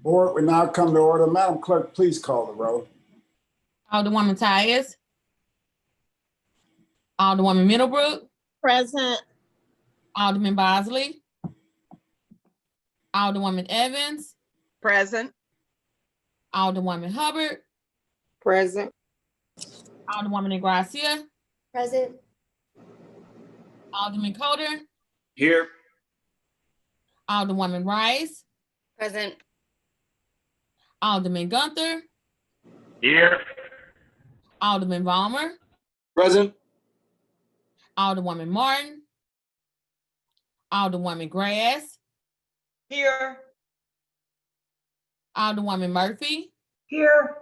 Board, we now come to order. Madam Clerk, please call the roll. Alderwoman Tyus. Alderwoman Middlebrook. Present. Alderman Bosley. Alderwoman Evans. Present. Alderwoman Hubbard. Present. Alderwoman Ingracia. Present. Alderman Coder. Here. Alderwoman Rice. Present. Alderman Gunther. Here. Alderman Balmer. Present. Alderwoman Martin. Alderwoman Grass. Here. Alderwoman Murphy. Here.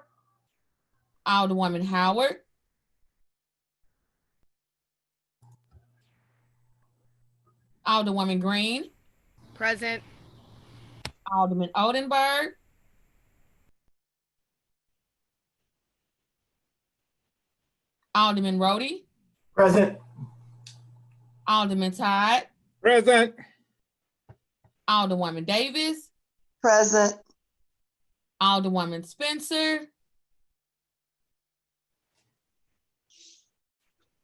Alderwoman Howard. Alderwoman Green. Present. Alderman Oldenburg. Alderman Rhodey. Present. Alderman Todd. Present. Alderwoman Davis. Present. Alderwoman Spencer.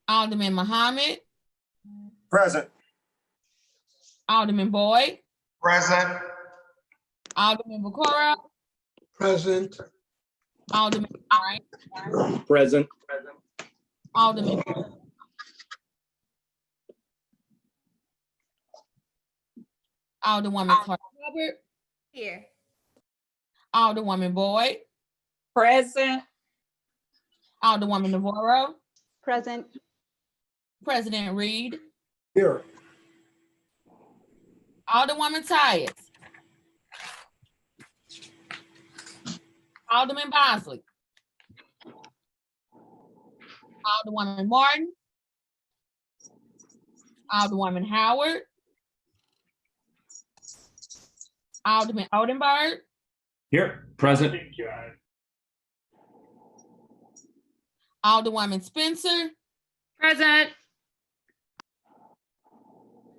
Alderman Muhammad. Present. Alderman Boyd. Present. Alderman Vaccaro. Present. Alderman Bryant. Present. Alderman Alderwoman Clark Hubbard. Here. Alderwoman Boyd. Present. Alderwoman Navarro. Present. President Reed. Here. Alderwoman Tyus. Alderman Bosley. Alderwoman Martin. Alderwoman Howard. Alderman Oldenburg. Here. Present. Alderwoman Spencer. Present.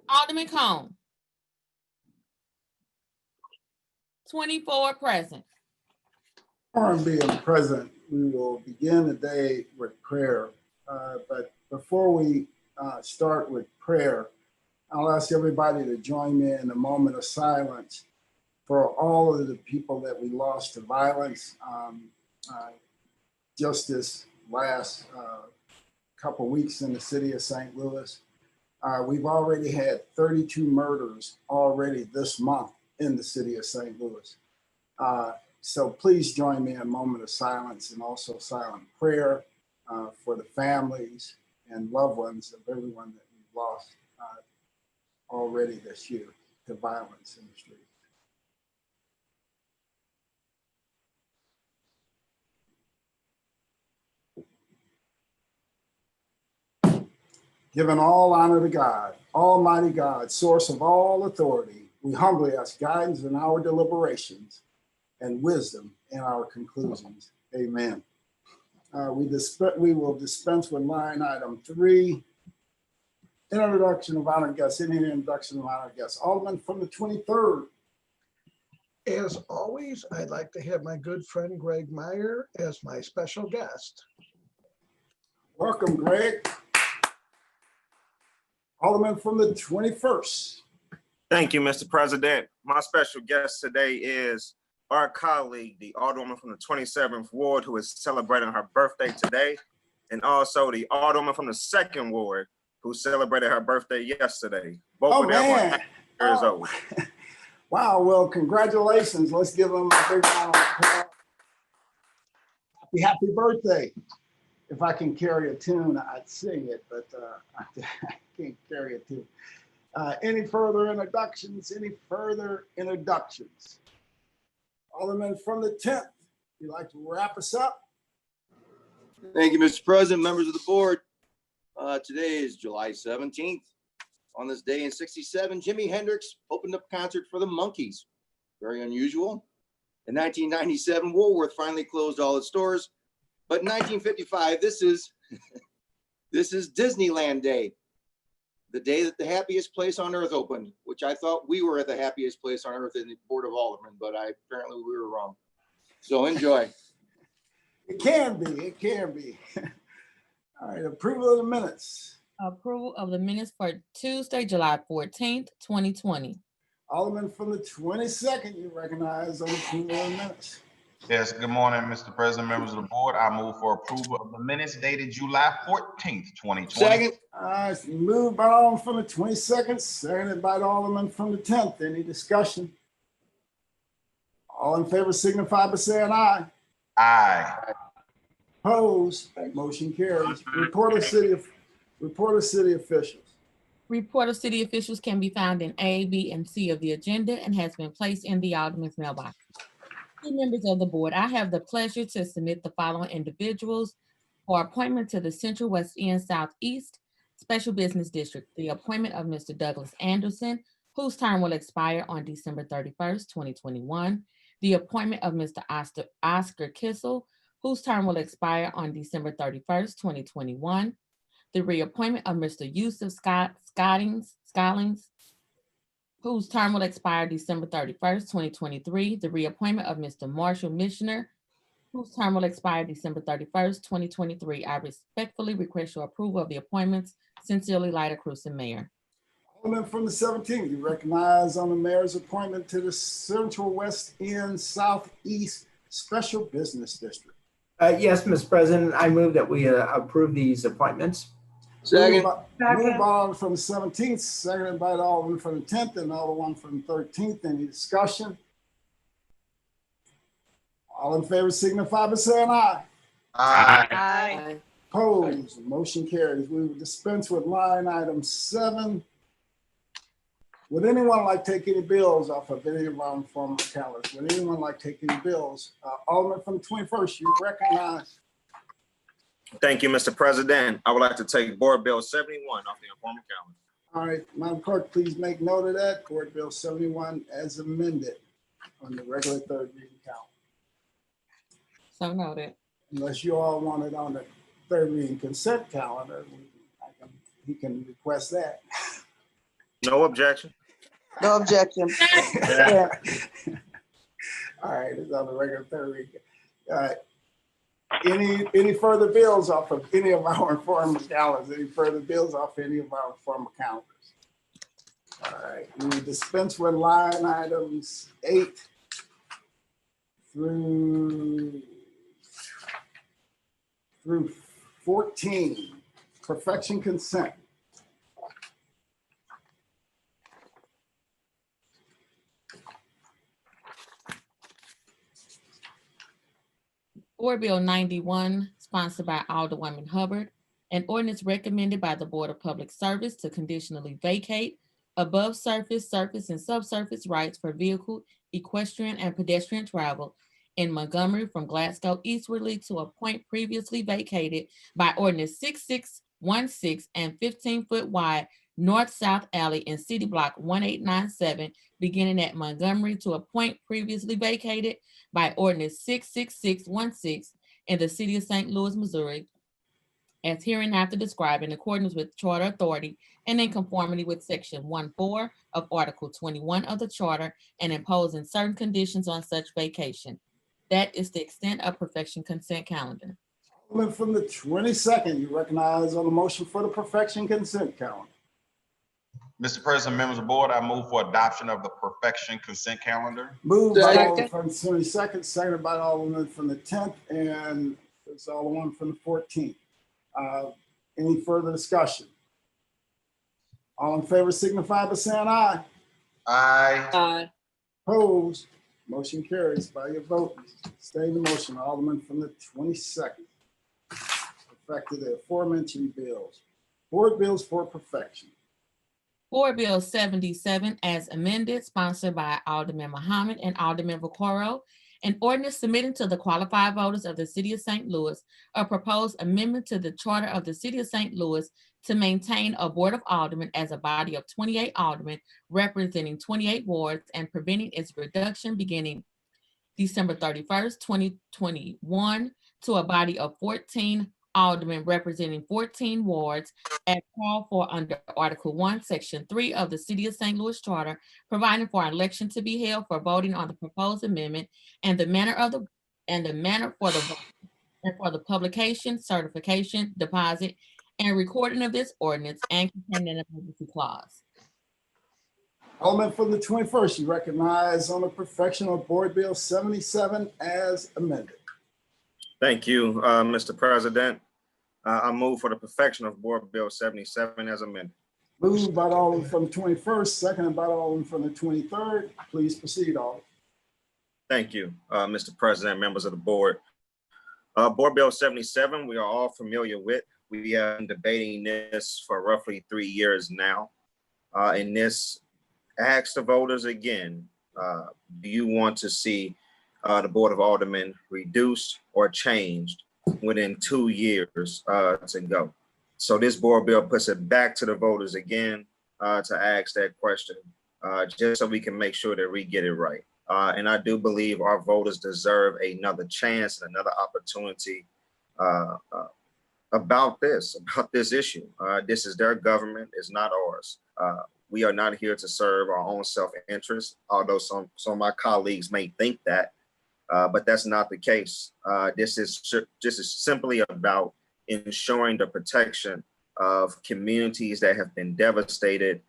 Alderman Cone. 24 present. Being present, we will begin the day with prayer. But before we start with prayer, I'll ask everybody to join me in a moment of silence for all of the people that we lost to violence just this last couple weeks in the city of St. Louis. We've already had 32 murders already this month in the city of St. Louis. So please join me in a moment of silence and also silent prayer for the families and loved ones of everyone that we've lost already this year to violence in the streets. Giving all honor to God, Almighty God, source of all authority, we humbly ask guidance in our deliberations and wisdom in our conclusions. Amen. We will dispense with line item 3, introduction of honored guests. Any introduction of honored guests? Alderman from the 23rd. As always, I'd like to have my good friend Greg Meyer as my special guest. Welcome, Greg. Alderman from the 21st. Thank you, Mr. President. My special guest today is our colleague, the Alderwoman from the 27th Ward, who is celebrating her birthday today, and also the Alderwoman from the 2nd Ward, who celebrated her birthday yesterday. Both of them are 90 years old. Wow, well, congratulations. Let's give them a big round of applause. Happy birthday. If I can carry a tune, I'd sing it, but I can't carry a tune. Any further introductions? Alderman from the 10th, you'd like to wrap us up? Thank you, Mr. President, members of the board. Today is July 17th. On this day in 1967, Jimi Hendrix opened up a concert for the Monkees. Very unusual. In 1997, Woolworth finally closed all its stores. But in 1955, this is Disneyland Day. the day that the happiest place on earth opened, which I thought we were at the happiest place on earth in the Board of Aldermen, but apparently we were wrong. So enjoy. It can be, it can be. All right, approval of the minutes. Approval of the minutes for Tuesday, July 14th, 2020. Alderman from the 22nd, you recognize on approval of the minutes. Yes, good morning, Mr. President, members of the board. I move for approval of the minutes dated July 14th, 2020. Second. It's moved by Alderman from the 22nd, seconded by the Alderman from the 10th. Any discussion? All in favor signify by saying aye. Aye. Opposed, motion carries. Report of city officials. Report of city officials can be found in A, B, and C of the agenda and has been placed in the Alderman's mailbox. Members of the board, I have the pleasure to submit the following individuals for appointment to the Central West End Southeast Special Business District. The appointment of Mr. Douglas Anderson, whose term will expire on December 31st, 2021. The appointment of Mr. Oscar Kissel, whose term will expire on December 31st, 2021. The reappointment of Mr. Yusuf Scollings, whose term will expire December 31st, 2023. The reappointment of Mr. Marshall Missioner, whose term will expire December 31st, 2023. I respectfully request your approval of the appointments. Sincerely, Lyda Cruzen, Mayor. Alderman from the 17th, you recognize on the mayor's appointment to the Central West End Southeast Special Business District. Yes, Mr. President, I move that we approve these appointments. Second. Moved by Alderman from the 17th, seconded by the Alderman from the 10th and Alderman from the 13th. Any discussion? All in favor signify by saying aye. Aye. Aye. Opposed, motion carries. We will dispense with line item 7. Would anyone like to take any bills off of any of our former calendars? Would anyone like to take any bills? Alderman from the 21st, you recognize. Thank you, Mr. President. I would like to take Board Bill 71 off the informal calendar. All right, Madam Clerk, please make note of that. Board Bill 71 as amended on the regular third reading count. So noted. Unless you all want it on the third reading consent calendar, he can request that. No objection. No objection. Yeah. All right, it's on the regular third reading. All right. Any further bills off of any of our informal calendars? Any further bills off any of our informal calendars? All right, we will dispense with line items 8 through 14, perfection consent. Board Bill 91, sponsored by Alderwoman Hubbard, an ordinance recommended by the Board of Public Service to conditionally vacate above surface, surface, and subsurface rights for vehicle, equestrian, and pedestrian travel in Montgomery from Glasgow eastwardly to a point previously vacated by ordinance 6616 and 15-foot wide north-south alley in City Block 1897, beginning at Montgomery to a point previously vacated by ordinance 66616 in the city of St. Louis, Missouri, as hereinafter described in accordance with Charter Authority and in conformity with Section 1.4 of Article 21 of the Charter, and imposing certain conditions on such vacation. That is the extent of perfection consent calendar. From the 22nd, you recognize on the motion for the perfection consent calendar. Mr. President, members of the board, I move for adoption of the perfection consent calendar. Moved by Second. Alderman from the 22nd, seconded by the Alderman from the 10th, and it's Alderman from the 14th. Any further discussion? All in favor signify by saying aye. Aye. Aye. Opposed, motion carries by your vote. Stay in the motion, Alderman from the 22nd. Perfected the aforementioned bills. Board bills for perfection. Board Bill 77 as amended, sponsored by Alderman Muhammad and Alderman Vaccaro, an ordinance submitting to the qualified voters of the city of St. Louis a proposed amendment to the charter of the city of St. Louis to maintain a board of aldermen as a body of 28 aldermen representing 28 wards and preventing its reduction beginning December 31st, 2021 to a body of 14 aldermen representing 14 wards as called for under Article 1, Section 3 of the City of St. Louis Charter, providing for an election to be held for voting on the proposed amendment and the manner for the vote and for the publication, certification, deposit, and recording of this ordinance and containing an emergency clause. Alderman from the 21st, you recognize on the perfection of Board Bill 77 as amended. Thank you, Mr. President. I move for the perfection of Board Bill 77 as amended. Moved by the Alderman from the 21st, seconded by the Alderman from the 23rd. Please proceed, Alderman. Thank you, Mr. President, members of the board. Board Bill 77, we are all familiar with. We have been debating this for roughly 3 years now. And this asks the voters again, do you want to see the Board of Aldermen reduced or changed within 2 years to go? So this board bill puts it back to the voters again to ask that question, just so we can make sure that we get it right. And I do believe our voters deserve another chance and another opportunity about this issue. This is their government, it's not ours. We are not here to serve our own self-interest, although some of my colleagues may think that, but that's not the case. This is simply about ensuring the protection of communities that have been devastated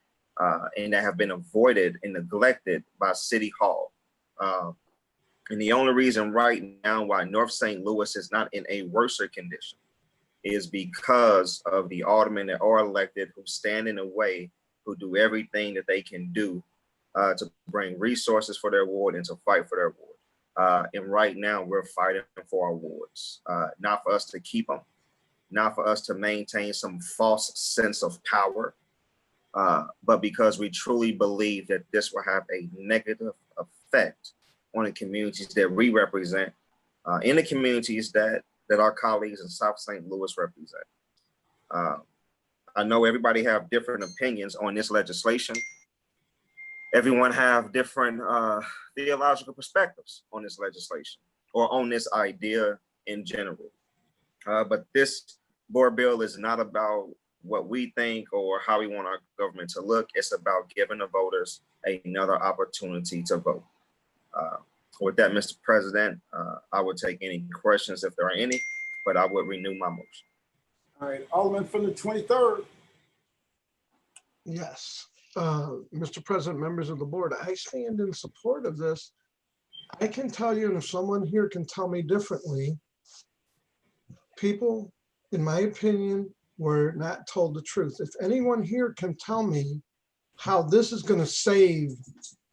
and that have been avoided and neglected by City Hall. And the only reason right now why North St. Louis is not in a worse condition is because of the aldermen that are elected who stand in the way, who do everything that they can do to bring resources for their ward and to fight for their ward. And right now we're fighting for our wards, not for us to keep them, not for us to maintain some false sense of power, but because we truly believe that this will have a negative effect on the communities that we represent, in the communities that our colleagues in South St. Louis represent. I know everybody have different opinions on this legislation. Everyone have different theological perspectives on this legislation or on this idea in general. But this board bill is not about what we think or how we want our government to look. It's about giving the voters another opportunity to vote. With that, Mr. President, I would take any questions if there are any, but I would renew my motion. All right, Alderman from the 23rd. Yes, Mr. President, members of the board, I stand in support of this. I can tell you, and if someone here can tell me differently, people, in my opinion, were not told the truth. If anyone here can tell me how this is going to save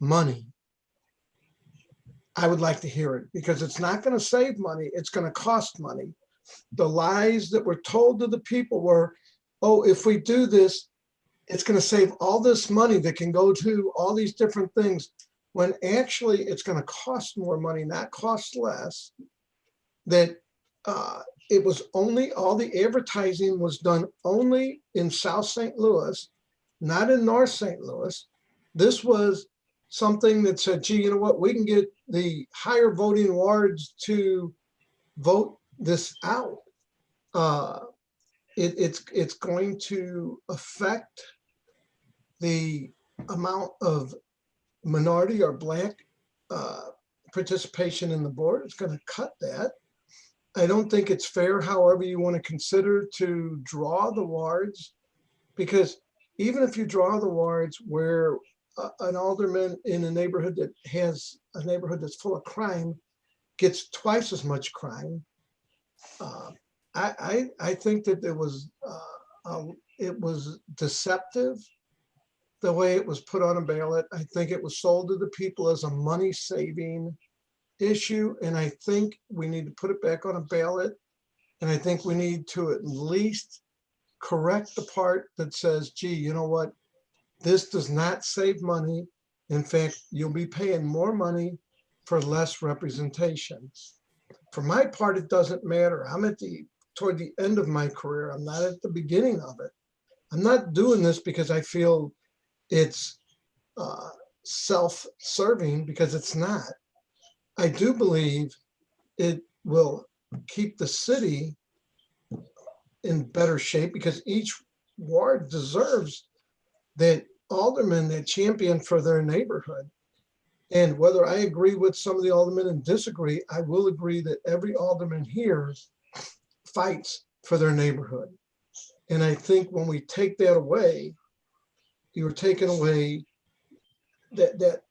money, I would like to hear it, because it's not going to save money. It's going to cost money. The lies that were told to the people were, oh, if we do this, it's going to save all this money that can go to all these different things, when actually it's going to cost more money, not cost less. That it was only, all the advertising was done only in South St. Louis, not in North St. Louis. This was something that said, gee, you know what, we can get the higher voting wards to vote this out. It's going to affect the amount of minority or Black participation in the board. It's going to cut that. I don't think it's fair, however you want to consider, to draw the wards, because even if you draw the wards where an alderman in a neighborhood that has a neighborhood that's full of crime gets twice as much crime, I think that it was deceptive the way it was put on a ballot. I think it was sold to the people as a money-saving issue, and I think we need to put it back on a ballot, and I think we need to at least correct the part that says, gee, you know what, this does not save money. In fact, you'll be paying more money for less representation. For my part, it doesn't matter. I'm toward the end of my career. I'm not at the beginning of it. I'm not doing this because I feel it's self-serving, because it's not. I do believe it will keep the city in better shape because each ward deserves that alderman that champion for their neighborhood. And whether I agree with some of the aldermen and disagree, I will agree that every alderman here fights for their neighborhood. And I think when we take that away, you're taking away that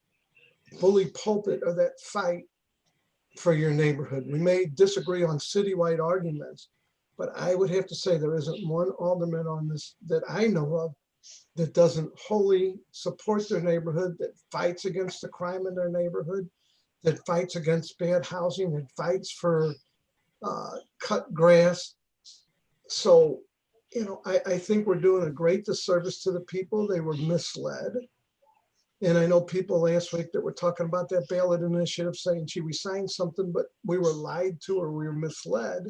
bully pulpit or that fight for your neighborhood. We may disagree on citywide arguments, but I would have to say there isn't one alderman on this that I know of that doesn't wholly support their neighborhood, that fights against the crime in their neighborhood, that fights against bad housing, that fights for cut grass. So, you know, I think we're doing a great disservice to the people. They were misled. And I know people last week that were talking about that ballot initiative saying, gee, we signed something, but we were lied to or we were misled.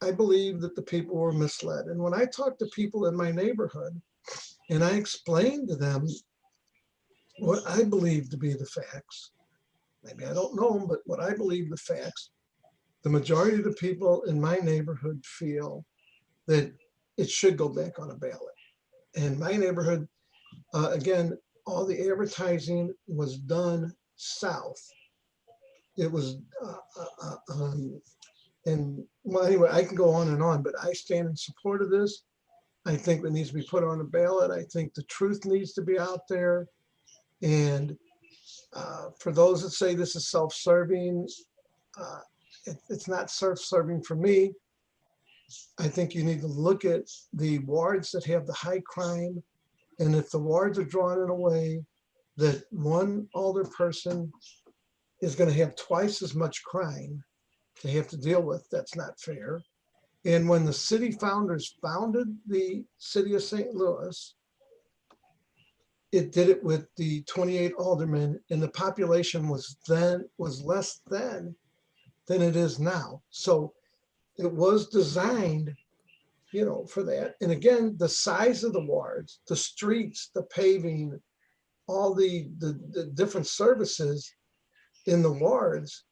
I believe that the people were misled. And when I talk to people in my neighborhood and I explain to them what I believe to be the facts, maybe I don't know them, but what I believe the facts, the majority of the people in my neighborhood feel that it should go back on a ballot. And my neighborhood, again, all the advertising was done south. It was, and well, anyway, I can go on, but I stand in support of this. I think it needs to be put on a ballot. I think the truth needs to be out there. And for those that say this is self-serving, it's not self-serving for me. I think you need to look at the wards that have the high crime. And if the wards are drawn in a way that one alder person is going to have twice as much crime to have to deal with, that's not fair. And when the city founders founded the city of St. Louis, it did it with the 28 aldermen, and the population was less than it is now. So it was designed, you know, for that. And again, the size of the wards, the streets, the paving, all the different services in the wards,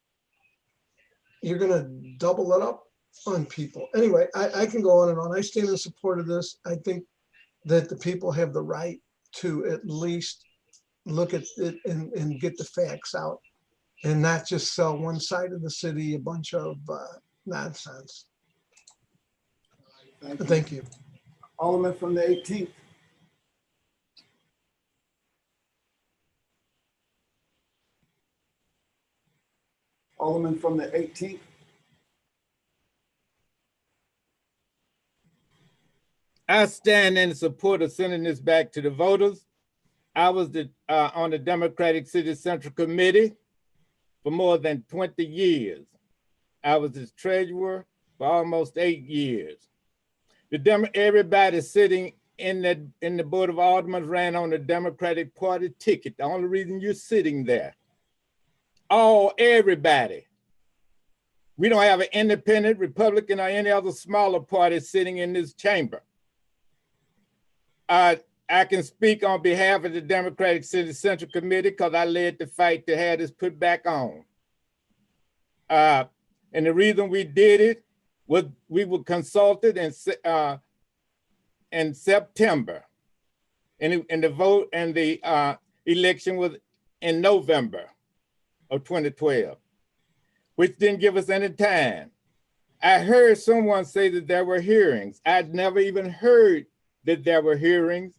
you're going to double it up on people. Anyway, I can go on and on. I stand in support of this. I think that the people have the right to at least look at it and get the facts out and not just sell one side of the city a bunch of nonsense. Thank you. Alderman from the 18th. Alderman from the 18th. I stand in support of sending this back to the voters. I was on the Democratic City Central Committee for more than 20 years. I was its treasurer for almost 8 years. Everybody sitting in the Board of Aldermen ran on the Democratic Party ticket. The only reason you're sitting there. Everybody. We don't have an independent, Republican, or any other smaller party sitting in this chamber. I can speak on behalf of the Democratic City Central Committee because I led the fight to have this put back on. And the reason we did it was we were consulted in September, and the vote and the election was in November of 2012, which didn't give us any time. I heard someone say that there were hearings. I'd never even heard that there were hearings,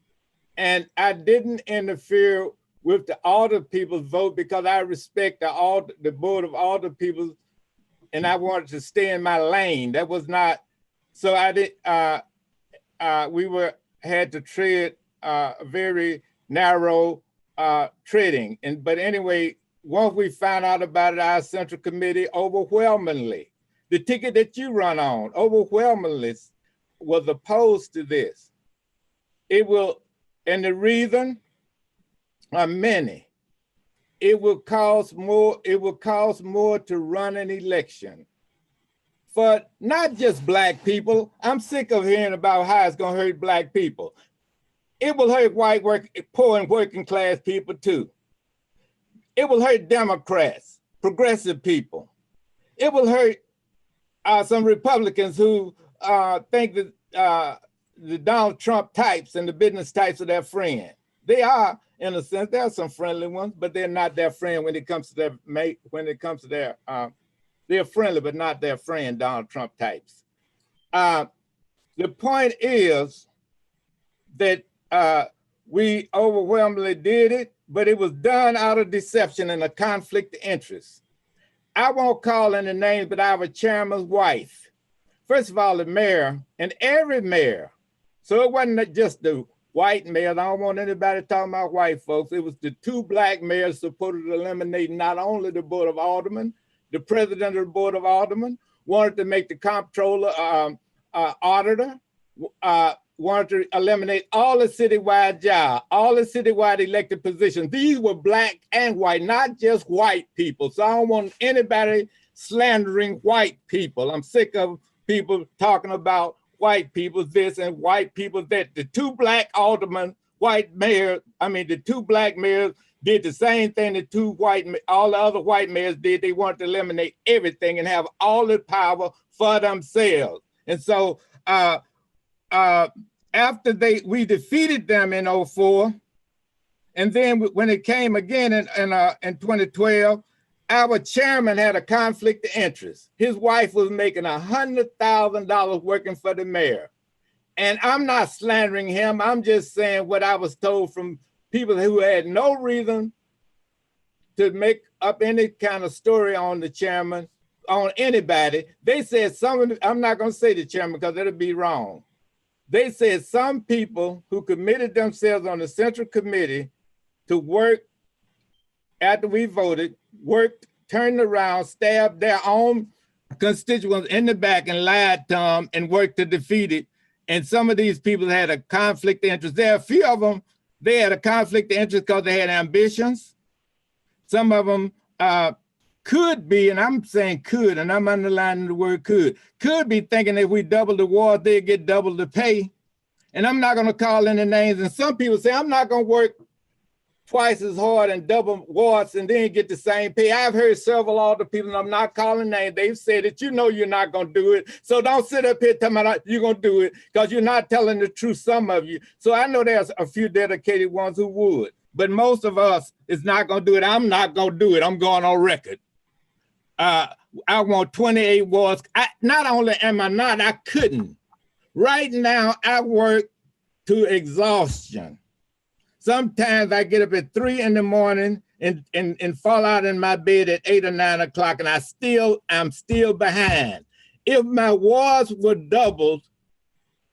and I didn't interfere with the Alder people's vote because I respect the Board of Alder people, and I wanted to stay in my lane. That was not, so I did. We had to tread a very narrow treading, but anyway, once we found out about it, our Central Committee overwhelmingly, the ticket that you run on, overwhelmingly was opposed to this. It will, and the reason are many. It will cost more to run an election for not just Black people. I'm sick of hearing about how it's gonna hurt Black people. It will hurt poor and working class people too. It will hurt Democrats, progressive people. It will hurt some Republicans who think that the Donald Trump types and the business types are their friend. They are, in a sense, there are some friendly ones, but they're not their friend when it comes to their mate. When it comes to their, they're friendly, but not their friend, Donald Trump types. The point is that we overwhelmingly did it, but it was done out of deception and a conflict of interest. I won't call any names, but our chairman's wife. First of all, the mayor and every mayor. So it wasn't just the white mayors. I don't want anybody talking about white folks. It was the 2 black mayors supported eliminating not only the Board of Aldermen, the president of the Board of Aldermen, wanted to make the comptroller auditor, wanted to eliminate all the citywide jobs, all the citywide elected positions. These were black and white, not just white people. So I don't want anybody slandering white people. I'm sick of people talking about white people this and white people that. The 2 black aldermen, the 2 black mayors did the same thing the all the other white mayors did. They wanted to eliminate everything and have all the power for themselves. And so after we defeated them in 2004, and then when it came again in 2012, our chairman had a conflict of interest. His wife was making $100,000 working for the mayor. And I'm not slandering him. I'm just saying what I was told from people who had no reason to make up any kind of story on the chairman, on anybody. They said I'm not going to say the chairman because it'll be wrong. They said some people who committed themselves on the central committee to work after we voted, worked, turned around, stabbed their own constituents in the back and lied to them and worked to defeat it. And some of these people had a conflict of interest. There are a few of them, they had a conflict of interest because they had ambitions. Some of them could be, and I'm saying could, and I'm underlining the word could be thinking if we double the ward, they'd get double the pay. And I'm not gonna call any names. And some people say, I'm not gonna work twice as hard and double wards and then get the same pay. I've heard several other people, and I'm not calling names, they've said that you're not gonna do it. So don't sit up here telling me you're gonna do it because you're not telling the truth, some of you. So I know there's a few dedicated ones who would, but most of us is not gonna do it. I'm not gonna do it, I'm going on record. I want 28 wards. Not only am I not, I couldn't. Right now, I work to exhaustion. Sometimes I get up at 3 in the morning and fall out in my bed at 8 or 9 o'clock, and I'm still behind. If my wards were doubled,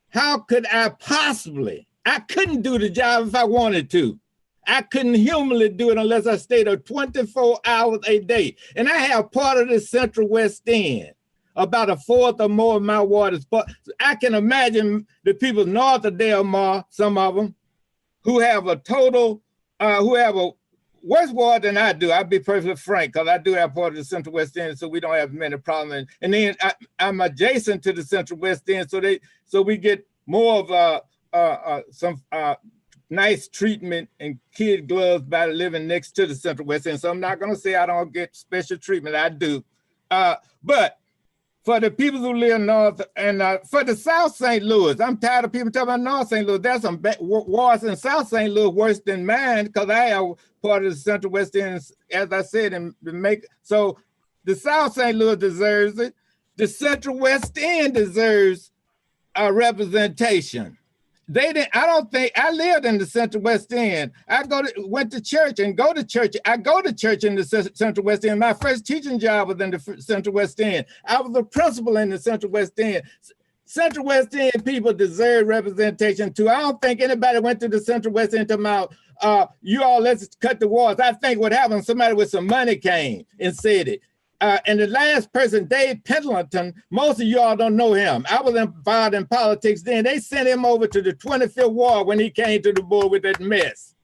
how could I possibly? I couldn't do the job if I wanted to. I couldn't humanly do it unless I stayed up 24 hours a day. And I have part of the Central West End. About a fourth or more of my ward is part. I can imagine the people north of Delmar, some of them, who have a total, who have a worse ward than I do. I'll be perfectly frank, because I do have part of the Central West End, so we don't have many problems. And then I'm adjacent to the Central West End, so we get more of some nice treatment and kid gloves by living next to the Central West End. So I'm not gonna say I don't get special treatment, I do. But for the people who live north and for the South St. Louis, I'm tired of people talking about North St. Louis. There's some wards in South St. Louis worse than mine because I have part of the Central West End, as I said, and so the South St. Louis deserves it. The Central West End deserves a representation. I don't think, I lived in the Central West End. Went to church and go to church. I go to church in the Central West End. My first teaching job was in the Central West End. I was a principal in the Central West End. Central West End people deserve representation too. I don't think anybody went to the Central West End talking about, let's cut the walls. I think what happened, somebody with some money came and said it. And the last person, Dave Pendleton, most of y'all don't know him. I was involved in politics then. They sent him over to the 25th ward when he came to the board with that mess.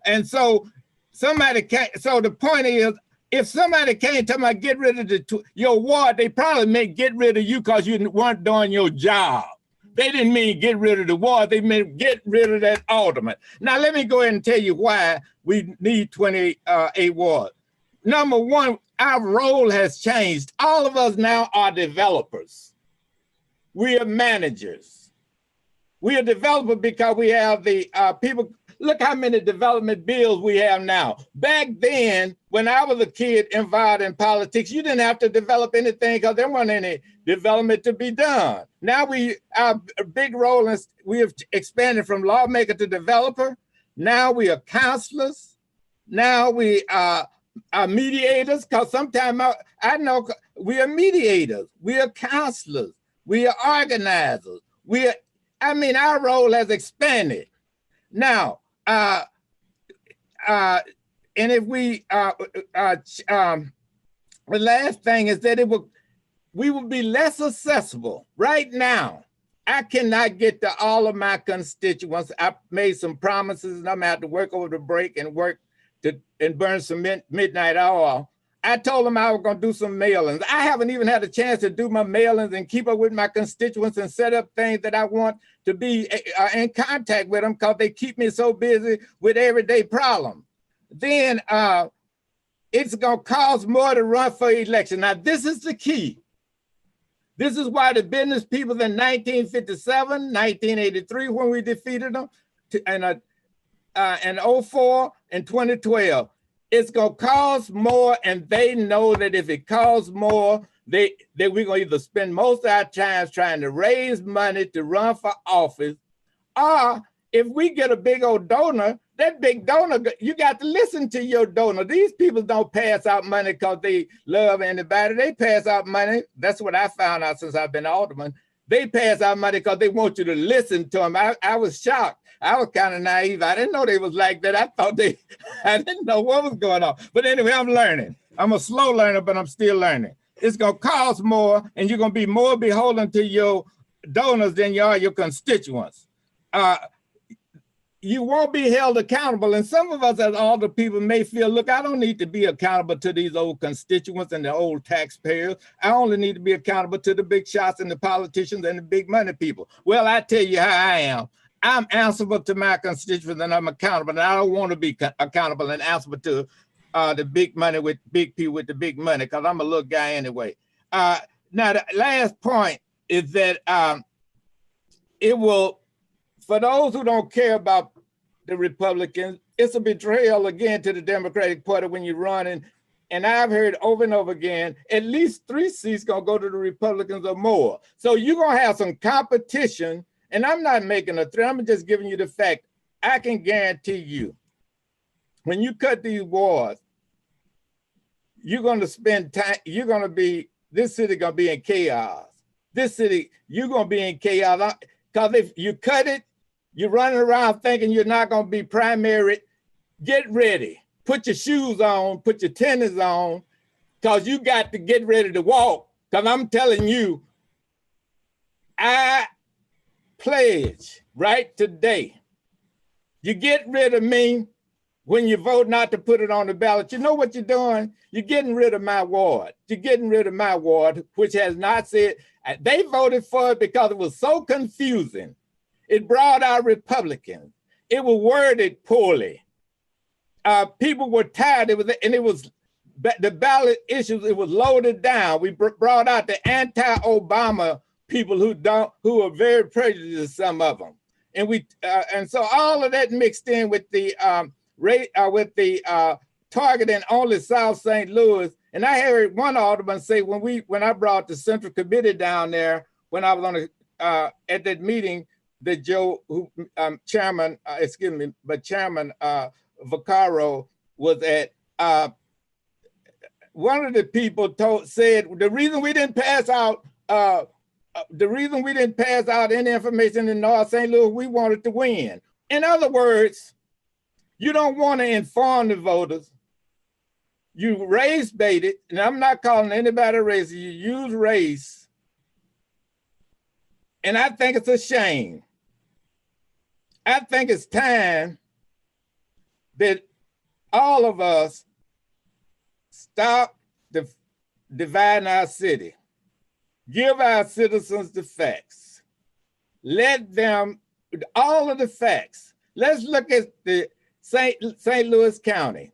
And so somebody came, so the point is, if somebody came to me, get rid of your ward, they probably meant get rid of you because you weren't doing your job. They didn't mean get rid of the ward, they meant get rid of that alderman. Now let me go ahead and tell you why we need 28 wards. Number one, our role has changed. All of us now are developers. We are managers. We are developers because we have the people. Look how many development bills we have now. Back then, when I was a kid involved in politics, you didn't have to develop anything because there wasn't any development to be done. Now our big role is we have expanded from lawmaker to developer. Now we are counselors. Now we are mediators, because sometimes I know we are mediators. We are counselors. We are organizers. Our role has expanded. Now, and if the last thing is that we will be less accessible. Right now, I cannot get to all of my constituents. I made some promises, and I'm gonna have to work over the break and burn some midnight oil. I told them I was gonna do some mailings. I haven't even had a chance to do my mailings and keep up with my constituents and set up things that I want to be in contact with them, because they keep me so busy with everyday problems. Then it's gonna cost more to run for election. Now, this is the key. This is why the business people in 1957, 1983, when we defeated them, and 04 and 2012, it's gonna cost more, and they know that if it costs more, that we're gonna either spend most of our time trying to raise money to run for office, or if we get a big old donor, that big donor, you got to listen to your donor. These people don't pass out money because they love anybody. They pass out money. That's what I found out since I've been alderman. They pass out money because they want you to listen to them. I was shocked. I was kind of naive. I didn't know they was like that. I didn't know what was going on. But anyway, I'm learning. I'm a slow learner, but I'm still learning. It's gonna cost more, and you're gonna be more beholden to your donors than you are your constituents. You won't be held accountable. And some of us as older people may feel, look, I don't need to be accountable to these old constituents and the old taxpayers. I only need to be accountable to the big shots and the politicians and the big money people. Well, I tell you how I am. I'm answerable to my constituents, and I'm accountable. And I don't want to be accountable and answerable to the big money with big people with the big money, because I'm a little guy anyway. Now, the last point is that it will, for those who don't care about the Republicans, it's a betrayal again to the Democratic Party when you run. And I've heard over and over again, at least 3 seats gonna go to the Republicans or more. So you're gonna have some competition. And I'm not making a threat, I'm just giving you the fact. I can guarantee you, when you cut these wards, you're gonna spend time, this city gonna be in chaos. This city, you're gonna be in chaos. Because if you cut it, you're running around thinking you're not gonna be primary. Get ready, put your shoes on, put your tennis on, because you got to get ready to walk. Because I'm telling you, I pledge right today, you get rid of me when you vote not to put it on the ballot. You know what you're doing? You're getting rid of my ward. You're getting rid of my ward, which has not said, they voted for it because it was so confusing. It brought out Republicans. It was worded poorly. People were tired. It was the ballot issues. It was loaded down. We brought out the anti-Obama people who are very prejudiced, some of them, and so all of that mixed in with the targeting only South St. Louis. And I heard one alderman say when I brought the Central Committee down there, when I was on at that meeting that Chairman Vaccaro was at, one of the people said the reason we didn't pass out any information in North St. Louis, we wanted to win. In other words, you don't want to inform the voters. You race bait it, and I'm not calling anybody racist. You use race, and I think it's a shame. I think it's time that all of us stop dividing our city. Give our citizens the facts. Let them, all of the facts. Let's look at the St. Louis County.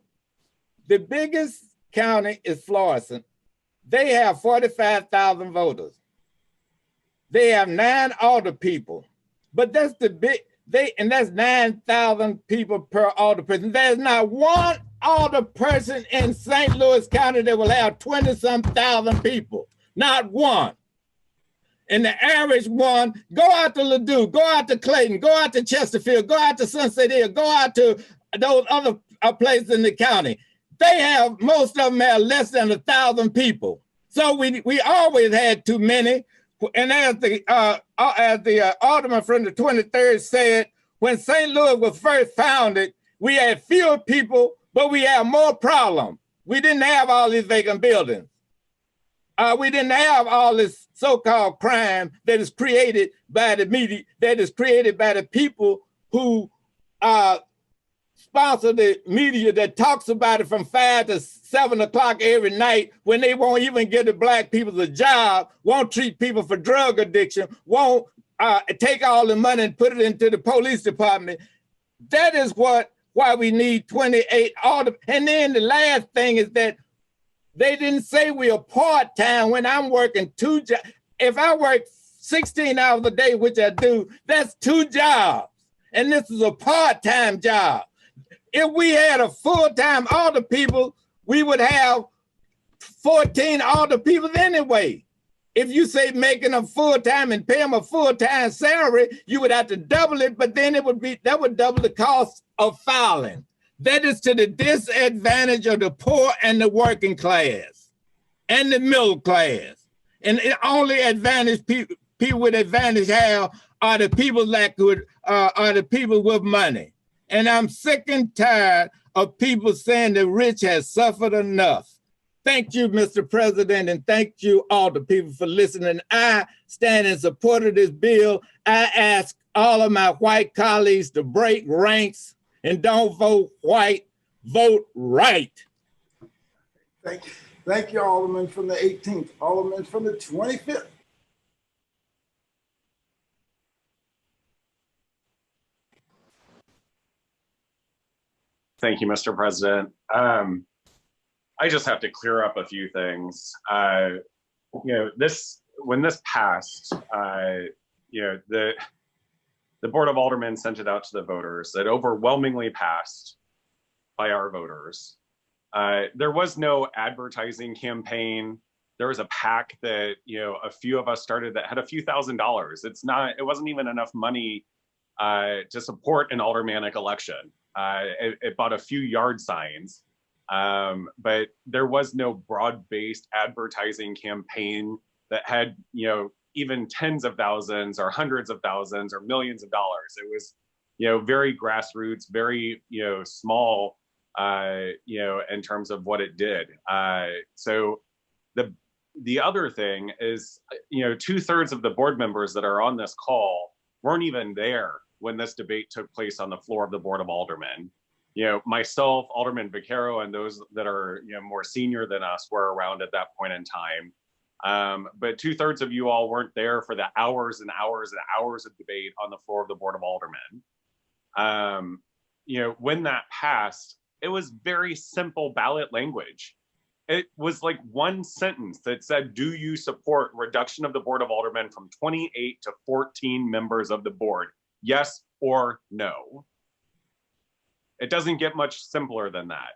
The biggest county is Florissant. They have 45,000 voters. they have 9 alder people, but that's the big, and that's 9,000 people per alder person. There's not one alder person in St. Louis County that will have 20-some thousand people, not one. And the average one, go out to Ladue, go out to Clayton, go out to Chesterfield, go out to Sunset Hill, go out to those other places in the county. They have, most of them have less than 1,000 people. So we always had too many. And as the alderman from the 23rd said, when St. Louis was first founded, we had fewer people, but we had more problems. We didn't have all these vacant buildings. We didn't have all this so-called crime that is created by the media, that is created by the people who sponsor the media that talks about it from 5 to 7 o'clock every night, when they won't even give the Black people a job, won't treat people for drug addiction, won't take all the money and put it into the police department. That is why we need 28 aldermen. And then the last thing is that they didn't say we are part-time when I'm working 2 jobs. If I work 16 hours a day, which I do, that's 2 jobs. And this is a part-time job. If we had a full-time alder people, we would have 14 alder people anyway. If you say making them full-time and pay them a full-time salary, you would have to double it, but then that would double the cost of filing. That is to the disadvantage of the poor and the working class and the middle class. And it only advantage people with advantage have are the people are the people with money. And I'm sick and tired of people saying the rich has suffered enough. Thank you, Mr. President, and thank you all the people for listening. I stand in support of this bill. I ask all of my white colleagues to break ranks and don't vote white, vote right. Thank you, Alderman from the 18th. Alderman from the 25th. Thank you, Mr. President. I just have to clear up a few things. When this passed, the Board of Aldermen sent it out to the voters. It overwhelmingly passed by our voters. There was no advertising campaign. There was a PAC that a few of us started that had a few $1,000s. It wasn't even enough money to support an aldermanic election. It bought a few yard signs, but there was no broad-based advertising campaign that had, even tens of thousands or hundreds of thousands or millions of dollars. It was, very grassroots, very, small, in terms of what it did. So the other thing is, 2/3 of the board members that are on this call weren't even there when this debate took place on the floor of the Board of Aldermen. Myself, Alderman Vaquero, and those that are more senior than us were around at that point in time. But 2/3 of you all weren't there for the hours and hours and hours of debate on the floor of the Board of Aldermen. When that passed, it was very simple ballot language. It was like one sentence that said, do you support reduction of the Board of Aldermen from 28 to 14 members of the board? Yes or no. It doesn't get much simpler than that.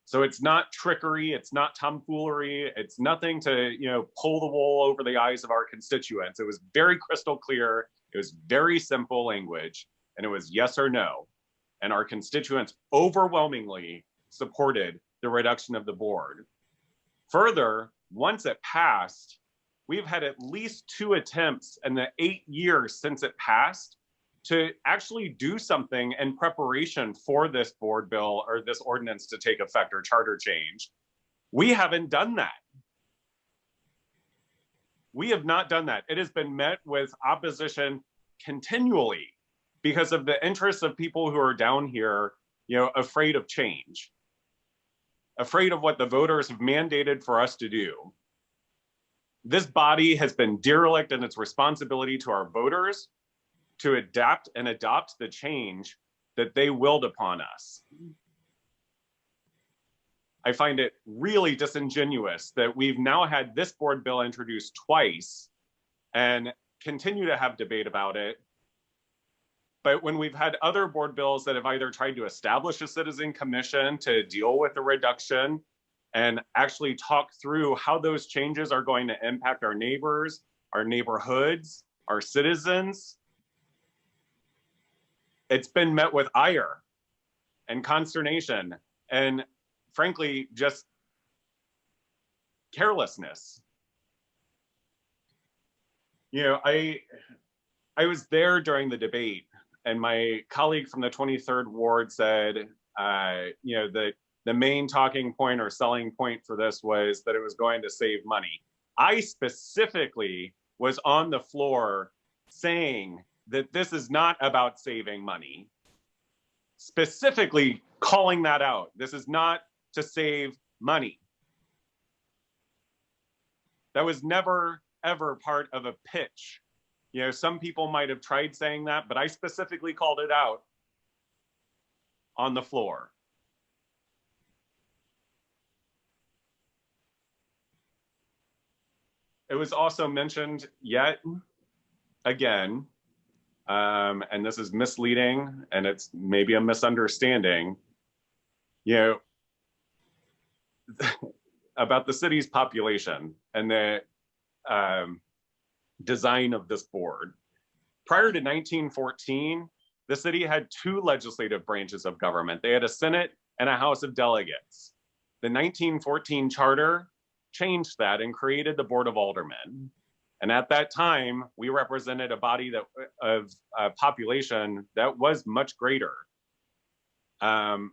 So it's not trickery, it's not tomfoolery, it's nothing to pull the wool over the eyes of our constituents. It was very crystal clear, it was very simple language, and it was yes or no. And our constituents overwhelmingly supported the reduction of the board. Further, once it passed, we've had at least 2 attempts in the 8 years since it passed to actually do something in preparation for this board bill or this ordinance to take effect or charter change. We haven't done that. We have not done that. It has been met with opposition continually because of the interests of people who are down here, afraid of change, afraid of what the voters have mandated for us to do. This body has been derelict in its responsibility to our voters to adapt and adopt the change that they willed upon us. I find it really disingenuous that we've now had this board bill introduced twice and continue to have debate about it. But when we've had other board bills that have either tried to establish a citizen commission to deal with the reduction and actually talk through how those changes are going to impact our neighbors, our neighborhoods, our citizens, it's been met with ire and consternation and frankly, just carelessness. You know, I was there during the debate, and my colleague from the 23rd Ward said, you know, that the main talking point or selling point for this was that it was going to save money. I specifically was on the floor saying that this is not about saving money, specifically calling that out. This is not to save money. That was never, ever part of a pitch. You know, some people might have tried saying that, but I specifically called it out on the floor. It was also mentioned yet again, and this is misleading and it's maybe a misunderstanding, you know, about the city's population and the design of this board. Prior to 1914, the city had two legislative branches of government. They had a Senate and a House of Delegates. The 1914 charter changed that and created the Board of Aldermen. And at that time, we represented a body that of a population that was much greater. The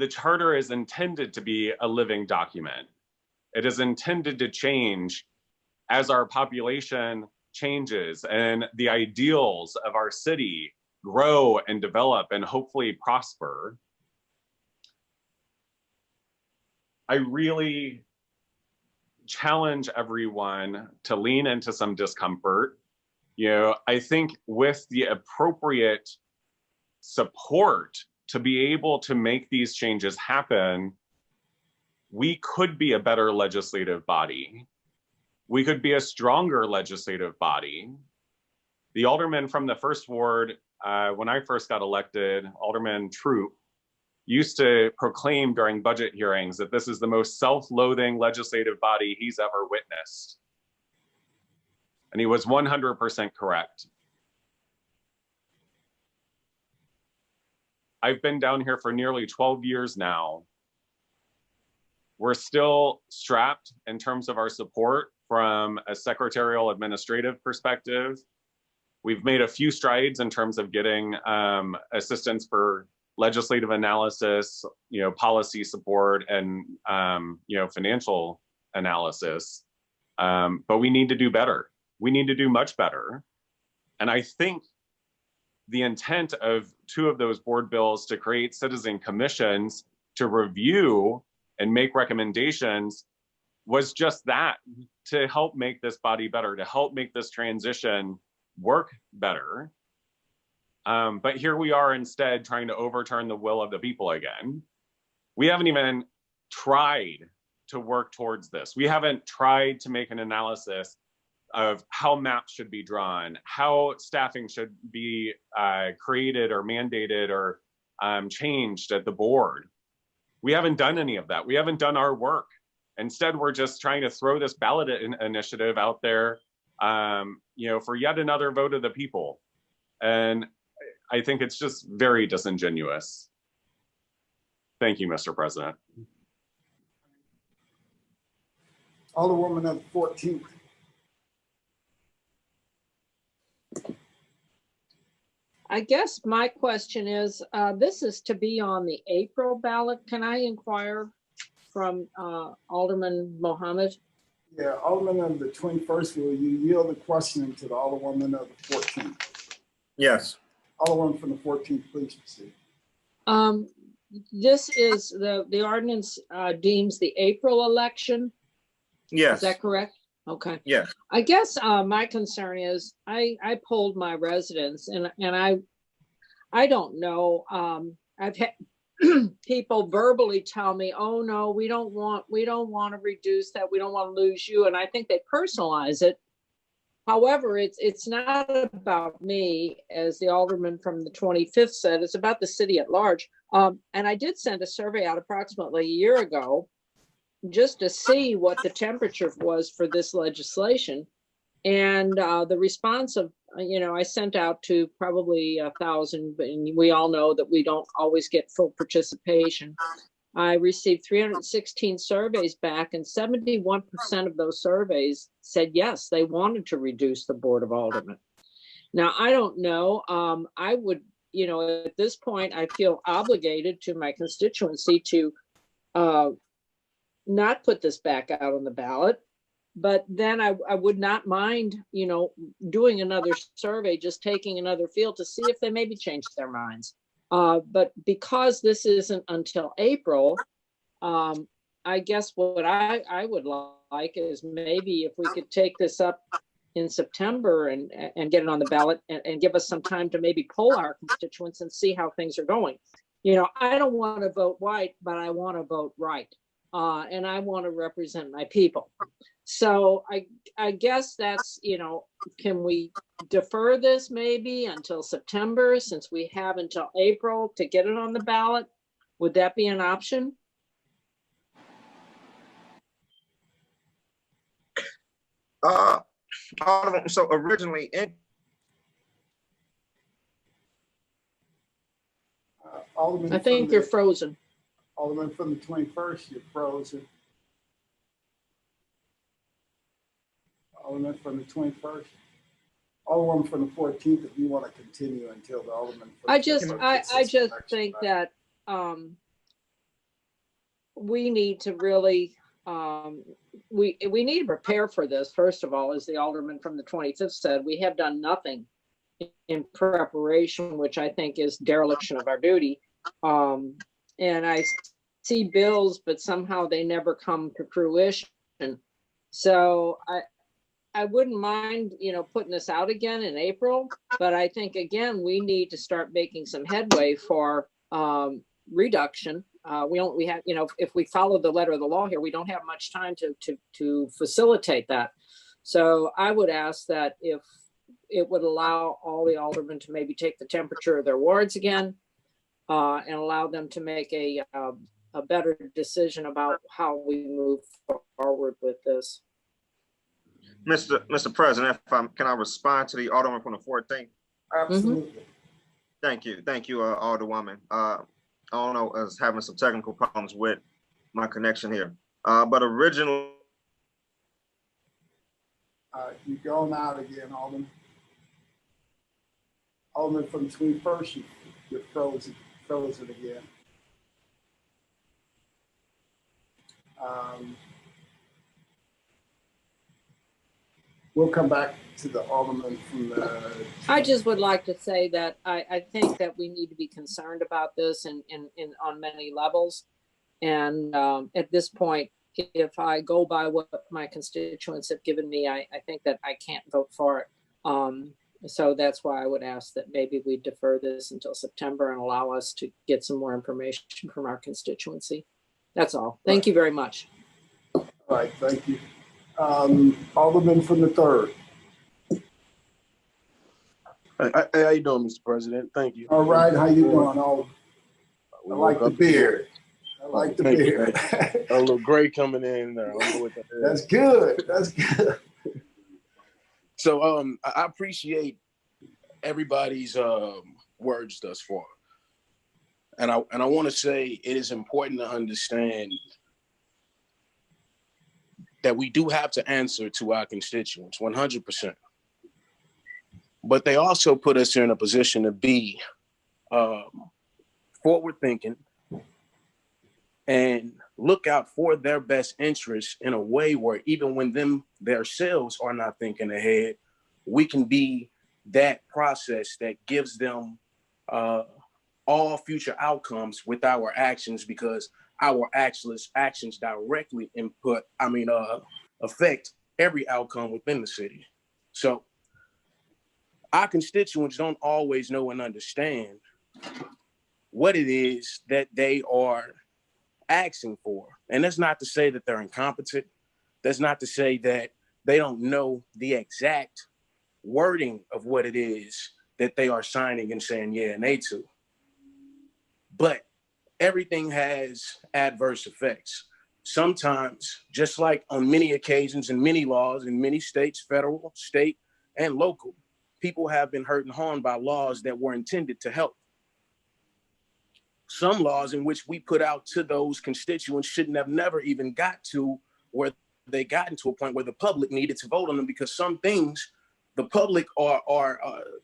charter is intended to be a living document. It is intended to change as our population changes and the ideals of our city grow and develop and hopefully prosper. I really challenge everyone to lean into some discomfort. You know, I think with the appropriate support to be able to make these changes happen, we could be a better legislative body. We could be a stronger legislative body. The alderman from the first ward, when I first got elected, Alderman Troop, used to proclaim during budget hearings that this is the most self-loathing legislative body he's ever witnessed. And he was 100% correct. I've been down here for nearly 12 years now. We're still strapped in terms of our support from a secretarial administrative perspective. We've made a few strides in terms of getting assistance for legislative analysis, you know, policy support, and you know, financial analysis. But we need to do better. We need to do much better. And I think the intent of two of those board bills to create citizen commissions to review and make recommendations was just that, to help make this body better, to help make this transition work better. But here we are instead trying to overturn the will of the people again. We haven't even tried to work towards this. We haven't tried to make an analysis of how maps should be drawn, how staffing should be created or mandated or changed at the board. We haven't done any of that. We haven't done our work. Instead, we're just trying to throw this ballot initiative out there, you know, for yet another vote of the people. And I think it's just very disingenuous. Thank you, Mr. President. Alderwoman of the 14th. I guess my question is, this is to be on the April ballot. Can I inquire from Alderman Mohammed? Yeah, Alderman of the 21st, will you yield the questioning to the Alderwoman of the 14th? Yes. Alderwoman from the 14th, please proceed. This is the ordinance deems the April election. Yes. Is that correct? Okay. Yes. I guess my concern is I polled my residents and I don't know. I've had people verbally tell me, oh no, we don't want to reduce that. We don't want to lose you. And I think they personalize it. However, it's not about me, as the alderman from the 25th said, it's about the city at large. And I did send a survey out approximately a year ago just to see what the temperature was for this legislation. And the response of, I sent out to probably 1,000, and we all know that we don't always get full participation. I received 316 surveys back, and 71% of those surveys said yes, they wanted to reduce the Board of Aldermen. Now, I don't know. I would, at this point, I feel obligated to my constituency to not put this back out on the ballot. But then I would not mind, doing another survey, just taking another field to see if they maybe change their minds. But because this isn't until April, I guess what I would like is maybe if we could take this up in September and get it on the ballot and give us some time to maybe poll our constituents and see how things are going. I don't want to vote white, but I want to vote right. And I want to represent my people. So I guess that's, can we defer this maybe until September, since we have until April to get it on the ballot? Would that be an option? So originally, Alderman I think you're frozen. Alderman from the 21st, you're frozen. Alderman from the 21st. Alderman from the 14th, if you want to continue until the Alderman. I just think that we need to really, we need to prepare for this. First of all, as the Alderman from the 25th said, we have done nothing in preparation, which I think is dereliction of our duty. And I see bills, but somehow they never come to fruition. So I wouldn't mind, putting this out again in April, but I think, again, we need to start making some headway for reduction. We have, if we follow the letter of the law here, we don't have much time to facilitate that. So I would ask that if it would allow all the aldermen to maybe take the temperature of their wards again, and allow them to make a better decision about how we move forward with this. Mr. President, can I respond to the Alderman from the 14th? Absolutely. Thank you, Alderwoman. I don't know, I was having some technical problems with my connection here. But originally, you're going out again, Alderman. Alderman from the 21st, you're frozen again. We'll come back to the Alderman from the. I just would like to say that I think that we need to be concerned about this in on many levels. And at this point, if I go by what my constituents have given me, I think that I can't vote for it. So that's why I would ask that maybe we defer this until September and allow us to get some more information from our constituency. That's all. Thank you very much. All right, thank you. Alderman from the 3rd. How you doing, Mr. President? Thank you. All right, how you doing, Alderman? I like the beard. I like the beard. A little gray coming in there. I don't know what that is. That's good. That's good. So I appreciate everybody's words thus far. And I want to say it is important to understand that we do have to answer to our constituents 100%. But they also put us in a position to be forward thinking and look out for their best interests in a way where even when themselves are not thinking ahead, we can be that process that gives them all future outcomes with our actions, because our actions directly affect every outcome within the city. So our constituents don't always know and understand what it is that they are asking for. And that's not to say that they're incompetent. That's not to say that they don't know the exact wording of what it is that they are signing and saying yeah and nay to. But everything has adverse effects. Sometimes, just like on many occasions in many laws in many states, federal, state, and local, people have been hurt and harmed by laws that were intended to help. Some laws in which we put out to those constituents shouldn't have never even got to where they got into a point where the public needed to vote on them, because some things the public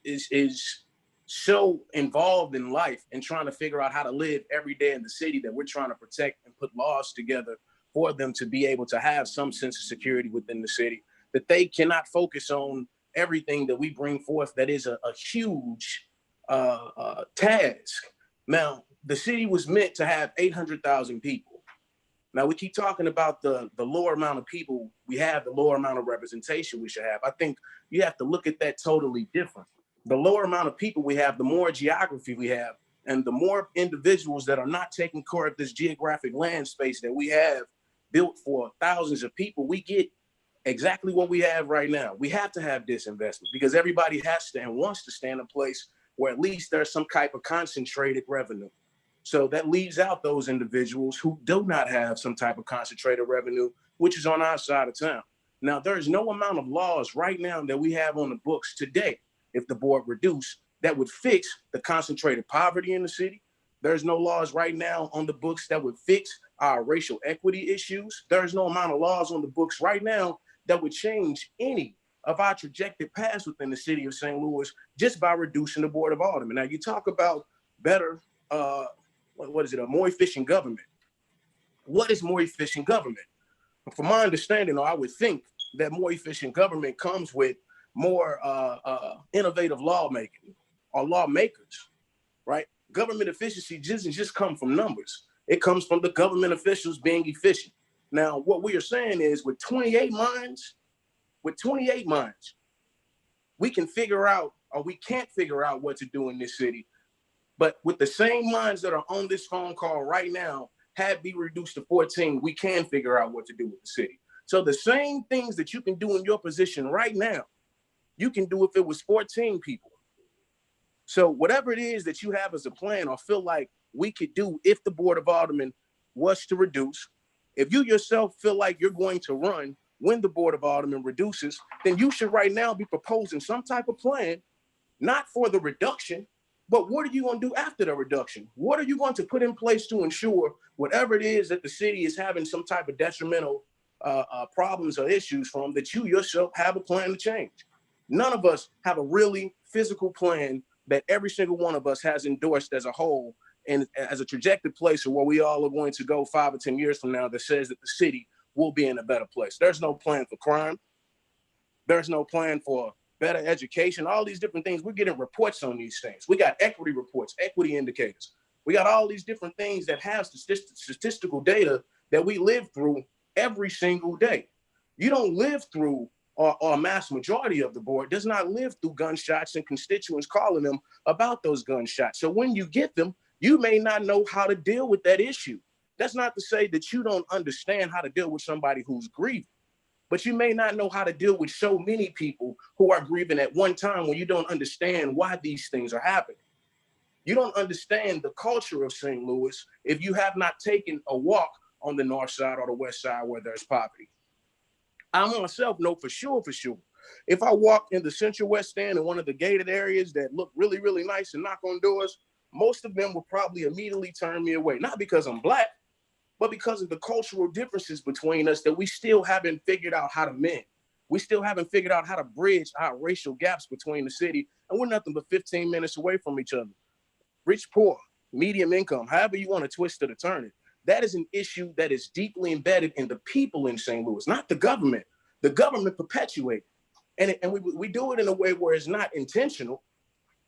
is so involved in life and trying to figure out how to live every day in the city that we're trying to protect and put laws together for them to be able to have some sense of security within the city, that they cannot focus on everything that we bring forth that is a huge task. Now, the city was meant to have 800,000 people. Now, we keep talking about the lower amount of people we have, the lower amount of representation we should have. I think you have to look at that totally different. The lower amount of people we have, the more geography we have, and the more individuals that are not taking care of this geographic land space that we have built for thousands of people, we get exactly what we have right now. We have to have disinvestment because everybody has to and wants to stay in a place where at least there's some type of concentrated revenue. So that leaves out those individuals who do not have some type of concentrated revenue, which is on our side of town. Now, there is no amount of laws right now that we have on the books today, if the board reduced, that would fix the concentrated poverty in the city. There's no laws right now on the books that would fix our racial equity issues. There's no amount of laws on the books right now that would change any of our trajectory paths within the city of St. Louis just by reducing the Board of Aldermen. Now, you talk about better, a more efficient government. What is more efficient government? From my understanding, I would think that more efficient government comes with more innovative lawmaking or lawmakers, right? Government efficiency doesn't just come from numbers. It comes from the government officials being efficient. Now, what we are saying is with 28 minds, we can figure out, or we can't figure out what to do in this city. But with the same minds that are on this phone call right now, had be reduced to 14, we can figure out what to do with the city. So the same things that you can do in your position right now, you can do if it was 14 people. So whatever it is that you have as a plan or feel like we could do if the Board of Aldermen was to reduce, if you yourself feel like you're going to run when the Board of Aldermen reduces, then you should right now be proposing some type of plan, not for the reduction, but what are you going to do after the reduction? What are you going to put in place to ensure whatever it is that the city is having some type of detrimental problems or issues from, that you yourself have a plan to change? None of us have a really physical plan that every single one of us has endorsed as a whole and as a trajectory place where we all are going to go 5 or 10 years from now that says that the city will be in a better place. There's no plan for crime. There's no plan for better education, all these different things. We're getting reports on these things. We got equity reports, equity indicators. We got all these different things that have statistical data that we live through every single day. You don't live through, or a mass majority of the board does not live through gunshots and constituents calling them about those gunshots. So when you get them, you may not know how to deal with that issue. That's not to say that you don't understand how to deal with somebody who's grieving, but you may not know how to deal with so many people who are grieving at one time when you don't understand why these things are happening. You don't understand the culture of St. Louis if you have not taken a walk on the north side or the west side where there's poverty. I myself know for sure, if I walk in the Central West Stand in one of the gated areas that look really, really nice and knock on doors, most of them will probably immediately turn me away. Not because I'm Black, but because of the cultural differences between us that we still haven't figured out how to mend. We still haven't figured out how to bridge our racial gaps between the city, and we're nothing but 15 minutes away from each other. Rich, poor, medium income, however you want to twist it or turn it. That is an issue that is deeply embedded in the people in St. Louis, not the government. The government perpetuates it. And we do it in a way where it's not intentional,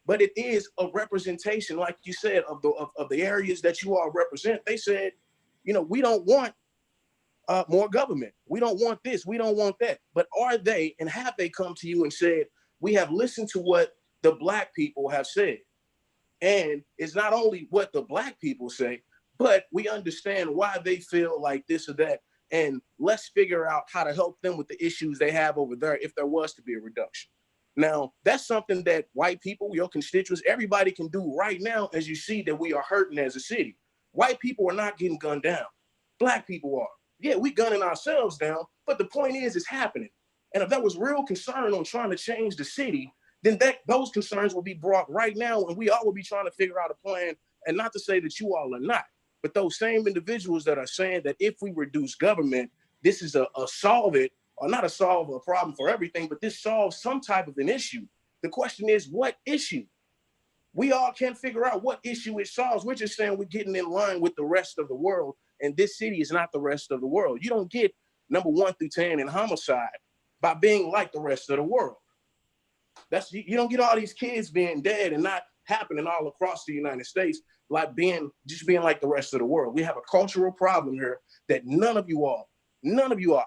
but it is a representation, like you said, of the areas that you all represent. They said, we don't want more government. We don't want this. We don't want that. But are they, and have they come to you and said, we have listened to what the Black people have said. And it's not only what the Black people say, but we understand why they feel like this or that. And let's figure out how to help them with the issues they have over there if there was to be a reduction. Now, that's something that white people, your constituents, everybody can do right now as you see that we are hurting as a city. White people are not getting gunned down. Black people are. Yeah, we gunning ourselves down, but the point is it's happening. And if there was real concern on trying to change the city, then those concerns will be brought right now, and we all will be trying to figure out a plan. And not to say that you all are not, but those same individuals that are saying that if we reduce government, this is a solve it, or not a solve a problem for everything, but this solves some type of an issue. The question is, what issue? We all can't figure out what issue it solves. We're just saying we're getting in line with the rest of the world, and this city is not the rest of the world. You don't get number 1 through 10 in homicide by being like the rest of the world. You don't get all these kids being dead and not happening all across the United States like being like the rest of the world. We have a cultural problem here that none of you all,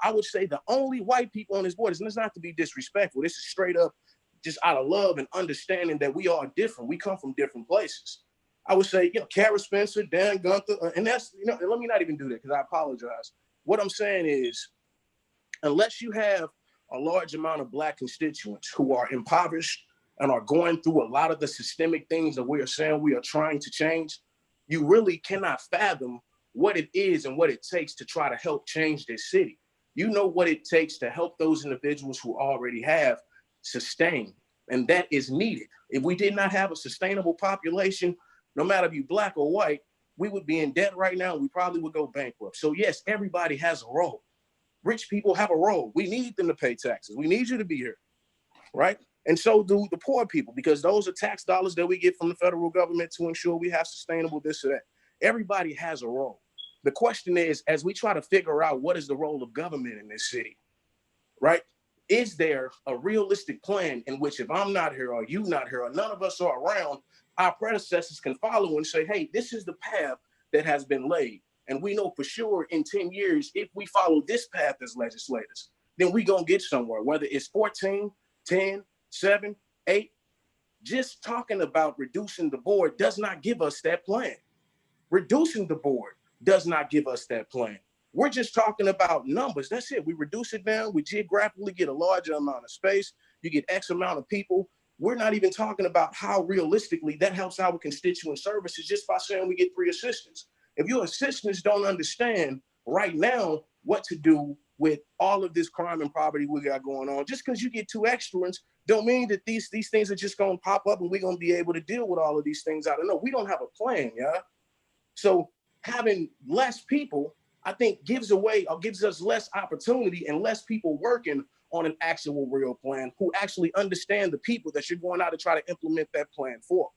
I would say the only white people on this board, and it's not to be disrespectful, this is straight up just out of love and understanding that we are different. We come from different places. I would say, Kara Spencer, Dan Gunther, and that's, let me not even do that because I apologize. What I'm saying is, unless you have a large amount of Black constituents who are impoverished and are going through a lot of the systemic things that we are saying we are trying to change, you really cannot fathom what it is and what it takes to try to help change this city. You know what it takes to help those individuals who already have sustain, and that is needed. If we did not have a sustainable population, no matter if you Black or white, we would be in debt right now. We probably would go bankrupt. So yes, everybody has a role. Rich people have a role. We need them to pay taxes. We need you to be here, right? And so do the poor people, because those are tax dollars that we get from the federal government to ensure we have sustainable this or that. Everybody has a role. The question is, as we try to figure out what is the role of government in this city, right? Is there a realistic plan in which if I'm not here or you not here or none of us are around, our predecessors can follow and say, hey, this is the path that has been laid. And we know for sure in 10 years, if we follow this path as legislators, then we gonna get somewhere, whether it's 14, 10, 7, 8. Just talking about reducing the board does not give us that plan. Reducing the board does not give us that plan. We're just talking about numbers. That's it. We reduce it down. We geographically get a larger amount of space. You get X amount of people. We're not even talking about how realistically that helps our constituent services just by saying we get 3 assistants. If your assistants don't understand right now what to do with all of this crime and poverty we got going on, just because you get 2 extras don't mean that these things are just going to pop up and we're going to be able to deal with all of these things. I don't know. We don't have a plan, yeah? So having less people, I think, gives us less opportunity and less people working on an actual real plan who actually understand the people that you're going out to try to implement that plan for.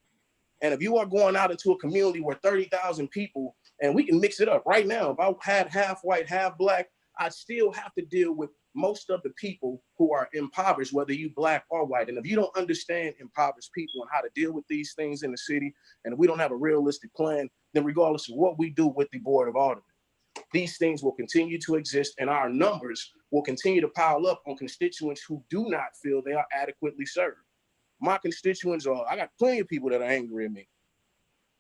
And if you are going out into a community where 30,000 people, and we can mix it up right now, if I had half white, half Black, I'd still have to deal with most of the people who are impoverished, whether you Black or white. And if you don't understand impoverished people and how to deal with these things in the city, and if we don't have a realistic plan, then regardless of what we do with the Board of Aldermen, these things will continue to exist and our numbers will continue to pile up on constituents who do not feel they are adequately served. My constituents I got plenty of people that are angry at me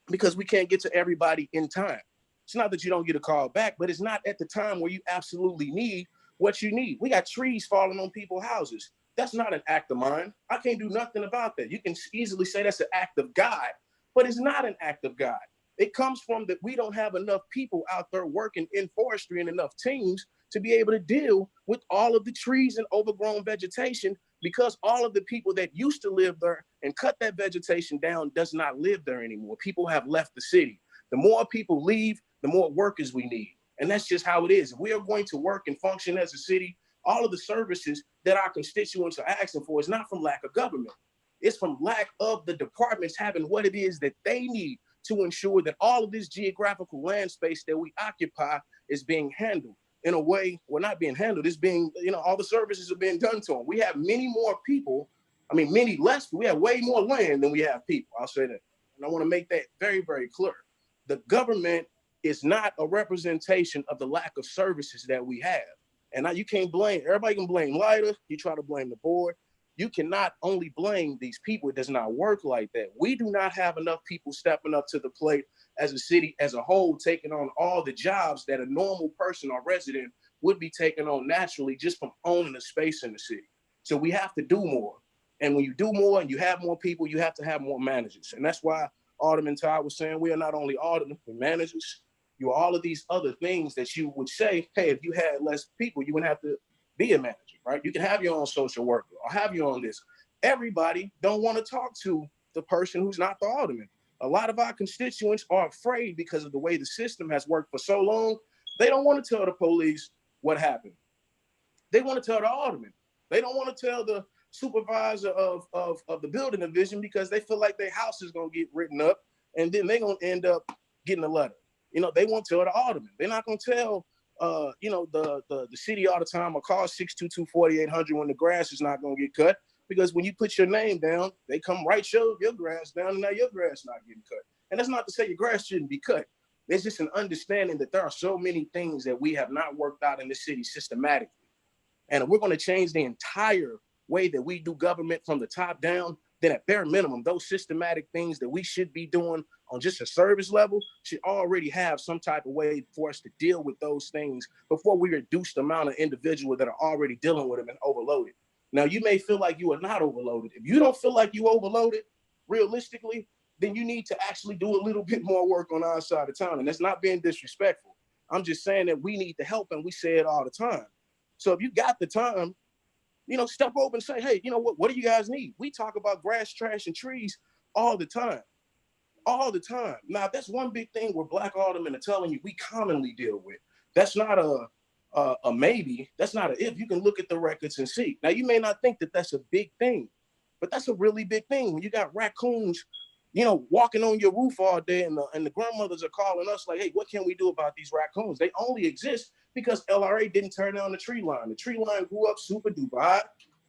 because we can't get to everybody in time. It's not that you don't get a call back, but it's not at the time where you absolutely need what you need. We got trees falling on people's houses. That's not an act of mine. I can't do nothing about that. You can easily say that's an act of God, but it's not an act of God. It comes from that we don't have enough people out there working in forestry and enough teams to be able to deal with all of the trees and overgrown vegetation, because all of the people that used to live there and cut that vegetation down does not live there anymore. People have left the city. The more people leave, the more workers we need. And that's just how it is. If we are going to work and function as a city, all of the services that our constituents are asking for is not from lack of government. It's from lack of the departments having what it is that they need to ensure that all of this geographical land space that we occupy is being handled in a way, well, not being handled, it's being, all the services are being done to them. We have many more people, many less, we have way more land than we have people, I'll say that. And I want to make that very, very clear. The government is not a representation of the lack of services that we have. And now you can't blame, everybody can blame Leiter, you try to blame the board. you cannot only blame these people. It does not work like that. We do not have enough people stepping up to the plate as a city as a whole, taking on all the jobs that a normal person or resident would be taking on naturally just from owning a space in the city. So we have to do more. And when you do more and you have more people, you have to have more managers. And that's why Alderman Todd was saying we are not only aldermen, we're managers. You are all of these other things that you would say, hey, if you had less people, you wouldn't have to be a manager, right? You can have your own social worker or have your own this. Everybody don't want to talk to the person who's not the alderman. A lot of our constituents are afraid because of the way the system has worked for so long. They don't want to tell the police what happened. They want to tell the alderman. They don't want to tell the supervisor of the building division because they feel like their house is going to get written up and then they're going to end up getting a letter. You know, they won't tell the alderman. They're not going to tell, you know, the city all the time or call 622-4800 when the grass is not going to get cut, because when you put your name down, they come right shove your grass down and now your grass not getting cut. And that's not to say your grass shouldn't be cut. There's just an understanding that there are so many things that we have not worked out in the city systematically. And if we're going to change the entire way that we do government from the top down, then at bare minimum, those systematic things that we should be doing on just a service level should already have some type of way for us to deal with those things before we reduce the amount of individuals that are already dealing with them and overloaded. Now, you may feel like you are not overloaded. If you don't feel like you overloaded, realistically, then you need to actually do a little bit more work on our side of town. And that's not being disrespectful. I'm just saying that we need the help, and we say it all the time. So if you got the time, you know, step over and say, hey, you know what do you guys need? We talk about grass, trash, and trees all the time. All the time. Now, that's one big thing where Black aldermen are telling you we commonly deal with. That's not a maybe. That's not a if. You can look at the records and see. Now, you may not think that that's a big thing, but that's a really big thing. When you got raccoons, you know, walking on your roof all day, and the grandmothers are calling us like, hey, what can we do about these raccoons? They only exist because LRA didn't turn down the tree line. The tree line grew up super duper high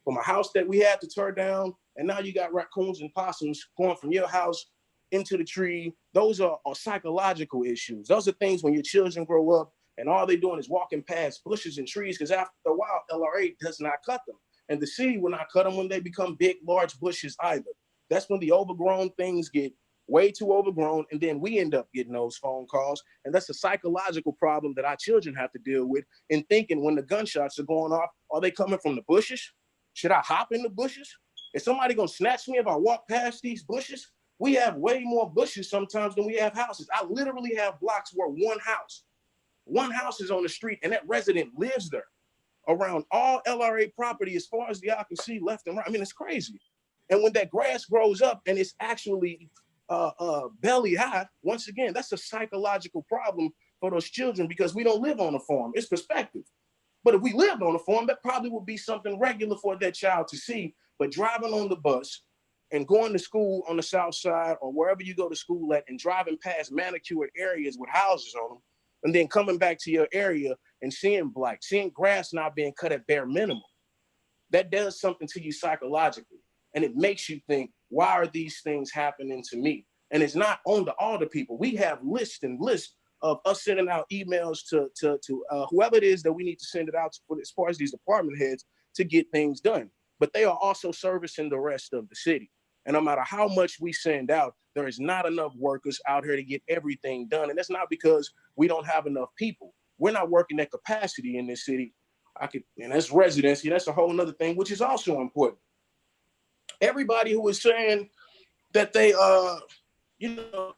from a house that we had to tear down. And now you got raccoons and possums going from your house into the tree. Those are psychological issues. Those are things when your children grow up and all they're doing is walking past bushes and trees, because after a while, LRA does not cut them. And the city will not cut them when they become big, large bushes either. That's when the overgrown things get way too overgrown, and then we end up getting those phone calls. And that's a psychological problem that our children have to deal with in thinking when the gunshots are going off, are they coming from the bushes? Should I hop in the bushes? Is somebody gonna snatch me if I walk past these bushes? We have way more bushes sometimes than we have houses. I literally have blocks where one house is on the street and that resident lives there around all LRA property as far as the eye can see left and right. I mean, it's crazy. And when that grass grows up and it's actually belly high, once again, that's a psychological problem for those children because we don't live on a farm. It's perspective. But if we lived on a farm, that probably would be something regular for that child to see. But driving on the bus and going to school on the south side or wherever you go to school at and driving past manicured areas with houses on them, and then coming back to your area and seeing grass not being cut at bare minimum, that does something to you psychologically. And it makes you think, why are these things happening to me? And it's not on the older people. We have lists and lists of us sending out emails to whoever it is that we need to send it out to, as far as these department heads, to get things done. But they are also servicing the rest of the city. And no matter how much we send out, there is not enough workers out here to get everything done. And that's not because we don't have enough people. We're not working at capacity in this city. And that's residency. That's a whole nother thing, which is also important. Everybody who is saying that they,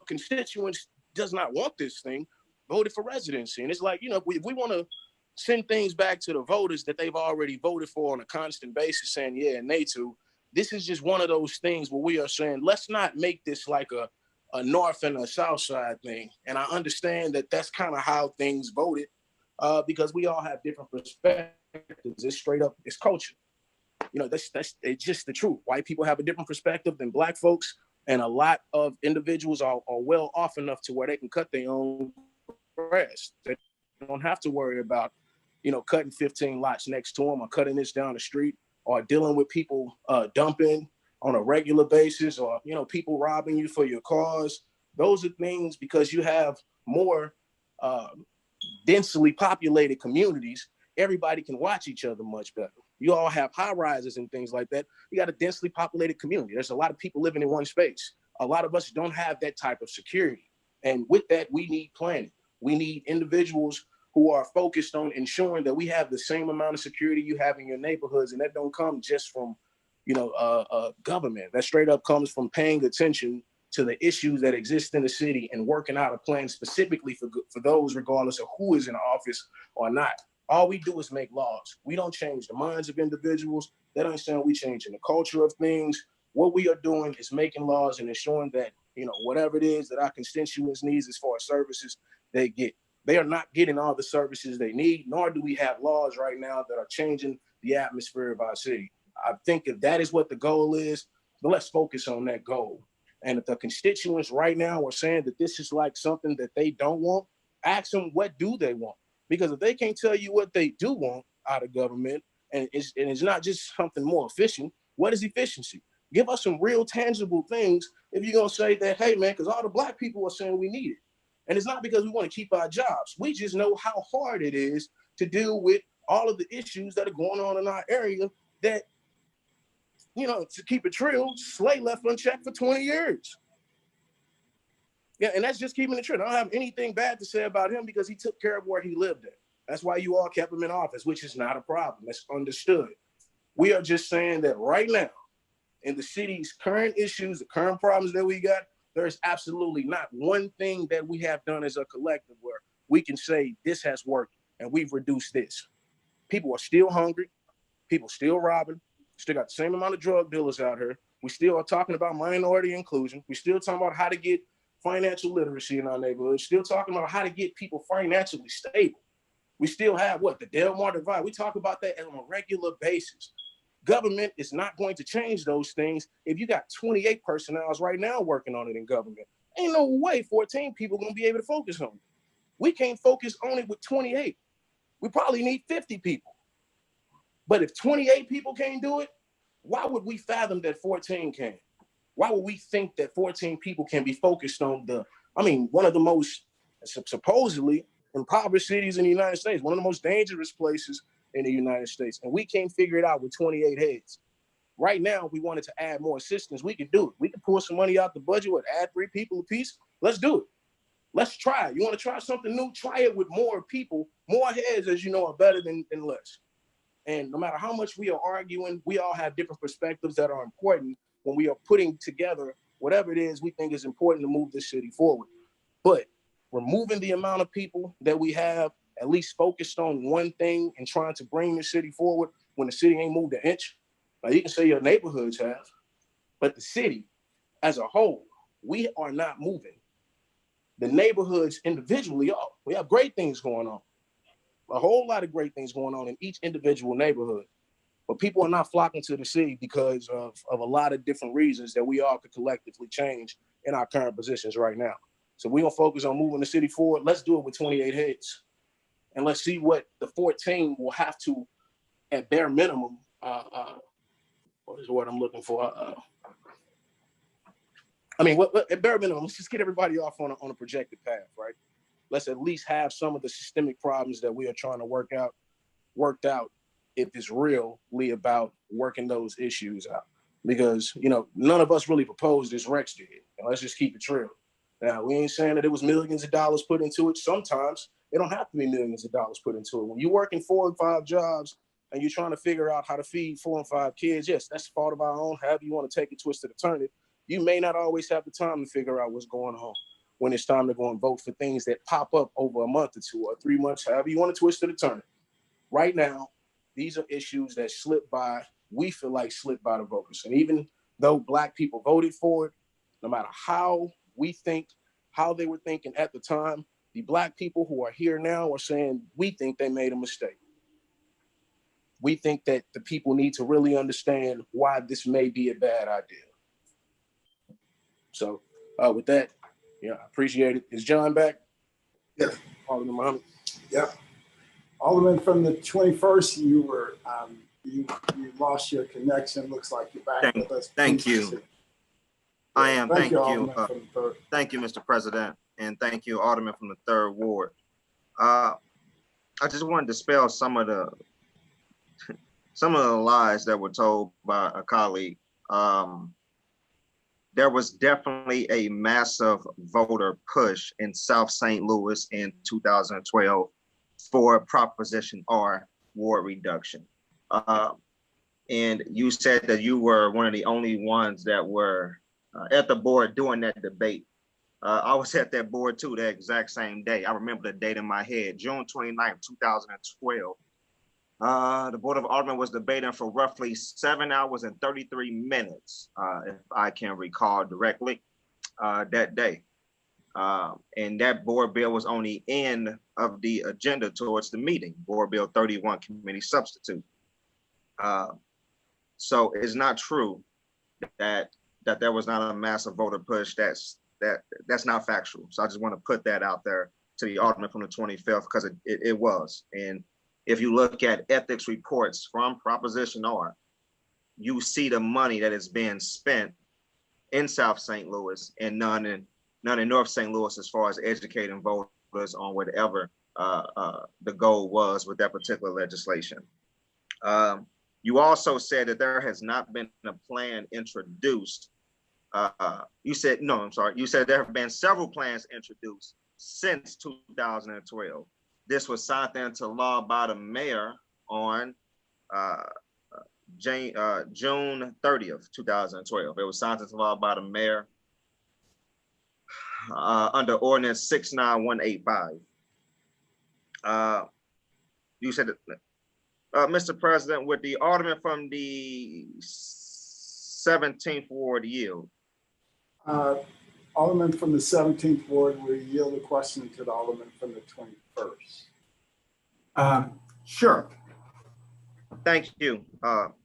constituents does not want this thing, voted for residency. And it's like, if we want to send things back to the voters that they've already voted for on a constant basis saying, yeah, and they too, this is just one of those things where we are saying, let's not make this like a North and a South side thing. And I understand that that's kind of how things voted because we all have different perspectives. It's straight up, it's culture. That's it's just the truth. White people have a different perspective than Black folks, and a lot of individuals are well off enough to where they can cut their own grass. They don't have to worry about, cutting 15 lots next to them or cutting this down the street or dealing with people dumping on a regular basis or, people robbing you for your cars. Those are things because you have more densely populated communities. Everybody can watch each other much better. You all have high rises and things like that. You got a densely populated community. There's a lot of people living in one space. A lot of us don't have that type of security. And with that, we need planning. We need individuals who are focused on ensuring that we have the same amount of security you have in your neighborhoods. And that don't come just from, government. That straight up comes from paying attention to the issues that exist in the city and working out a plan specifically for those, regardless of who is in office or not. All we do is make laws. We don't change the minds of individuals. That ain't saying we changing the culture of things. What we are doing is making laws and ensuring that, whatever it is that our constituents needs as far as services they get. They are not getting all the services they need, nor do we have laws right now that are changing the atmosphere of our city. I think if that is what the goal is, then let's focus on that goal. And if the constituents right now are saying that this is like something that they don't want, ask them, what do they want? Because if they can't tell you what they do want out of government, and it's not just something more efficient, what is efficiency? Give us some real tangible things if you're going to say that, hey, man, because all the Black people are saying we need it. And it's not because we want to keep our jobs. We just know how hard it is to deal with all of the issues that are going on in our area that, to keep it real, Slay left unchecked for 20 years. Yeah, and that's just keeping it true. I don't have anything bad to say about him because he took care of where he lived at. That's why you all kept him in office, which is not a problem. That's understood. We are just saying that right now, in the city's current issues, the current problems that we got, there is absolutely not one thing that we have done as a collective where we can say this has worked and we've reduced this. People are still hungry. People still robbing. Still got the same amount of drug dealers out here. We still are talking about minority inclusion. We still talking about how to get financial literacy in our neighborhood. Still talking about how to get people financially stable. We still have the Delmar divide. We talk about that on a regular basis. Government is not going to change those things if you got 28 personnel right now working on it in government. Ain't no way 14 people are going to be able to focus on it. We can't focus on it with 28. We probably need 50 people. But if 28 people can't do it, why would we fathom that 14 can? Why would we think that 14 people can be focused on one of the most supposedly impoverished cities in the United States, one of the most dangerous places in the United States, and we can't figure it out with 28 heads. Right now, we wanted to add more assistance. We could do it. We could pull some money out the budget, add 3 people a piece. Let's do it. Let's try it. You want to try something new? Try it with more people. More heads, as you know, are better than less. And no matter how much we are arguing, we all have different perspectives that are important when we are putting together whatever it is we think is important to move this city forward. But removing the amount of people that we have at least focused on one thing and trying to bring the city forward when the city ain't moved an inch. Now you can say your neighborhoods have, but the city as a whole, we are not moving. The neighborhoods individually are. We have great things going on. A whole lot of great things going on in each individual neighborhood. But people are not flocking to the city because of a lot of different reasons that we all could collectively change in our current positions right now. So we're going to focus on moving the city forward. Let's do it with 28 heads. And let's see what the 14 will have to, at bare minimum, what is the word I'm looking for? At bare minimum, let's just get everybody off on a projected path, right? Let's at least have some of the systemic problems that we are trying to worked out if it's really about working those issues out. Because, none of us really proposed this Rex did. And let's just keep it real. Now, we ain't saying that it was millions of dollars put into it. Sometimes it don't have to be millions of dollars put into it. When you're working 4 and 5 jobs and you're trying to figure out how to feed 4 and 5 kids, yes, that's the fault of our own. However you want to take it, twist it, or turn it. You may not always have the time to figure out what's going on when it's time to go and vote for things that pop up over a month or 2 or 3 months, however you want to twist it or turn it. Right now, these are issues that we feel like slipped by the voters. And even though Black people voted for it, no matter how they were thinking at the time, the Black people who are here now are saying, we think they made a mistake. We think that the people need to really understand why this may be a bad idea. So with that, I appreciate it. Is John back? Yes. Alderman Muhammad. Yeah. Alderman from the 21st, you lost your connection. Looks like you're back with us. Thank you. Yeah, I am. Thank you. Alderman from the 3rd. Thank you, Mr. President, and thank you, Alderman from the 3rd Ward. I just wanted to dispel some of some of the lies that were told by a colleague. There was definitely a massive voter push in South St. Louis in 2012 for Proposition R, ward reduction. And you said that you were one of the only ones that were at the board during that debate. I was at that board too, that exact same day. I remember the date in my head, June 29th, 2012. The Board of Aldermen was debating for roughly 7 hours and 33 minutes, if I can recall directly, that day. And that board bill was on the end of the agenda towards the meeting, Board Bill 31, Committee Substitute. So it's not true that there was not a massive voter push. That's not factual. So I just want to put that out there to the Alderman from the 25th, because it was. And if you look at ethics reports from Proposition R, you see the money that is being spent in South St. Louis and none in North St. Louis as far as educating voters on whatever the goal was with that particular legislation. You also said that there has not been a plan introduced. You said there have been several plans introduced since 2012. This was signed into law by the mayor on June 30th, 2012. It was signed into law by the mayor under Ordinance 69185. You said, Mr. President, would the Alderman from the 17th Ward yield? Alderman from the 17th Ward will yield the question to the Alderman from the 21st. Sure. Thank you.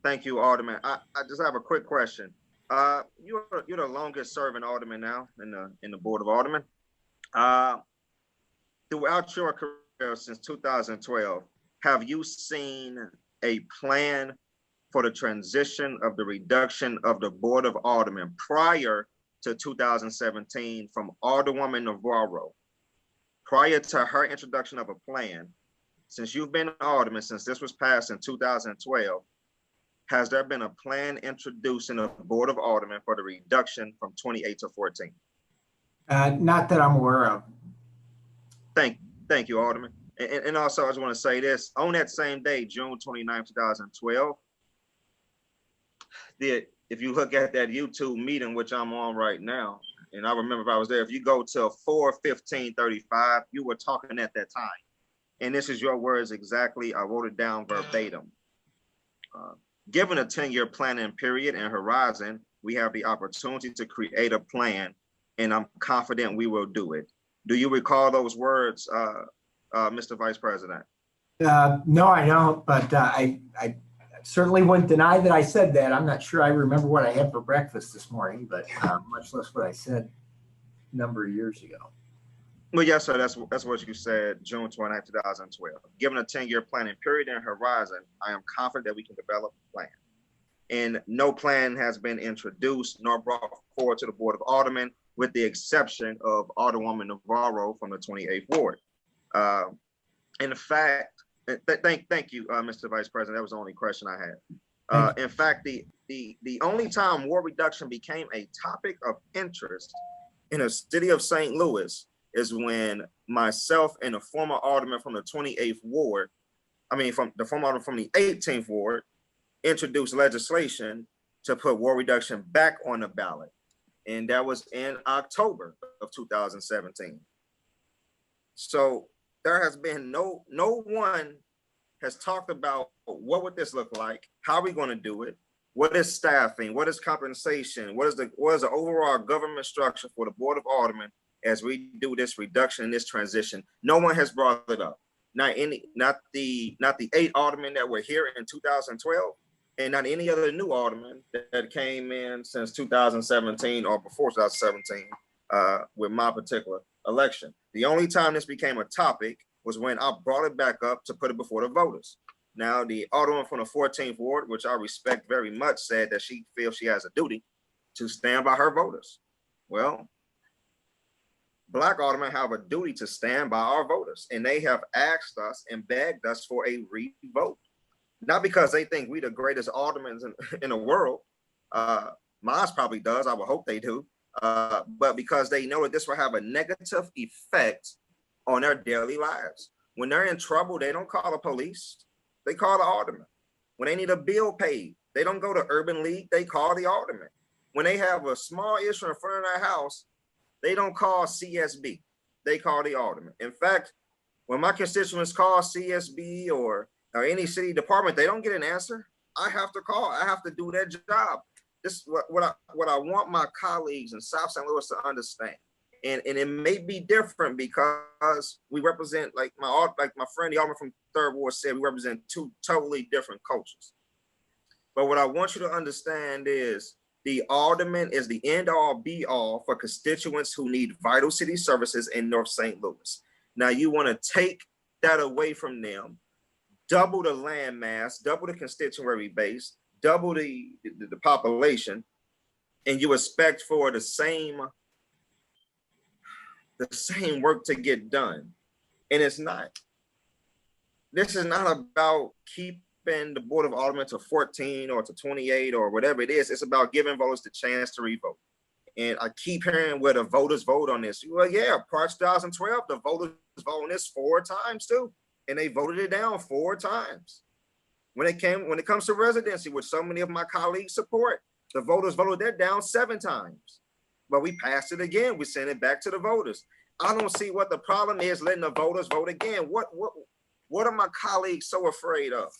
Thank you, Alderman. I just have a quick question. You're the longest serving Alderman now in the Board of Aldermen. Throughout your career since 2012, have you seen a plan for the transition of the reduction of the Board of Aldermen prior to 2017 from Alderwoman Navarro? Prior to her introduction of a plan, since you've been Alderman, since this was passed in 2012, has there been a plan introduced in the Board of Aldermen for the reduction from 28 to 14? Not that I'm aware of. Thank you, Alderman. And also, I just want to say this. On that same day, June 29, 2012, if you look at that YouTube meeting, which I'm on right now, and I remember if I was there, if you go to 4/15/35, you were talking at that time. And this is your words exactly. I wrote it down verbatim. Given a 10-year planning period and horizon, we have the opportunity to create a plan, and I'm confident we will do it. Do you recall those words, Mr. Vice President? No, I don't, but I certainly wouldn't deny that I said that. I'm not sure I remember what I had for breakfast this morning, but much less what I said a number of years ago. Well, yes, sir. That's what you said, June 29, 2012. Given a 10-year planning period and horizon, I am confident that we can develop a plan. And no plan has been introduced nor brought forward to the Board of Aldermen, with the exception of Alderwoman Navarro from the 28th Ward. In fact, thank you, Mr. Vice President. That was the only question I had. In fact, the only time ward reduction became a topic of interest in the city of St. Louis is when myself and a former alderman from the 28th Ward, from the former alderman from the 18th Ward, introduced legislation to put ward reduction back on the ballot. And that was in October of 2017. So there has been no one has talked about what would this look like, how are we going to do it, what is staffing, what is compensation, what is the overall government structure for the Board of Aldermen as we do this reduction and this transition. No one has brought it up. Not the 8 aldermen that were here in 2012, and not any other new alderman that came in since 2017 or before 2017 with my particular election. The only time this became a topic was when I brought it back up to put it before the voters. Now, the alderman from the 14th Ward, which I respect very much, said that she feels she has a duty to stand by her voters. Well, Black aldermen have a duty to stand by our voters, and they have asked us and begged us for a re-vote. Not because they think we the greatest aldermen in the world. Mine probably does. I would hope they do. But because they know that this will have a negative effect on their daily lives. When they're in trouble, they don't call the police. They call the alderman. When they need a bill paid, they don't go to Urban League. They call the alderman. When they have a small issue in front of their house, they don't call CSB. They call the alderman. In fact, when my constituents call CSB or any city department, they don't get an answer. I have to call. I have to do their job. This is what I want my colleagues in South St. Louis to understand. And it may be different because we represent, like my friend, the alderman from Third Ward said, we represent two totally different cultures. But what I want you to understand is the alderman is the end all be all for constituents who need vital city services in North St. Louis. Now you want to take that away from them, double the land mass, double the constituency base, double the population, and you expect for the same work to get done. And it's not. This is not about keeping the Board of Aldermen to 14 or to 28 or whatever it is. It's about giving voters the chance to revote. And I keep hearing where the voters vote on this. Well, yeah, prior to 2012, the voters voted on this 4 times too. And they voted it down 4 times. When it comes to residency, which so many of my colleagues support, the voters voted that down 7 times. But we passed it again. We sent it back to the voters. I don't see what the problem is letting the voters vote again. What are my colleagues so afraid of?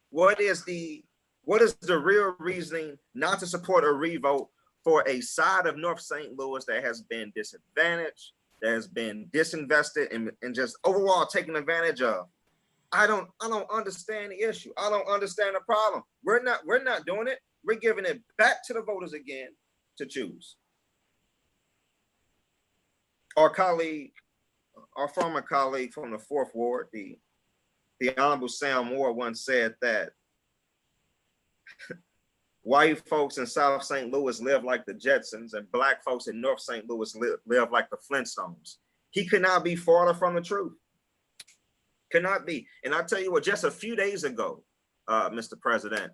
What is the real reasoning not to support a revote for a side of North St. Louis that has been disadvantaged, that has been disinvested and just overall taken advantage of? I don't understand the issue. I don't understand the problem. We're not doing it. We're giving it back to the voters again to choose. Our former colleague from the 4th Ward, the Honorable Sam Moore, once said that white folks in South St. Louis live like the Jetsons and Black folks in North St. Louis live like the Flintstones. He could not be farther from the truth. Could not be. And I tell you what, just a few days ago, Mr. President,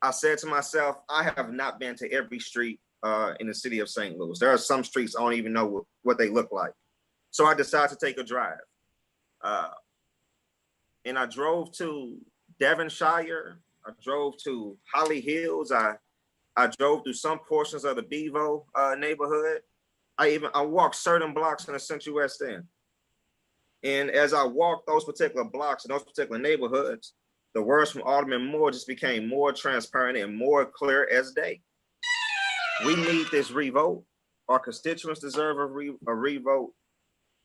I said to myself, I have not been to every street in the city of St. Louis. There are some streets I don't even know what they look like. So I decided to take a drive. And I drove to Devonshire. I drove to Holly Hills. I drove through some portions of the Bevo neighborhood. I walked certain blocks in the Central West End. And as I walked those particular blocks and those particular neighborhoods, the words from Alderman Moore just became more transparent and more clear as day. We need this revote. Our constituents deserve a revote.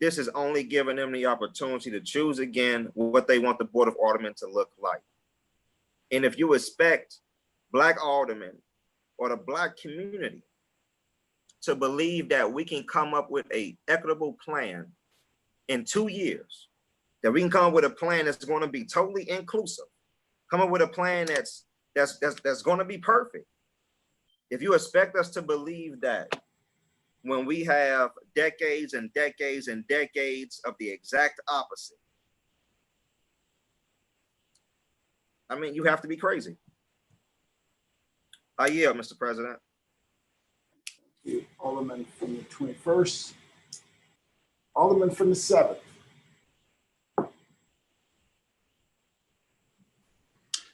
This is only giving them the opportunity to choose again what they want the Board of Aldermen to look like. And if you expect Black aldermen or the Black community to believe that we can come up with an equitable plan in 2 years, that we can come up with a plan that's going to be totally inclusive, come up with a plan that's going to be perfect. If you expect us to believe that when we have decades and decades and decades of the exact opposite, I mean, you have to be crazy. I yield, Mr. President. Alderman from the 21st. Alderman from the 7th.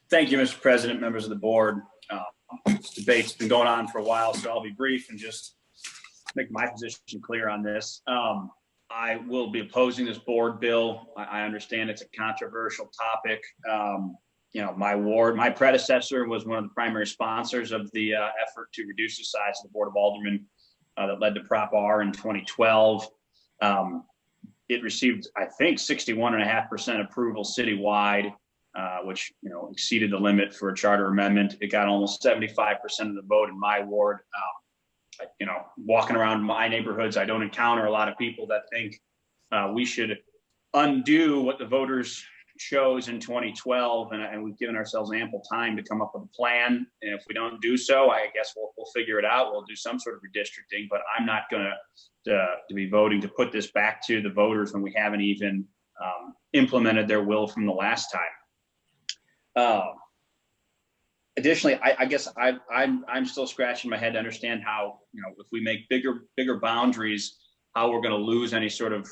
Thank you, Mr. President, members of the board. This debate's been going on for a while, so I'll be brief and just make my position clear on this. I will be opposing this board bill. I understand it's a controversial topic. My predecessor was one of the primary sponsors of the effort to reduce the size of the Board of Aldermen that led to Prop R in 2012. It received, I think, 61.5% approval citywide, which exceeded the limit for a charter amendment. It got almost 75% of the vote in my ward. Walking around my neighborhoods, I don't encounter a lot of people that think we should undo what the voters chose in 2012, and we've given ourselves ample time to come up with a plan. And if we don't do so, I guess we'll figure it out. We'll do some sort of redistricting, but I'm not going to be voting to put this back to the voters when we haven't even implemented their will from the last time. Additionally, I guess I'm still scratching my head to understand how, if we make bigger boundaries, how we're going to lose any sort of,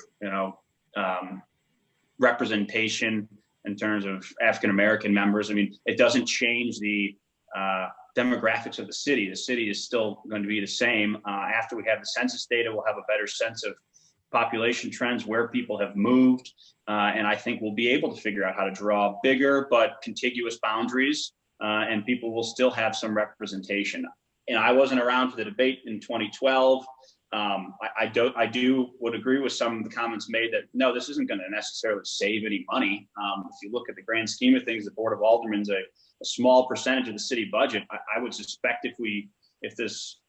representation in terms of African American members. I mean, it doesn't change the demographics of the city. The city is still going to be the same. After we have the census data, we'll have a better sense of population trends, where people have moved, and I think we'll be able to figure out how to draw bigger but contiguous boundaries. And people will still have some representation. And I wasn't around for the debate in 2012. I would agree with some of the comments made that no, this isn't going to necessarily save any money. If you look at the grand scheme of things, the Board of Aldermen is a small percentage of the city budget. I would suspect if this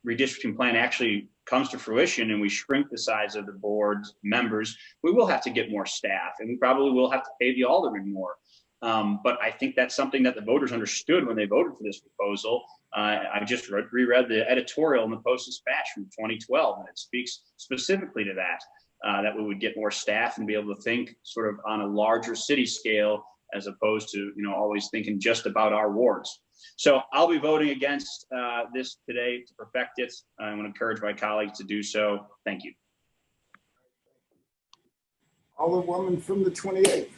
redistricting plan actually comes to fruition and we shrink the size of the board's members, we will have to get more staff, and we probably will have to pay the aldermen more. But I think that's something that the voters understood when they voted for this proposal. I just reread the editorial in the Post-Dispatch from 2012, and it speaks specifically to that we would get more staff and be able to think sort of on a larger city scale, as opposed to, always thinking just about our wards. So I'll be voting against this today to perfect it. I want to encourage my colleagues to do so. Thank you. Alderwoman from the 28th.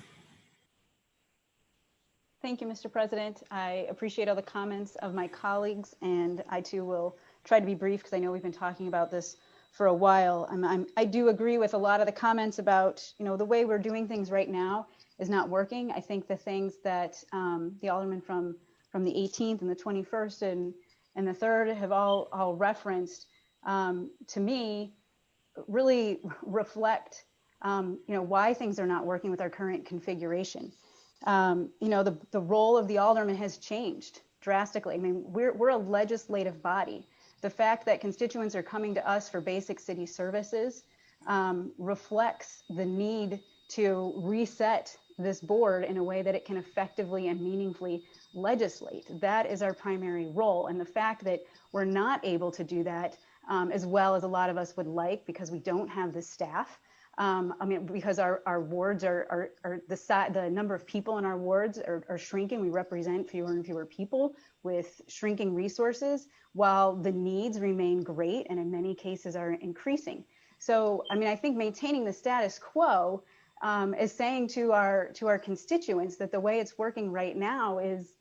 Thank you, Mr. President. I appreciate all the comments of my colleagues, and I too will try to be brief because I know we've been talking about this for a while. I do agree with a lot of the comments about, the way we're doing things right now is not working. I think the things that the aldermen from the 18th and the 21st and the 3rd have all referenced, to me, really reflect, why things are not working with our current configuration. The role of the alderman has changed drastically. I mean, we're a legislative body. The fact that constituents are coming to us for basic city services reflects the need to reset this board in a way that it can effectively and meaningfully legislate. That is our primary role. And the fact that we're not able to do that as well as a lot of us would like, because we don't have the staff. Because our wards are the number of people in our wards are shrinking. We represent fewer and fewer people with shrinking resources, while the needs remain great and in many cases are increasing. So, I think maintaining the status quo is saying to our constituents that the way it's working right now is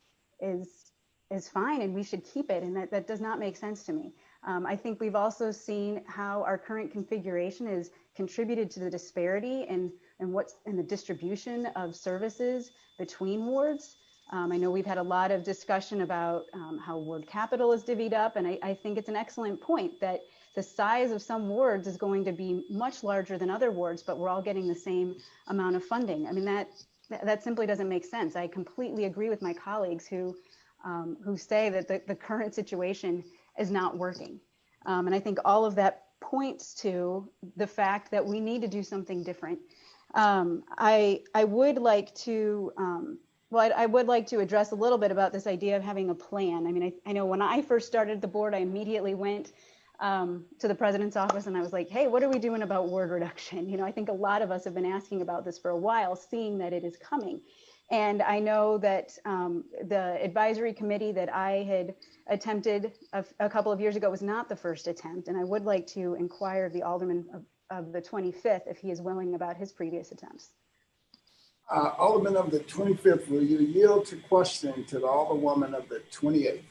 fine and we should keep it, and that does not make sense to me. I think we've also seen how our current configuration is contributed to the disparity and the distribution of services between wards. I know we've had a lot of discussion about how ward capital is divvied up, and I think it's an excellent point that the size of some wards is going to be much larger than other wards, but we're all getting the same amount of funding. That simply doesn't make sense. I completely agree with my colleagues who say that the current situation is not working. And I think all of that points to the fact that we need to do something different. I would like to address a little bit about this idea of having a plan. I know when I first started the board, I immediately went to the president's office and I was like, hey, what are we doing about ward reduction? I think a lot of us have been asking about this for a while, seeing that it is coming. And I know that the advisory committee that I had attempted a couple of years ago was not the first attempt. And I would like to inquire of the alderman of the 25th if he is willing about his previous attempts. Alderman of the 25th, will you yield to question to the alderwoman of the 28th?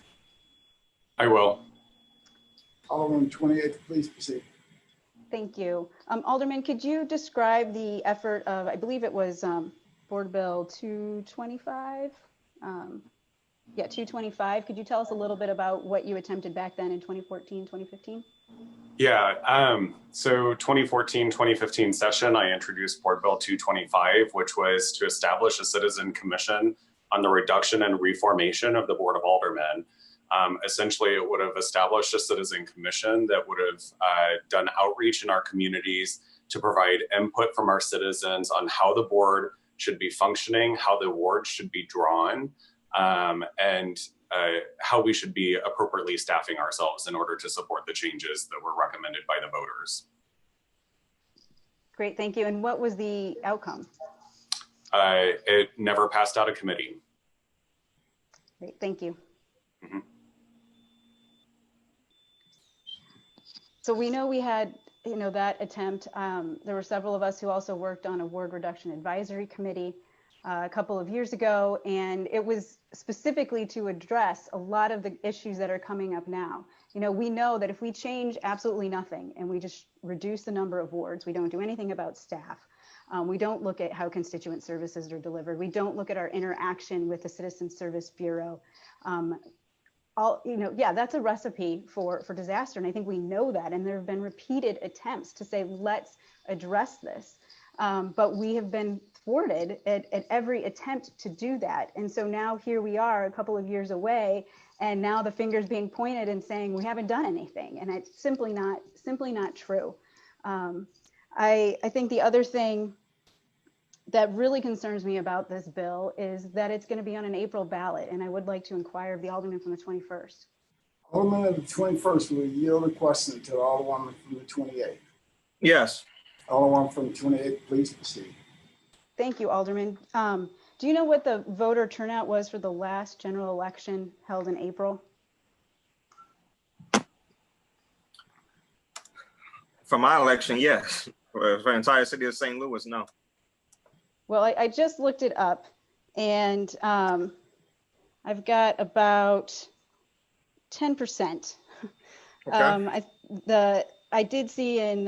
I will. Alderman 28th, please proceed. Thank you. Alderman, could you describe the effort of, I believe it was Board Bill 225? 225. Could you tell us a little bit about what you attempted back then in 2014, 2015? Yeah, so 2014, 2015 session, I introduced Board Bill 225, which was to establish a citizen commission on the reduction and reformation of the Board of Aldermen. Essentially, it would have established a citizen commission that would have done outreach in our communities to provide input from our citizens on how the board should be functioning, how the ward should be drawn, and how we should be appropriately staffing ourselves in order to support the changes that were recommended by the voters. Great, thank you. And what was the outcome? It never passed out of committee. Great, thank you. Mhm. So we know we had, that attempt. There were several of us who also worked on a ward reduction advisory committee a couple of years ago, and it was specifically to address a lot of the issues that are coming up now. We know that if we change absolutely nothing and we just reduce the number of wards, we don't do anything about staff, we don't look at how constituent services are delivered, we don't look at our interaction with the Citizen Service Bureau, that's a recipe for disaster. And I think we know that. And there have been repeated attempts to say, let's address this. But we have been thwarted at every attempt to do that. And so now here we are a couple of years away, and now the finger's being pointed and saying we haven't done anything. And it's simply not true. I think the other thing that really concerns me about this bill is that it's going to be on an April ballot. And I would like to inquire of the Alderman from the 21st. Alderman of the 21st will yield the question to the Alderwoman from the 28th. Yes. Alderwoman from the 28th, please proceed. Thank you, Alderman. Do you know what the voter turnout was for the last general election held in April? For my election, yes. For the entire city of St. Louis, no. Well, I just looked it up, and I've got about 10%. Okay. I did see in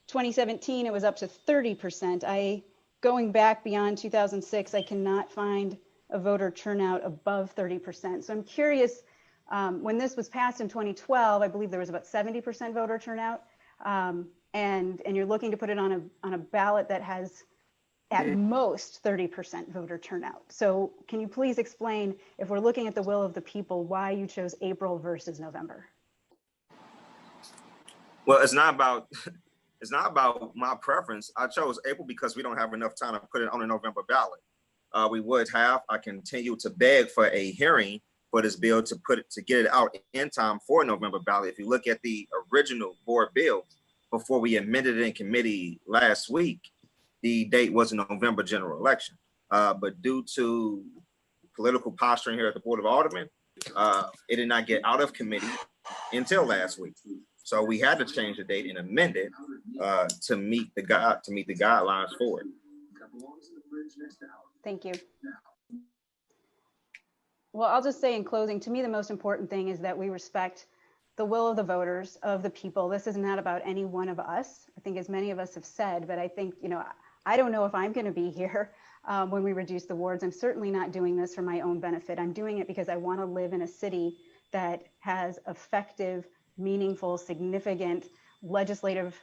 2017 it was up to 30%. Going back beyond 2006, I cannot find a voter turnout above 30%. So I'm curious. When this was passed in 2012, I believe there was about 70% voter turnout, and you're looking to put it on a ballot that has at most 30% voter turnout. So can you please explain, if we're looking at the will of the people, why you chose April versus November? Well, it's not about my preference. I chose April because we don't have enough time to put it on a November ballot. I continue to beg for a hearing for this bill to get it out in time for a November ballot. If you look at the original board bill, before we amended it in committee last week, the date was a November general election. But due to political posturing here at the Board of Aldermen, it did not get out of committee until last week. So we had to change the date and amend it to meet the guidelines for it. Thank you. Well, I'll just say in closing, to me, the most important thing is that we respect the will of the voters, of the people. This is not about any one of us. I think as many of us have said, but I think, I don't know if I'm going to be here when we reduce the wards. I'm certainly not doing this for my own benefit. I'm doing it because I want to live in a city that has effective, meaningful, significant legislative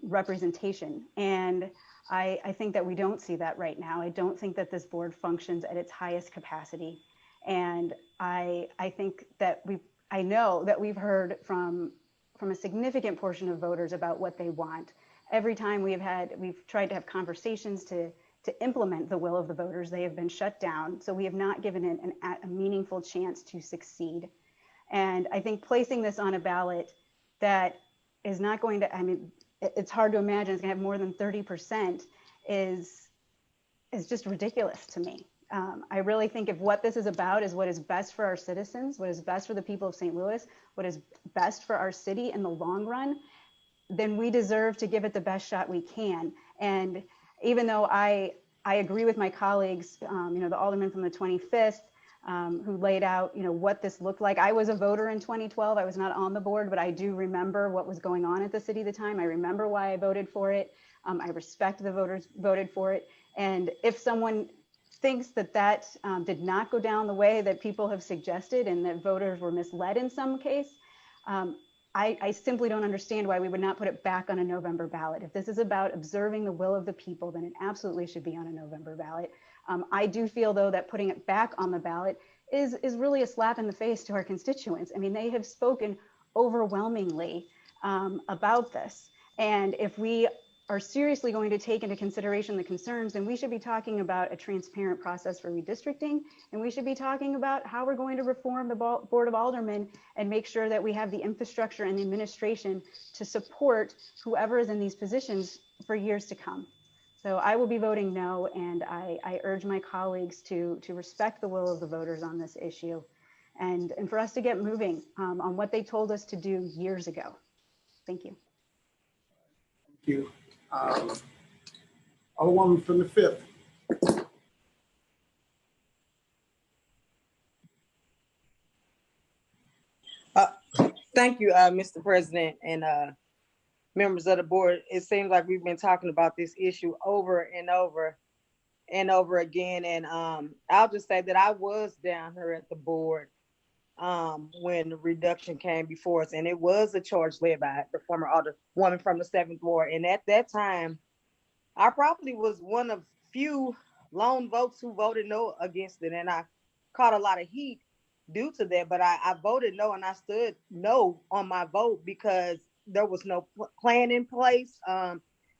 representation. And I think that we don't see that right now. I don't think that this board functions at its highest capacity. And I think that I know that we've heard from a significant portion of voters about what they want. Every time we've tried to have conversations to implement the will of the voters, they have been shut down. So we have not given it a meaningful chance to succeed. And I think placing this on a ballot that is not going to, it's hard to imagine it's going to have more than 30% is just ridiculous to me. I really think if what this is about is what is best for our citizens, what is best for the people of St. Louis, what is best for our city in the long run, then we deserve to give it the best shot we can. And even though I agree with my colleagues, the Alderman from the 25th, who laid out, what this looked like. I was a voter in 2012. I was not on the board, but I do remember what was going on at the city at the time. I remember why I voted for it. I respect the voters voted for it. And if someone thinks that did not go down the way that people have suggested and that voters were misled in some case, I simply don't understand why we would not put it back on a November ballot. If this is about observing the will of the people, then it absolutely should be on a November ballot. I do feel, though, that putting it back on the ballot is really a slap in the face to our constituents. They have spoken overwhelmingly about this. And if we are seriously going to take into consideration the concerns, then we should be talking about a transparent process for redistricting, and we should be talking about how we're going to reform the Board of Aldermen and make sure that we have the infrastructure and the administration to support whoever is in these positions for years to come. So I will be voting no, and I urge my colleagues to respect the will of the voters on this issue, and for us to get moving on what they told us to do years ago. Thank you. Thank you. Alderwoman from the 5th. Thank you, Mr. President and members of the board. It seems like we've been talking about this issue over and over and over again. And I'll just say that I was down here at the board when the reduction came before us, and it was a charge led by the former Alderwoman from the 7th Ward. And at that time, I probably was one of few lone votes who voted no against it, and I caught a lot of heat due to that. But I voted no, and I stood no on my vote because there was no plan in place.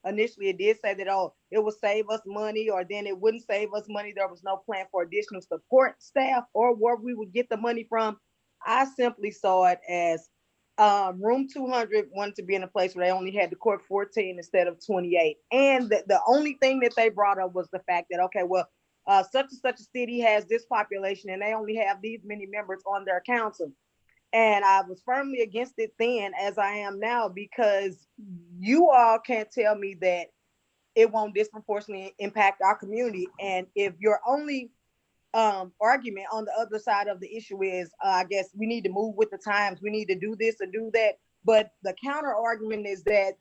Initially, it did say that, oh, it would save us money, or then it wouldn't save us money. There was no plan for additional support staff or where we would get the money from. I simply saw it as room 200 wanted to be in a place where they only had to court 14 instead of 28. And the only thing that they brought up was the fact that, okay, well, such and such a city has this population and they only have these many members on their council. And I was firmly against it then, as I am now, because you all can't tell me that it won't disproportionately impact our community. And if your only argument on the other side of the issue is, I guess we need to move with the times, we need to do this or do that. But the counter argument is that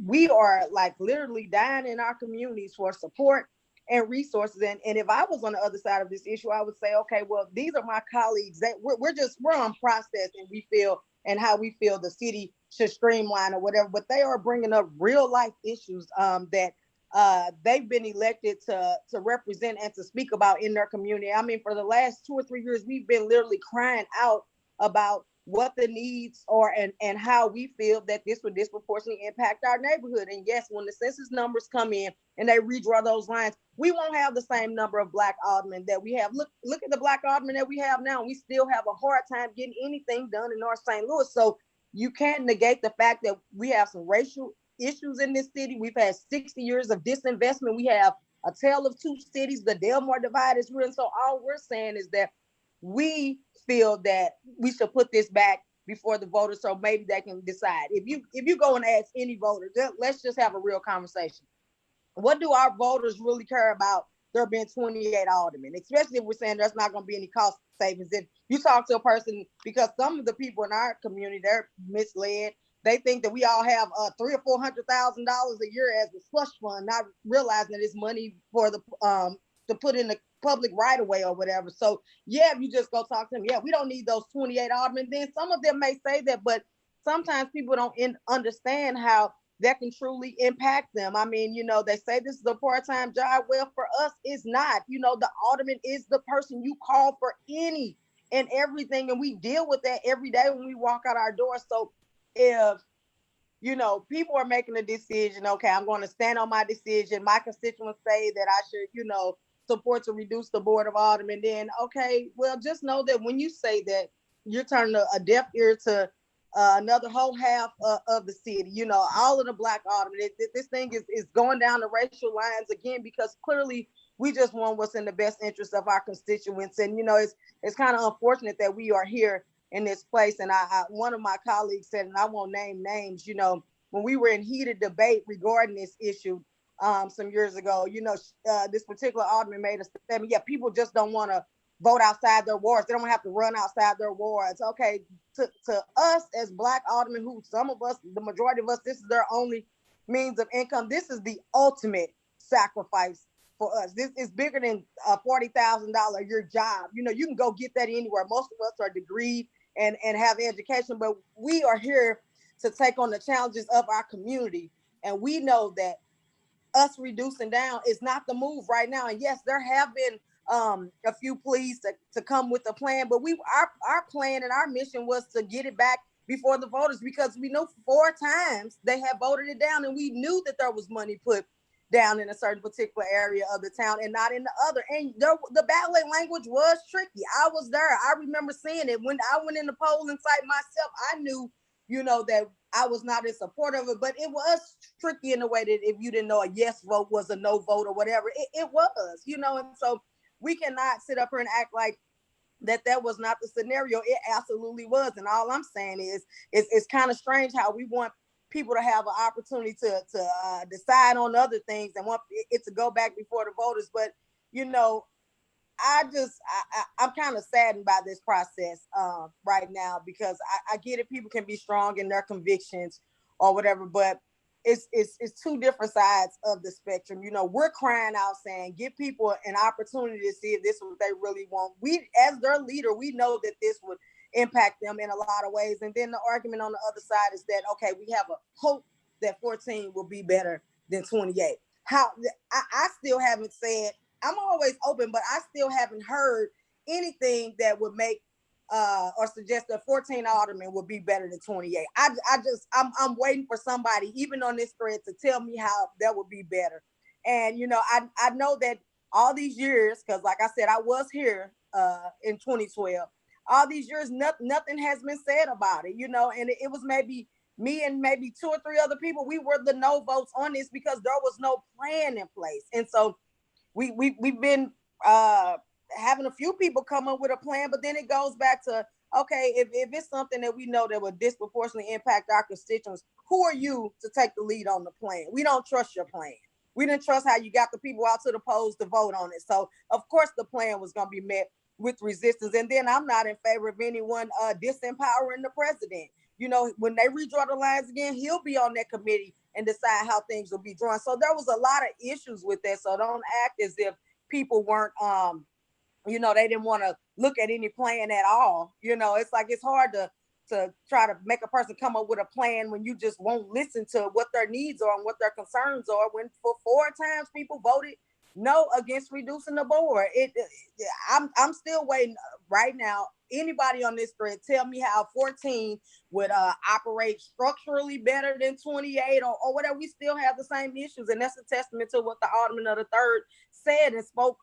we are like literally dying in our communities for support and resources. And if I was on the other side of this issue, I would say, okay, well, these are my colleagues that we're on process, and we feel and how we feel the city should streamline or whatever, but they are bringing up real life issues that they've been elected to represent and to speak about in their community. I mean, for the last 2 or 3 years, we've been literally crying out about what the needs are and how we feel that this would disproportionately impact our neighborhood. And yes, when the census numbers come in and they redraw those lines, we won't have the same number of Black aldermen that we have. Look at the Black aldermen that we have now. We still have a hard time getting anything done in North St. Louis. So you can't negate the fact that we have some racial issues in this city. We've had 60 years of disinvestment. We have a tale of two cities. The Delmar divide is real. And so all we're saying is that we feel that we should put this back before the voters, so maybe they can decide. If you go and ask any voter, let's just have a real conversation. What do our voters really care about there being 28 aldermen, especially if we're saying there's not going to be any cost savings? If you talk to a person, because some of the people in our community, they're misled. They think that we all have $300,000 or $400,000 a year as a slush fund, not realizing that it's money for the to put in the public right of way or whatever. So yeah, if you just go talk to them, yeah, we don't need those 28 aldermen. Then some of them may say that, but sometimes people don't understand how that can truly impact them. I mean, you know, they say this is a part-time job. Well, for us, it's not. You know, the alderman is the person you call for any and everything, and we deal with that every day when we walk out our door. So if, you know, people are making a decision, okay, I'm going to stand on my decision. My constituents say that I should, you know, support to reduce the board of aldermen. Then, okay, well, just know that when you say that, you're turning a deaf ear to another whole half of the city. You know, all of the Black aldermen. This thing is going down the racial lines again, because clearly we just want what's in the best interest of our constituents. And, you know, it's kind of unfortunate that we are here in this place. And I one of my colleagues said, and I won't name names, you know, when we were in heated debate regarding this issue some years ago, you know, this particular alderman made a statement, yeah, people just don't want to vote outside their wards. They don't have to run outside their wards. Okay, to us as Black aldermen, who some of us, the majority of us, this is their only means of income, this is the ultimate sacrifice for us. This is bigger than a $40,000 a year job. You know, you can go get that anywhere. Most of us are degreed and have education, but we are here to take on the challenges of our community. And we know that us reducing down is not the move right now. And yes, there have been a few pleas to come with a plan, but our plan and our mission was to get it back before the voters, because we know 4 times they have voted it down, and we knew that there was money put down in a certain particular area of the town and not in the other. And the ballot language was tricky. I was there. I remember seeing it when I went in the polling site myself. I knew, that I was not in support of it, but it was tricky in a way that if you didn't know a yes vote was a no vote or whatever, it was, and so we cannot sit up here and act like that was not the scenario. It absolutely was. And all I'm saying is it's kind of strange how we want people to have an opportunity to decide on other things and want it to go back before the voters. But, I'm kind of saddened by this process right now, because I get it. People can be strong in their convictions or whatever, but it's two different sides of the spectrum. We're crying out saying, give people an opportunity to see if this is what they really want. We, as their leader, we know that this would impact them in a lot of ways. And then the argument on the other side is that, okay, we have a hope that 14 will be better than 28. I still haven't said, I'm always open, but I still haven't heard anything that would make or suggest that 14 aldermen would be better than 28. I'm waiting for somebody, even on this thread, to tell me how that would be better. And I know that all these years, because like I said, I was here in 2012. All these years, nothing has been said about it, and it was maybe me and maybe 2 or 3 other people. We were the no votes on this because there was no plan in place. And so we've been having a few people come up with a plan, but then it goes back to, okay, if it's something that we know that would disproportionately impact our constituents, who are you to take the lead on the plan? We don't trust your plan. We didn't trust how you got the people out to the polls to vote on it. So of course the plan was going to be met with resistance. And then I'm not in favor of anyone disempowering the president. When they redraw the lines again, he'll be on that committee and decide how things will be drawn. So there was a lot of issues with that. So don't act as if people weren't, they didn't want to look at any plan at all. It's like, it's hard to try to make a person come up with a plan when you just won't listen to what their needs are and what their concerns are. When for 4 times people voted no against reducing the board. I'm still waiting right now. Anybody on this thread, tell me how 14 would operate structurally better than 28 or whatever. We still have the same issues, and that's a testament to what the Alderman of the 3rd said and spoke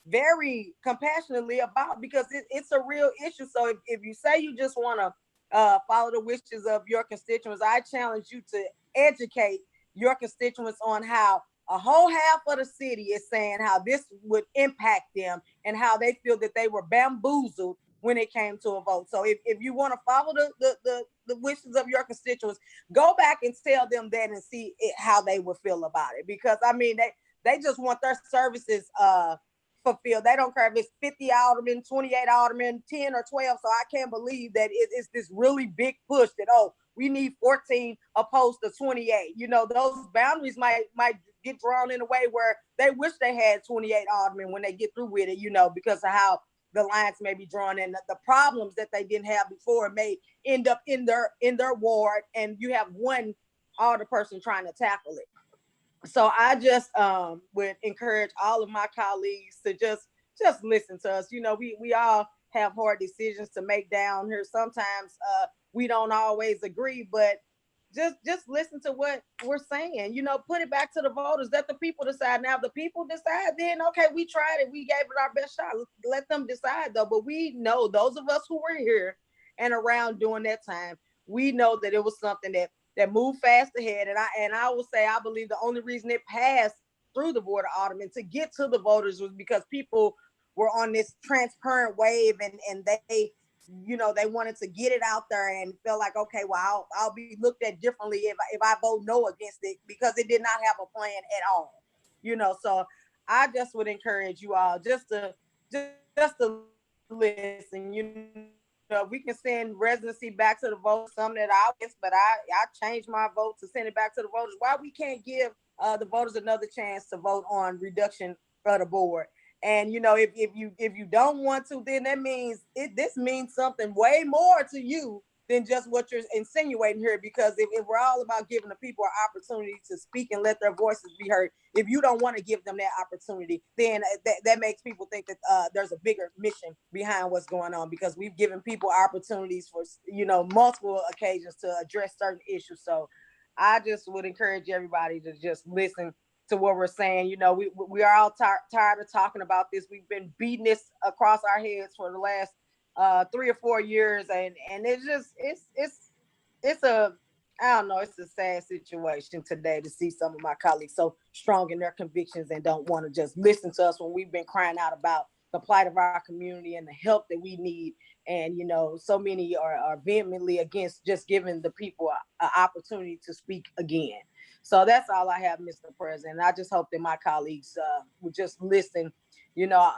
very compassionately about, because it's a real issue. So if you say you just want to follow the wishes of your constituents, I challenge you to educate your constituents on how a whole half of the city is saying how this would impact them and how they feel that they were bamboozled when it came to a vote. So if you want to follow the wishes of your constituents, go back and tell them that and see how they would feel about it. Because they just want their services fulfilled. They don't care if it's 50 aldermen, 28 aldermen, 10 or 12. So I can't believe that it's this really big push that, we need 14 opposed to 28. Those boundaries might get drawn in a way where they wish they had 28 aldermen when they get through with it, because of how the lines may be drawn, and the problems that they didn't have before may end up in their ward, and you have one alder person trying to tackle it. So I just would encourage all of my colleagues to just listen to us. We all have hard decisions to make down here. Sometimes we don't always agree, but just listen to what we're saying. Put it back to the voters. Let the people decide. Now, if the people decide, then okay, we tried it. We gave it our best shot. Let them decide, though. But we know, those of us who were here and around during that time, we know that it was something that moved fast ahead. And I will say, I believe the only reason it passed through the Board of Aldermen to get to the voters was because people were on this transparent wave, and they wanted to get it out there and felt like, okay, well, I'll be looked at differently if I vote no against it, because it did not have a plan at all. So I just would encourage you all just to listen. We can send residency back to the voters, some that I guess, but I changed my vote to send it back to the voters. Why we can't give the voters another chance to vote on reduction of the board? And if you don't want to, then that means this means something way more to you than just what you're insinuating here. Because if we're all about giving the people an opportunity to speak and let their voices be heard, if you don't want to give them that opportunity, then that makes people think that there's a bigger mission behind what's going on. Because we've given people opportunities for multiple occasions to address certain issues. So I just would encourage everybody to just listen to what we're saying. We are all tired of talking about this. We've been beating this across our heads for the last 3 or 4 years, and it's it's a, I don't know, it's a sad situation today to see some of my colleagues so strong in their convictions and don't want to just listen to us when we've been crying out about the plight of our community and the help that we need. And, you know, so many are vehemently against just giving the people an opportunity to speak again. So that's all I have, Mr. President. I just hope that my colleagues would just listen, you know,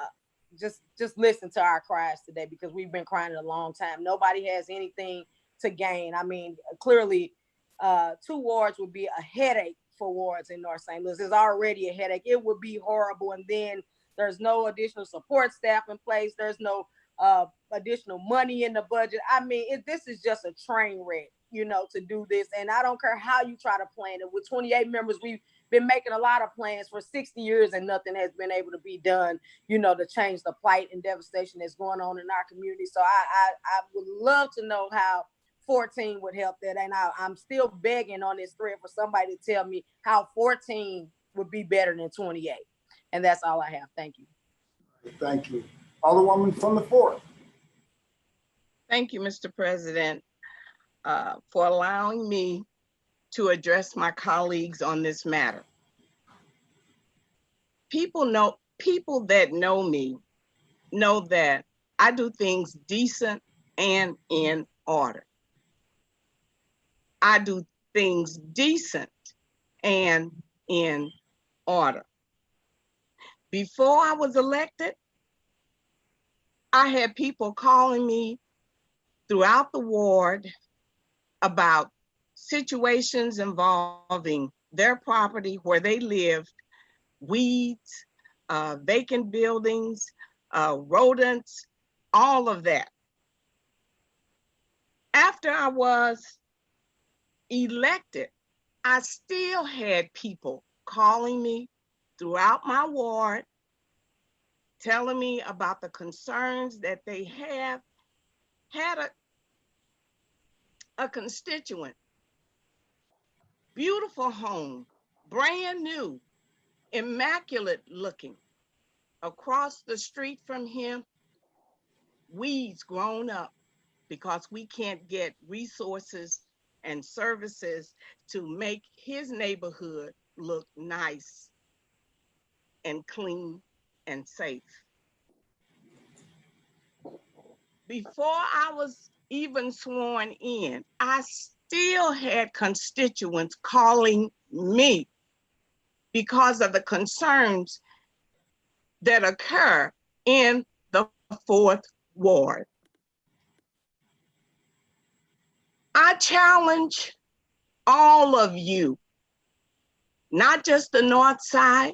just listen to our cries today, because we've been crying a long time. Nobody has anything to gain. I mean, clearly, 2 wards would be a headache for wards in North St. Louis. It's already a headache. It would be horrible. And then there's no additional support staff in place. There's no additional money in the budget. I mean, this is just a train wreck, you know, to do this. And I don't care how you try to plan it. With 28 members, we've been making a lot of plans for 60 years and nothing has been able to be done, you know, to change the plight and devastation that's going on in our community. So I would love to know how 14 would help that. And I'm still begging on this thread for somebody to tell me how 14 would be better than 28. And that's all I have. Thank you. Thank you. Alderwoman from the 4th. Thank you, Mr. President, for allowing me to address my colleagues on this matter. People that know me know that I do things decent and in order. I do things decent and in order. Before I was elected, I had people calling me throughout the ward about situations involving their property where they lived, weeds, vacant buildings, rodents, all of that. After I was elected, I still had people calling me throughout my ward, telling me about the concerns that they had a constituent, beautiful home, brand new, immaculate looking. Across the street from him, weeds grown up because we can't get resources and services to make his neighborhood look nice and clean and safe. Before I was even sworn in, I still had constituents calling me because of the concerns that occur in the 4th Ward. I challenge all of you, not just the North Side,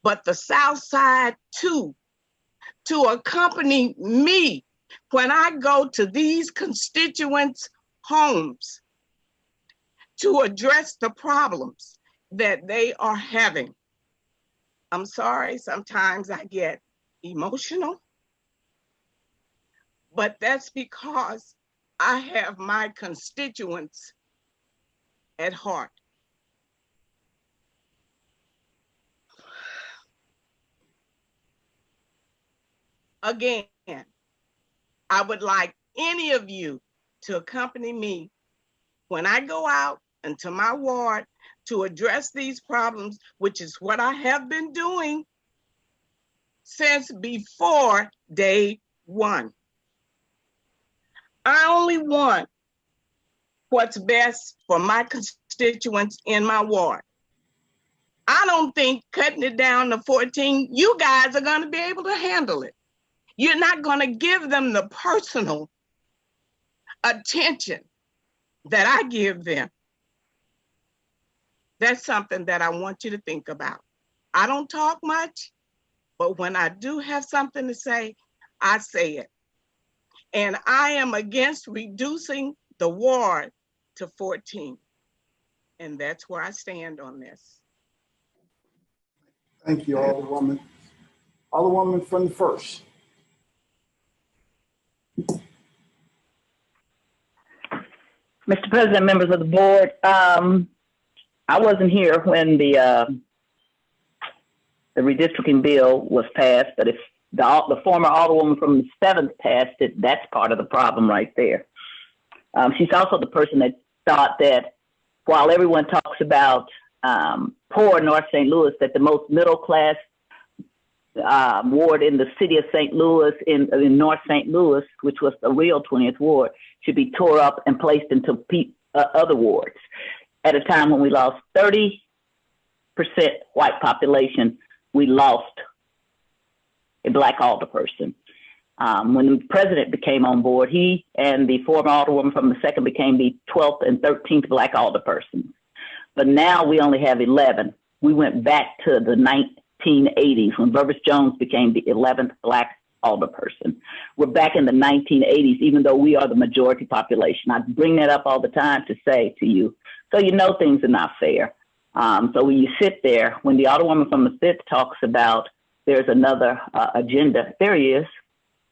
but the South Side too, to accompany me when I go to these constituents' homes to address the problems that they are having. I'm sorry, sometimes I get emotional, but that's because I have my constituents at heart. Again, I would like any of you to accompany me when I go out into my ward to address these problems, which is what I have been doing since before day one. I only want what's best for my constituents in my ward. I don't think cutting it down to 14, you guys are going to be able to handle it. You're not going to give them the personal attention that I give them. That's something that I want you to think about. I don't talk much, but when I do have something to say, I say it. And I am against reducing the ward to 14. And that's where I stand on this. Thank you, Alderwoman. Alderwoman from the 1st. Mr. President, members of the board, I wasn't here when the redistricting bill was passed, but if the former Alderwoman from the 7th passed it, that's part of the problem right there. She's also the person that thought that while everyone talks about poor North St. Louis, that the most middle class ward in the city of St. Louis, in North St. Louis, which was the real 20th ward, should be tore up and placed into other wards. At a time when we lost 30% white population, we lost a black alderperson. When the president became on board, he and the former alderwoman from the 2nd became the 12th and 13th black alderpersons. But now we only have 11. We went back to the 1980s when Burvis Jones became the 11th black alderperson. We're back in the 1980s, even though we are the majority population. I bring that up all the time to say to you, so you know things are not fair. So when you sit there, when the alderwoman from the 5th talks about there's another agenda, there he is.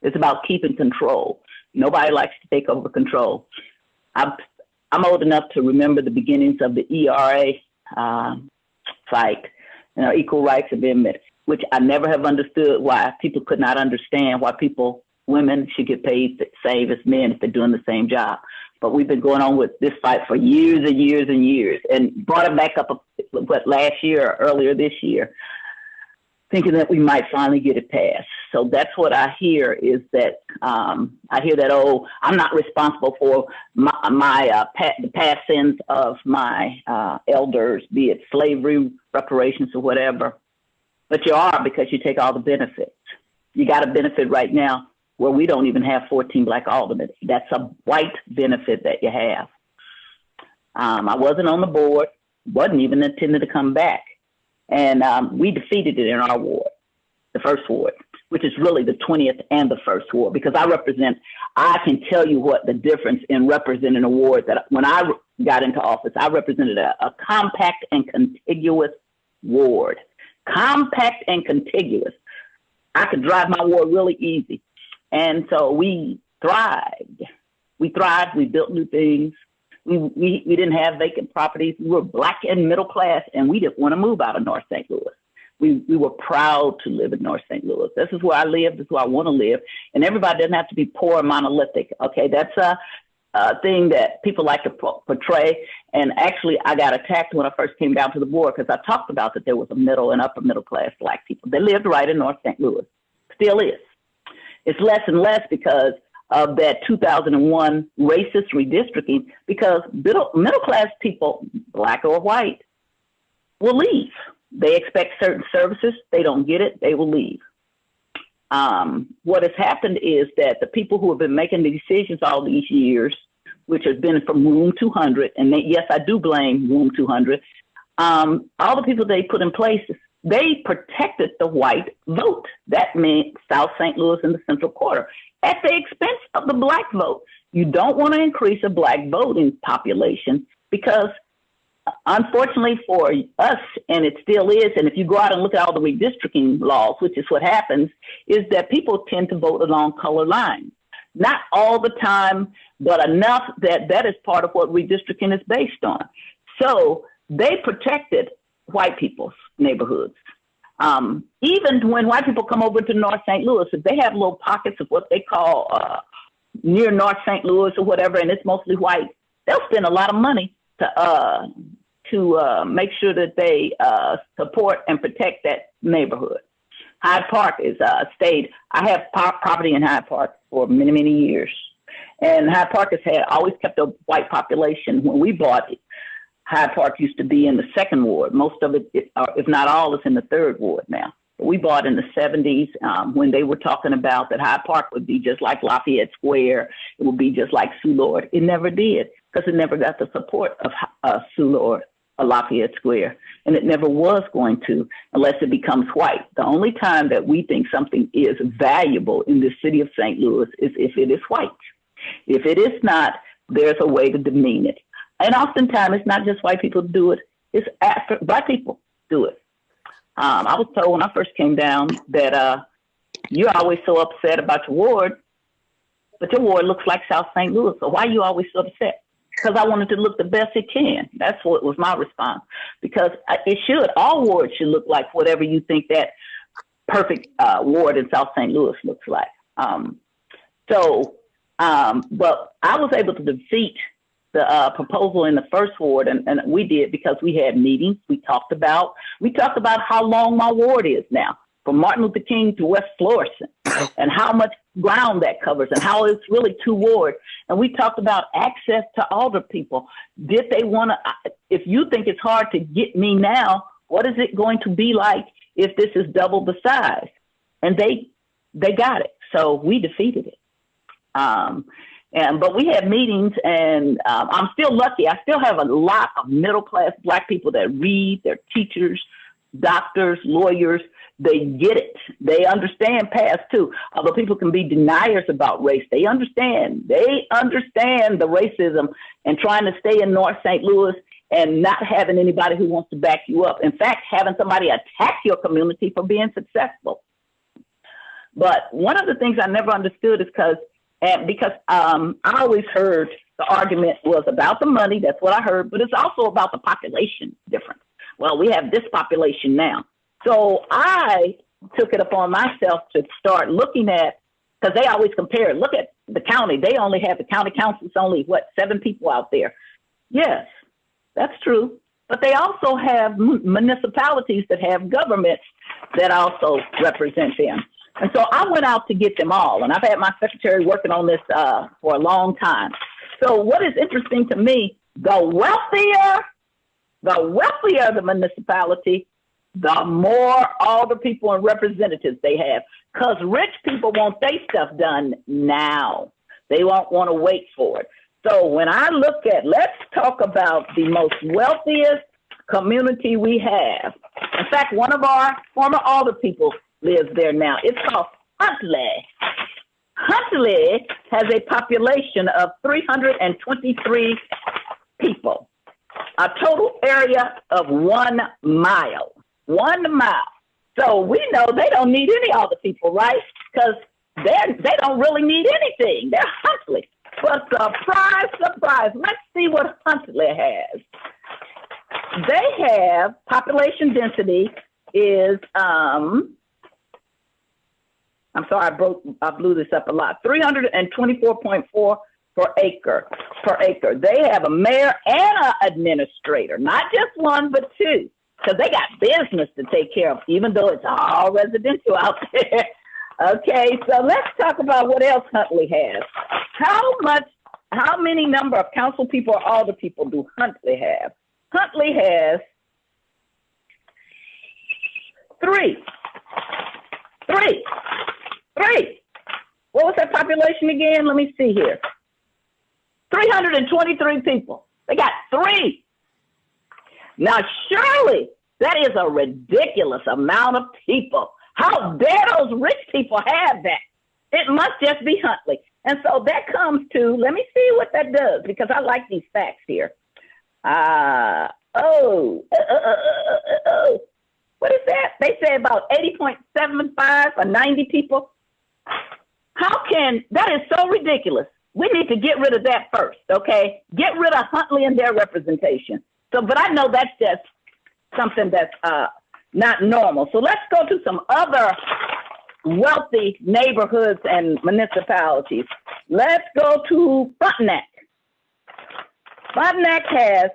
It's about keeping control. Nobody likes to take over control. I'm old enough to remember the beginnings of the ERA fight, Equal Rights Amendment, which I never have understood why people could not understand why women should get paid the same as men if they're doing the same job. But we've been going on with this fight for years and years and years, and brought it back up last year or earlier this year, thinking that we might finally get it passed. So that's what I hear is that I hear that, oh, I'm not responsible for the past sins of my elders, be it slavery, reparations, or whatever. But you are, because you take all the benefits. You got a benefit right now where we don't even have 14 black aldermen. That's a white benefit that you have. I wasn't on the board, wasn't even intended to come back. And we defeated it in our ward, the 1st ward, which is really the 20th and the 1st ward, because I can tell you what the difference in representing a ward that when I got into office, I represented a compact and contiguous ward. Compact and contiguous. I could drive my ward really easy. And so we thrived. We built new things. We didn't have vacant properties. We were black and middle class, and we didn't want to move out of North St. Louis. We were proud to live in North St. Louis. This is where I live. This is where I want to live. And everybody doesn't have to be poor and monolithic. Okay, that's a thing that people like to portray. And actually, I got attacked when I first came down to the board because I talked about that there was a middle and upper middle class black people. They lived right in North St. Louis. Still is. It's less and less because of that 2001 racist redistricting, because middle class people, black or white, will leave. They expect certain services. They don't get it. They will leave. What has happened is that the people who have been making the decisions all these years, which has been from Room 200, and yes, I do blame Room 200, all the people they put in place, they protected the white vote. That meant South St. Louis and the Central Quarter at the expense of the black vote. You don't want to increase a black voting population because unfortunately for us, and it still is, and if you go out and look at all the redistricting laws, which is what happens, is that people tend to vote along color lines. Not all the time, but enough that that is part of what redistricting is based on. So they protected white people's neighborhoods. Even when white people come over to North St. Louis, if they have little pockets of what they call near North St. Louis or whatever, and it's mostly white, they'll spend a lot of money to make sure that they support and protect that neighborhood. Hyde Park is I have property in Hyde Park for many, many years. And Hyde Park has always kept a white population. When we bought it, Hyde Park used to be in the 2nd ward. Most of it, if not all, is in the 3rd ward now. We bought in the 70s when they were talking about that Hyde Park would be just like Lafayette Square. It would be just like Soulard. It never did because it never got the support of Soulard or Lafayette Square. And it never was going to unless it becomes white. The only time that we think something is valuable in the city of St. Louis is if it is white. If it is not, there's a way to demean it. And oftentimes, it's not just white people do it, it's black people do it. I was told when I first came down that you're always so upset about your ward, but your ward looks like South St. Louis. So why are you always so upset? Because I wanted to look the best it can. That's what was my response. Because it should, all wards should look like whatever you think that perfect ward in South St. Louis looks like. So But I was able to defeat the proposal in the first ward, and we did because we had meetings. We talked about how long my ward is now, from Martin Luther King to West Florissant, and how much ground that covers, and how it's really 2 wards. And we talked about access to alder people. Did they want to? If you think it's hard to get me now, what is it going to be like if this is double the size? And they got it, so we defeated it. But we had meetings, and I'm still lucky. I still have a lot of middle-class Black people that read. They're teachers, doctors, lawyers. They get it. They understand past too. Although people can be deniers about race, they understand. They understand the racism and trying to stay in North St. Louis and not having anybody who wants to back you up. In fact, having somebody attack your community for being successful. But one of the things I never understood is because I always heard the argument was about the money. That's what I heard. But it's also about the population difference. Well, we have this population now. So I took it upon myself to start looking at, because they always compare it. Look at the county. They only have, the county council's only, 7 people out there. Yes, that's true. But they also have municipalities that have governments that also represent them. And so I went out to get them all. And I've had my secretary working on this for a long time. So what is interesting to me, the wealthier the municipality, the more all the people and representatives they have. Because rich people want their stuff done now. They won't want to wait for it. So when I look at, let's talk about the most wealthiest community we have. In fact, one of our former alder people lives there now. It's called Huntley. Huntley has a population of 323 people, a total area of 1 mile. 1 mile. So we know they don't need any other people, right? Because they don't really need anything. They're Huntley. But surprise, surprise, let's see what Huntley has. They have population density is I'm sorry, I blew this up a lot. 324.4 per acre. They have a mayor and an administrator, not just one, but 2, because they got business to take care of, even though it's all residential out there. Okay, so let's talk about what else Huntley has. How many number of council people or alder people do Huntley have? Huntley has 3. What was that population again? Let me see here. 323 people. They got 3. Now, surely that is a ridiculous amount of people. How dare those rich people have that? It must just be Huntley. And so that comes to, let me see what that does, because I like these facts here. What is that? They say about 80.75 or 90 people. That is so ridiculous. We need to get rid of that first, okay? Get rid of Huntley and their representation. So, but I know that's just something that's not normal. So let's go to some other wealthy neighborhoods and municipalities. Let's go to Frontenac. Frontenac has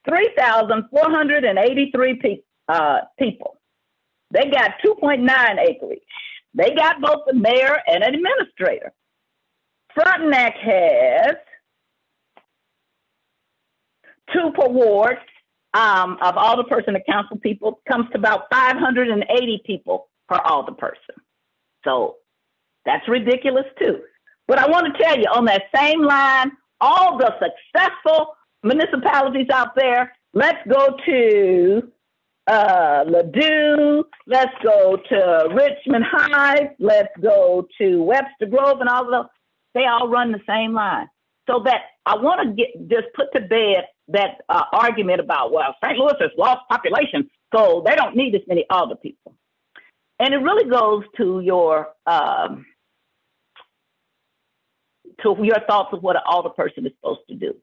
3,483 people. They got 2.9 acreage. They got both the mayor and an administrator. Frontenac has 2 per ward of alderperson and council people, comes to about 580 people per alderperson. So that's ridiculous too. But I want to tell you, on that same line, all the successful municipalities out there, let's go to Ladue, let's go to Richmond Heights, let's go to Webster Grove, and all of those. They all run the same line. So that I want to just put to bed that argument about, well, St. Louis has lost population, so they don't need as many alder people. And it really goes to your thoughts of what an alder person is supposed to do.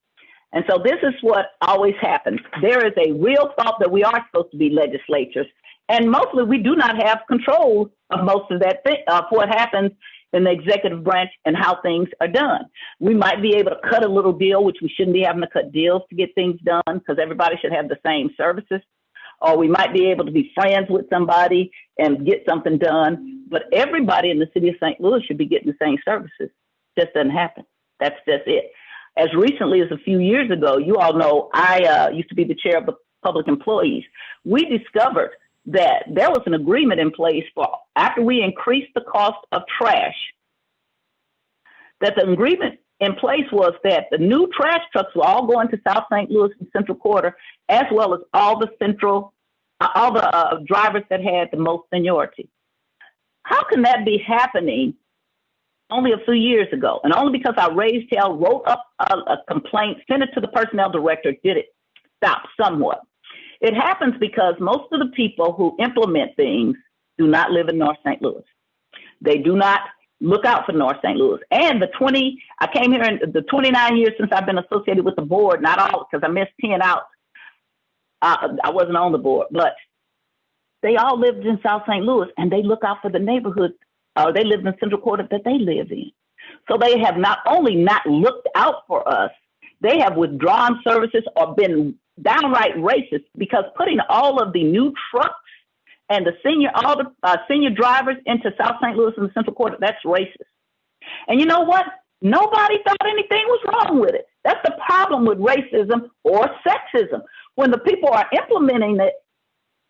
And so this is what always happens. There is a real thought that we are supposed to be legislatures, and mostly we do not have control of most of that thing, of what happens in the executive branch and how things are done. We might be able to cut a little deal, which we shouldn't be having to cut deals to get things done because everybody should have the same services. Or we might be able to be friends with somebody and get something done. But everybody in the city of St. Louis should be getting the same services. Just doesn't happen. That's just it. As recently as a few years ago, you all know I used to be the chair of the public employees. We discovered that there was an agreement in place for after we increased the cost of trash, that the agreement in place was that the new trash trucks will all go into South St. Louis and Central Quarter, as well as all the drivers that had the most seniority. How can that be happening only a few years ago? And only because I raised hell, wrote up a complaint, sent it to the personnel director, did it stop somewhat. It happens because most of the people who implement things do not live in North St. Louis. They do not look out for North St. Louis. And I came here in the 29 years since I've been associated with the board, not all, because I missed 10 out. I wasn't on the board, but they all lived in South St. Louis and they look out for the neighborhood, or they live in the Central Quarter that they live in. So they have not only not looked out for us, they have withdrawn services or been downright racist, because putting all of the new trucks and all the senior drivers into South St. Louis and the Central Quarter, that's racist. And you know what? Nobody thought anything was wrong with it. That's the problem with racism or sexism. When the people are implementing it,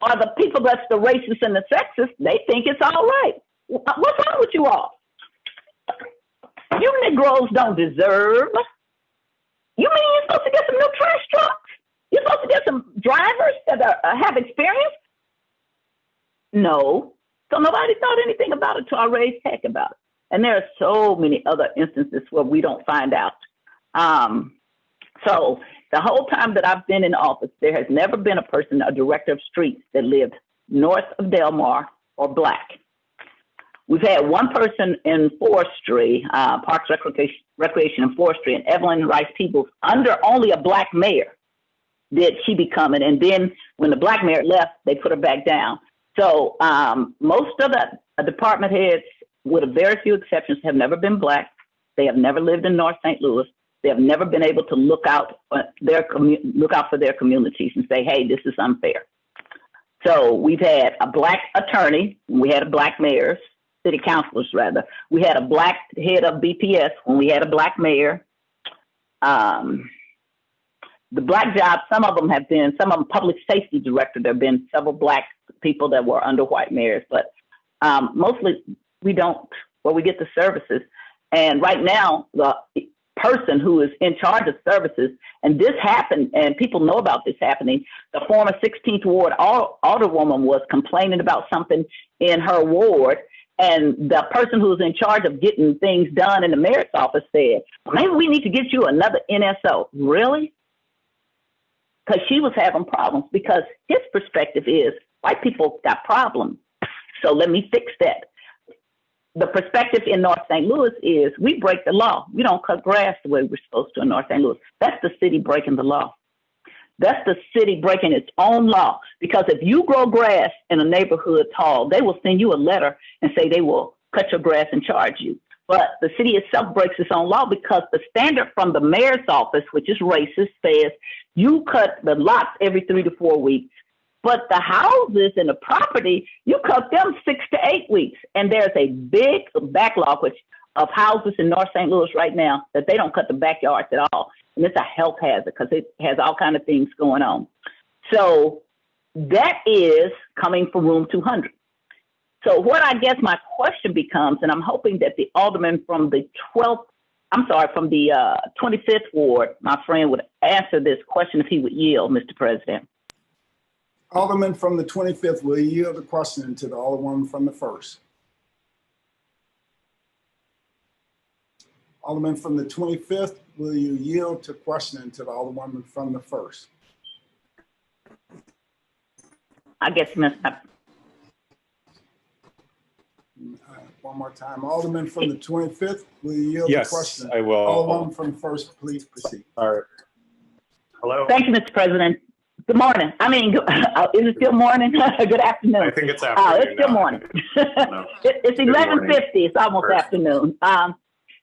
or the people that's the racist and the sexist, they think it's all right. What's wrong with you all? You Negroes don't deserve. You mean you're supposed to get some new trash trucks? You're supposed to get some drivers that have experience? No. So nobody thought anything about it till I raised heck about it. And there are so many other instances where we don't find out. So the whole time that I've been in office, there has never been a director of streets that lived north of Del Mar or black. We've had one person in forestry, Parks, Recreation and Forestry, and Evelyn Rice Peebles, under only a black mayor did she become it. And then when the black mayor left, they put her back down. So most of the department heads, with a very few exceptions, have never been black. They have never lived in North St. Louis. They have never been able to look out for their communities and say, hey, this is unfair. So we've had a black attorney, we had a black mayor, city councilors rather. We had a black head of BPS when we had a black mayor. The black jobs, some of them public safety director. There have been several black people that were under white mayors, but mostly we don't, we get the services. And right now, the person who is in charge of services, and this happened, and people know about this happening, the former 16th Ward alderwoman was complaining about something in her ward, and the person who was in charge of getting things done in the mayor's office said, maybe we need to get you another NSO. Really? Because she was having problems, because his perspective is white people got problems. So let me fix that. The perspective in North St. Louis is we break the law. We don't cut grass the way we're supposed to in North St. Louis. That's the city breaking the law. That's the city breaking its own law. Because if you grow grass in a neighborhood tall, they will send you a letter and say they will cut your grass and charge you. But the city itself breaks its own law, because the standard from the mayor's office, which is racist, says you cut the lots every 3 to 4 weeks. But the houses and the property, you cut them 6 to 8 weeks. And there's a big backlog of houses in North St. Louis right now that they don't cut the backyards at all. And it's a health hazard because it has all kinds of things going on. So that is coming from room 200. So what I guess my question becomes, and I'm hoping that the alderman from the 25th Ward, my friend, would answer this question if he would yield, Mr. President. Alderman from the 25th will yield the question to the Alderwoman from the 1st. Alderman from the 25th, will you yield to questioning to the Alderwoman from the 1st? I guess, Mr. One more time. Alderman from the 25th, will you yield Yes, the question? I will. Alderwoman from the 1st, please proceed. All right. Hello. Thank you, Mr. President. Good morning. I mean, is it still morning? Good afternoon. I think it's afternoon. It's still now. morning. No. It's 11:50. It's almost Perfect. afternoon.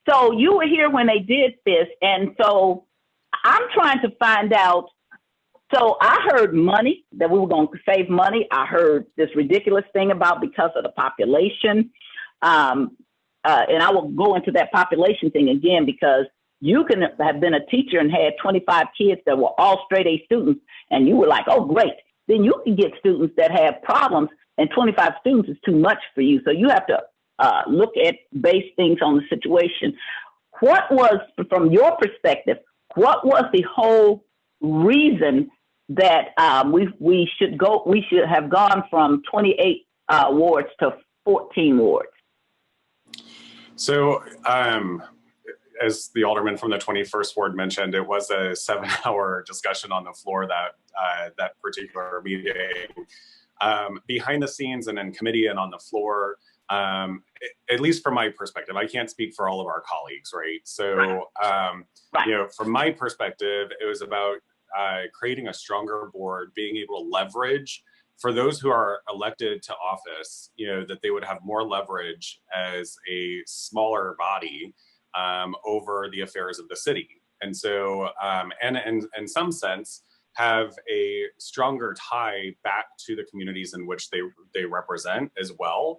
So you were here when they did this, and so I'm trying to find out. So I heard money, that we were going to save money. I heard this ridiculous thing about because of the population. And I will go into that population thing again, because you can have been a teacher and had 25 kids that were all straight A students, and you were like, oh, great. Then you can get students that have problems, and 25 students is too much for you. So you have to look at base things on the situation. What was, from your perspective, what was the whole reason that we should have gone from 28 wards to 14 wards? So, as the alderman from the 21st ward mentioned, it was a 7-hour discussion on the floor that particular meeting. Behind the scenes and in committee and on the floor, at least from my perspective, I can't speak for all of our colleagues, right? So, you know, from my perspective, it was about creating a stronger board, being able to leverage for those who are elected to office, you know, that they would have more leverage as a smaller body over the affairs of the city. And so, and in some sense, have a stronger tie back to the communities in which they represent as well.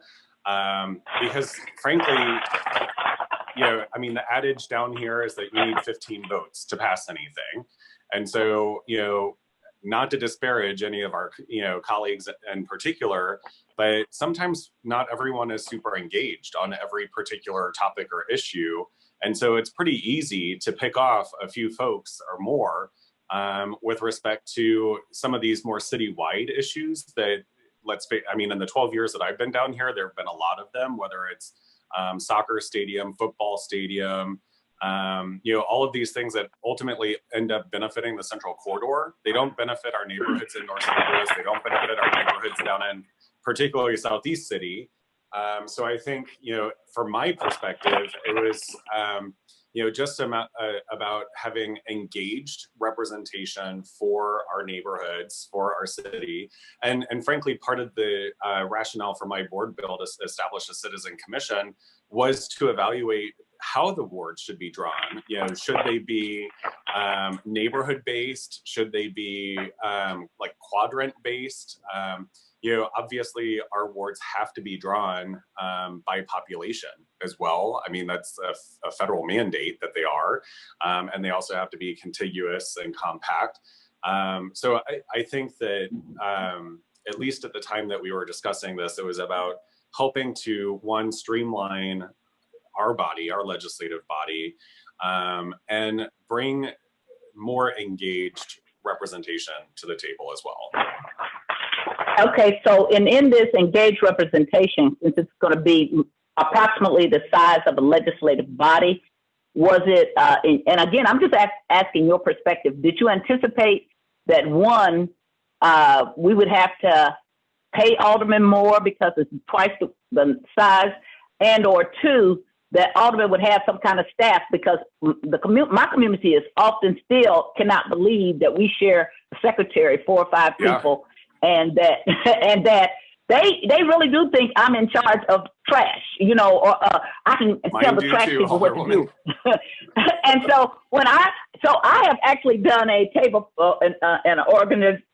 Because frankly, you know, I mean, the adage down here is that you need 15 votes to pass anything. And so, you know, not to disparage any of our, you know, colleagues in particular, but sometimes not everyone is super engaged on every particular topic or issue. And so it's pretty easy to pick off a few folks or more with respect to some of these more citywide issues that, I mean, in the 12 years that I've been down here, there have been a lot of them, whether it's soccer stadium, football stadium, you know, all of these things that ultimately end up benefiting the central corridor. They don't benefit our neighborhoods in North St. Louis. They don't benefit our neighborhoods down in particularly Southeast City. So I think, you know, from my perspective, it was, you know, just about having engaged representation for our neighborhoods, for our city. And frankly, part of the rationale for my board bill to establish a citizen commission was to evaluate how the wards should be drawn. You know, should they be neighborhood based? Should they be like quadrant based? You know, obviously our wards have to be drawn by population as well. I mean, that's a federal mandate that they are, and they also have to be contiguous and compact. So I think that at least at the time that we were discussing this, it was about helping to, one, streamline our body, our legislative body, and bring more engaged representation to the table as well. Okay, so in this engaged representation, since it's going to be approximately the size of a legislative body, was it, and again, I'm just asking your perspective, did you anticipate that, one, we would have to pay aldermen more because it's twice the size, and or two, that aldermen would have some kind of staff, because my community is often still cannot believe that we share a secretary, 4 or 5 people, and that they really do think I'm in charge of trash, you know, or I can tell the trash people what to do. And so I have actually done a table an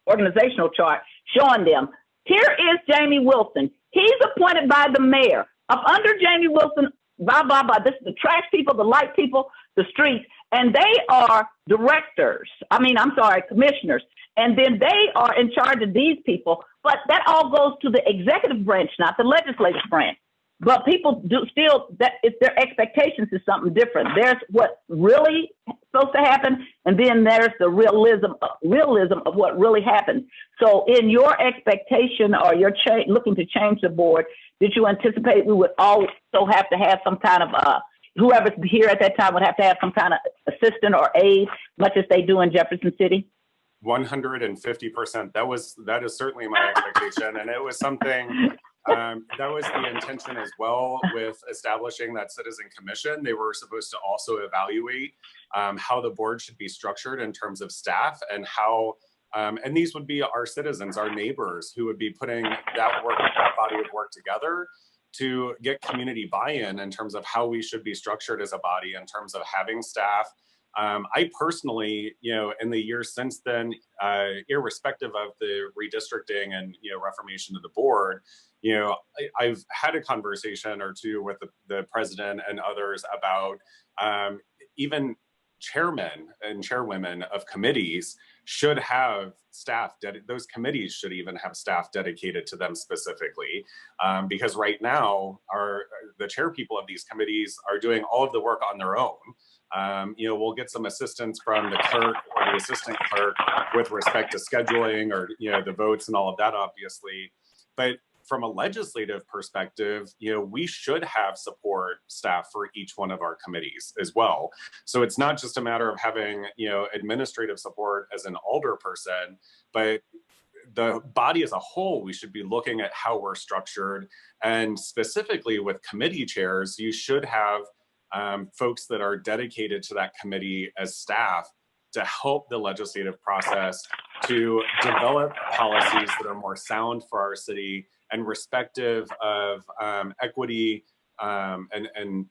organizational chart showing them, here is Jamie Wilson. He's appointed by the mayor. Up under Jamie Wilson, blah, blah, blah. This is the trash people, the light people, the streets, and they are commissioners. And then they are in charge of these people, but that all goes to the executive branch, not the legislative branch. But people do still, that if their expectations is something different. There's what really supposed to happen, and then there's the realism of what really happens. So in your expectation, or your looking to change the board, did you anticipate we would also have to have some kind of whoever's here at that time would have to have some kind of assistant or aide, much as they do in Jefferson City? 150%. That is certainly my expectation, and it was something that was the intention as well with establishing that citizen commission. They were supposed to also evaluate how the board should be structured in terms of staff, and how And these would be our citizens, our neighbors, who would be putting that body of work together to get community buy-in in terms of how we should be structured as a body, in terms of having staff. I personally, in the years since then, irrespective of the redistricting and, reformation of the board, I've had a conversation or two with the president and others about even chairmen and chairwomen of committees should have staff, those committees should even have staff dedicated to them specifically, because right now the chair people of these committees are doing all of the work on their own. We'll get some assistance from the clerk or the assistant clerk with respect to scheduling or, the votes and all of that, obviously. But from a legislative perspective, we should have support staff for each one of our committees as well. So it's not just a matter of having, administrative support as an alder person, but the body as a whole, we should be looking at how we're structured. And specifically with committee chairs, you should have folks that are dedicated to that committee as staff to help the legislative process to develop policies that are more sound for our city and respective of equity and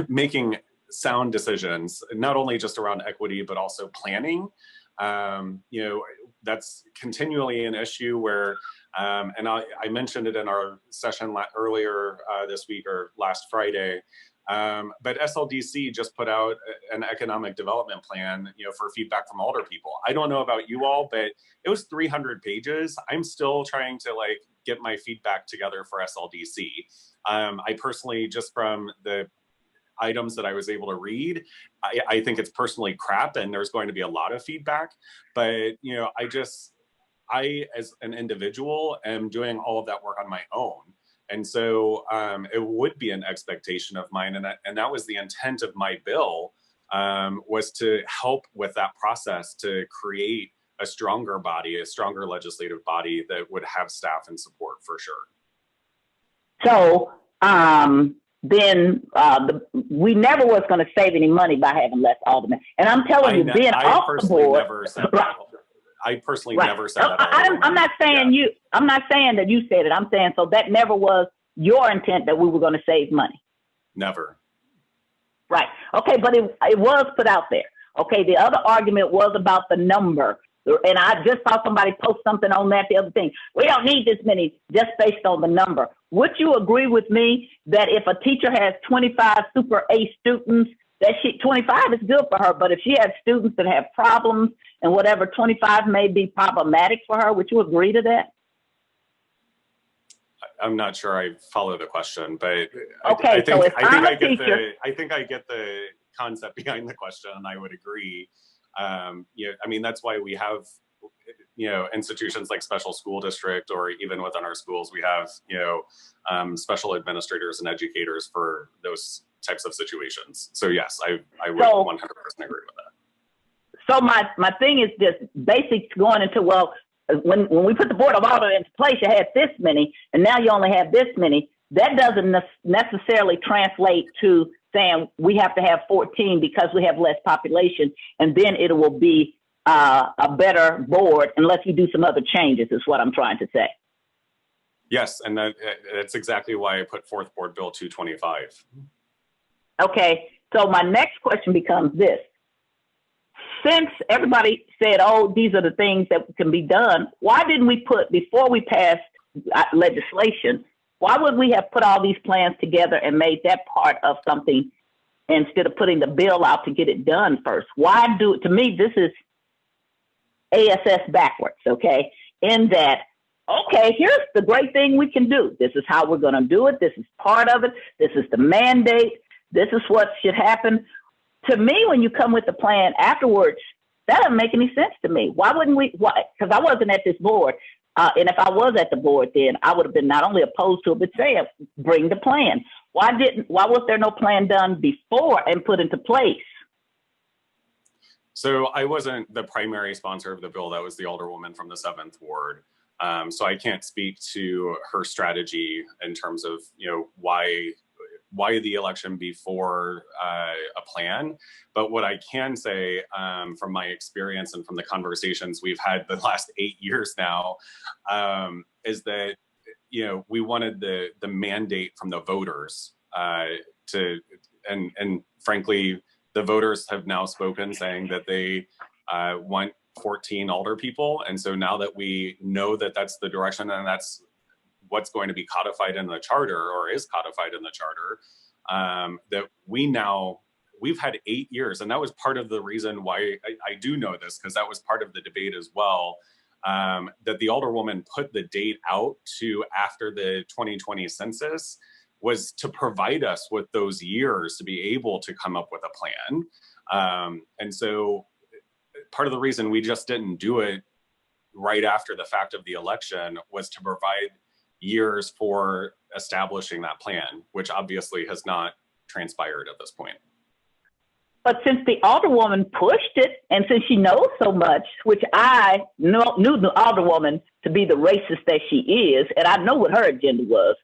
making sound decisions, not only just around equity, but also planning. That's continually an issue where, and I mentioned it in our session earlier this week or last Friday, but SLDC just put out an economic development plan, for feedback from older people. I don't know about you all, but it was 300 pages. I'm still trying to get my feedback together for SLDC. I personally, just from the items that I was able to read, I think it's personally crap, and there's going to be a lot of feedback. But I as an individual am doing all of that work on my own. And so it would be an expectation of mine, and that was the intent of my bill, was to help with that process to create a stronger body, a stronger legislative body that would have staff and support for sure. So then we never was going to save any money by having less aldermen. And I'm telling you, being off the board. I personally never said that. I'm not saying you. I'm not saying that you said it. I'm saying so that never was your intent that we were going to save money. Never. Right. Okay, but it was put out there. Okay, the other argument was about the number. And I just saw somebody post something on that the other thing. We don't need this many just based on the number. Would you agree with me that if a teacher has 25 super A students, that 25 is good for her, but if she has students that have problems and whatever, 25 may be problematic for her. Would you agree to that? I'm not sure I follow the question, but okay, I think I get the concept behind the question, and I would agree. That's why we have, institutions like special school district, or even within our schools, we have, special administrators and educators for those types of situations. So yes, I would 100% agree with that. So my thing is just basic going into, when we put the board of aldermen into place, you had this many, and now you only have this many. That doesn't necessarily translate to saying we have to have 14 because we have less population, and then it will be a better board unless you do some other changes, is what I'm trying to say. Yes, and that's exactly why I put forth Board Bill 225. Okay, so my next question becomes this. Since everybody said, oh, these are the things that can be done, why didn't we put, before we passed legislation, why would we have put all these plans together and made that part of something instead of putting the bill out to get it done first? Why do it? To me, this is ASS backwards, okay? In that, okay, here's the great thing we can do. This is how we're going to do it. This is part of it. This is the mandate. This is what should happen. To me, when you come with the plan afterwards, that doesn't make any sense to me. Why wouldn't we? Why? Because I wasn't at this board. And if I was at the board, then I would have been not only opposed to it, but saying, bring the plan. Why was there no plan done before and put into place? So I wasn't the primary sponsor of the bill. That was the alderwoman from the 7th Ward. So I can't speak to her strategy in terms of, why why the election before a plan. But what I can say from my experience and from the conversations we've had the last 8 years now is that, you know, we wanted the mandate from the voters and frankly, the voters have now spoken saying that they want 14 alder people. And so now that we know that that's the direction and that's what's going to be codified in the charter or is codified in the charter, that we've had 8 years. And that was part of the reason why I do know this, because that was part of the debate as well, that the alderwoman put the date out to after the 2020 census was to provide us with those years to be able to come up with a plan. And so part of the reason we just didn't do it right after the fact of the election was to provide years for establishing that plan, which obviously has not transpired at this point. But since the alderwoman pushed it, and since she knows so much, which I knew the alderwoman to be the racist that she is, and I know what her agenda was,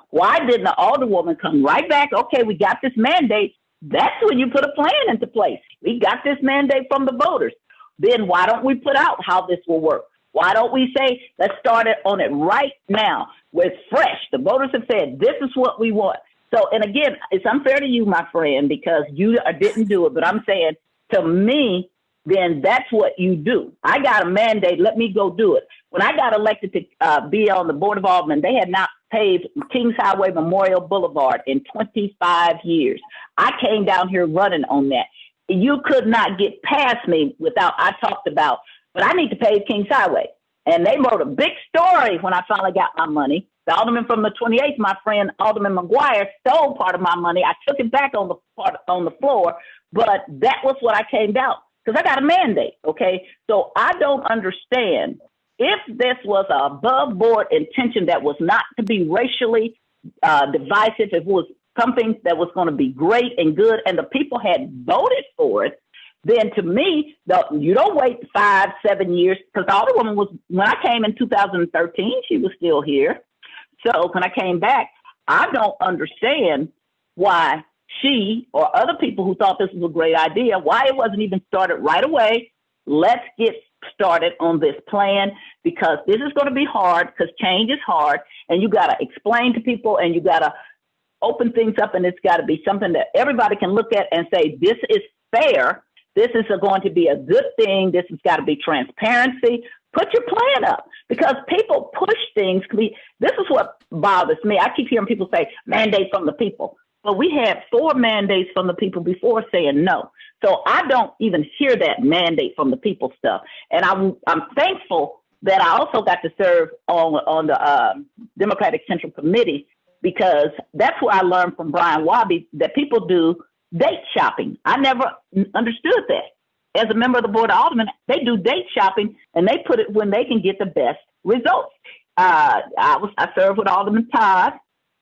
why didn't the alderwoman come right back? Okay, we got this mandate. That's when you put a plan into place. We got this mandate from the voters. Then why don't we put out how this will work? Why don't we say, let's start it on it right now where it's fresh? The voters have said, this is what we want. So, and again, it's unfair to you, my friend, because you didn't do it. But I'm saying, to me, then that's what you do. I got a mandate. Let me go do it. When I got elected to be on the Board of Aldermen, they had not paved Kings Highway Memorial Boulevard in 25 years. I came down here running on that. You could not get past me without, I talked about, but I need to pave Kings Highway. And they wrote a big story when I finally got my money. The alderman from the 28th, my friend Alderman McGuire, stole part of my money. I took it back on the floor, but that was what I came down because I got a mandate. Okay, so I don't understand if this was an above board intention that was not to be racially divisive. If it was something that was going to be great and good, and the people had voted for it, then to me, you don't wait 5-7 years, because the alderwoman was, when I came in 2013, she was still here. So when I came back, I don't understand why she or other people who thought this was a great idea, why it wasn't even started right away. Let's get started on this plan, because this is going to be hard, because change is hard, and you got to explain to people, and you got to open things up, and it's got to be something that everybody can look at and say, this is fair. This is going to be a good thing. This has got to be transparency. Put your plan up, because people push things. This is what bothers me. I keep hearing people say mandate from the people. But we had 4 mandates from the people before saying no. So I don't even hear that mandate from the people stuff. And I'm thankful that I also got to serve on the Democratic Central Committee, because that's where I learned from Brian Wabi that people do date shopping. I never understood that. As a member of the Board of Aldermen, they do date shopping, and they put it when they can get the best results. I served with Alderman Todd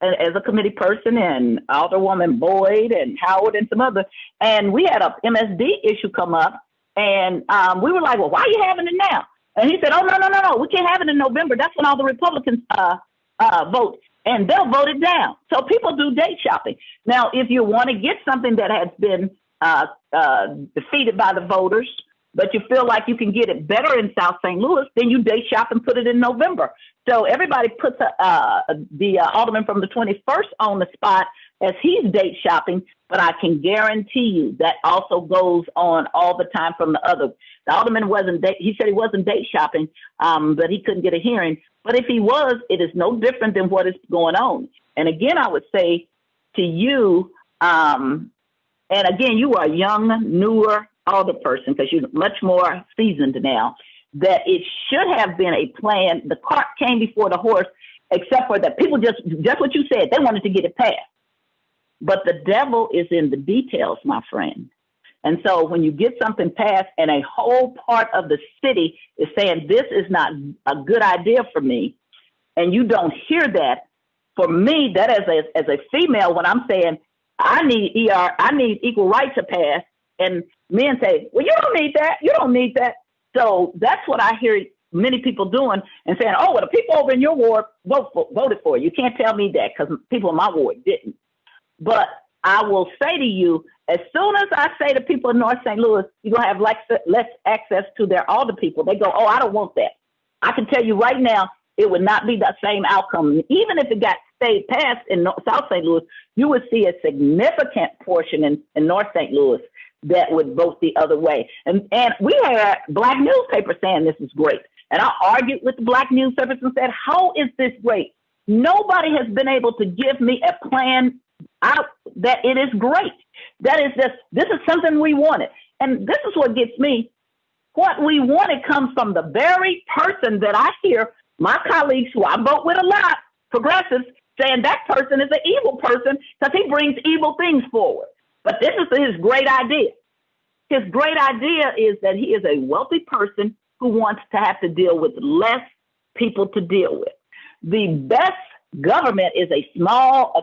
as a committee person, and Alderwoman Boyd and Howard and some others. And we had a MSD issue come up, and we were like, well, why are you having it now? And he said, oh, no, we can't have it in November. That's when all the Republicans vote, and they'll vote it down. So people do date shopping. Now, if you want to get something that has been defeated by the voters, but you feel like you can get it better in South St. Louis, then you date shop and put it in November. So everybody puts the alderman from the 21st on the spot as he's date shopping, but I can guarantee you that also goes on all the time from the other. The alderman he said he wasn't date shopping, but he couldn't get a hearing. But if he was, it is no different than what is going on. And again, I would say to you, and again, you are a young, newer alderperson, because you're much more seasoned now, that it should have been a plan. The cart came before the horse, except for that people just what you said, they wanted to get it passed. But the devil is in the details, my friend. And so when you get something passed and a whole part of the city is saying, this is not a good idea for me, and you don't hear that, for me, that as a female, when I'm saying, I need equal rights to pass, and men say, well, you don't need that. You don't need that. So that's what I hear many people doing and saying, oh, well, the people over in your ward voted for you. You can't tell me that, because people in my ward didn't. But I will say to you, as soon as I say to people in North St. Louis, you're going to have less access to their older people, they go, oh, I don't want that. I can tell you right now, it would not be the same outcome. Even if it got stayed passed in South St. Louis, you would see a significant portion in North St. Louis that would vote the other way. And we had Black newspapers saying this is great. And I argued with the Black newspapers and said, how is this great? Nobody has been able to give me a plan out that it is great. That is just, this is something we wanted. And this is what gets me. What we wanted comes from the very person that I hear my colleagues who I vote with a lot, progressives, saying that person is an evil person because he brings evil things forward. But this is his great idea. His great idea is that he is a wealthy person who wants to have to deal with less people to deal with. The best government is a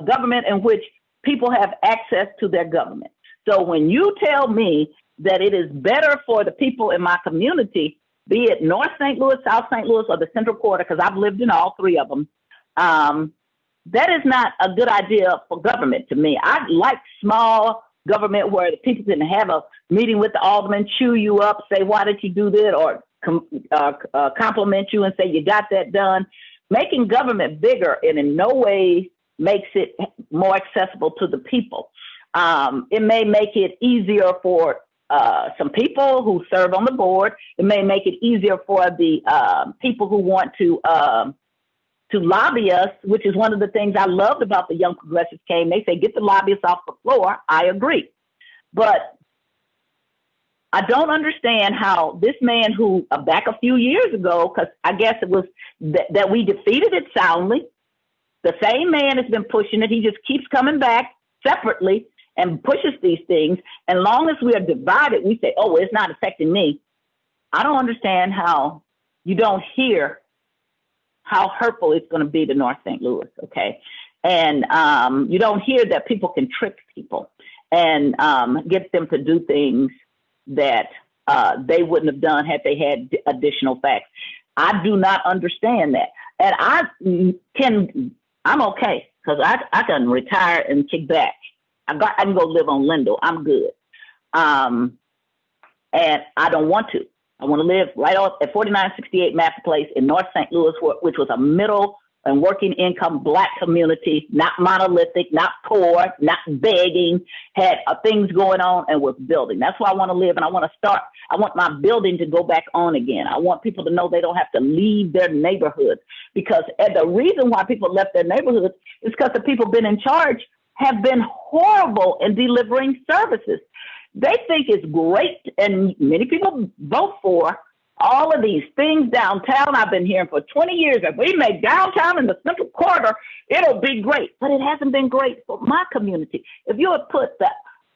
government in which people have access to their government. So when you tell me that it is better for the people in my community, be it North St. Louis, South St. Louis, or the Central Quarter, because I've lived in all three of them, that is not a good idea for government to me. I like small government where the people can have a meeting with the alderman, chew you up, say, why did you do that? Or compliment you and say, you got that done. Making government bigger and in no way makes it more accessible to the people. It may make it easier for some people who serve on the board. It may make it easier for the people who want to lobby us, which is one of the things I loved about the Young Progressives came. They say, get the lobbyists off the floor. I agree. But I don't understand how this man who back a few years ago, because I guess it was that we defeated it soundly, the same man has been pushing it. He just keeps coming back separately and pushes these things. And long as we are divided, we say, oh, it's not affecting me. I don't understand how you don't hear how hurtful it's going to be to North St. Louis, okay? And you don't hear that people can trick people and get them to do things that they wouldn't have done had they had additional facts. I do not understand that. And I'm okay, because I can retire and kick back. I can go live on Lindell. I'm good. And I don't want to. I want to live right off at 4968 Master Place in North St. Louis, which was a middle and working income Black community, not monolithic, not poor, not begging, had things going on and was building. That's where I want to live. And I want my building to go back on again. I want people to know they don't have to leave their neighborhoods, because the reason why people left their neighborhoods is because the people been in charge have been horrible in delivering services. They think it's great, and many people vote for all of these things downtown. I've been hearing for 20 years, if we make downtown in the Central Quarter, it'll be great. But it hasn't been great for my community. If you had put the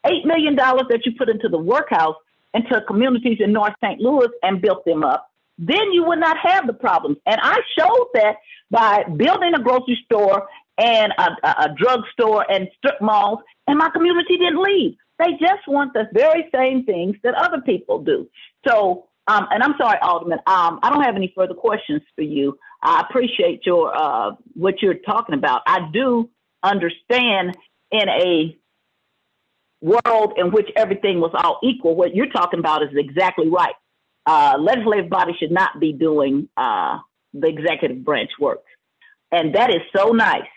$8 million that you put into the workhouse into communities in North St. Louis and built them up, then you would not have the problems. And I showed that by building a grocery store and a drugstore and strip malls, and my community didn't leave. They just want the very same things that other people do. So, and I'm sorry, Alderman, I don't have any further questions for you. I appreciate your what you're talking about. I do understand in a world in which everything was all equal, what you're talking about is exactly right. Legislative body should not be doing the executive branch work. And that is so nice.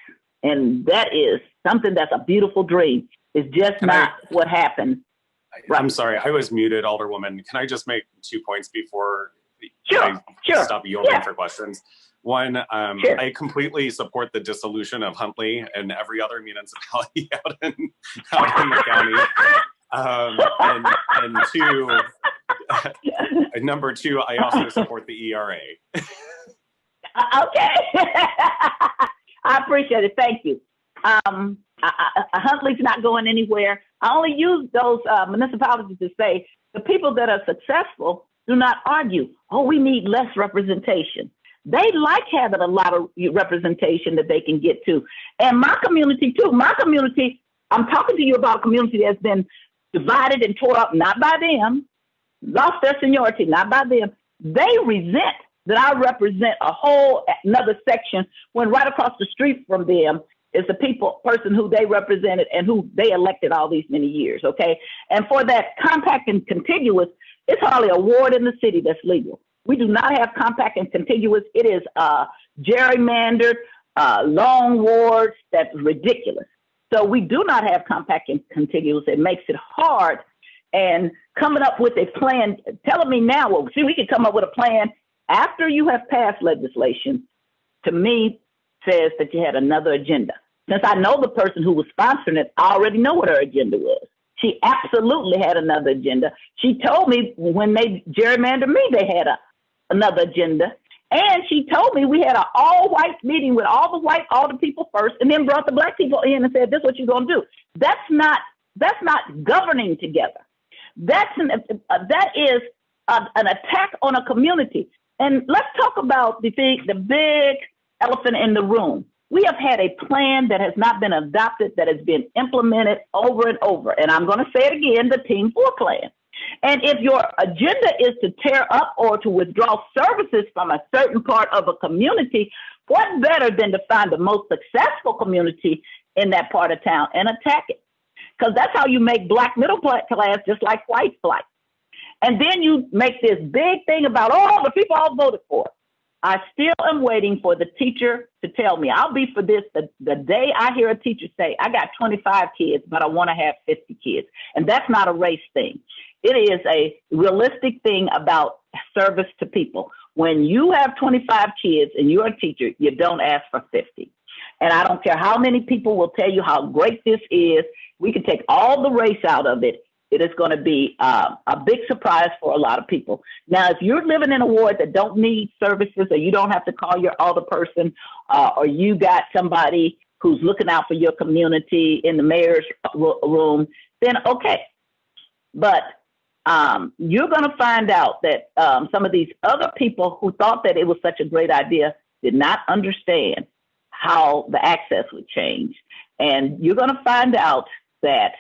And that is something that's a beautiful dream. It's just not what happened. Right. I'm sorry, I was muted, Alderwoman. Can I just make 2 points before I stop yielding for questions? One, I completely support the dissolution of Huntley and every other municipality out in the county. And two, number two, I also support the ERA. Okay. I appreciate it. Thank you. Huntley's not going anywhere. I only use those municipalities to say the people that are successful do not argue, oh, we need less representation. They like having a lot of representation that they can get to. And my community too, I'm talking to you about a community that's been divided and tore up, not by them, lost their seniority, not by them. They resent that I represent a whole another section when right across the street from them is the person who they represented and who they elected all these many years, okay? And for that compact and contiguous, it's hardly a ward in the city that's legal. We do not have compact and contiguous. It is gerrymandered, long wards. That's ridiculous. So we do not have compact and contiguous. It makes it hard. And coming up with a plan, telling me now, well, see, we can come up with a plan after you have passed legislation, to me, says that you had another agenda. Since I know the person who was sponsoring it, I already know what her agenda was. She absolutely had another agenda. She told me when they gerrymandered me, they had another agenda. And she told me we had an all-white meeting with all the people first, and then brought the black people in and said, this is what you're going to do. That's not governing together. That is an attack on a community. And let's talk about the big elephant in the room. We have had a plan that has not been adopted, that has been implemented over and over. And I'm going to say it again, the Team 4 plan. And if your agenda is to tear up or to withdraw services from a certain part of a community, what better than to find the most successful community in that part of town and attack it? Because that's how you make black middle class just like white flight. And then you make this big thing about, oh, the people all voted for it. I still am waiting for the teacher to tell me. I'll be for this the day I hear a teacher say, I got 25 kids, but I want to have 50 kids. And that's not a race thing. It is a realistic thing about service to people. When you have 25 kids and you're a teacher, you don't ask for 50. And I don't care how many people will tell you how great this is. We can take all the race out of it. It is going to be a big surprise for a lot of people. Now, if you're living in a ward that don't need services, or you don't have to call your alderperson, or you got somebody who's looking out for your community in the mayor's room, then okay. But you're going to find out that some of these other people who thought that it was such a great idea did not understand how the access would change. And you're going to find out that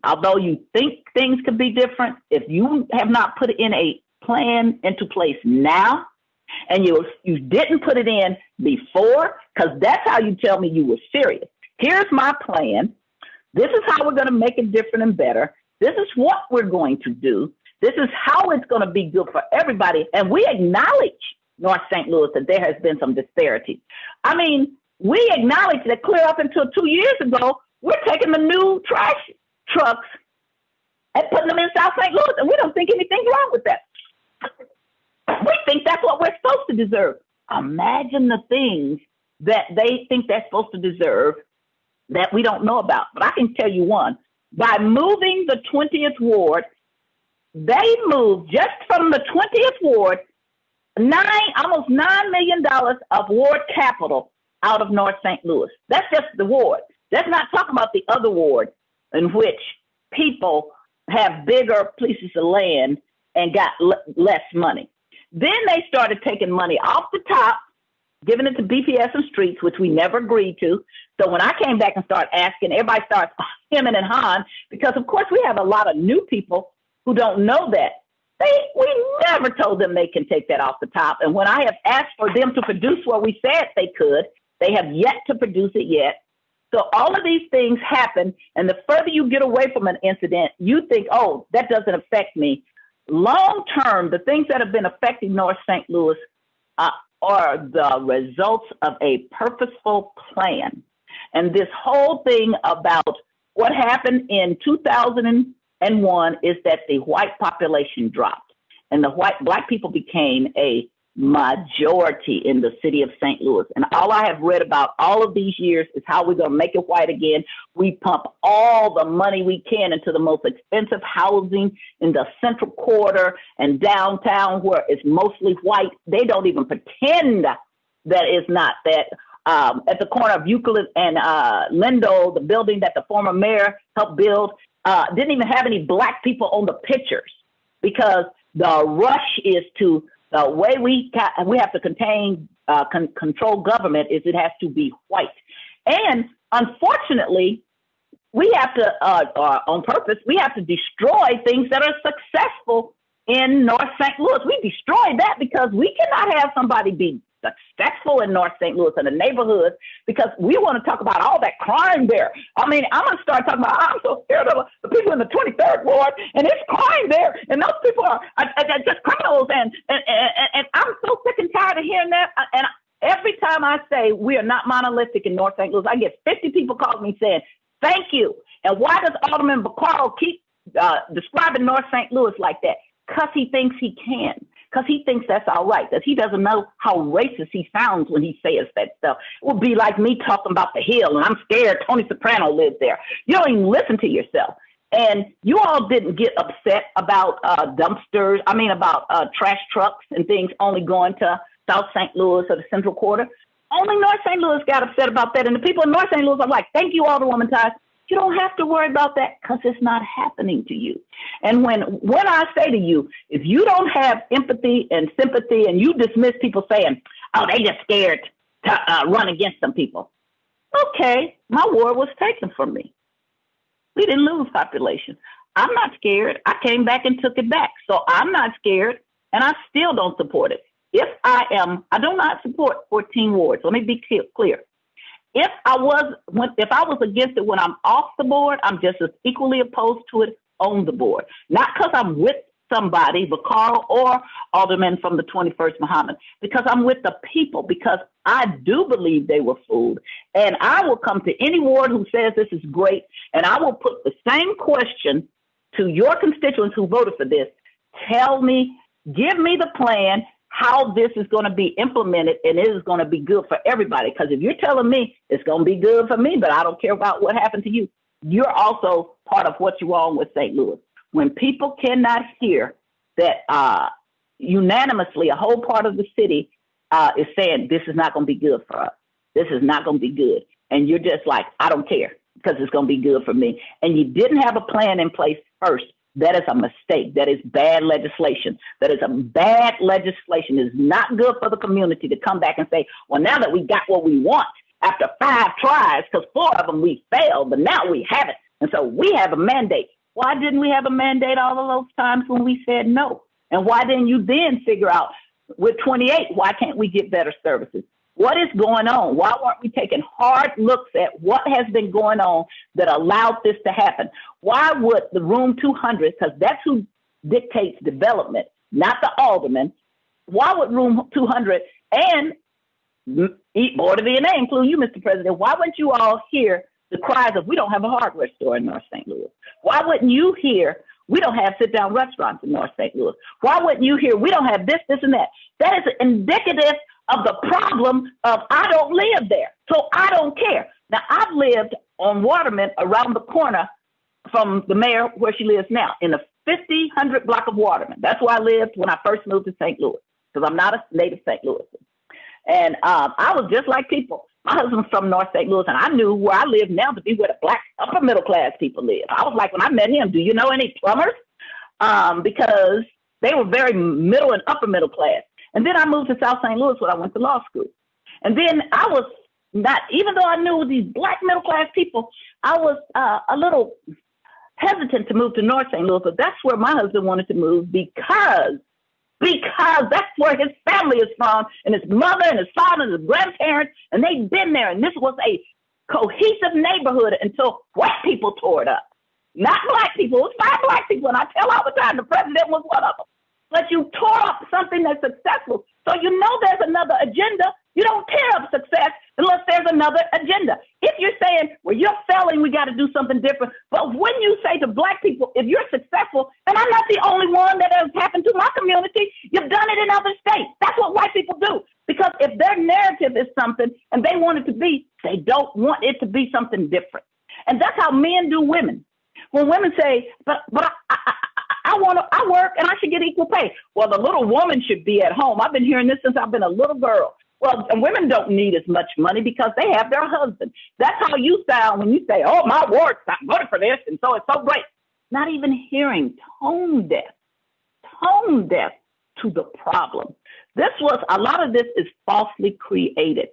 although you think things could be different, if you have not put in a plan into place now, and you didn't put it in before, because that's how you tell me you were serious. Here's my plan. This is how we're going to make it different and better. This is what we're going to do. This is how it's going to be good for everybody. And we acknowledge, North St. Louis, that there has been some disparity. I mean, we acknowledge that clear up until 2 years ago, we're taking the new trash trucks and putting them in South St. Louis, and we don't think anything's wrong with that. We think that's what we're supposed to deserve. Imagine the things that they think they're supposed to deserve that we don't know about. But I can tell you one. By moving the 20th ward, they moved just from the 20th ward, almost $9 million of ward capital out of North St. Louis. That's just the ward. Let's not talk about the other wards in which people have bigger pieces of land and got less money. Then they started taking money off the top, giving it to BPS and streets, which we never agreed to. So when I came back and started asking, everybody starts hemming and hawing, because of course we have a lot of new people who don't know that. We never told them they can take that off the top. And when I have asked for them to produce what we said they could, they have yet to produce it yet. So all of these things happen, and the further you get away from an incident, you think, oh, that doesn't affect me. Long term, the things that have been affecting North St. Louis are the results of a purposeful plan. And this whole thing about what happened in 2001 is that the white population dropped, and black people became a majority in the city of St. Louis. And all I have read about all of these years is how we're going to make it white again. We pump all the money we can into the most expensive housing in the central quarter and downtown, where it's mostly white. They don't even pretend that it's not that. At the corner of Euclid and Lindo, the building that the former mayor helped build, didn't even have any black people on the pictures, because the rush is to the way we have to control government is it has to be white. And unfortunately, we have to, on purpose, we have to destroy things that are successful in North St. Louis. We destroyed that because we cannot have somebody be successful in North St. Louis and the neighborhoods, because we want to talk about all that crime there. I mean, I'm going to start talking about, I'm so scared of the people in the 23rd Ward, and it's crime there, and those people are just criminals, and I'm so sick and tired of hearing that. And every time I say we are not monolithic in North St. Louis, I get 50 people calling me saying, thank you. And why does Alderman Vaccaro keep describing North St. Louis like that? Because he thinks he can. Because he thinks that's all right. Because he doesn't know how racist he sounds when he says that stuff. It would be like me talking about the Hill, and I'm scared Tony Soprano lives there. You don't even listen to yourself. And you all didn't get upset about dumpsters, about trash trucks and things only going to South St. Louis or the Central Quarter. Only North St. Louis got upset about that. And the people in North St. Louis are like, thank you, Alderwoman Tice. You don't have to worry about that because it's not happening to you. And when I say to you, if you don't have empathy and sympathy and you dismiss people saying, oh, they just scared to run against some people. Okay, my ward was taken from me. We didn't lose population. I'm not scared. I came back and took it back. So I'm not scared, and I still don't support it. I do not support 14 wards. Let me be clear. If I was against it when I'm off the board, I'm just as equally opposed to it on the board. Not because I'm with somebody, Vaccaro or Alderman from the 21st Muhammad, because I'm with the people, because I do believe they were fooled. And I will come to any ward who says this is great, and I will put the same question to your constituents who voted for this. Tell me, give me the plan, how this is going to be implemented, and it is going to be good for everybody. Because if you're telling me it's going to be good for me, but I don't care about what happened to you, you're also part of what's wrong with St. Louis. When people cannot hear that unanimously a whole part of the city is saying this is not going to be good for us, this is not going to be good, and you're just like, I don't care because it's going to be good for me, and you didn't have a plan in place first, that is a mistake. That is bad legislation. That is a bad legislation. It is not good for the community to come back and say, well, now that we got what we want after 5 tries, because 4 of them we failed, but now we have it. And so we have a mandate. Why didn't we have a mandate all of those times when we said no? And why didn't you then figure out with 28, why can't we get better services? What is going on? Why weren't we taking hard looks at what has been going on that allowed this to happen? Why would the Room 200, because that's who dictates development, not the alderman, why would Room 200 and Board of V&A, including you, Mr. President, why wouldn't you all hear the cries of we don't have a hardware store in North St. Louis? Why wouldn't you hear we don't have sit-down restaurants in North St. Louis? Why wouldn't you hear we don't have this, this, and that? That is indicative of the problem of I don't live there, so I don't care. Now, I've lived on Waterman around the corner from the mayor where she lives now in the 50-100 block of Waterman. That's where I lived when I first moved to St. Louis, because I'm not a native St. Louisan. And I was just like people. My husband's from North St. Louis, and I knew where I live now to be where the black upper middle class people live. I was like, when I met him, do you know any plumbers? Because they were very middle and upper middle class. And then I moved to South St. Louis when I went to law school. And then I was not, even though I knew these black middle class people, I was a little hesitant to move to North St. Louis, but that's where my husband wanted to move because that's where his family is from, and his mother and his father and his grandparents, and they've been there. And this was a cohesive neighborhood until white people tore it up. Not black people. It was 5 black people, and I tell all the time the president was one of them. But you tore up something that's successful. So you know there's another agenda. You don't tear up success unless there's another agenda. If you're saying, well, you're failing, we got to do something different. But when you say to black people, if you're successful, and I'm not the only one that has happened to my community, you've done it in other states. That's what white people do. Because if their narrative is something and they want it to be, they don't want it to be something different. And that's how men do women. When women say, but I work and I should get equal pay. Well, the little woman should be at home. I've been hearing this since I've been a little girl. Well, women don't need as much money because they have their husband. That's how you sound when you say, oh, my ward's not voted for this, and so it's so great. Not even hearing tone deaf to the problem. A lot of this is falsely created.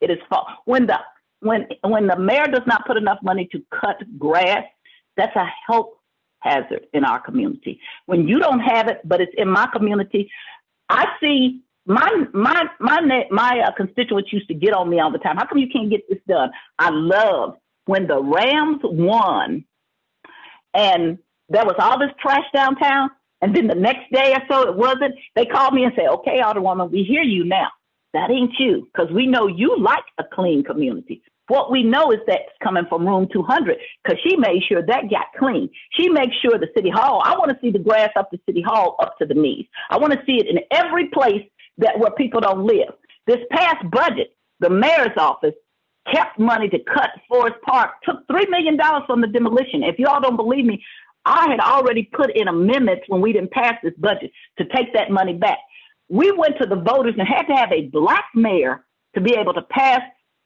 It is false. When the mayor does not put enough money to cut grass, that's a health hazard in our community. When you don't have it, but it's in my community, I see my constituents used to get on me all the time. How come you can't get this done? I love when the Rams won and there was all this trash downtown, and then the next day or so it wasn't. They called me and said, "Okay, Alderwoman, we hear you now. That ain't you, because we know you like a clean community. What we know is that's coming from room 200, because she made sure that got clean. She makes sure the city hall, I want to see the grass up to city hall up to the knees. I want to see it in every place where people don't live. This past budget, the mayor's office kept money to cut Forest Park, took $3 million from the demolition. If you all don't believe me, I had already put in amendments when we didn't pass this budget to take that money back. We went to the voters and had to have a black mayor to be able to pass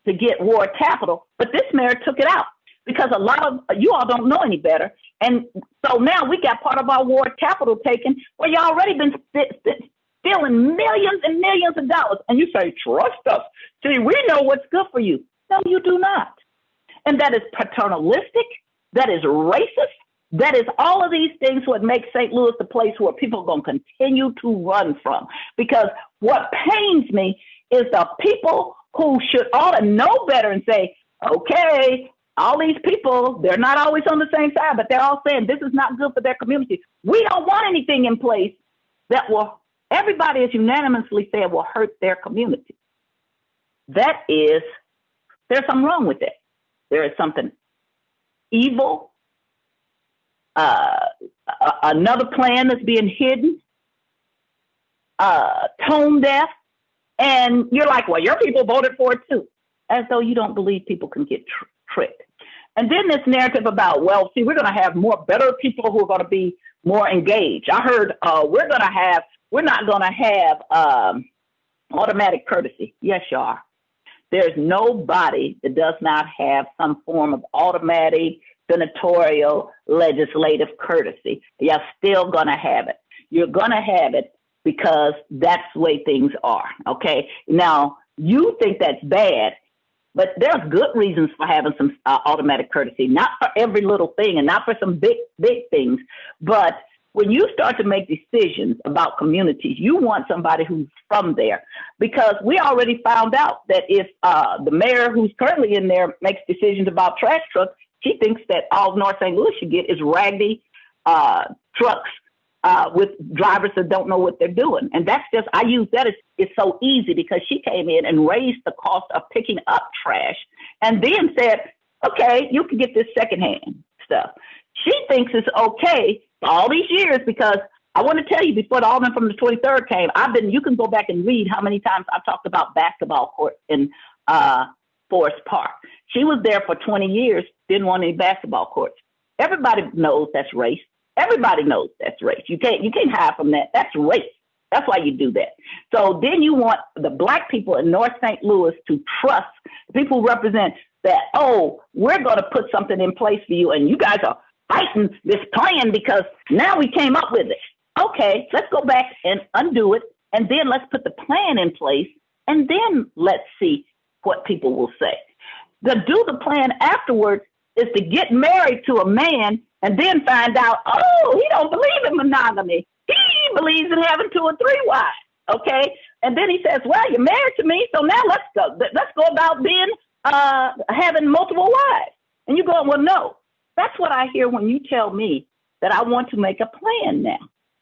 to get ward capital, but this mayor took it out because a lot of you all don't know any better. And so now we got part of our ward capital taken where you already been stealing millions and millions of dollars. And you say, trust us. See, we know what's good for you. No, you do not. And that is paternalistic. That is racist. That is all of these things what make St. Louis the place where people are going to continue to run from. Because what pains me is the people who should ought to know better and say, okay, all these people, they're not always on the same side, but they're all saying this is not good for their community. We don't want anything in place that will, everybody is unanimously saying will hurt their community. That is, there's something wrong with it. There is something evil. Another plan that's being hidden, tone deaf, and you're like, well, your people voted for it too, as though you don't believe people can get tricked. And then this narrative about, well, see, we're going to have better people who are going to be more engaged. I heard we're not going to have automatic courtesy. Yes, you are. There's nobody that does not have some form of automatic senatorial legislative courtesy. You're still going to have it. You're going to have it because that's the way things are. Okay. Now, you think that's bad, but there's good reasons for having some automatic courtesy, not for every little thing and not for some big things. But when you start to make decisions about communities, you want somebody who's from there, because we already found out that if the mayor who's currently in there makes decisions about trash trucks, she thinks that all North St. Louis should get is raggedy trucks with drivers that don't know what they're doing. And that's just, I use that as it's so easy because she came in and raised the cost of picking up trash and then said, okay, you can get this secondhand stuff. She thinks it's okay for all these years, because I want to tell you, before the Alderman from the 23rd came, you can go back and read how many times I've talked about basketball court in Forest Park. She was there for 20 years, didn't want any basketball courts. Everybody knows that's race. Everybody knows that's race. You can't hide from that. That's race. That's why you do that. So then you want the black people in North St. Louis to trust the people who represent that, oh, we're going to put something in place for you, and you guys are fighting this plan because now we came up with it. Okay, let's go back and undo it, and then let's put the plan in place, and then let's see what people will say. To do the plan afterwards is to get married to a man and then find out, oh, he don't believe in monogamy. He believes in having 2 or 3 wives. Okay. And then he says, well, you're married to me. So now let's go about being, having multiple wives. And you go, well, no, that's what I hear when you tell me that I want to make a plan now.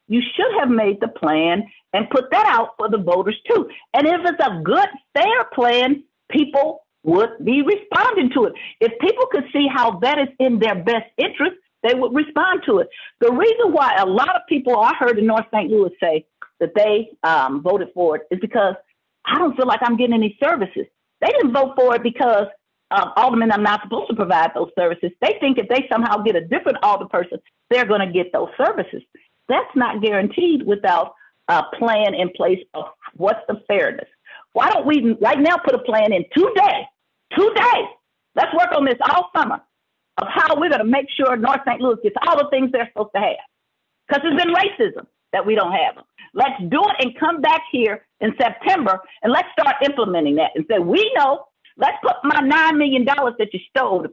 You should have made the plan and put that out for the voters too. And if it's a good, fair plan, people would be responding to it. If people could see how that is in their best interest, they would respond to it. The reason why a lot of people I heard in North St. Louis say that they voted for it is because I don't feel like I'm getting any services. They didn't vote for it because aldermen are not supposed to provide those services. They think if they somehow get a different alderperson, they're going to get those services. That's not guaranteed without a plan in place of what's the fairness. Why don't we right now put a plan in 2 days? 2 days. Let's work on this all summer of how we're going to make sure North St. Louis gets all the things they're supposed to have. Because it's been racism that we don't have them. Let's do it and come back here in September and let's start implementing that and say, we know, let's put my $9 million that you stole,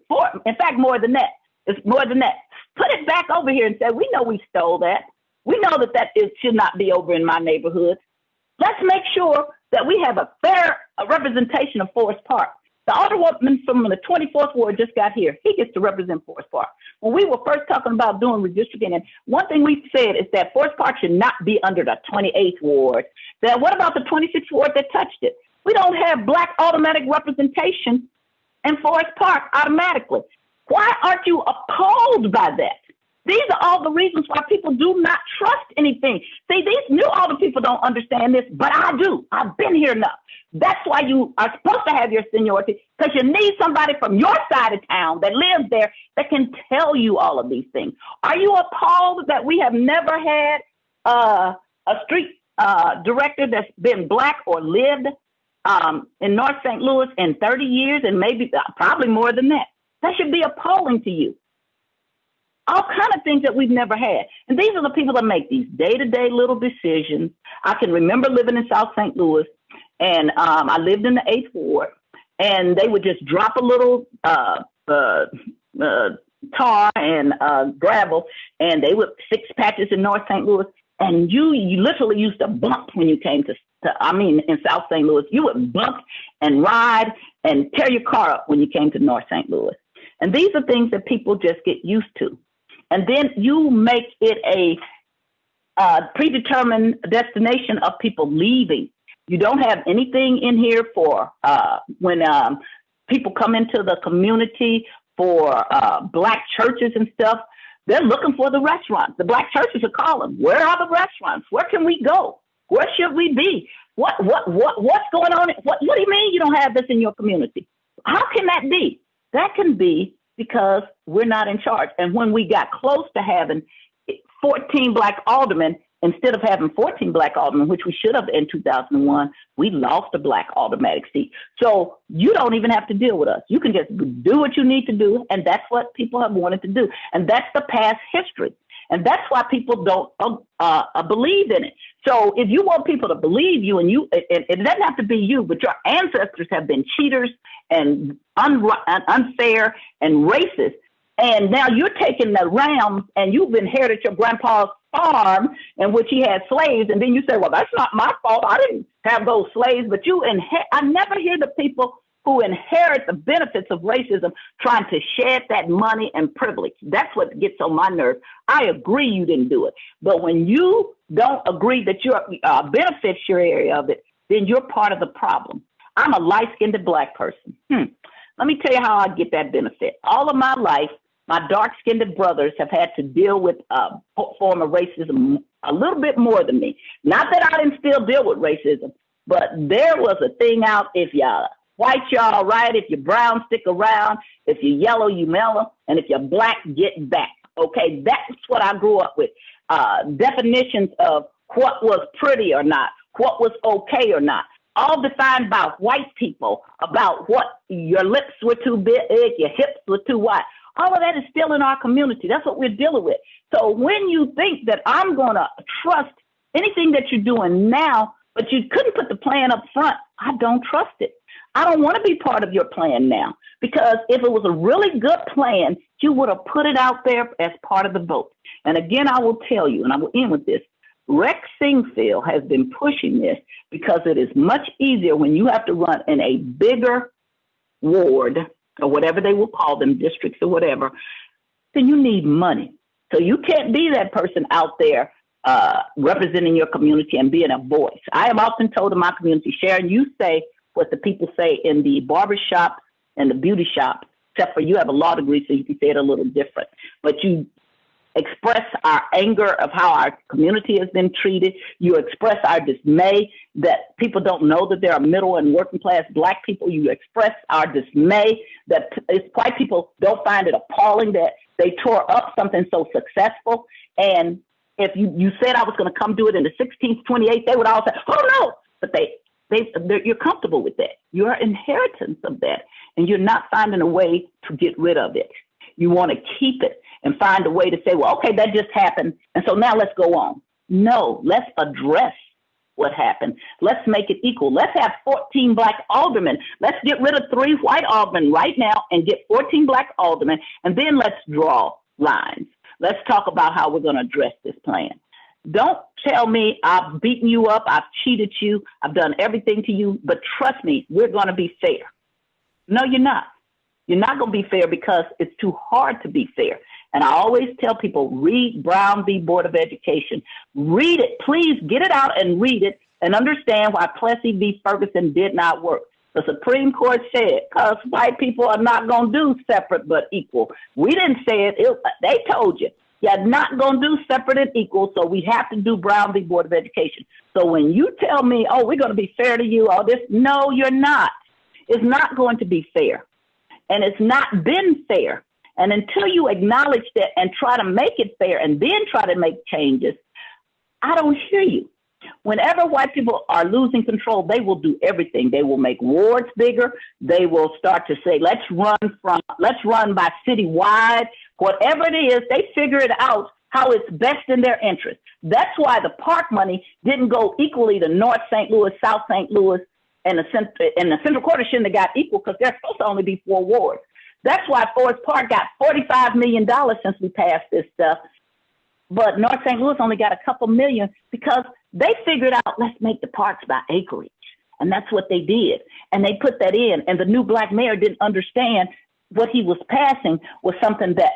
in fact, more than that. It's more than that. Put it back over here and say, we know we stole that. We know that it should not be over in my neighborhood. Let's make sure that we have a fair representation of Forest Park. The alderman from the 24th ward just got here. He gets to represent Forest Park. When we were first talking about doing redistricting, and one thing we said is that Forest Park should not be under the 28th ward. Then what about the 26th ward that touched it? We don't have Black automatic representation in Forest Park automatically. Why aren't you appalled by that? These are all the reasons why people do not trust anything. See, these new older people don't understand this, but I do. I've been here enough. That's why you are supposed to have your seniority, because you need somebody from your side of town that lives there that can tell you all of these things. Are you appalled that we have never had a street director that's been Black or lived in North St. Louis in 30 years and maybe probably more than that? That should be appalling to you. All kind of things that we've never had. And these are the people that make these day-to-day little decisions. I can remember living in South St. Louis, and I lived in the 8th ward, and they would just drop a little tar and gravel, and they would 6 patches in North St. Louis, and you literally used to bump when you came to in South St. Louis. You would bump and ride and tear your car up when you came to North St. Louis. And these are things that people just get used to. And then you make it a predetermined destination of people leaving. You don't have anything in here for when people come into the community for Black churches and stuff. They're looking for the restaurants. The Black churches are calling. Where are the restaurants? Where can we go? Where should we be? What's going on? What do you mean you don't have this in your community? How can that be? That can be because we're not in charge. And when we got close to having 14 Black aldermen, instead of having 14 Black aldermen, which we should have in 2001, we lost a Black automatic seat. So you don't even have to deal with us. You can just do what you need to do. And that's what people have wanted to do. And that's the past history. And that's why people don't believe in it. So if you want people to believe you, and it doesn't have to be you, but your ancestors have been cheaters and unfair and racist. And now you're taking the realms and you've inherited your grandpa's farm in which he had slaves. And then you say, well, that's not my fault. I didn't have those slaves, but I never hear the people who inherit the benefits of racism trying to shed that money and privilege. That's what gets on my nerves. I agree you didn't do it. But when you don't agree that you're a beneficiary of it, then you're part of the problem. I'm a light-skinned Black person. Let me tell you how I get that benefit. All of my life, my dark-skinned brothers have had to deal with a form of racism a little bit more than me. Not that I didn't still deal with racism, but there was a thing out, if y'all white, y'all all right. If you're brown, stick around. If you're yellow, you mellow. And if you're Black, get back. Okay, that's what I grew up with. Definitions of what was pretty or not, what was okay or not, all defined by white people about what your lips were too big, your hips were too wide. All of that is still in our community. That's what we're dealing with. So when you think that I'm going to trust anything that you're doing now, but you couldn't put the plan up front, I don't trust it. I don't want to be part of your plan now, because if it was a really good plan, you would have put it out there as part of the vote. And again, I will tell you, and I will end with this, Rex Singfield has been pushing this because it is much easier when you have to run in a bigger ward or whatever they will call them, districts or whatever, then you need money. So you can't be that person out there representing your community and being a voice. I am often told in my community, Sharon, you say what the people say in the barbershop and the beauty shop, except for you have a law degree, so you can say it a little different. But you express our anger of how our community has been treated. You express our dismay that people don't know that there are middle and working class Black people. You express our dismay that white people don't find it appalling that they tore up something so successful. And if you said I was going to come do it in the 16th, 28th, they would all say, oh no, but you're comfortable with that. You're inheritance of that, and you're not finding a way to get rid of it. You want to keep it and find a way to say, well, okay, that just happened, and so now let's go on. No, let's address what happened. Let's make it equal. Let's have 14 Black aldermen. Let's get rid of 3 white aldermen right now and get 14 Black aldermen, and then let's draw lines. Let's talk about how we're going to address this plan. Don't tell me I've beaten you up, I've cheated you, I've done everything to you, but trust me, we're going to be fair. No, you're not. You're not going to be fair because it's too hard to be fair. And I always tell people, read Brown v. Board of Education. Read it. Please get it out and read it and understand why Plessy v. Ferguson did not work. The Supreme Court said, because white people are not going to do separate but equal. We didn't say it. They told you. You're not going to do separate and equal, so we have to do Brown v. Board of Education. So when you tell me, oh, we're going to be fair to you, all this, no, you're not. It's not going to be fair. And it's not been fair. And until you acknowledge that and try to make it fair and then try to make changes, I don't hear you. Whenever white people are losing control, they will do everything. They will make wards bigger. They will start to say, let's run by citywide. Whatever it is, they figure it out how it's best in their interest. That's why the park money didn't go equally to North St. Louis, South St. Louis, and the Central Quarter shouldn't have got equal because there's supposed to only be 4 wards. That's why Forest Park got $45 million since we passed this stuff. But North St. Louis only got a couple million because they figured out, let's make the parks by acreage. And that's what they did. And they put that in. And the new black mayor didn't understand what he was passing was something that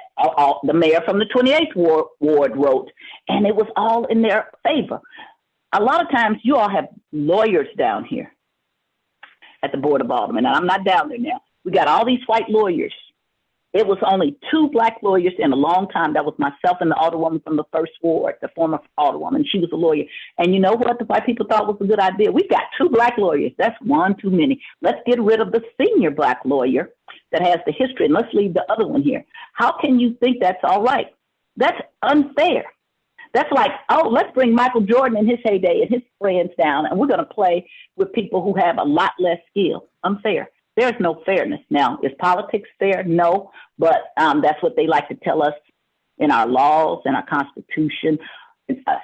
the mayor from the 28th ward wrote. And it was all in their favor. A lot of times you all have lawyers down here at the Board of Aldermen. And I'm not down there now. We got all these white lawyers. It was only 2 black lawyers in a long time. That was myself and the alderwoman from the 1st ward, the former alderwoman. She was a lawyer. And you know what the white people thought was a good idea? We've got 2 black lawyers. That's one too many. Let's get rid of the senior black lawyer that has the history, and let's leave the other one here. How can you think that's all right? That's unfair. That's like, oh, let's bring Michael Jordan in his heyday and his friends down, and we're going to play with people who have a lot less skill. Unfair. There's no fairness. Now, is politics fair? No, but that's what they like to tell us in our laws and our Constitution.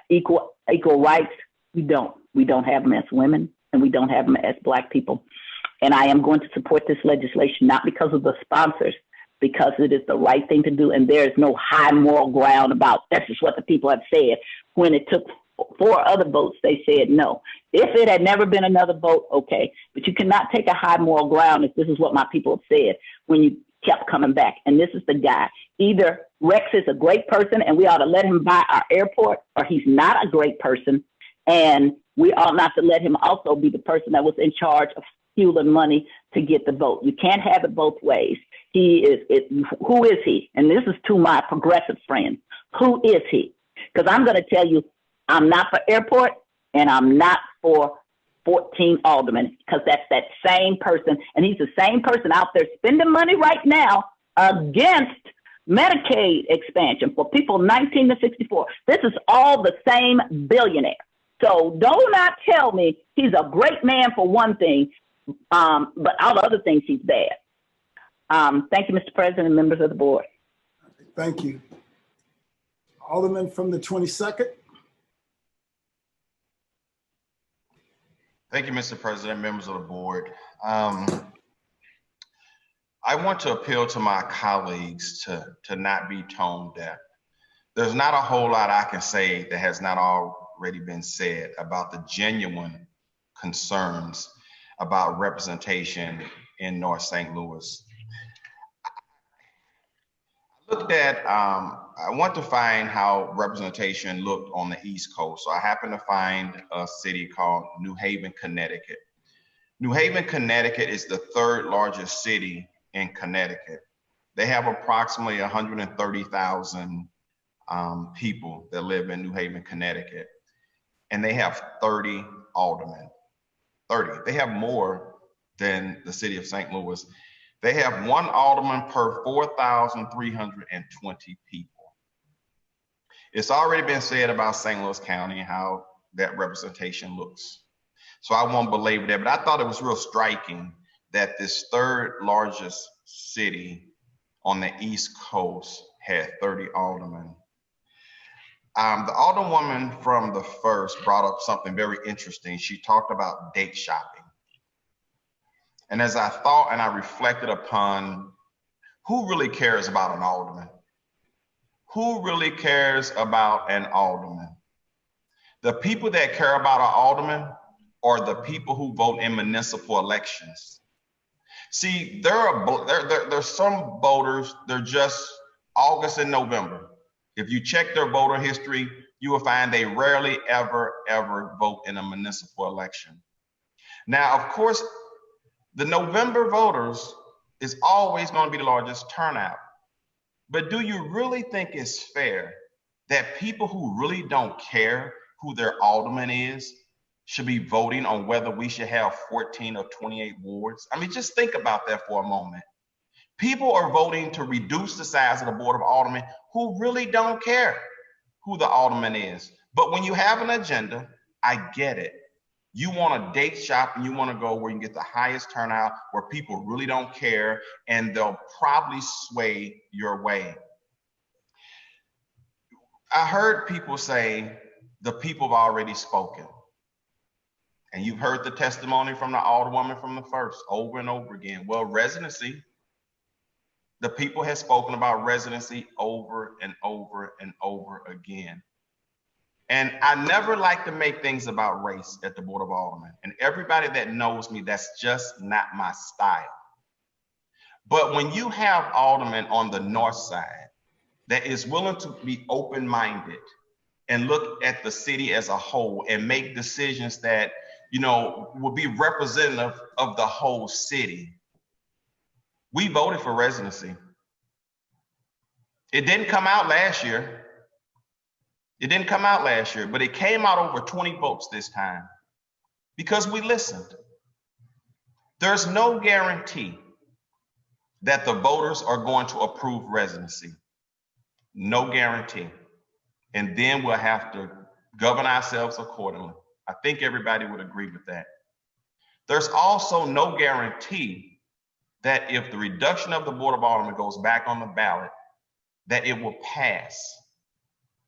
Equal rights. We don't have them as women, and we don't have them as black people. And I am going to support this legislation, not because of the sponsors, because it is the right thing to do. And there is no high moral ground about this is what the people have said. When it took 4 other votes, they said no. If it had never been another vote, okay. But you cannot take a high moral ground if this is what my people have said when you kept coming back. And this is the guy. Either Rex is a great person and we ought to let him buy our airport, or he's not a great person. And we ought not to let him also be the person that was in charge of stealing money to get the vote. You can't have it both ways. Who is he? And this is to my progressive friends. Who is he? Because I'm going to tell you, I'm not for airport and I'm not for 14 aldermen, because that's that same person. And he's the same person out there spending money right now against Medicaid expansion for people 19 to 64. This is all the same billionaire. So do not tell me he's a great man for one thing, but all the other things he's bad. Thank you, Mr. President and members of the board. Thank you. Alderman from the 22nd. Thank you, Mr. President, members of the board. I want to appeal to my colleagues to not be tone deaf. There's not a whole lot I can say that has not already been said about the genuine concerns about representation in North St. Louis. I want to find how representation looked on the East Coast. So I happened to find a city called New Haven, Connecticut. New Haven, Connecticut is the 3rd largest city in Connecticut. They have approximately 130,000 people that live in New Haven, Connecticut. And they have 30 aldermen. 30. They have more than the city of St. Louis. They have 1 alderman per 4,320 people. It's already been said about St. Louis County how that representation looks. So I won't belabor that, but I thought it was real striking that this 3rd largest city on the East Coast had 30 aldermen. The alderwoman from the 1st brought up something very interesting. She talked about date shopping. And as I thought and I reflected upon who really cares about an alderman? Who really cares about an alderman? The people that care about our aldermen are the people who vote in municipal elections. See, there's some voters, they're just August and November. If you check their voter history, you will find they rarely ever vote in a municipal election. Now, of course, the November voters is always going to be the largest turnout. But do you really think it's fair that people who really don't care who their alderman is should be voting on whether we should have 14 or 28 wards? I mean, just think about that for a moment. People are voting to reduce the size of the Board of Aldermen who really don't care who the alderman is. But when you have an agenda, I get it. You want to date shop and you want to go where you can get the highest turnout, where people really don't care, and they'll probably sway your way. I heard people say the people have already spoken. And you've heard the testimony from the alderwoman from the first over and over again. Well, residency, the people have spoken about residency over and over and over again. And I never like to make things about race at the Board of Aldermen. And everybody that knows me, that's just not my style. But when you have aldermen on the north side that is willing to be open-minded and look at the city as a whole and make decisions that, you know, will be representative of the whole city, we voted for residency. It didn't come out last year. It didn't come out last year, but it came out over 20 votes this time because we listened. There's no guarantee that the voters are going to approve residency. No guarantee. And then we'll have to govern ourselves accordingly. I think everybody would agree with that. There's also no guarantee that if the reduction of the Board of Aldermen goes back on the ballot, that it will pass.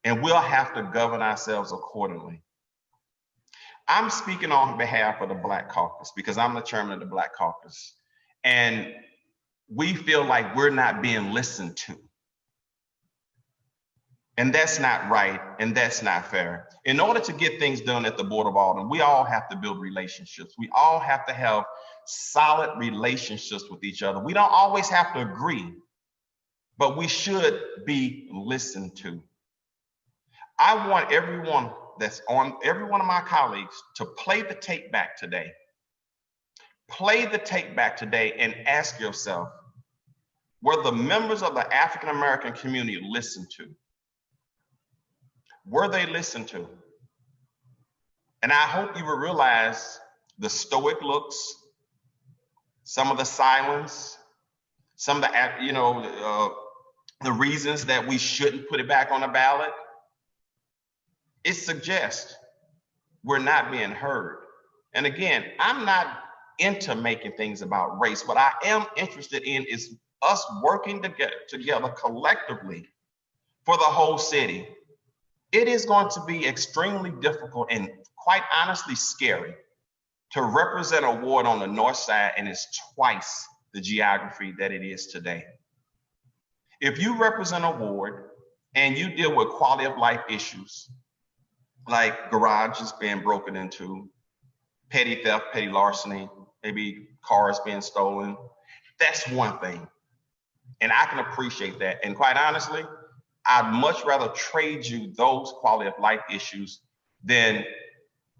And we'll have to govern ourselves accordingly. I'm speaking on behalf of the Black Caucus because I'm the chairman of the Black Caucus. And we feel like we're not being listened to. And that's not right, and that's not fair. In order to get things done at the Board of Aldermen, we all have to build relationships. We all have to have solid relationships with each other. We don't always have to agree, but we should be listened to. I want everyone that's on, every one of my colleagues to play the tape back today. Play the tape back today and ask yourself, were the members of the African-American community listened to? Were they listened to? And I hope you will realize the stoic looks, some of the silence, some of the, the reasons that we shouldn't put it back on the ballot. It suggests we're not being heard. And again, I'm not into making things about race. What I am interested in is us working together collectively for the whole city. It is going to be extremely difficult and quite honestly scary to represent a ward on the north side, and it's twice the geography that it is today. If you represent a ward and you deal with quality of life issues, like garages being broken into, petty theft, petty larceny, maybe cars being stolen, that's one thing. And I can appreciate that. And quite honestly, I'd much rather trade you those quality of life issues than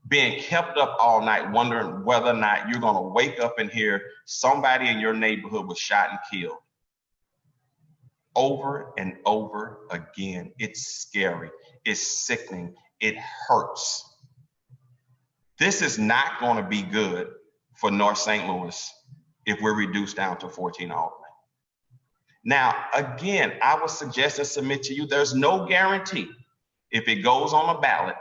being kept up all night wondering whether or not you're gonna wake up and hear somebody in your neighborhood was shot and killed. Over and over again. It's scary, it's sickening, it hurts. This is not gonna be good for North St. Louis if we're reduced down to 14 aldermen. Now, again, I would suggest and submit to you, there's no guarantee if it goes on a ballot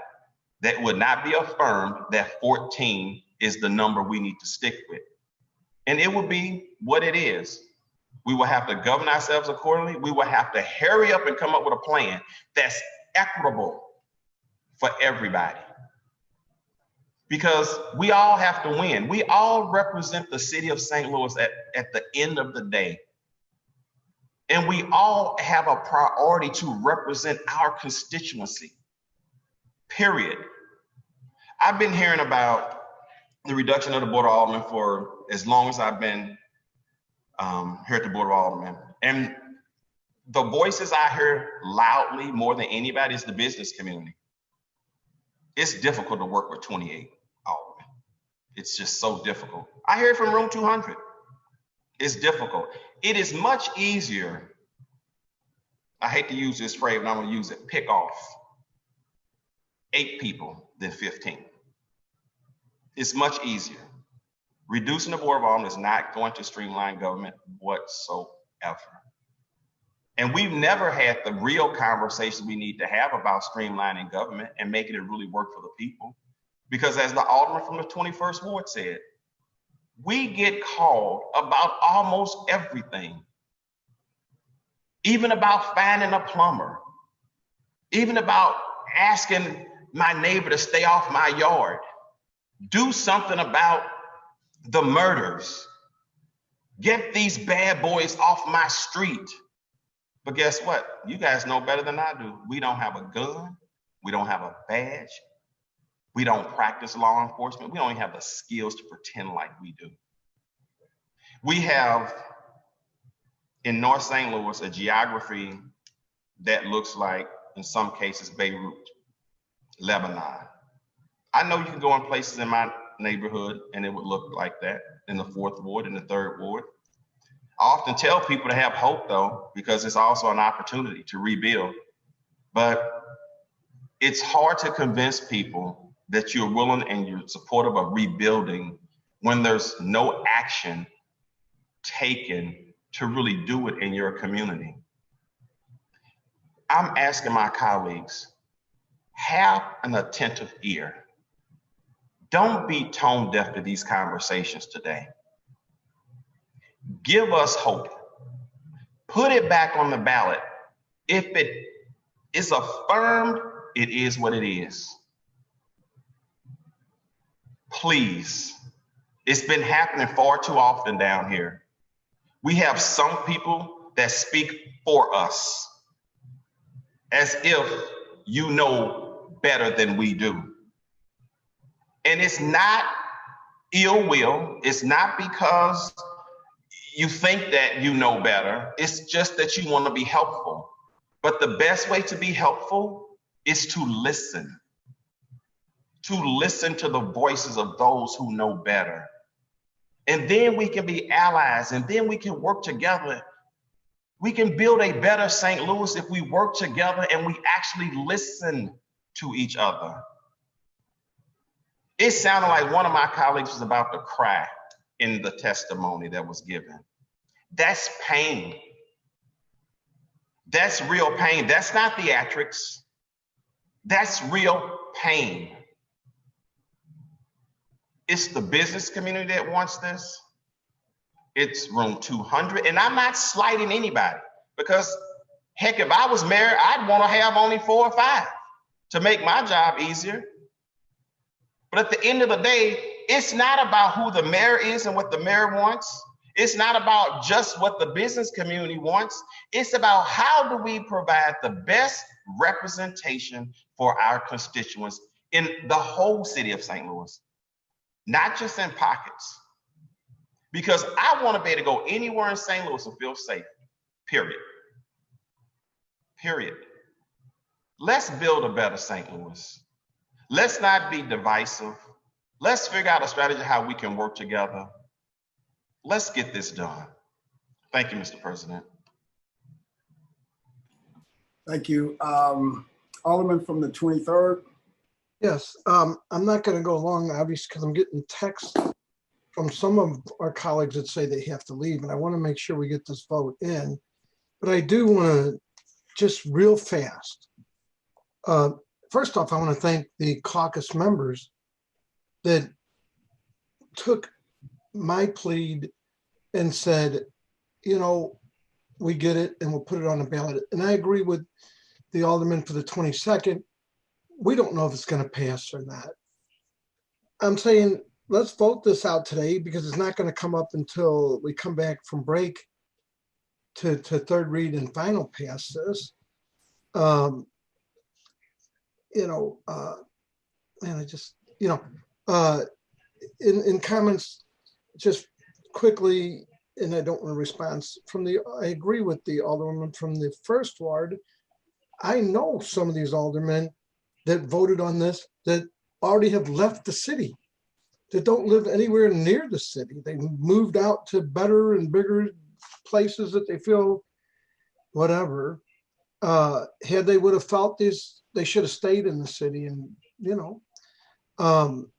that would not be affirmed that 14 is the number we need to stick with. And it will be what it is. We will have to govern ourselves accordingly. We will have to hurry up and come up with a plan that's equitable for everybody. Because we all have to win. We all represent the city of St. Louis at the end of the day. And we all have a priority to represent our constituency, period. I've been hearing about the reduction of the Board of Aldermen for as long as I've been here at the Board of Aldermen. And the voices I hear loudly more than anybody is the business community. It's difficult to work with 28 aldermen. It's just so difficult. I hear it from room 200. It's difficult. It is much easier, I hate to use this phrase, but I'm gonna use it, pick off 8 people than 15. It's much easier. Reducing the Board of Aldermen is not going to streamline government whatsoever. And we've never had the real conversation we need to have about streamlining government and making it really work for the people. Because as the alderman from the 21st Ward said, we get called about almost everything. Even about finding a plumber, even about asking my neighbor to stay off my yard. Do something about the murders. Get these bad boys off my street. But guess what? You guys know better than I do. We don't have a gun. We don't have a badge. We don't practice law enforcement. We don't even have the skills to pretend like we do. We have in North St. Louis a geography that looks like, in some cases, Beirut, Lebanon. I know you can go in places in my neighborhood and it would look like that in the 4th Ward, in the 3rd Ward. I often tell people to have hope though, because it's also an opportunity to rebuild. But it's hard to convince people that you're willing and you're supportive of rebuilding when there's no action taken to really do it in your community. I'm asking my colleagues, have an attentive ear. Don't be tone deaf to these conversations today. Give us hope. Put it back on the ballot. If it is affirmed, it is what it is. Please. It's been happening far too often down here. We have some people that speak for us as if you know better than we do. And it's not ill will. It's not because you think that you know better. It's just that you want to be helpful. But the best way to be helpful is to listen to the voices of those who know better. And then we can be allies, and then we can work together. We can build a better St. Louis if we work together and we actually listen to each other. It sounded like one of my colleagues was about to cry in the testimony that was given. That's pain. That's real pain. That's not theatrics. That's real pain. It's the business community that wants this. It's room 200. And I'm not slighting anybody because, heck, if I was mayor, I'd want to have only 4 or 5 to make my job easier. But at the end of the day, it's not about who the mayor is and what the mayor wants. It's not about just what the business community wants. It's about how do we provide the best representation for our constituents in the whole city of St. Louis, not just in pockets. Because I want to be able to go anywhere in St. Louis and feel safe, period. Period. Let's build a better St. Louis. Let's not be divisive. Let's figure out a strategy how we can work together. Let's get this done. Thank you, Mr. President. Thank you. Alderman from the 23rd. Yes, I'm not going to go long, obviously, because I'm getting texts from some of our colleagues that say they have to leave, and I want to make sure we get this vote in. But I do want to just real fast. First off, I want to thank the caucus members that took my plead and said, you know, we get it and we'll put it on the ballot. And I agree with the alderman for the 22nd. We don't know if it's going to pass or not. I'm saying let's vote this out today because it's not going to come up until we come back from break to third read and final pass this. Man, you know, in comments, just quickly, and I don't want a response from I agree with the alderwoman from the first ward. I know some of these aldermen that voted on this that already have left the city, that don't live anywhere near the city. They moved out to better and bigger places that they feel whatever. Had they would have felt this, they should have stayed in the city. And I'm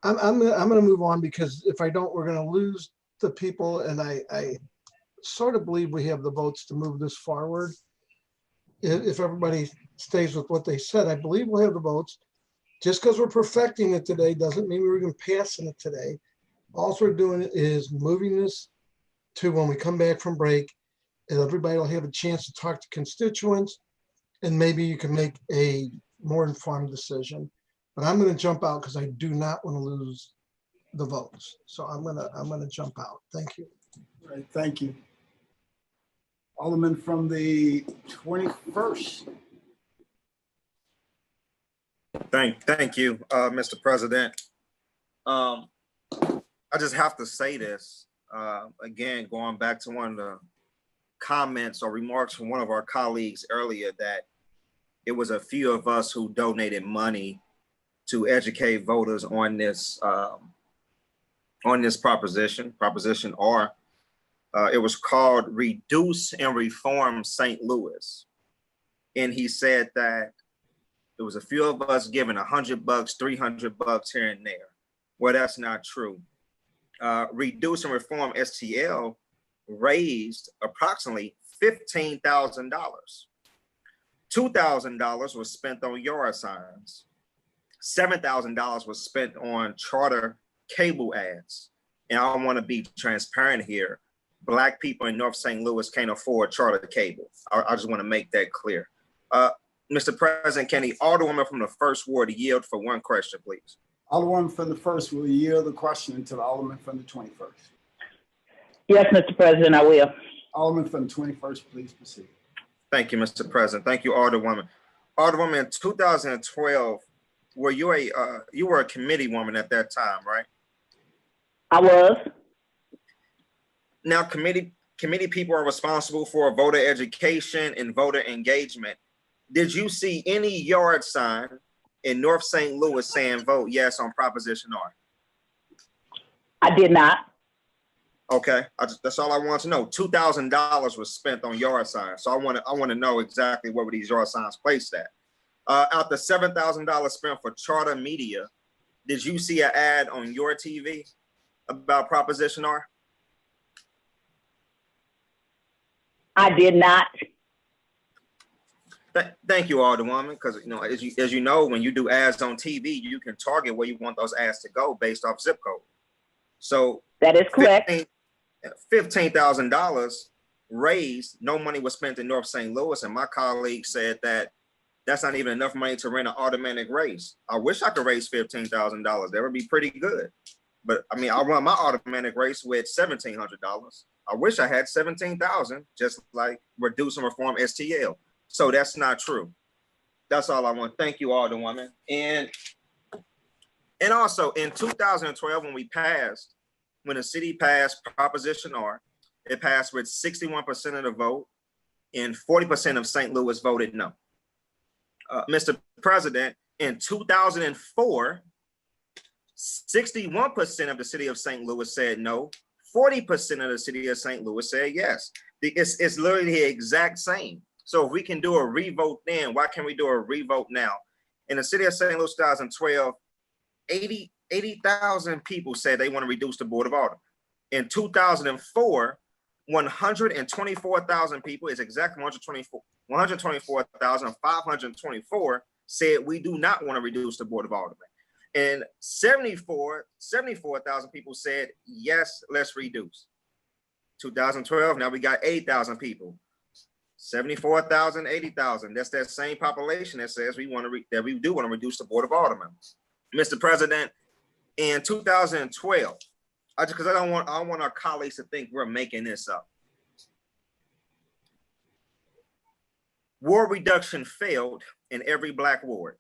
going to move on, because if I don't, we're going to lose the people. And I sort of believe we have the votes to move this forward. If everybody stays with what they said, I believe we'll have the votes. Just because we're perfecting it today doesn't mean we're even passing it today. All we're doing is moving this to when we come back from break, and everybody will have a chance to talk to constituents, and maybe you can make a more informed decision. But I'm going to jump out because I do not want to lose the votes. So I'm gonna jump out. Thank you. All right, thank you. Alderman from the 21st. Thank you, Mr. President. I just have to say this again, going back to one of the comments or remarks from one of our colleagues earlier, that it was a few of us who donated money to educate voters on this proposition R. It was called Reduce and Reform St. Louis. And he said that it was a few of us giving $100, $300 here and there. Well, that's not true. Reduce and Reform STL raised approximately $15,000. $2,000 was spent on yard signs. $7,000 was spent on charter cable ads. And I want to be transparent here. Black people in North St. Louis can't afford charter cable. I just want to make that clear. Mr. President, can the alderwoman from the first ward yield for one question, please? Alderwoman from the first will yield the question to the alderman from the 21st. Yes, Mr. President, I will. Alderman from the 21st, please proceed. Thank you, Mr. President. Thank you, Alderwoman. Alderwoman, in 2012, you were a committee woman at that time, right? I was. Now, committee people are responsible for voter education and voter engagement. Did you see any yard sign in North St. Louis saying vote yes on Proposition R? I did not. Okay, that's all I want to know. $2,000 was spent on yard signs, so I want to know exactly where were these yard signs placed at. Out the $7,000 spent for charter media, did you see an ad on your TV about Proposition R? I did not. Thank you, Alderwoman, because as you know, when you do ads on TV, you can target where you want those ads to go based off zip code. So that is correct. $15,000 raised, no money was spent in North St. Louis, and my colleague said that that's not even enough money to rent an automatic race. I wish I could raise $15,000. That would be pretty good. But I mean, I run my automatic race with $1,700. I wish I had $17,000, just like Reduce and Reform STL. So that's not true. That's all I want. Thank you, Alderwoman. And also in 2012, when the city passed Proposition R, it passed with 61% of the vote, and 40% of St. Louis voted no. Mr. President, in 2004, 61% of the city of St. Louis said no. 40% of the city of St. Louis said yes. It's literally the exact same. So if we can do a revote then, why can't we do a revote now? In the city of St. Louis 2012, 80,000 people said they want to reduce the Board of Aldermen. In 2004, 124,000 people, is exactly 124,524 said we do not want to reduce the Board of Aldermen. And 74,000 people said, yes, let's reduce. 2012, now we got 8,000 people. 74,000, 80,000. That's that same population that says we do want to reduce the Board of Aldermen. Mr. President, in 2012, because I don't want our colleagues to think we're making this up. Ward reduction failed in every Black ward.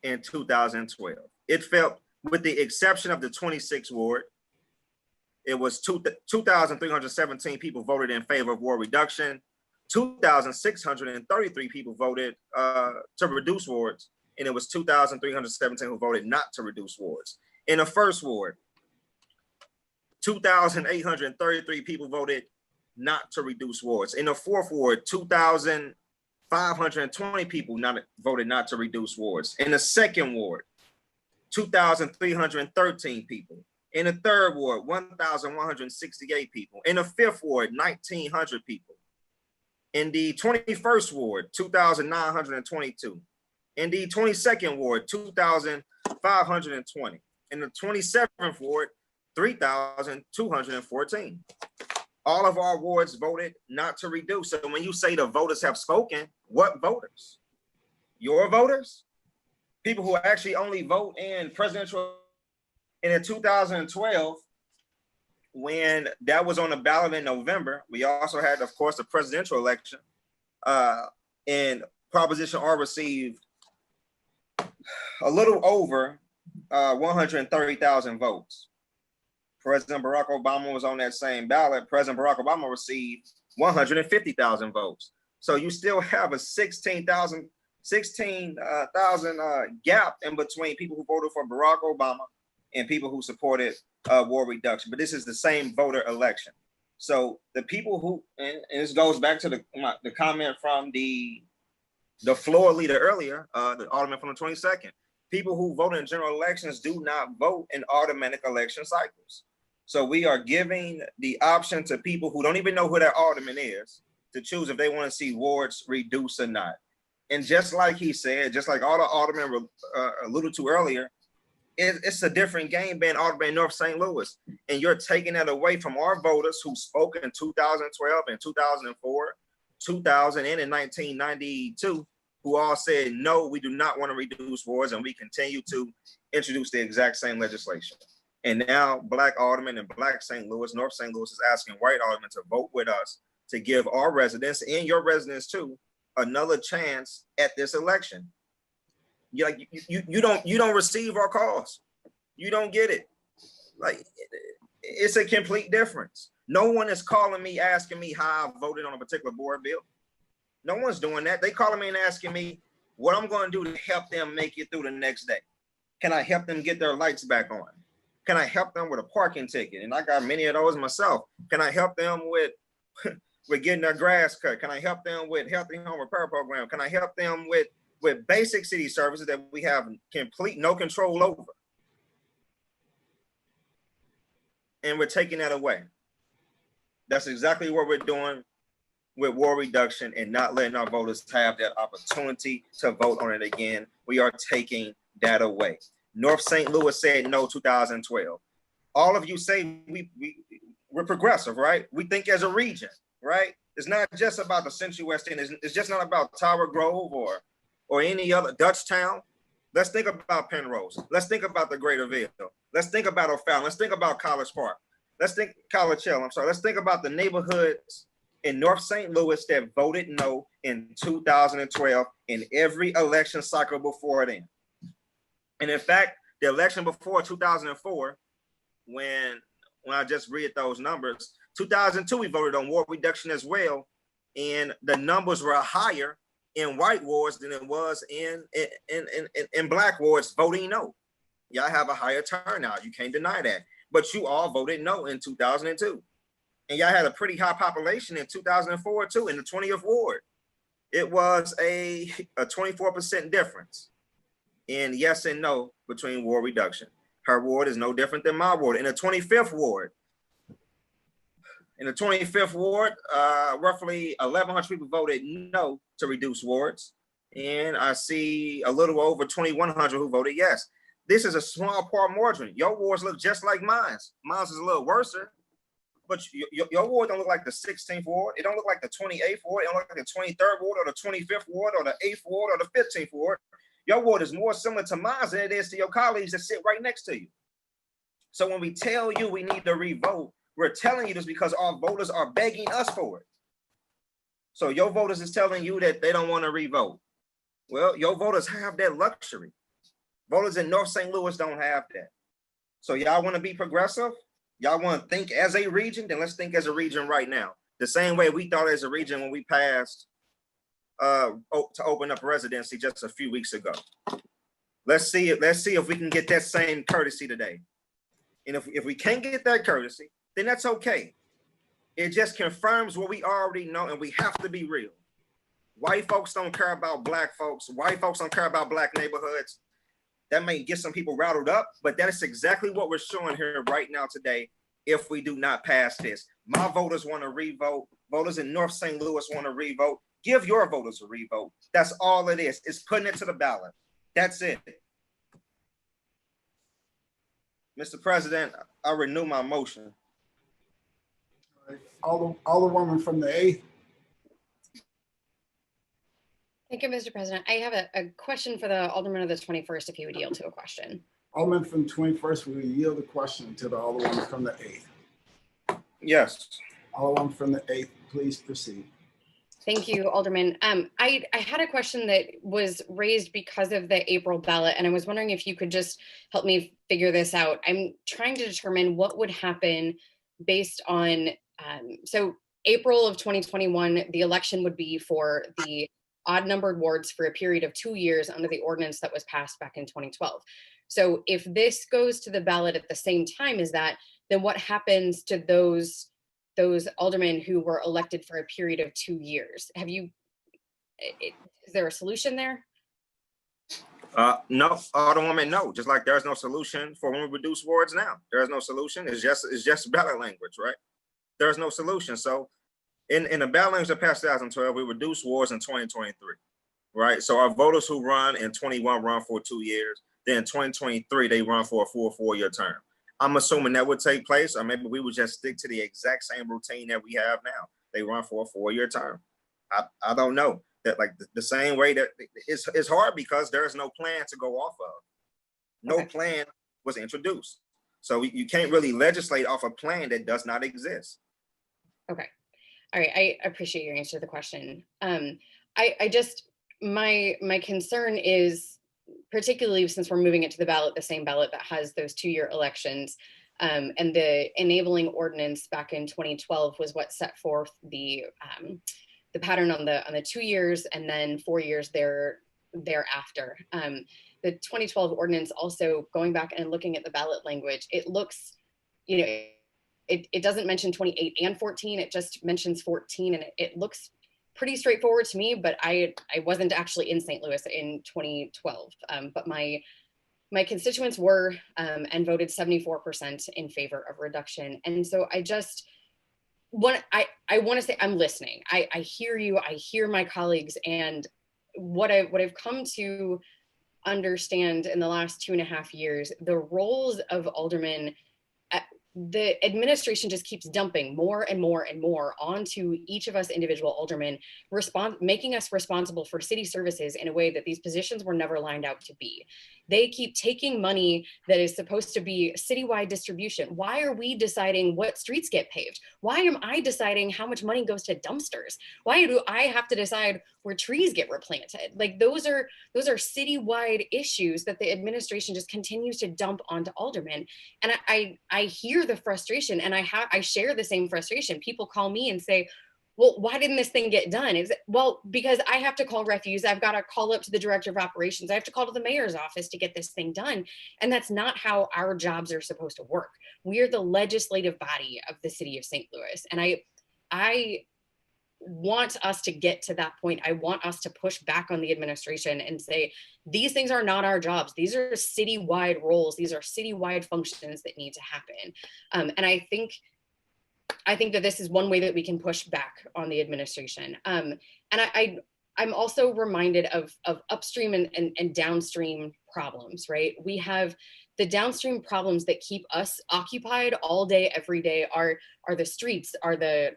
in 2012. It felt, with the exception of the 26th ward, it was 2,317 people voted in favor of ward reduction. 2,633 people voted to reduce wards, and it was 2,317 who voted not to reduce wards. In the first ward, 2,833 people voted not to reduce wards. In the fourth ward, 2,520 people voted not to reduce wards. In the second ward, 2,313 people. In the third ward, 1,168 people. In the fifth ward, 1,900 people. In the 21st ward, 2,922. In the 22nd ward, 2,520. In the 27th ward, 3,214. All of our wards voted not to reduce. So when you say the voters have spoken, what voters? Your voters? People who actually only vote in presidential. And in 2012, when that was on the ballot in November, we also had, of course, the presidential election. And Proposition R received a little over 130,000 votes. President Barack Obama was on that same ballot. President Barack Obama received 150,000 votes. So you still have a 16,000 gap in between people who voted for Barack Obama and people who supported war reduction. But this is the same voter election. So the people who, and this goes back to the comment from the floor leader earlier, the alderman from the 22nd. People who vote in general elections do not vote in automatic election cycles. So we are giving the option to people who don't even know who their alderman is to choose if they want to see wards reduce or not. And just like he said, just like all the aldermen alluded to earlier, it's a different game being alderman in North St. Louis. And you're taking that away from our voters who spoke in 2012 and 2004, 2000 and in 1992, who all said, no, we do not want to reduce wards, and we continue to introduce the exact same legislation. And now Black aldermen in Black St. Louis, North St. Louis is asking white aldermen to vote with us to give our residents and your residents too another chance at this election. You don't receive our calls. You don't get it. Like, it's a complete difference. No one is calling me asking me how I voted on a particular board bill. No one's doing that. They calling me and asking me what I'm going to do to help them make it through the next day. Can I help them get their lights back on? Can I help them with a parking ticket? And I got many of those myself. Can I help them with getting their grass cut? Can I help them with healthy home repair program? Can I help them with basic city services that we have complete no control over? And we're taking that away. That's exactly what we're doing with war reduction and not letting our voters have that opportunity to vote on it again. We are taking that away. North St. Louis said no 2012. All of you say we're progressive, right? We think as a region, right? It's not just about the Central West End. It's just not about Tower Grove or any other Dutchtown. Let's think about Penrose. Let's think about the Greater Ville. Let's think about O'Fallon. Let's think about College Park. Let's think College Hill. I'm sorry. Let's think about the neighborhoods in North St. Louis that voted no in 2012 in every election cycle before then. And in fact, the election before 2004, when I just read those numbers, 2002, we voted on war reduction as well. And the numbers were higher in white wards than it was in Black wards voting no. Y'all have a higher turnout. You can't deny that. But you all voted no in 2002. And y'all had a pretty high population in 2004 too, in the 20th ward. It was a 24% difference in yes and no between war reduction. Her ward is no different than my ward. In the 25th ward, roughly 1,100 people voted no to reduce wards. And I see a little over 2,100 who voted yes. This is a small part margin. Your wards look just like mine. Mine's is a little worse, but your ward don't look like the 16th ward. It don't look like the 28th ward. It don't look like the 23rd ward or the 25th ward or the 8th ward or the 15th ward. Your ward is more similar to mine than it is to your colleagues that sit right next to you. So when we tell you we need to revote, we're telling you this because our voters are begging us for it. So your voters is telling you that they don't want to revote. Well, your voters have that luxury. Voters in North St. Louis don't have that. So y'all want to be progressive? Y'all want to think as a region? Then let's think as a region right now. The same way we thought as a region when we passed to open up residency just a few weeks ago. Let's see if we can get that same courtesy today. And if we can't get that courtesy, then that's okay. It just confirms what we already know, and we have to be real. White folks don't care about black folks. White folks don't care about black neighborhoods. That may get some people rattled up, but that is exactly what we're showing here right now today if we do not pass this. My voters want to revote. Voters in North St. Louis want to revote. Give your voters a revote. That's all it is. It's putting it to the ballot. That's it. Mr. President, I renew my motion. Alderwoman from the 8th. Thank you, Mr. President. I have a question for the Alderman of the 21st, if he would yield to a question. Alderman from 21st, will yield the question to the Alderwoman from the 8th. Yes. Alderwoman from the 8th, please proceed. Thank you, Alderman. I had a question that was raised because of the April ballot, and I was wondering if you could just help me figure this out. I'm trying to determine what would happen based on, so April of 2021, the election would be for the odd numbered wards for a period of 2 years under the ordinance that was passed back in 2012. So if this goes to the ballot at the same time as that, then what happens to those aldermen who were elected for a period of 2 years? Is there a solution there? No, Alderwoman, no. Just like there's no solution for when we reduce wards now. There's no solution. It's just ballot language, right? There's no solution. So in the ballot language that passed 2012, we reduced wards in 2023, right? So our voters who run in 21 run for 2 years. Then in 2023, they run for a full 4-year term. I'm assuming that would take place, or maybe we would just stick to the exact same routine that we have now. They run for a 4-year term. I don't know. That like the same way that it's hard because there is no plan to go off of. No plan was introduced. So you can't really legislate off a plan that does not exist. Okay. All right. I appreciate your answer to the question. I just, my concern is, particularly since we're moving it to the ballot, the same ballot that has those 2-year elections, and the enabling ordinance back in 2012 was what set forth the pattern on the 2 years and then 4 years thereafter. The 2012 ordinance also, going back and looking at the ballot language, it looks, it doesn't mention 28 and 14, it just mentions 14, and it looks pretty straightforward to me, but I wasn't actually in St. Louis in 2012, but my constituents were and voted 74% in favor of reduction. And so I just want to say I'm listening. I hear you, I hear my colleagues, and what I've come to understand in the last 2.5 years, the roles of aldermen, the administration just keeps dumping more and more and more onto each of us individual aldermen, making us responsible for city services in a way that these positions were never lined out to be. They keep taking money that is supposed to be citywide distribution. Why are we deciding what streets get paved? Why am I deciding how much money goes to dumpsters? Why do I have to decide where trees get replanted? Like those are citywide issues that the administration just continues to dump onto aldermen. And I hear the frustration, and I share the same frustration. People call me and say, well, why didn't this thing get done? Well, because I have to call refuse. I've got to call up to the director of operations. I have to call to the mayor's office to get this thing done. And that's not how our jobs are supposed to work. We are the legislative body of the city of St. Louis. And I want us to get to that point. I want us to push back on the administration and say, these things are not our jobs. These are citywide roles. These are citywide functions that need to happen. And I think that this is one way that we can push back on the administration. And I'm also reminded of upstream and downstream problems, right? We have the downstream problems that keep us occupied all day, every day are the streets, are the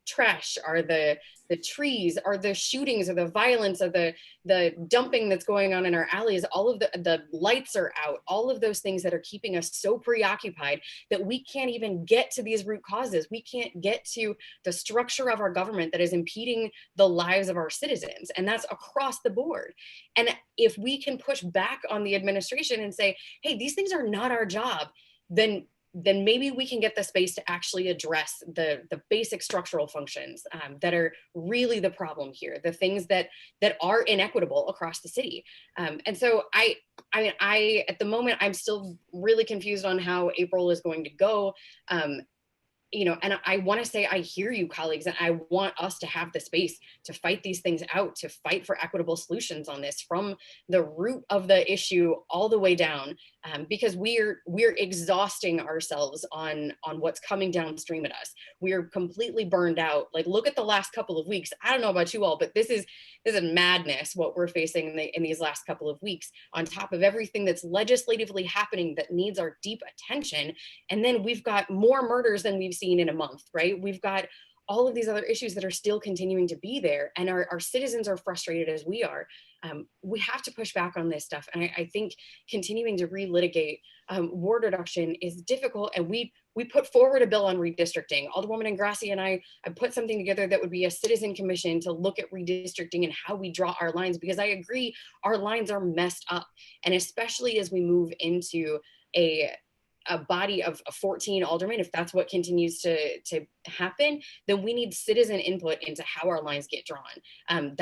trash, are the trees, are the shootings, or the violence, or the dumping that's going on in our alleys. All of the lights are out, all of those things that are keeping us so preoccupied that we can't even get to these root causes. We can't get to the structure of our government that is impeding the lives of our citizens. And that's across the board. And if we can push back on on the administration and say, hey, these things are not our job, then maybe we can get the space to actually address the basic structural functions that are really the problem here, the things that are inequitable across the city. And so I mean, at the moment, I'm still really confused on how April is going to go. You know, and I want to say, I hear you, colleagues, and I want us to have the space to fight these things out, to fight for equitable solutions on this from the root of the issue all the way down, because we're exhausting ourselves on what's coming downstream at us. We're completely burned out. Like, look at the last couple of weeks. I don't know about you all, but this is madness what we're facing in these last couple of weeks, on top of everything that's legislatively happening that needs our deep attention. And then we've got more murders than we've seen in a month, right? We've got all of these other issues that are still continuing to be there, and our citizens are frustrated as we are. We have to push back on this stuff. And I think continuing to relitigate ward reduction is difficult. And we put forward a bill on redistricting. Alderwoman Ingrassi and I put something together that would be a citizen commission to look at redistricting and how we draw our lines, because I agree our lines are messed up. And especially as we move into a body of 14 aldermen, if that's what continues to happen, then we need citizen input into how our lines get drawn.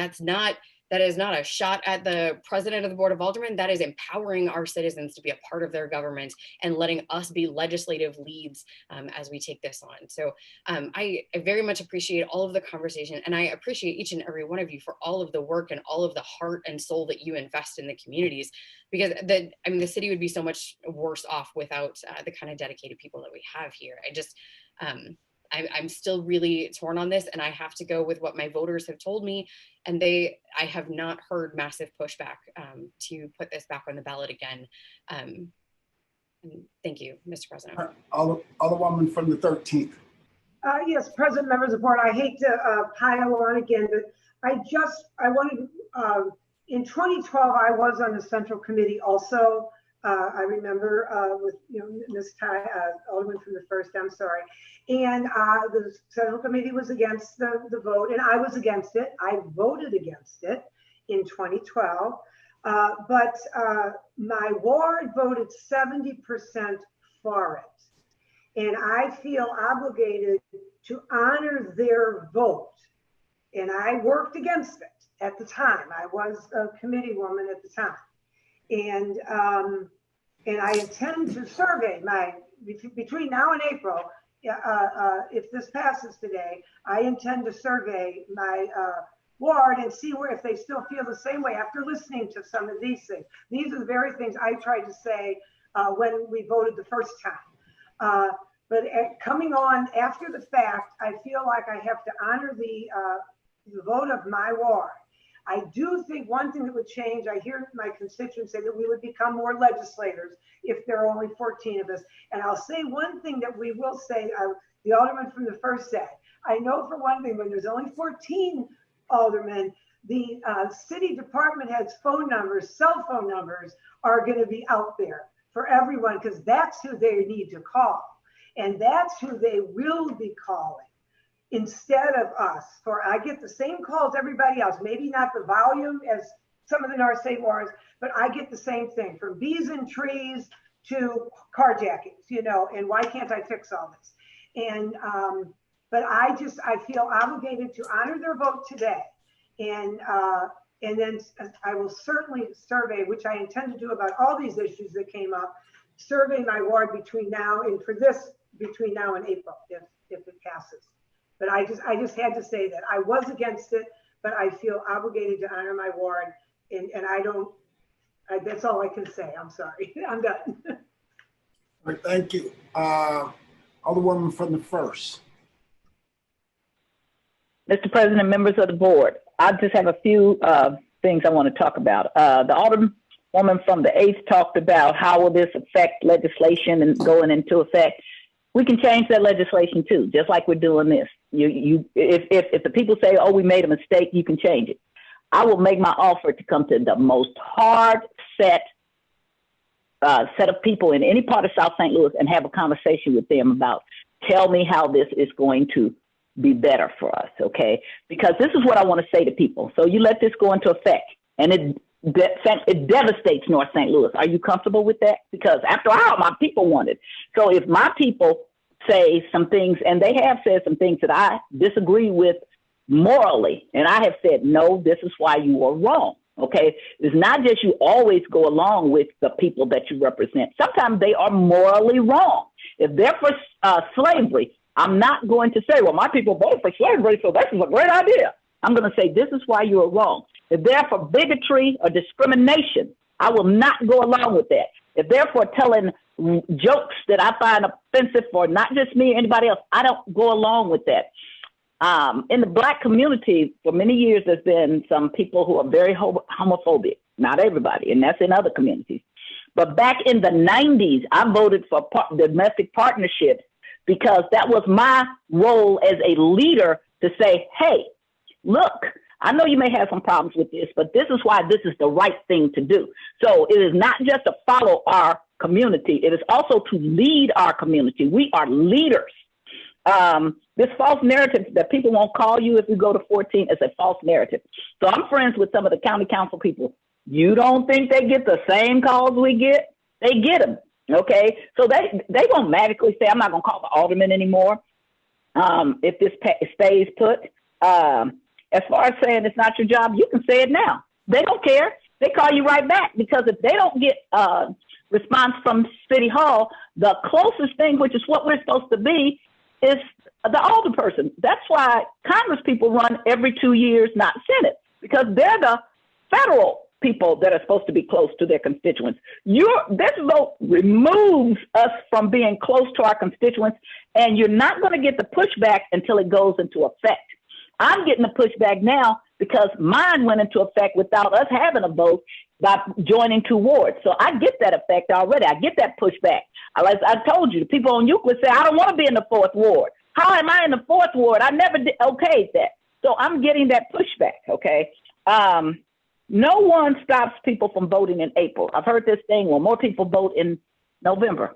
That is not a shot at the president of the Board of Aldermen. That is empowering our citizens to be a part of their government and letting us be legislative leads as we take this on. So I very much appreciate all of the conversation, and I appreciate each and every one of you for all of the work and all of the heart and soul that you invest in the communities, because the city would be so much worse off without the kind of dedicated people that we have here. I'm still really torn on this, and I have to go with what my voters have told me. And I have not heard massive pushback to put this back on the ballot again. And thank you, Mr. President. Alderwoman from the 13th. Yes, President, members of the board, I hate to pile on again, but I wanted, in 2012, I was on the Central Committee also. I remember with Ms. Alderman from the 1st, I'm sorry. And the Central Committee was against the vote, and I was against it. I voted against it in 2012. But my ward voted 70% for it. And I feel obligated to honor their vote. And I worked against it at the time. I was a committee woman at the time. And I intend to survey between now and April, if this passes today, I intend to survey my ward and see if they still feel the same way after listening to some of these things. These are the very things I tried to say when we voted the first time. But coming on after the fact, I feel like I have to honor the vote of my ward. I do think one thing that would change, I hear my constituents say that we would become more legislators if there are only 14 of us. And I'll say one thing that we will say, the alderman from the 1st said, I know for one thing, when there's only 14 aldermen, the city department heads' phone numbers, cell phone numbers are going to be out there for everyone, because that's who they need to call. And that's who they will be calling instead of us. For I get the same calls everybody else, maybe not the volume as some of the North St. Lawrence, but I get the same thing, from bees and trees to carjackings, and why can't I fix all this? And but I feel obligated to honor their vote today. And then I will certainly survey, which I intend to do about all these issues that came up, survey my ward between now and April, if it passes. But I just had to say that I was against it, but I feel obligated to honor my ward, and that's all I can say. I'm sorry. I'm done. All right, thank you. Alderwoman from the 1st. Mr. President, members of the board, I just have a few things I want to talk about. The alderwoman from the 8th talked about how will this affect legislation and going into effect. We can change that legislation too, just like we're doing this. If the people say, oh, we made a mistake, you can change it. I will make my offer to come to the most hard set of people in any part of South St. Louis and have a conversation with them about, tell me how this is going to be better for us, okay? Because this is what I want to say to people. So you let this go into effect, and it devastates North St. Louis. Are you comfortable with that? Because after all, my people want it. So if my people say some things, and they have said some things that I disagree with morally, and I have said, no, this is why you are wrong. Okay. It's not just you always go along with the people that you represent. Sometimes they are morally wrong. If they're for slavery, I'm not going to say, well, my people voted for slavery, so this is a great idea. I'm going to say, this is why you are wrong. If they're for bigotry or discrimination, I will not go along with that. If they're for telling jokes that I find offensive for not just me or anybody else, I don't go along with that. In the Black community, for many years, there's been some people who are very homophobic. Not everybody, and that's in other communities. But back in the 90s, I voted for domestic partnerships because that was my role as a leader to say, hey, look, I know you may have some problems with this, but this is why this is the right thing to do. So it is not just to follow our community. It is also to lead our community. We are leaders. This false narrative that people won't call you if you go to 14 is a false narrative. So I'm friends with some of the county council people. You don't think they get the same calls we get? They get them. Okay. So they won't magically say, I'm not going to call the alderman anymore. If this stays put, as far as saying it's not your job, you can say it now. They don't care. They call you right back, because if they don't get response from City Hall, the closest thing, which is what we're supposed to be, is the alderperson. That's why Congress people run every 2 years, not Senate, because they're the federal people that are supposed to be close to their constituents. This vote removes us from being close to our constituents, and you're not going to get the pushback until it goes into effect. I'm getting the pushback now because mine went into effect without us having a vote by joining 2 wards. So I get that effect already. I get that pushback. As I told you, the people on Euclid say, I don't want to be in the 4th ward. How am I in the 4th ward? I never okayed that. So I'm getting that pushback, okay? No one stops people from voting in April. I've heard this thing, well, more people vote in November.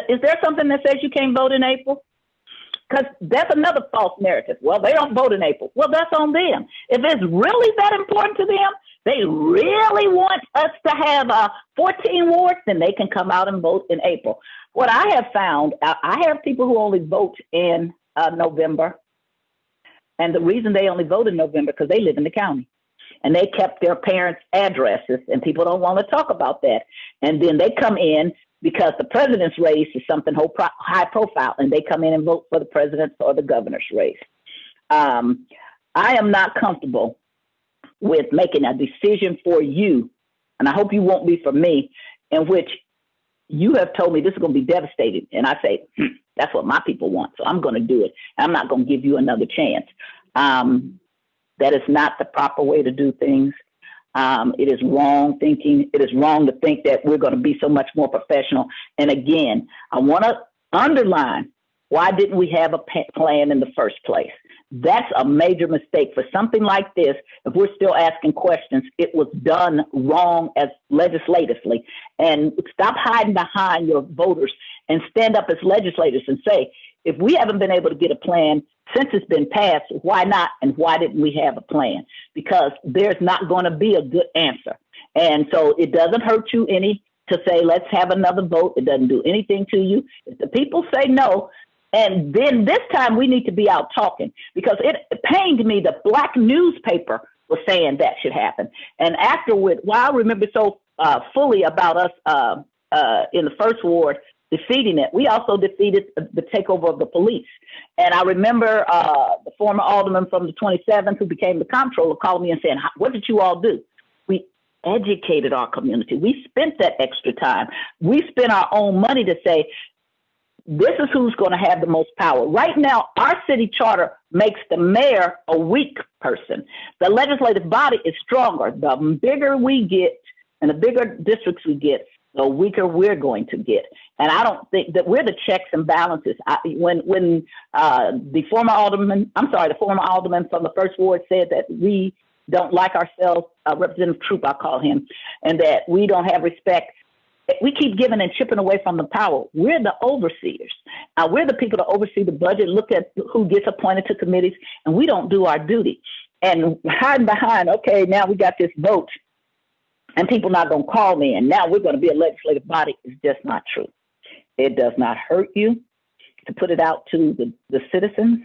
Is there something that says you can't vote in April? Because that's another false narrative. Well, they don't vote in April. Well, that's on them. If it's really that important to them, they really want us to have 14 wards, then they can come out and vote in April. What I have found, I have people who only vote in November. And the reason they only vote in November because they live in the county. And they kept their parents' addresses, and people don't want to talk about that. And then they come in because the president's race is something high profile, and they come in and vote for the president's or the governor's race. I am not comfortable with making a decision for you, and I hope you won't be for me, in which you have told me this is going to be devastating. And I say, that's what my people want, so I'm going to do it. I'm not going to give you another chance. That is not the proper way to do things. It is wrong thinking. It is wrong to think that we're going to be so much more professional. And again, I want to underline, why didn't we have a plan in the first place? That's a major mistake for something like this. If we're still asking questions, it was done wrong as legislatively. And stop hiding behind your voters and stand up as legislators and say, if we haven't been able to get a plan since it's been passed, why not? And why didn't we have a plan? Because there's not going to be a good answer. And so it doesn't hurt you any to say, let's have another vote. It doesn't do anything to you. If the people say no, and then this time we need to be out talking, because it pained me the Black newspaper was saying that should happen. And afterward, I remember so fully about us in the first ward defeating it, we also defeated the takeover of the police. And I remember the former alderman from the 27th who became the comptroller called me and saying, what did you all do? We educated our community. We spent that extra time. We spent our own money to say, this is who's going to have the most power. Right now, our city charter makes the mayor a weak person. The legislative body is stronger. The bigger we get and the bigger districts we get, the weaker we're going to get. And I don't think that we're the checks and balances. When the former alderman from the first ward said that we don't like ourselves, Representative Troop, I call him, and that we don't have respect, we keep giving and chipping away from the power. We're the overseers. We're the people that oversee the budget, look at who gets appointed to committees, and we don't do our duty. And hiding behind, okay, now we got this vote. and people not going to call me, and now we're going to be a legislative body, is just not true. It does not hurt you to put it out to the citizens.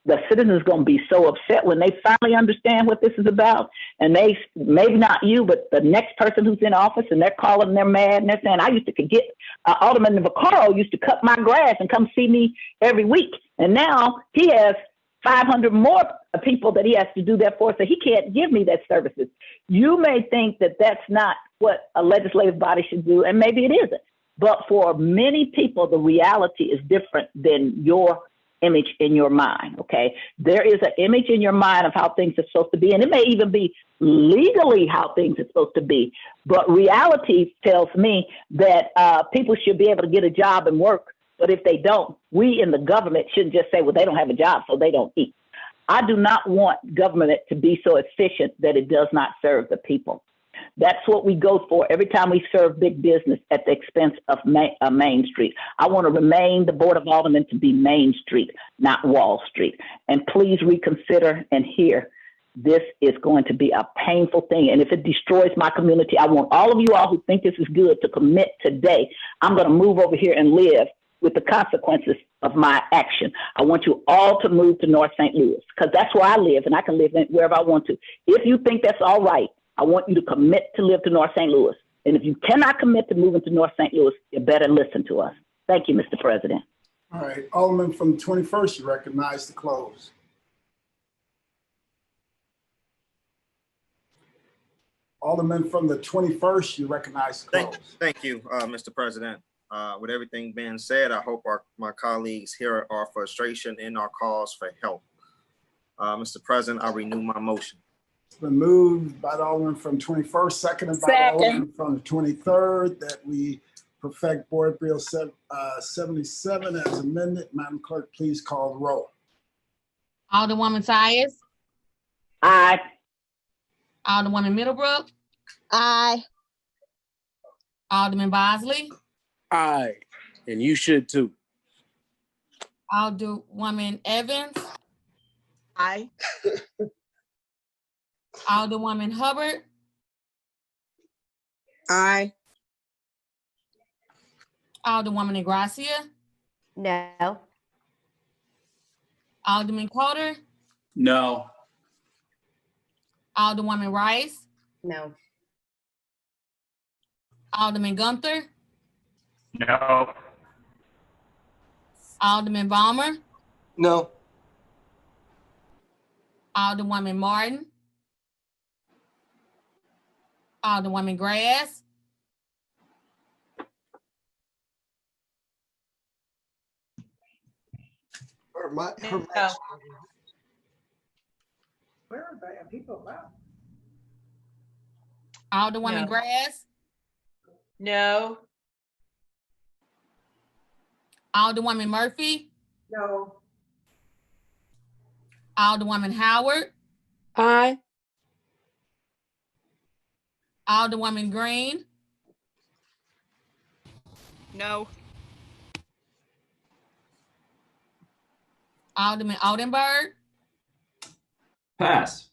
The citizens going to be so upset when they finally understand what this is about. And they, maybe not you, but the next person who's in office, and they're calling, they're mad, and they're saying, I used to get, Alderman Vaccaro used to cut my grass and come see me every week. And now he has 500 more people that he has to do that for, so he can't give me that services. You may think that that's not what a legislative body should do, and maybe it isn't. But for many people, the reality is different than your image in your mind, okay? There is an image in your mind of how things are supposed to be, and it may even be legally how things are supposed to be. But reality tells me that people should be able to get a job and work, but if they don't, we in the government shouldn't just say, well, they don't have a job, so they don't eat. I do not want government to be so efficient that it does not serve the people. That's what we go for every time we serve big business at the expense of Main Street. I want to remain the Board of Aldermen to be Main Street, not Wall Street. And please reconsider and hear, this is going to be a painful thing. And if it destroys my community, I want all of you all who think this is good to commit today. I'm going to move over here and live with the consequences of my action. I want you all to move to North St. Louis because that's where I live, and I can live wherever I want to. If you think that's all right, I want you to commit to live to North St. Louis. And if you cannot commit to moving to North St. Louis, you better listen to us. Thank you, Mr. President. All right, Alderman from the 21st, you recognize to close. Alderman from the 21st, you recognize to close. Thank you, Mr. President. With everything being said, I hope my colleagues hear our frustration and our calls for help. Mr. President, I renew my motion. It's been moved by the Alderman from 21st, seconded by the Alderman from the 23rd, that we perfect Board Bill 77 as amended. Madam Clerk, please call the roll. Alderwoman Tyus. Aye. Alderwoman Middlebrook. Aye. Alderman Bosley. Aye, and you should too. Alderwoman Evans. Aye. Alderwoman Hubbard. Aye. Alderwoman Gracia. No. Alderman Coulter. No. Alderwoman Rice. No. Alderman Gunther. No. Alderman Balmer. No. Alderwoman Martin. Alderwoman Grass. Where are the people left? Alderwoman No. Grass. No. Alderwoman Murphy. No. Alderwoman Howard. Aye. Alderwoman Green. No. Alderman Oldenburg. Pass.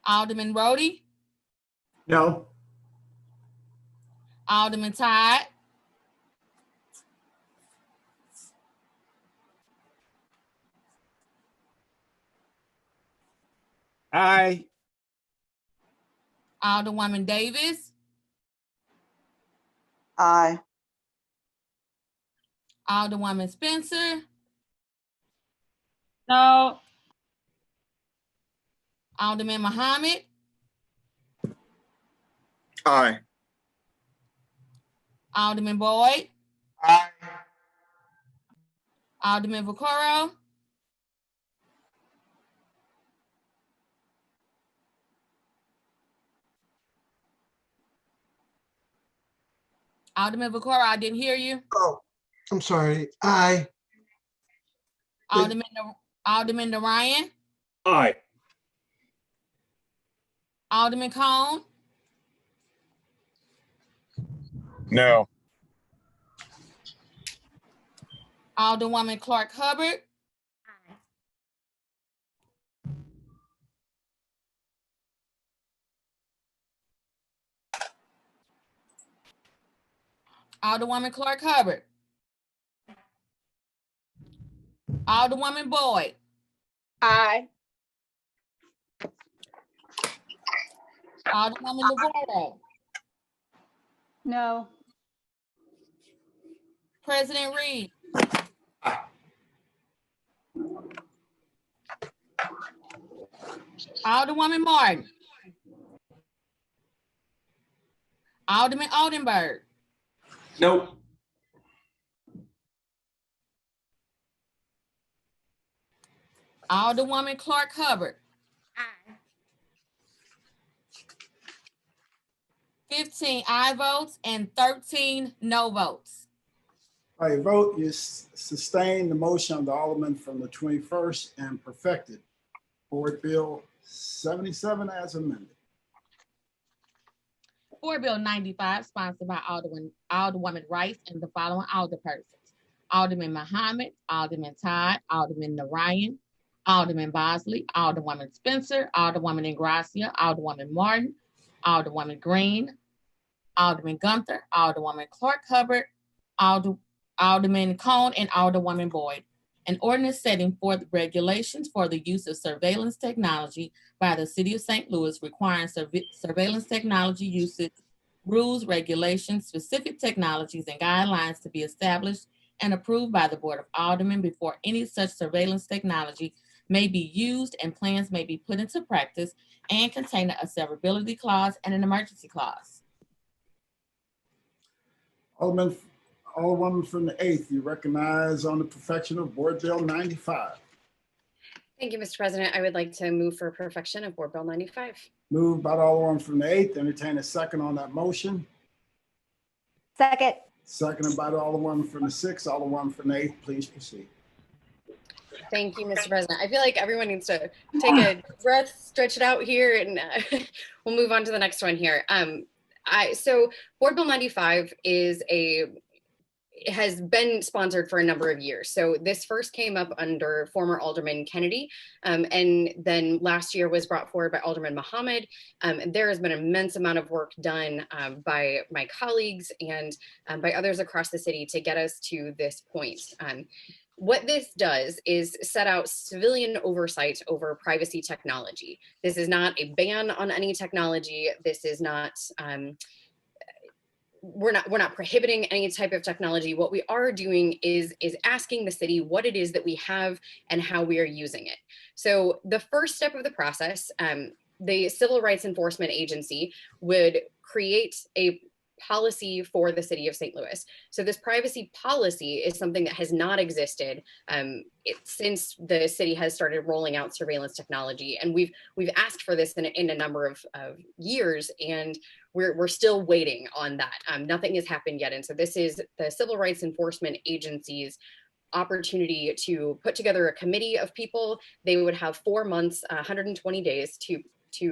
Alderman Rhodey. No. Alderman Todd. Aye. Alderwoman Davis. Aye. Alderwoman Spencer. No. Alderman Muhammad. Aye. Alderman Boyd. Aye. Alderman Vaccaro. Alderman Vaccaro, I didn't hear you. Oh, I'm sorry. Aye. Alderman Ryan. Aye. Alderman Cone. No. Alderwoman Clark Hubbard. Alderwoman Clark Hubbard. Alderwoman Boyd. Aye. Alderwoman Navarro. No. President Reed. Alderwoman Martin. Alderman Oldenburg. Nope. Alderwoman Clark Hubbard. 15 aye votes and 13 no votes. By your vote, you sustain the motion of the Alderman from the 21st and perfected Board Bill 77 as amended. Board Bill 95, sponsored by Alderwoman Rice and the following alderpersons: Alderman Muhammad, Alderman Todd, Alderman Narayan, Alderman Bosley, Alderwoman Spencer, Alderwoman Ingracia, Alderwoman Martin, Alderwoman Green, Alderman Gunther, Alderwoman Clark Hubbard, Alderman Cone, and Alderwoman Boyd. An ordinance setting forth regulations for the use of surveillance technology by the City of St. Louis, requiring surveillance technology usage, rules, regulations, specific technologies, and guidelines to be established and approved by the Board of Aldermen before any such surveillance technology may be used and plans may be put into practice, and contain a severability clause and an emergency clause. Alderwoman from the 8th, you recognize on the perfection of Board Bill 95. Thank you, Mr. President. I would like to move for perfection of Board Bill 95. Moved by the Alderwoman from the 8th. Entertain a second on that motion. Second. Seconded by the Alderwoman from the 6th. Alderwoman from the 8th, please proceed. Thank you, Mr. President. I feel like everyone needs to take a breath, stretch it out here, and we'll move on to the next one here. So Board Bill 95 has been sponsored for a number of years. So this first came up under former Alderman Kennedy, and then last year was brought forward by Alderman Muhammad. There has been an immense amount of work done by my colleagues and by others across the city to get us to this point. What this does is set out civilian oversight over privacy technology. This is not a ban on any technology. This is not, we're not prohibiting any type of technology. What we are doing is asking the city what it is that we have and how we are using it. So the first step of the process, the Civil Rights Enforcement Agency would create a policy for the city of St. Louis. So this privacy policy is something that has not existed since the city has started rolling out surveillance technology. And we've asked for this in a number of years, and we're still waiting on that. Nothing has happened yet. And so this is the Civil Rights Enforcement Agency's opportunity to put together a committee of people. They would have 4 months, 120 days to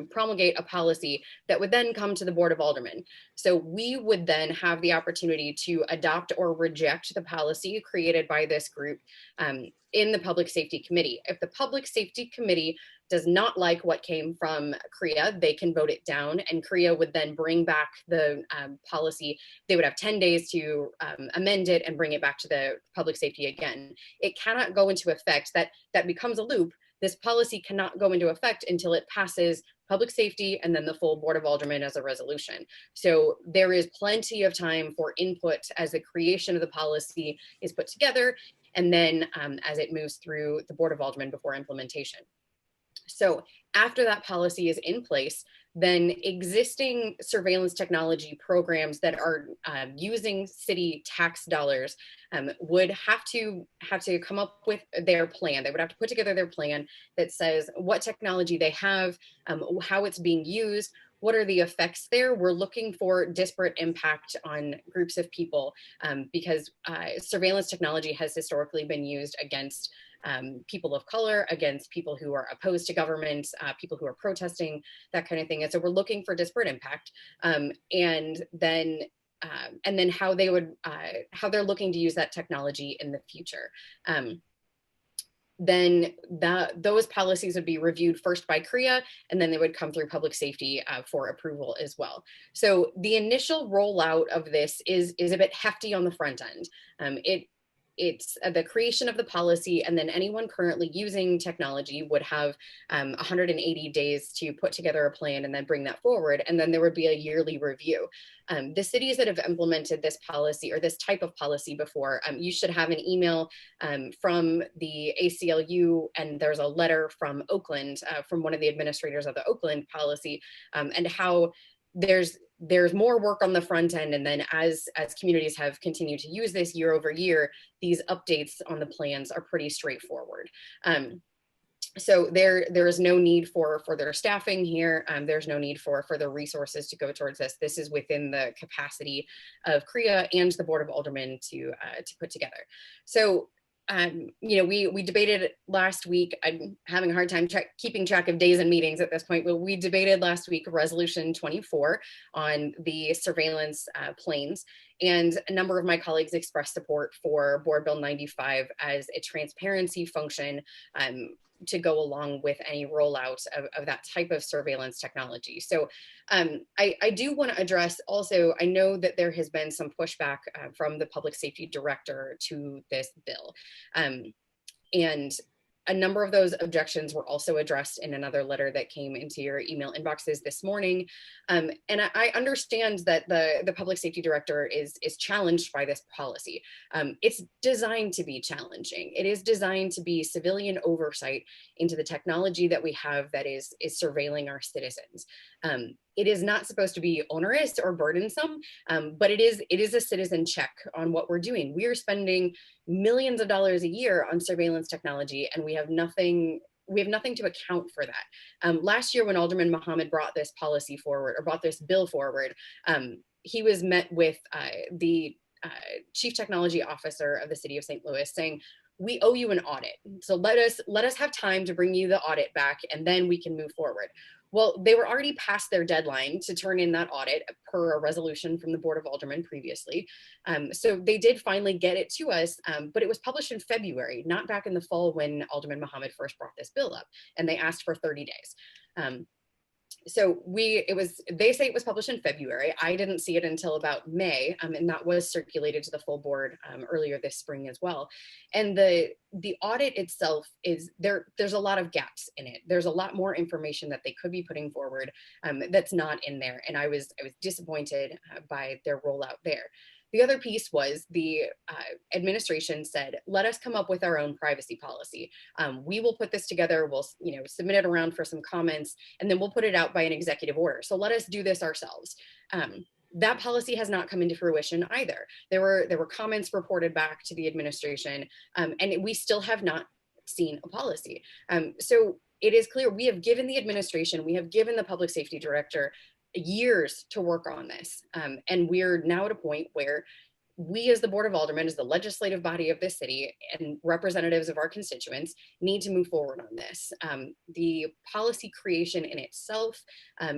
promulgate a policy that would then come to the Board of Aldermen. So we would then have the opportunity to adopt or reject the policy created by this group in the Public Safety Committee. If the Public Safety Committee does not like what came from CREA, they can vote it down, and CREA would then bring back the policy. They would have 10 days to amend it and bring it back to the public safety again. It cannot go into effect. That becomes a loop. This policy cannot go into effect until it passes public safety and then the full Board of Aldermen as a resolution. So there is plenty of time for input as the creation of the policy is put together, and then as it moves through the Board of Aldermen before implementation. So after that policy is in place, then existing surveillance technology programs that are using city tax dollars would have to come up with their plan. They would have to put together their plan that says what technology they have, how it's being used, what are the effects there. We're looking for disparate impact on groups of people because surveillance technology has historically been used against people of color, against people who are opposed to government, people who are protesting, that kind of thing. And so we're looking for disparate impact, and then how they would how they're looking to use that technology in the future. then those policies would be reviewed first by CREA, and then they would come through public safety for approval as well. So the initial rollout of this is a bit hefty on the front end. It's the creation of the policy, and then anyone currently using technology would have 180 days to put together a plan and then bring that forward, and then there would be a yearly review. The cities that have implemented this policy or this type of policy before, you should have an email from the ACLU, and there's a letter from Oakland, from one of the administrators of the Oakland policy, and how there's more work on the front end, and then as communities have continued to use this year over year, these updates on the plans are pretty straightforward. So there is no need for further staffing here. There's no need for further resources to go towards this. This is within the capacity of CREA and the Board of Aldermen to put together. So you know, we debated last week. I'm having a hard time keeping track of days and meetings at this point, but we debated last week Resolution 24 on the surveillance planes, and a number of my colleagues expressed support for Board Bill 95 as a transparency function to go along with any rollout of that type of surveillance technology. So I do want to address also, I know that there has been some pushback from the public safety director to this bill. And a number of those objections were also addressed in another letter that came into your email inboxes this morning. And I understand that the public safety director is challenged by this policy. It's designed to be challenging. It is designed to be civilian oversight into the technology that we have that is surveilling our citizens. It is not supposed to be onerous or burdensome, but it is a citizen check on what we're doing. We are spending millions of dollars a year on surveillance technology, and we have nothing to account for that. Last year, when Alderman Mohammed brought this policy forward, or brought this bill forward, he was met with the chief technology officer of the city of St. Louis saying, "We owe you an audit. So let us have time to bring you the audit back, and then we can move forward." Well, they were already past their deadline to turn in that audit per a resolution from the Board of Aldermen previously. So they did finally get it to us, but it was published in February, not back in the fall when Alderman Mohammed first brought this bill up, and they asked for 30 days. So they say it was published in February. I didn't see it until about May, and that was circulated to the full board earlier this spring as well. And the audit itself there's a lot of gaps in it. There's a lot more information that they could be putting forward that's not in there. And I was disappointed by their rollout there. The other piece was the administration said, let us come up with our own privacy policy. We will put this together, we'll submit it around for some comments, and then we'll put it out by an executive order. So let us do this ourselves. That policy has not come into fruition either. There were comments reported back to the administration, and we still have not seen a policy. So it is clear we have given the administration, we have given the public safety director years to work on this. And we're now at a point where we as the Board of Aldermen, as the legislative body of this city and representatives of our constituents, need to move forward on this. The policy creation in itself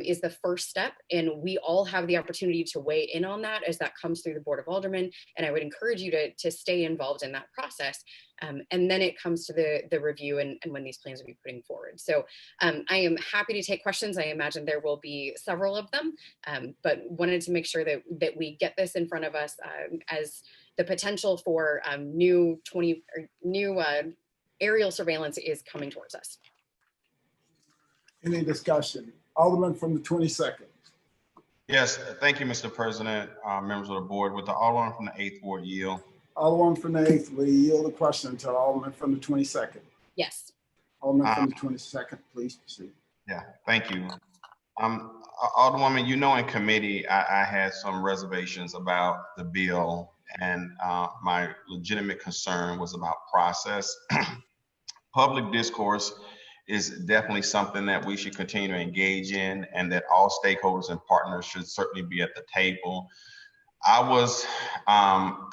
is the first step, and we all have the opportunity to weigh in on that as that comes through the Board of Aldermen. And I would encourage you to stay involved in that process. And then it comes to the review and when these plans will be putting forward. So I am happy to take questions. I imagine there will be several of them, but wanted to make sure that we get this in front of us as the potential for new aerial surveillance is coming towards us. Any discussion? Alderman from the 22nd. Yes, thank you, Mr. President, members of the board. With the Alderman from the 8th Ward yield. Alderman from the 8th, we yield the question to Alderman from the 22nd. Yes. Alderman from the 22nd, please proceed. Yeah, thank you. Alderwoman, in committee, I had some reservations about the bill, and my legitimate concern was about process. Public discourse is definitely something that we should continue to engage in, and that all stakeholders and partners should certainly be at the table. I was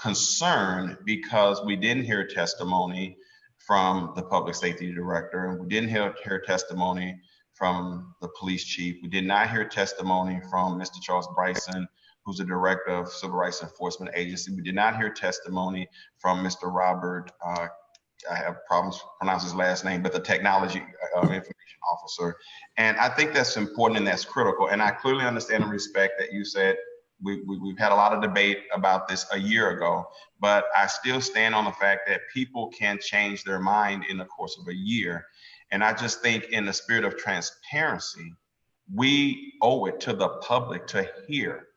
concerned because we didn't hear testimony from the public safety director, and we didn't hear testimony from the police chief. We did not hear testimony from Mr. Charles Bryson, who's the director of Civil Rights Enforcement Agency. We did not hear testimony from Mr. Robert I have problems pronouncing his last name, but the technology information officer. And I think that's important and that's critical. And I clearly understand and respect that you said we've had a lot of debate about this a year ago, but I still stand on the fact that people can change their mind in the course of a year. And I just think in the spirit of transparency, we owe it to the public to hear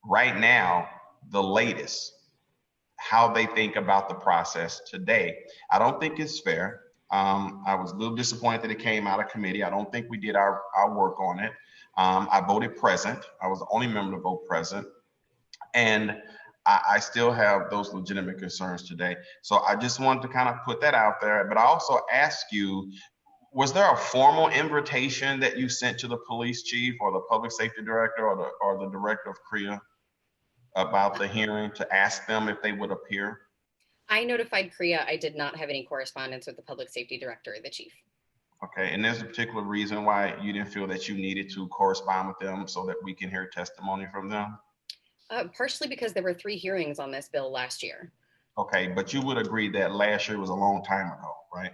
right now the latest, how they think about the process today. I don't think it's fair. I was a little disappointed that it came out of committee. I don't think we did our work on it. I voted present. I was the only member to vote present. And I still have those legitimate concerns today. So I just wanted to kind of put that out there. But I also ask you, was there a formal invitation that you sent to the police chief or the public safety director or the director of CREA about the hearing to ask them if they would appear? I notified CREA. I did not have any correspondence with the public safety director or the chief. Okay, and there's a particular reason why you didn't feel that you needed to correspond with them so that we can hear testimony from them? Partially because there were 3 hearings on this bill last year. Okay, but you would agree that last year was a long time ago, right?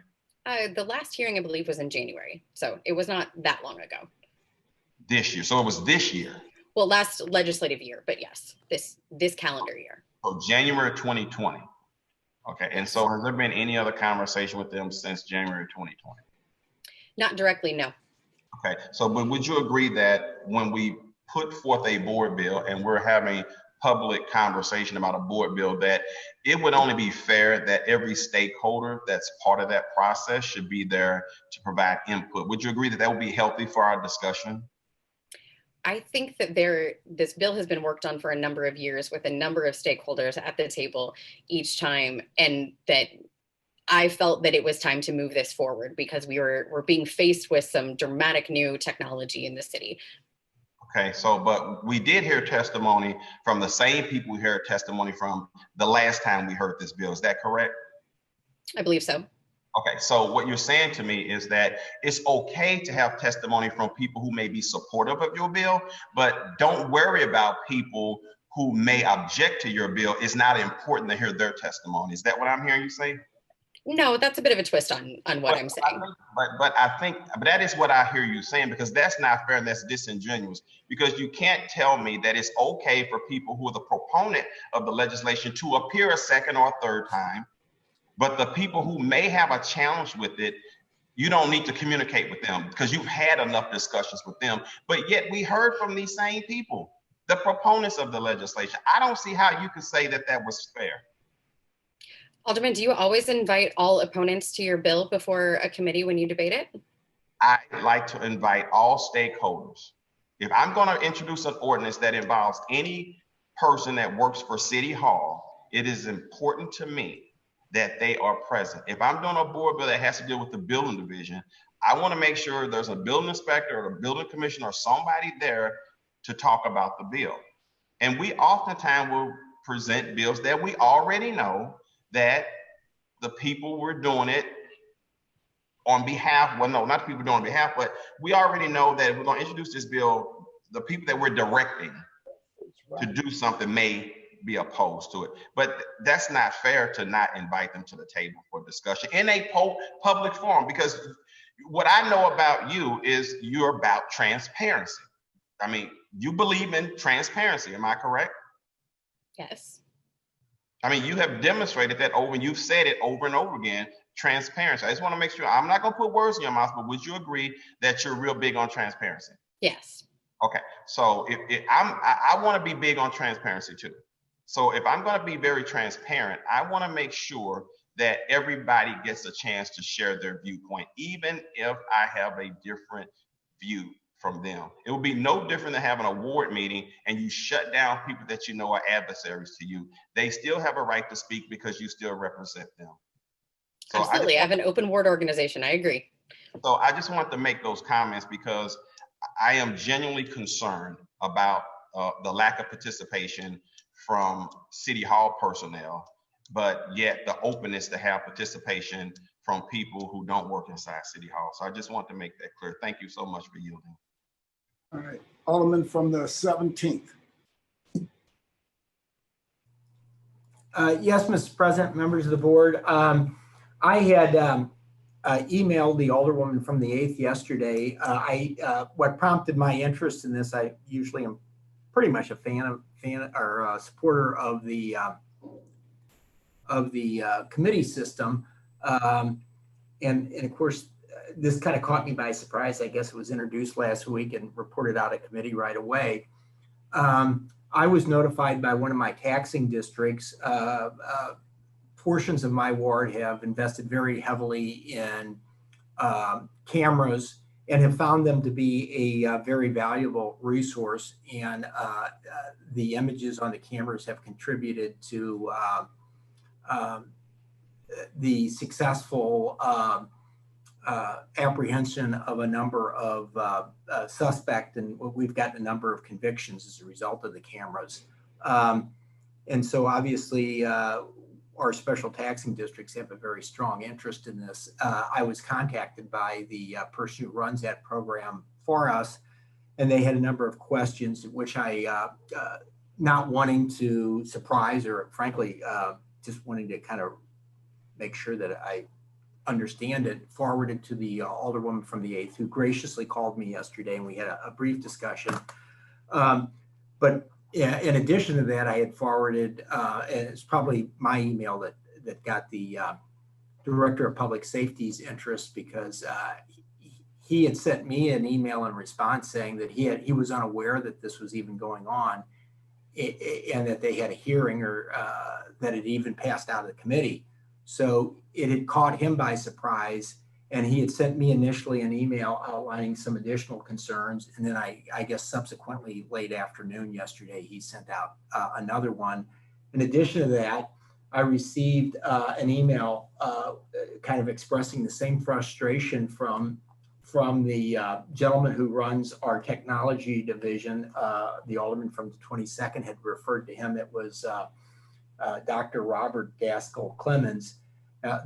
The last hearing, I believe, was in January. So it was not that long ago. This year, so it was this year? Well, last legislative year, but yes, this calendar year. So January 2020. Okay, and so has there been any other conversation with them since January 2020? Not directly, no. Okay, so but would you agree that when we put forth a board bill and we're having public conversation about a board bill, that it would only be fair that every stakeholder that's part of that process should be there to provide input? Would you agree that that would be healthy for our discussion? I think that this bill has been worked on for a number of years with a number of stakeholders at the table each time, and that I felt that it was time to move this forward because we're being faced with some dramatic new technology in the city. Okay, so but we did hear testimony from the same people we heard testimony from the last time we heard this bill. Is that correct? I believe so. Okay, so what you're saying to me is that it's okay to have testimony from people who may be supportive of your bill, but don't worry about people who may object to your bill. It's not important to hear their testimony. Is that what I'm hearing you say? No, that's a bit of a twist on what I'm saying. But I think that is what I hear you saying, because that's not fair and that's disingenuous, because you can't tell me that it's okay for people who are the proponent of the legislation to appear a second or a third time, but the people who may have a challenge with it, you don't need to communicate with them because you've had enough discussions with them. But yet we heard from these same people, the proponents of the legislation. I don't see how you could say that that was fair. Alderman, do you always invite all opponents to your bill before a committee when you debate it? I like to invite all stakeholders. If I'm going to introduce an ordinance that involves any person that works for City Hall, it is important to me that they are present. If I'm doing a board bill that has to deal with the building division, I want to make sure there's a building inspector or a building commissioner or somebody there to talk about the bill. And we oftentimes will present bills that we already know that the people were doing it on behalf, well, no, not the people doing it on behalf, but we already know that if we're going to introduce this bill, the people that we're directing to do something may be opposed to it. But that's not fair to not invite them to the table for discussion in a public forum, because what I know about you is you're about transparency. I mean, you believe in transparency, am I correct? Yes. I mean, you have demonstrated that over, and you've said it over and over again, transparency. I just want to make sure, I'm not going to put words in your mouth, but would you agree that you're real big on transparency? Yes. Okay, so I want to be big on transparency too. So if I'm going to be very transparent, I want to make sure that everybody gets a chance to share their viewpoint, even if I have a different view from them. It will be no different than having an award meeting and you shut down people that you know are adversaries to you. They still have a right to speak because you still represent them. So absolutely, I have an open ward organization. I agree. So I just want to make those comments because I am genuinely concerned about the lack of participation from City Hall personnel, but yet the openness to have participation from people who don't work inside City Hall. So I just want to make that clear. Thank you so much for yielding. All right, Alderman from the 17th. Yes, Mr. President, members of the board. I had emailed the Alderwoman from the 8th yesterday. What prompted my interest in this, I usually am pretty much a fan or supporter of the committee system. And of course, this kind of caught me by surprise. I guess it was introduced last week and reported out of committee right away. I was notified by one of my taxing districts. Portions of my ward have invested very heavily in cameras and have found them to be a very valuable resource. And the images on the cameras have contributed to the successful apprehension of a number of suspect, and we've gotten a number of convictions as a result of the cameras. And so obviously our special taxing districts have a very strong interest in this. I was contacted by the person who runs that program for us, and they had a number of questions, which I, not wanting to surprise or frankly, just wanting to kind of make sure that I understand it, forwarded to the Alderwoman from the 8th, who graciously called me yesterday, and we had a brief discussion. But in addition to that, I had forwarded, and it's probably my email that got the Director of Public Safety's interest, because he had sent me an email in response saying that he was unaware that this was even going on, and that they had a hearing, or that it even passed out of the committee. So it had caught him by surprise, and he had sent me initially an email outlining some additional concerns. And then I guess subsequently late afternoon yesterday, he sent out another one. In addition to that, I received an email kind of expressing the same frustration from the gentleman who runs our technology division. The Alderman from the 22nd had referred to him. It was Dr. Robert Gaskell Clemens.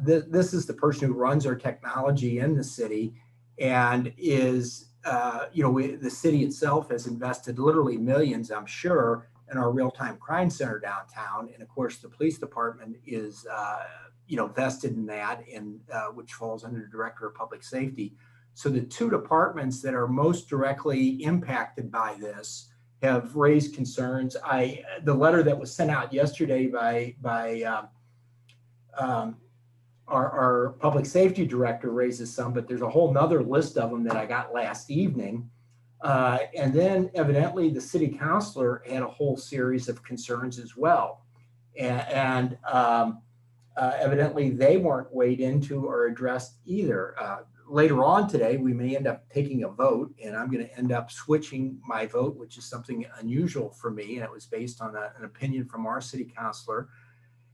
This is the person who runs our technology in the city, and is, the city itself has invested literally millions, I'm sure, in our real-time crime center downtown. And of course, the police department is, vested in that, and which falls under the Director of Public Safety. So the two departments that are most directly impacted by this have raised concerns. The letter that was sent out yesterday by our public safety director raises some, but there's a whole nother list of them that I got last evening. And then evidently the city councilor had a whole series of concerns as well. And evidently they weren't weighed into or addressed either. Later on today, we may end up taking a vote, and I'm going to end up switching my vote, which is something unusual for me. And it was based on an opinion from our city councilor,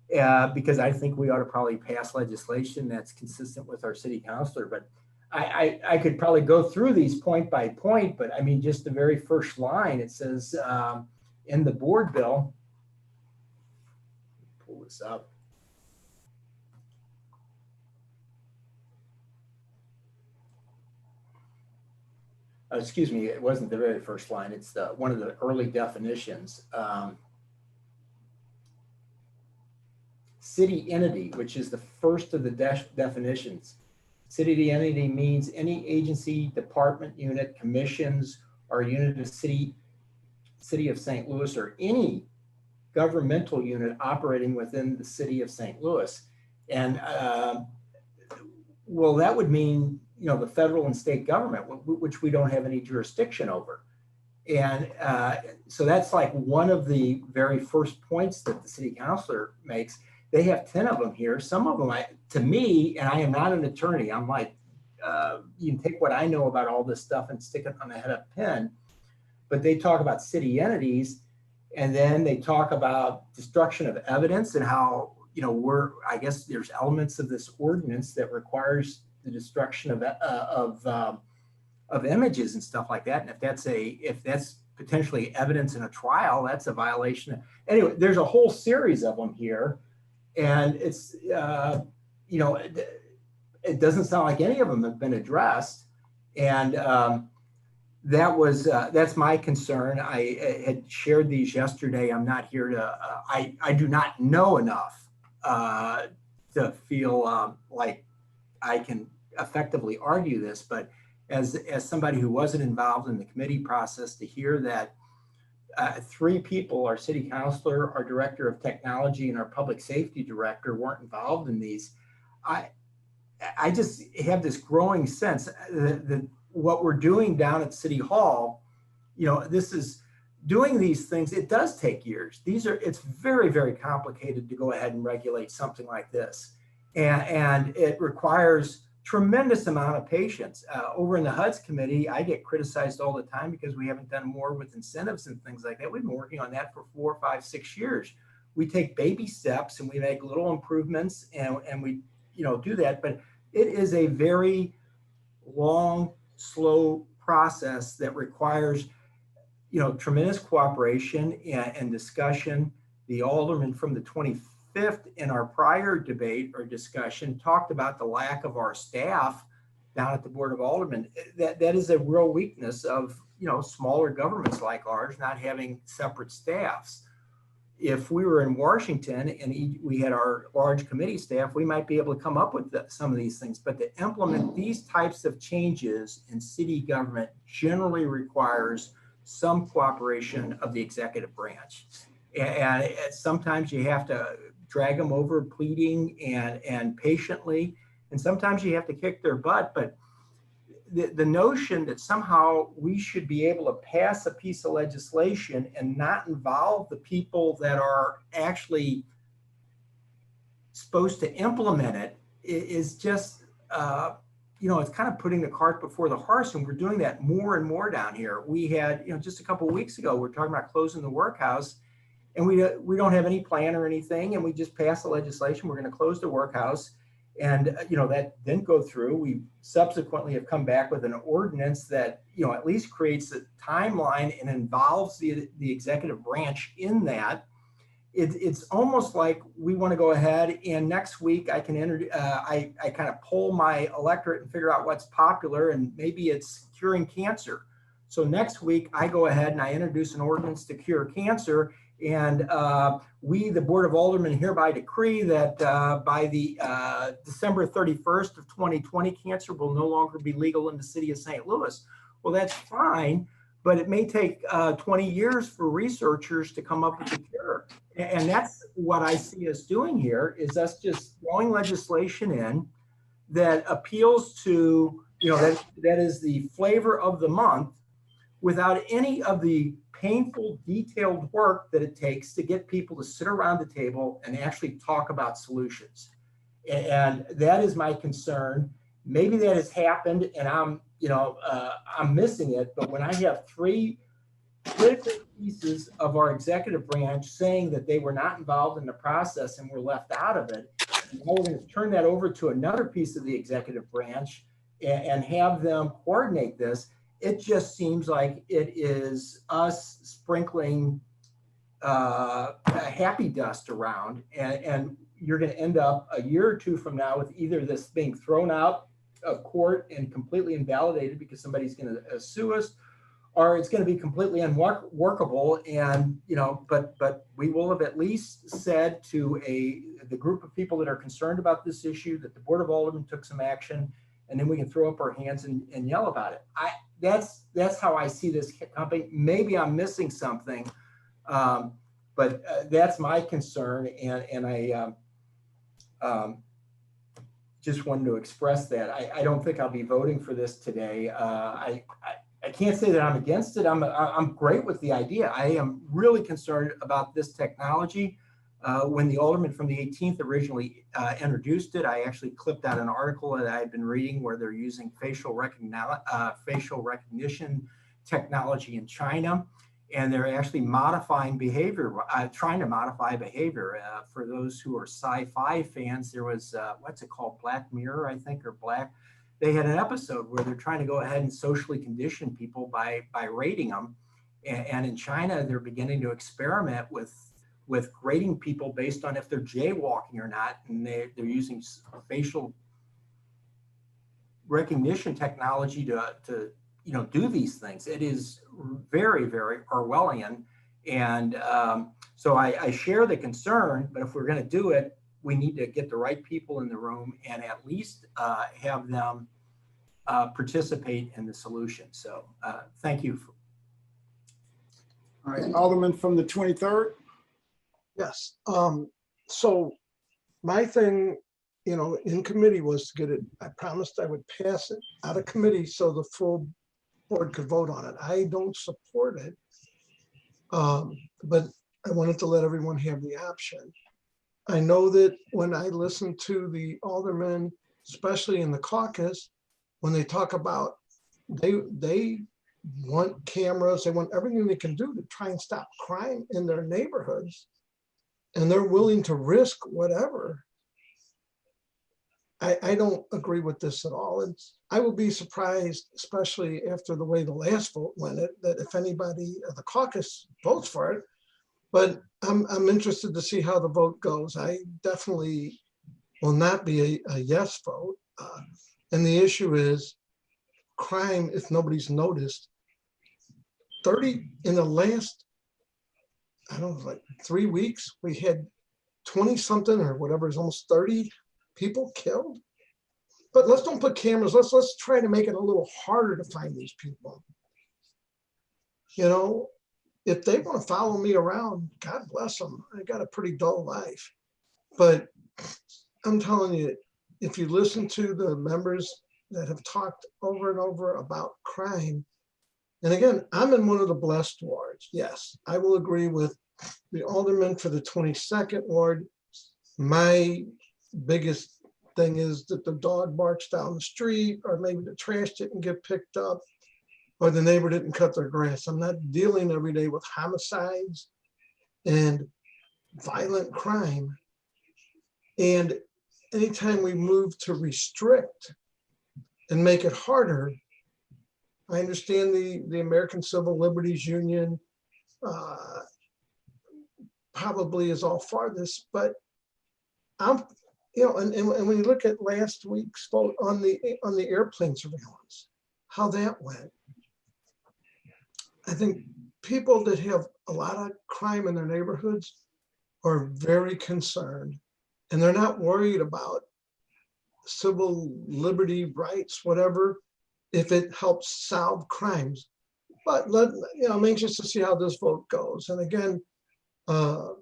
because I think we ought to probably pass legislation that's consistent with our city councilor. But I could probably go through these point by point, but I mean, just the very first line, it says in the board bill, pull this up. Excuse me, it wasn't the very first line. It's one of the early definitions. City entity, which is the first of the definitions. City entity means any agency, department, unit, commissions, or unit of city of St. Louis, or any governmental unit operating within the city of St. Louis. And well, that would mean, the federal and state government, which we don't have any jurisdiction over. And so that's like one of the very first points that the city councilor makes. They have 10 of them here. Some of them, to me, and I am not an attorney, I'm like, you can take what I know about all this stuff and stick it on the head of a pin. But they talk about city entities, and then they talk about destruction of evidence, and how, I guess there's elements of this ordinance that requires the destruction of images and stuff like that. And if that's potentially evidence in a trial, that's a violation. Anyway, there's a whole series of them here, and it's it doesn't sound like any of them have been addressed. And that's my concern. I had shared these yesterday. I'm not here to. I do not know enough to feel like I can effectively argue this, but as somebody who wasn't involved in the committee process, to hear that 3 people, our city councilor, our director of technology, and our public safety director, weren't involved in these, I just have this growing sense that what we're doing down at City Hall, this is doing these things. It does take years. It's very, very complicated to go ahead and regulate something like this. And it requires tremendous amount of patience. Over in the HUD's committee, I get criticized all the time because we haven't done more with incentives and things like that. We've been working on that for 4, 5, 6 years. We take baby steps and we make little improvements and we, do that. But it is a very long, slow process that requires, tremendous cooperation and discussion. The alderman from the 25th in our prior debate or discussion talked about the lack of our staff down at the Board of Aldermen. That is a real weakness of, smaller governments like ours not having separate staffs. If we were in Washington and we had our large committee staff, we might be able to come up with some of these things. But to implement these types of changes in city government generally requires some cooperation of the executive branch. And sometimes you have to drag them over pleading and patiently, and sometimes you have to kick their butt. But the notion that somehow we should be able to pass a piece of legislation and not involve the people that are actually supposed to implement it is just, it's kind of putting the cart before the horse. And we're doing that more and more down here. We had, just a couple of weeks ago, we're talking about closing the workhouse, and we don't have any plan or anything. And we just passed the legislation. We're going to close the workhouse. And, that didn't go through. We subsequently have come back with an ordinance that, at least creates a timeline and involves the executive branch in that. It's almost like we want to go ahead and next week I can I kind of poll my electorate and figure out what's popular, and maybe it's curing cancer. So next week I go ahead and I introduce an ordinance to cure cancer. And we, the Board of Aldermen, hereby decree that by the December 31st of 2020, cancer will no longer be legal in the city of St. Louis. Well, that's fine, but it may take 20 years for researchers to come up with a cure. And that's what I see us doing here, is us just throwing legislation in that appeals to, that is the flavor of the month, without any of the painful, detailed work that it takes to get people to sit around the table and actually talk about solutions. And that is my concern. Maybe that has happened and I'm missing it, but when I have 3 critical pieces of our executive branch saying that they were not involved in the process and were left out of it, and now we're going to turn that over to another piece of the executive branch and have them coordinate this, it just seems like it is us sprinkling happy dust around, and you're going to end up a year or 2 from now with either this being thrown out of court and completely invalidated because somebody's going to sue us, or it's going to be completely unworkable. And but we will have at least said to the group of people that are concerned about this issue that the Board of Aldermen took some action, and then we can throw up our hands and yell about it. That's how I see this company. Maybe I'm missing something, but that's my concern, and I just wanted to express that. I don't think I'll be voting for this today. I can't say that I'm against it. I'm great with the idea. I am really concerned about this technology. When the alderman from the 18th originally introduced it, I actually clipped out an article that I had been reading where they're using facial recognition technology in China, and they're actually modifying behavior, trying to modify behavior. For those who are sci-fi fans, there was, what's it called, Black Mirror, I think, or Black. They had an episode where they're trying to go ahead and socially condition people by rating them. And in China, they're beginning to experiment with grading people based on if they're jaywalking or not. And they're using facial recognition technology to do these things. It is very, very Orwellian. And so I share the concern, but if we're going to do it, we need to get the right people in the room and at least have them participate in the solution. So thank you. All right, Alderman from the 23rd. Yes. So my thing, you know, in committee was to get it, I promised I would pass it out of committee so the full board could vote on it. I don't support it. But I wanted to let everyone have the option. I know that when I listen to the aldermen, especially in the caucus, when they talk about they want cameras, they want everything they can do to try and stop crime in their neighborhoods, and they're willing to risk whatever. I don't agree with this at all. And I will be surprised, especially after the way the last vote went, that if anybody of the caucus votes for it. But I'm interested to see how the vote goes. I definitely will not be a yes vote. And the issue is crime, if nobody's noticed, 30 in the last, I don't know, like 3 weeks, we had 20 something or whatever, is almost 30 people killed. But let's don't put cameras, let's try to make it a little harder to find these people. You know, if they want to follow me around, God bless them. I got a pretty dull life. But I'm telling you, if you listen to the members that have talked over and over about crime, and again, I'm in one of the blessed wards. Yes, I will agree with the alderman for the 22nd ward. My biggest thing is that the dog barks down the street, or maybe the trash didn't get picked up, or the neighbor didn't cut their grass. I'm not dealing every day with homicides and violent crime. And anytime we move to restrict and make it harder, I understand the American Civil Liberties Union probably is all for this, but I'm, you know, and when you look at last week's vote on the airplane surveillance, how that went, I think people that have a lot of crime in their neighborhoods are very concerned, and they're not worried about civil liberty rights, whatever, if it helps solve crimes. But I'm anxious to see how this vote goes. And again, after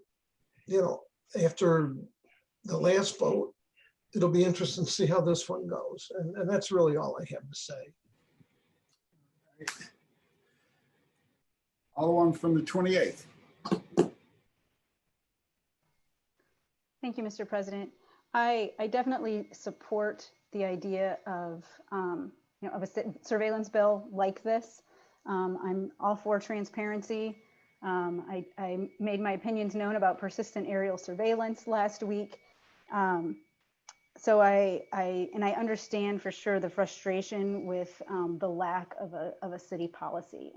the last vote, it'll be interesting to see how this one goes. And that's really all I have to say. Alderman from the 28th. Thank you, Mr. President. I definitely support the idea of of a surveillance bill like this. I'm all for transparency. I made my opinions known about persistent aerial surveillance last week. So I understand for sure the frustration with the lack of a city policy,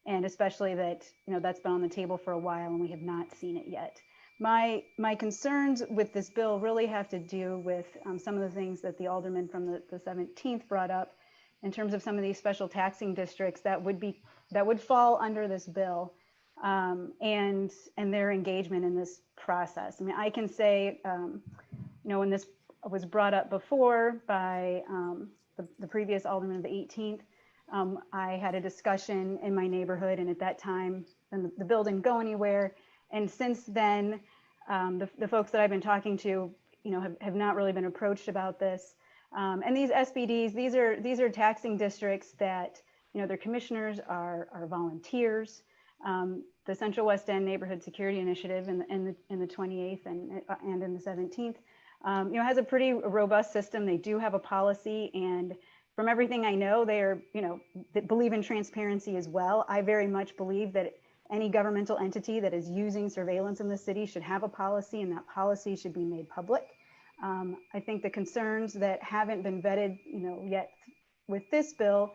and especially that that's been on the table for a while and we have not seen it yet. My concerns with this bill really have to do with some of the things that the alderman from the 17th brought up in terms of some of these special taxing districts that would fall under this bill, and their engagement in this process. I mean, I can say, when this was brought up before by the previous alderman of the 18th, I had a discussion in my neighborhood, and at that time, the bill didn't go anywhere. And since then, the folks that I've been talking to, have not really been approached about this. And these SBDs, these are taxing districts that, their commissioners are volunteers. The Central West End Neighborhood Security Initiative in the 28th and in the 17th, has a pretty robust system. They do have a policy, and from everything I know, they are, that believe in transparency as well. I very much believe that any governmental entity that is using surveillance in the city should have a policy, and that policy should be made public. I think the concerns that haven't been vetted, yet with this bill,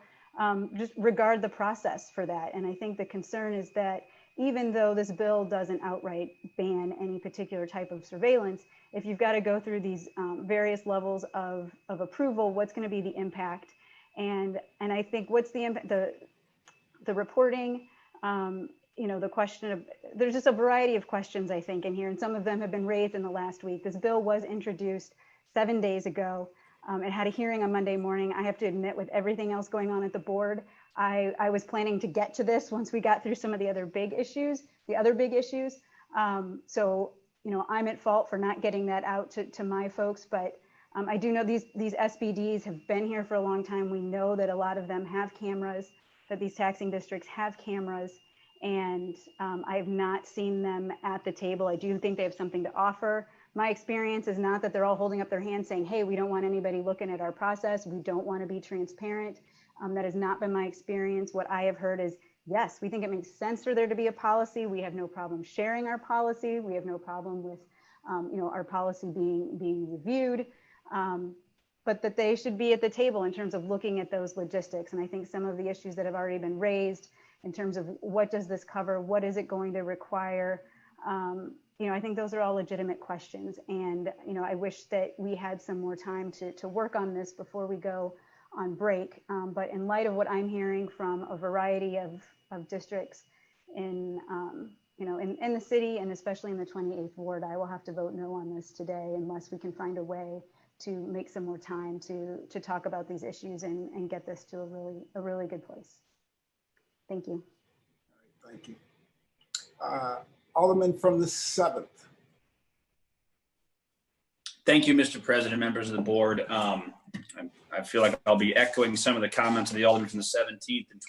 just regard the process for that. And I think the concern is that even though this bill doesn't outright ban any particular type of surveillance, if you've got to go through these various levels of approval, what's going to be the impact? And I think what's the impact? The reporting the question of, there's just a variety of questions, I think, in here, and some of them have been raised in the last week. This bill was introduced 7 days ago. It had a hearing on Monday morning. I have to admit, with everything else going on at the board, I was planning to get to this once we got through some of the other big issues, So, I'm at fault for not getting that out to my folks, but I do know these SBDs have been here for a long time. We know that a lot of them have cameras, that these taxing districts have cameras, and I have not seen them at the table. I do think they have something to offer. My experience is not that they're all holding up their hands saying, hey, we don't want anybody looking at our process. We don't want to be transparent. That has not been my experience. What I have heard is, yes, we think it makes sense for there to be a policy. We have no problem sharing our policy. We have no problem with our policy being reviewed. But that they should be at the table in terms of looking at those logistics. And I think some of the issues that have already been raised in terms of what does this cover, what is it going to require, I think those are all legitimate questions. And I wish that we had some more time to work on this before we go on break. But in light of what I'm hearing from a variety of districts in the city, and especially in the 28th ward, I will have to vote no on this today unless we can find a way to make some more time to talk about these issues and get this to a really good place. Thank you. All right, thank you. Alderman from the 7th. Thank you, Mr. President, members of the board. I feel like I'll be echoing some of the comments of the Alderman from the 17th and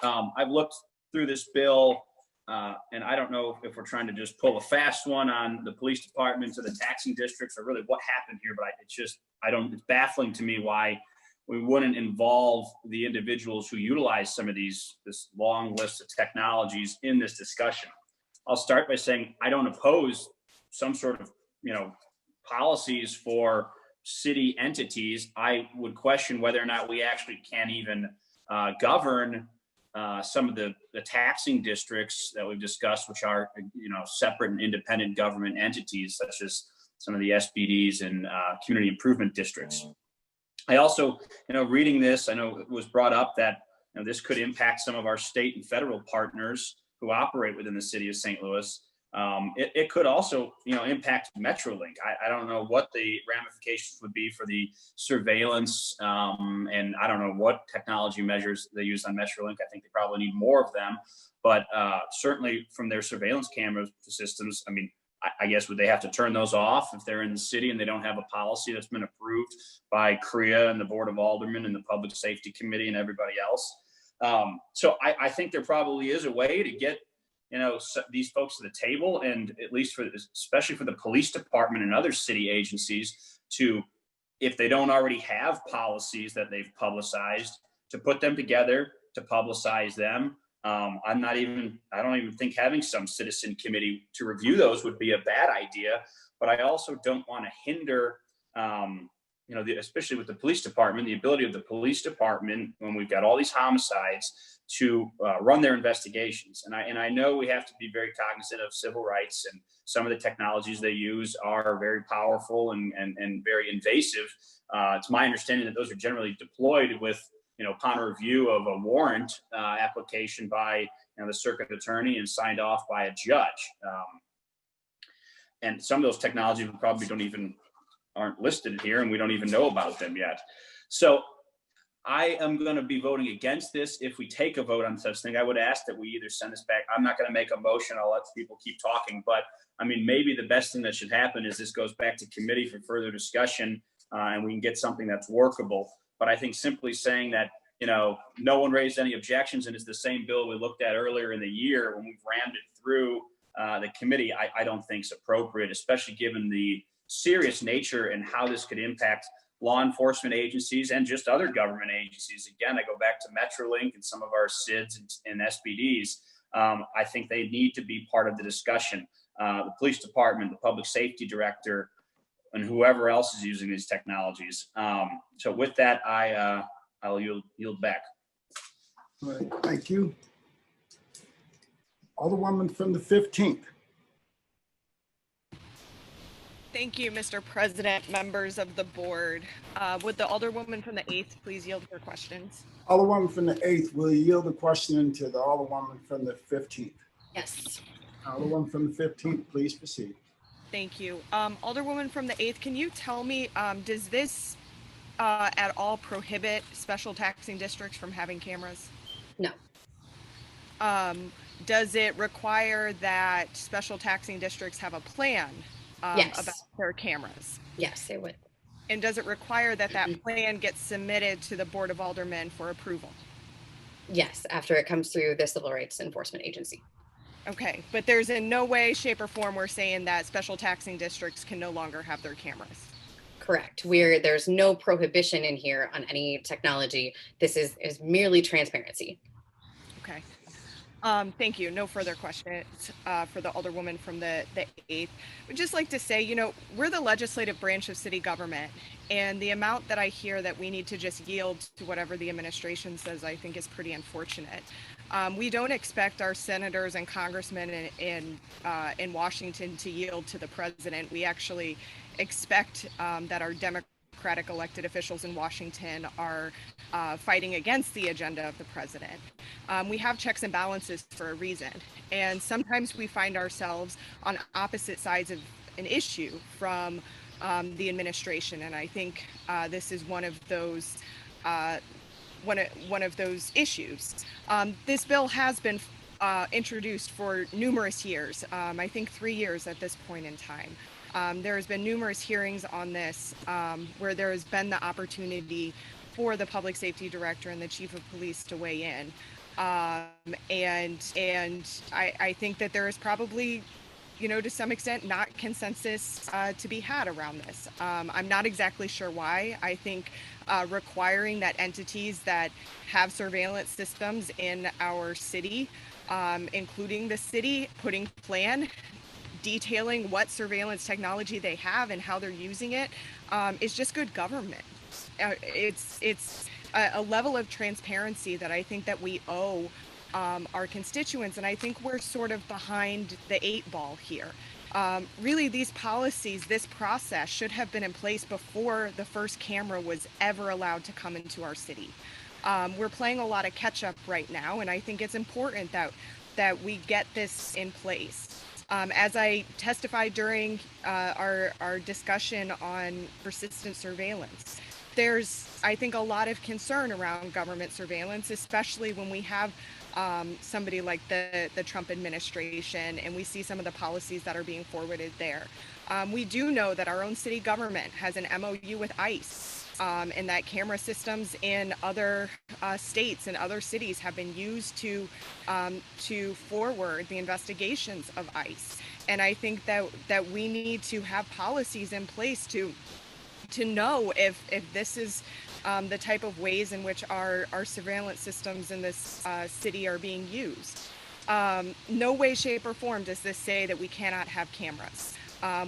28th. I've looked through this bill, and I don't know if we're trying to just pull a fast one on the police departments or the taxing districts or really what happened here, but it's baffling to me why we wouldn't involve the individuals who utilize some of this long list of technologies in this discussion. I'll start by saying I don't oppose some sort of, policies for city entities. I would question whether or not we actually can even govern some of the taxing districts that we've discussed, which are, separate and independent government entities, such as some of the SBDs and community improvement districts. I also, reading this, I know it was brought up that this could impact some of our state and federal partners who operate within the city of St. Louis. It could also, impact MetroLink. I don't know what the ramifications would be for the surveillance, and I don't know what technology measures they use on MetroLink. I think they probably need more of them, but certainly from their surveillance camera systems, I guess would they have to turn those off if they're in the city and they don't have a policy that's been approved by CREA and the Board of Aldermen and the Public Safety Committee and everybody else? So I think there probably is a way to get these folks to the table, and at least especially for the police department and other city agencies, to, if they don't already have policies that they've publicized, to put them together, to publicize them. I don't even think having some citizen committee to review those would be a bad idea, but I also don't want to hinder, especially with the police department, the ability of the police department, when we've got all these homicides, to run their investigations. And I know we have to be very cognizant of civil rights, and some of the technologies they use are very powerful and very invasive. It's my understanding that those are generally deployed with, upon a review of a warrant application by the circuit attorney and signed off by a judge. And some of those technologies we probably aren't listed here, and we don't even know about them yet. So I am going to be voting against this. If we take a vote on such thing, I would ask that we either send this back. I'm not going to make a motion. I'll let people keep talking, but maybe the best thing that should happen is this goes back to committee for further discussion, and we can get something that's workable. But I think simply saying that, no one raised any objections and it's the same bill we looked at earlier in the year when we've rammed it through the committee, I don't think is appropriate, especially given the serious nature and how this could impact law enforcement agencies and just other government agencies. Again, I go back to MetroLink and some of our SIDs and SBDs. I think they need to be part of the discussion. The police department, the public safety director, and whoever else is using these technologies. So with that, I'll yield back. All right, thank you. Alderwoman from the 15th. Thank you, Mr. President, members of the board. Would the Alderwoman from the 8th please yield her questions? Alderwoman from the 8th, will you yield the question to the Alderwoman from the 15th? Yes. Alderwoman from the 15th, please proceed. Thank you. Alderwoman from the 8th, can you tell me, does this at all prohibit special taxing districts from having cameras? No. Does it require that special taxing districts have a plan Yes. about their cameras? Yes, it would. And does it require that that plan gets submitted to the Board of Aldermen for approval? Yes, after it comes through the Civil Rights Enforcement Agency. Okay, but there's in no way, shape, or form we're saying that special taxing districts can no longer have their cameras. Correct. There's no prohibition in here on any technology. This is merely transparency. Okay. Thank you. No further questions for the Alderwoman from the 8th. We'd just like to say, you know, we're the legislative branch of city government, and the amount that I hear that we need to just yield to whatever the administration says, I think is pretty unfortunate. We don't expect our senators and congressmen in Washington to yield to the president. We actually expect that our Democratic elected officials in Washington are fighting against the agenda of the president. We have checks and balances for a reason, and sometimes we find ourselves on opposite sides of an issue from the administration, and I think this is one of those one of those issues. This bill has been introduced for numerous years, I think 3 years at this point in time. There has been numerous hearings on this where there has been the opportunity for the public safety director and the chief of police to weigh in. And I think that there is probably, you know, to some extent, not consensus to be had around this. I'm not exactly sure why. I think requiring that entities that have surveillance systems in our city, including the city, putting plan, detailing what surveillance technology they have and how they're using it, is just good government. It's a level of transparency that I think that we owe our constituents, and I think we're sort of behind the 8 ball here. Really, these policies, this process should have been in place before the first camera was ever allowed to come into our city. We're playing a lot of catch up right now, and I think it's important that we get this in place. As I testified during our discussion on persistent surveillance, there's, I think, a lot of concern around government surveillance, especially when we have somebody like the Trump administration and we see some of the policies that are being forwarded there. We do know that our own city government has an MOU with ICE, and that camera systems in other states and other cities have been used to forward the investigations of ICE. And I think that we need to have policies in place to know if this is the type of ways in which our surveillance systems in this city are being used. No way, shape, or form does this say that we cannot have cameras.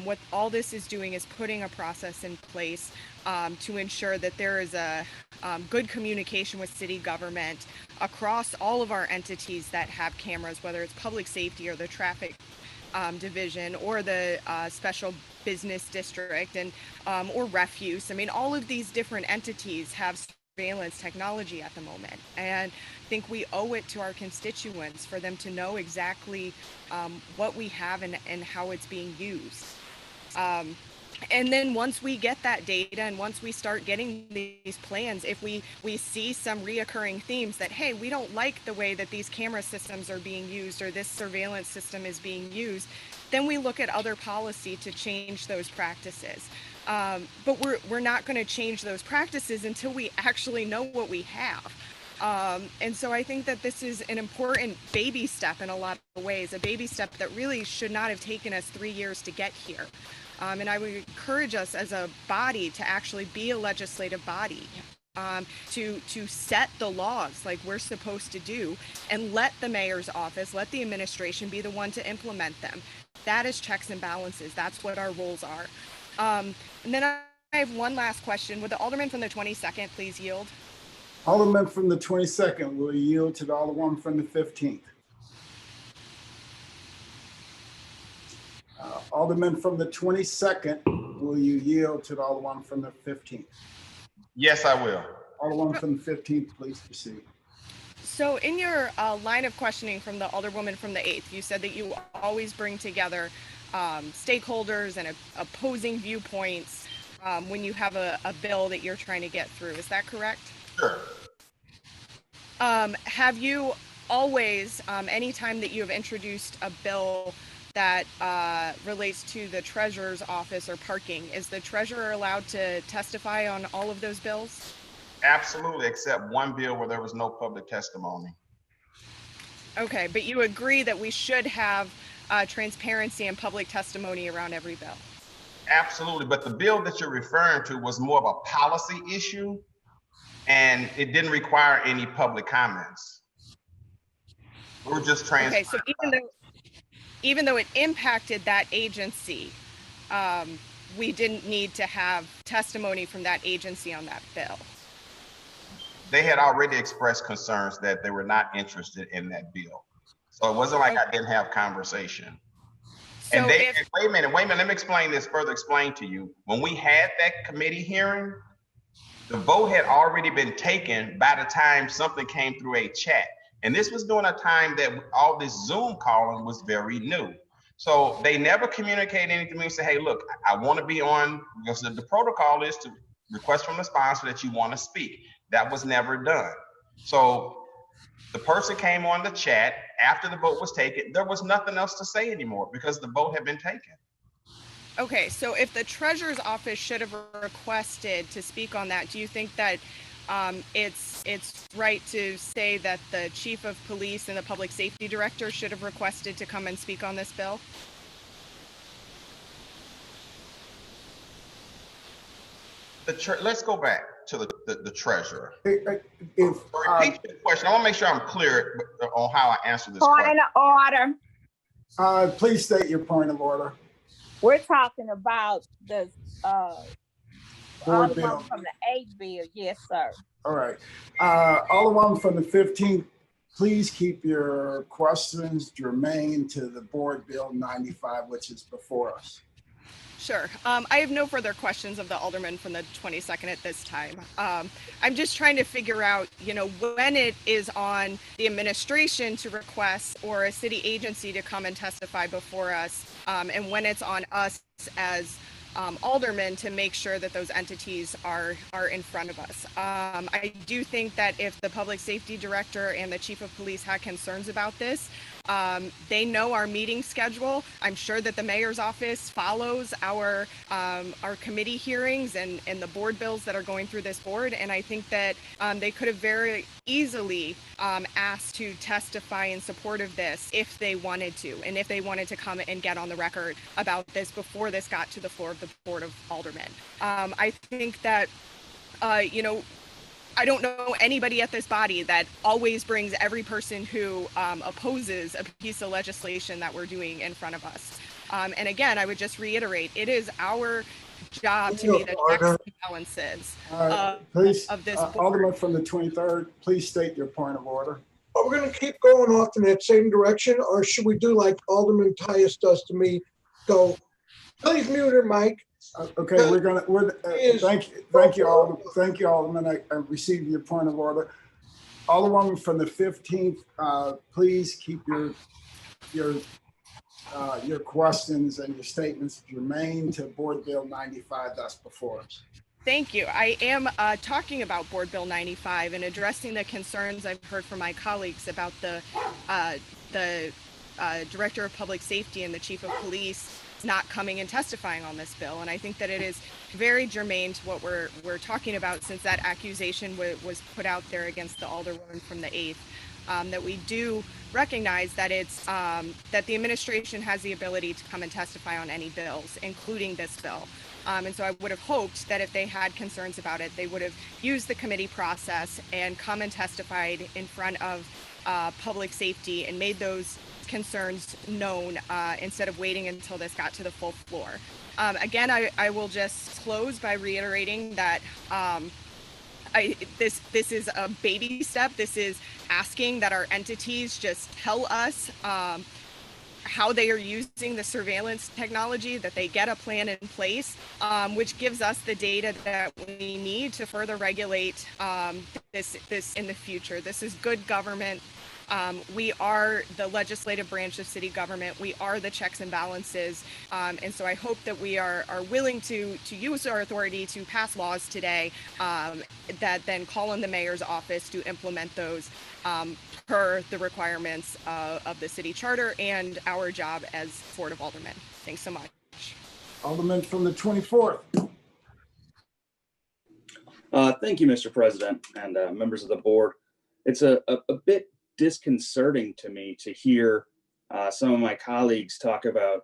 What all this is doing is putting a process in place to ensure that there is a good communication with city government across all of our entities that have cameras, whether it's public safety or the traffic division or the special business district and or refuse. I mean, all of these different entities have surveillance technology at the moment, and I think we owe it to our constituents for them to know exactly what we have and how it's being used. And then once we get that data and once we start getting these plans, if we see some reoccurring themes that, hey, we don't like the way that these camera systems are being used or this surveillance system is being used, then we look at other policy to change those practices. But we're not going to change those practices until we actually know what we have. And so I think that this is an important baby step in a lot of ways, a baby step that really should not have taken us 3 years to get here. And I would encourage us as a body to actually be a legislative body, to set the laws like we're supposed to do and let the mayor's office, let the administration be the one to implement them. That is checks and balances. That's what our roles are. And then I have one last question. Would the alderman from the 22nd please yield? Alderman from the 22nd will yield to the Alderwoman from the 15th. Alderman from the 22nd, will you yield to the Alderman from the 15th? Yes, I will. Alderman from the 15th, please proceed. So in your line of questioning from the Alderwoman from the 8th, you said that you always bring together stakeholders and opposing viewpoints when you have a bill that you're trying to get through. Is that correct? Sure. Have you always, anytime that you have introduced a bill that relates to the treasurer's office or parking, is the treasurer allowed to testify on all of those bills? Absolutely, except one bill where there was no public testimony. Okay, but you agree that we should have transparency and public testimony around every bill? Absolutely, but the bill that you're referring to was more of a policy issue, and it didn't require any public comments. We're just transparent. Okay, so even though it impacted that agency, we didn't need to have testimony from that agency on that bill. They had already expressed concerns that they were not interested in that bill. So it wasn't like I didn't have conversation. So and wait a minute, let me explain this further, explain to you. When we had that committee hearing, the vote had already been taken by the time something came through a chat. And this was during a time that all this Zoom calling was very new. So they never communicated anything to me and say, hey, look, I want to be on, because the protocol is to request from the sponsor that you want to speak. That was never done. So the person came on the chat after the vote was taken. There was nothing else to say anymore because the vote had been taken. Okay, so if the treasurer's office should have requested to speak on that, do you think that it's right to say that the chief of police and the public safety director should have requested to come and speak on this bill? Let's go back to the treasurer. If, repeat the question. I want to make sure I'm clear on how I answer this question. Point of order. Please state your point of order. We're talking about the Board bill. from the 8th bill. Yes, sir. All right. Alderman from the 15th, please keep your questions germane to the board bill 95, which is before us. Sure. I have no further questions of the Alderman from the 22nd at this time. I'm just trying to figure out, when it is on the administration to request or a city agency to come and testify before us, and when it's on us as aldermen to make sure that those entities are in front of us. I do think that if the public safety director and the chief of police had concerns about this, they know our meeting schedule. I'm sure that the mayor's office follows our committee hearings and the board bills that are going through this board. And I think that they could have very easily asked to testify in support of this if they wanted to, and if they wanted to come and get on the record about this before this got to the floor of the Board of Aldermen. I think that, I don't know anybody at this body that always brings every person who opposes a piece of legislation that we're doing in front of us. And again, I would just reiterate, it is our job to be the checks and balances of this board. Alderman from the 23rd, please state your point of order. Are we going to keep going off in that same direction, or should we do like Alderman Tyus does to me, go, please mute her mic? Okay, thank you, Alderman. I received your point of order. Alderwoman from the 15th, please keep your questions and your statements germane to Board Bill 95 that's before us. Thank you. I am talking about Board Bill 95 and addressing the concerns I've heard from my colleagues about the Director of Public Safety and the Chief of Police not coming and testifying on this bill. And I think that it is very germane to what we're talking about, since that accusation was put out there against the Alderwoman from the 8th, that we do recognize that it's that the administration has the ability to come and testify on any bills, including this bill. And so I would have hoped that if they had concerns about it, they would have used the committee process and come and testified in front of public safety and made those concerns known instead of waiting until this got to the full floor. Again, I will just close by reiterating that this is a baby step. This is asking that our entities just tell us how they are using the surveillance technology, that they get a plan in place, which gives us the data that we need to further regulate this in the future. This is good government. We are the legislative branch of city government. We are the checks and balances. And so I hope that we are willing to use our authority to pass laws today that then call on the mayor's office to implement those per the requirements of the city charter and our job as Board of Aldermen. Thanks so much. Alderman from the 24th. Thank you, Mr. President and members of the board. It's a bit disconcerting to me to hear some of my colleagues talk about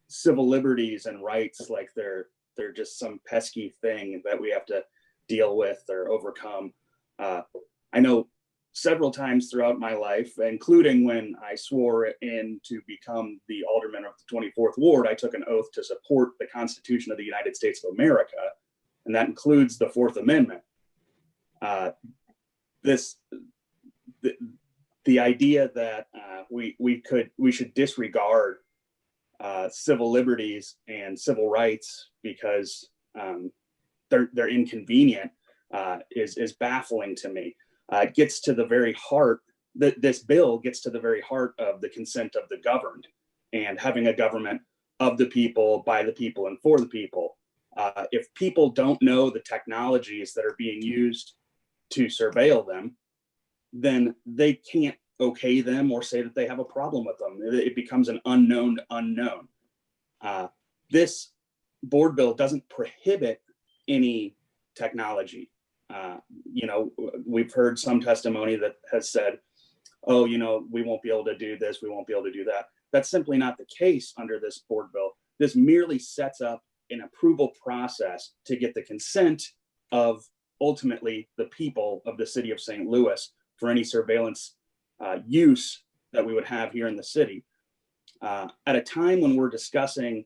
civil liberties and rights like they're just some pesky thing that we have to deal with or overcome. I know several times throughout my life, including when I swore in to become the alderman of the 24th Ward, I took an oath to support the Constitution of the United States of America, and that includes the Fourth Amendment. The idea that we should disregard civil liberties and civil rights because they're inconvenient is baffling to me. It gets to the very heart, this bill gets to the very heart of the consent of the governed and having a government of the people, by the people, and for the people. If people don't know the technologies that are being used to surveil them, then they can't okay them or say that they have a problem with them. It becomes an unknown unknown. This board bill doesn't prohibit any technology. We've heard some testimony that has said, oh, we won't be able to do this, we won't be able to do that. That's simply not the case under this board bill. This merely sets up an approval process to get the consent of ultimately the people of the city of St. Louis for any surveillance use that we would have here in the city. At a time when we're discussing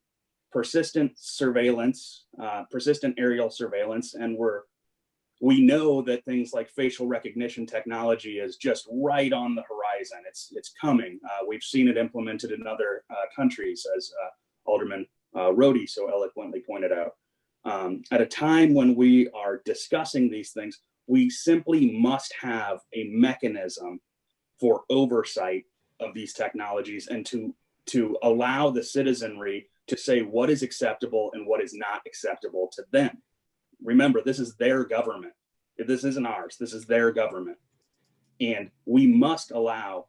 persistent surveillance, persistent aerial surveillance, and we know that things like facial recognition technology is just right on the horizon. It's coming. We've seen it implemented in other countries, as Alderman Rhodey so eloquently pointed out. At a time when we are discussing these things, we simply must have a mechanism for oversight of these technologies and to allow the citizenry to say what is acceptable and what is not acceptable to them. Remember, this is their government. This isn't ours. This is their government. And we must allow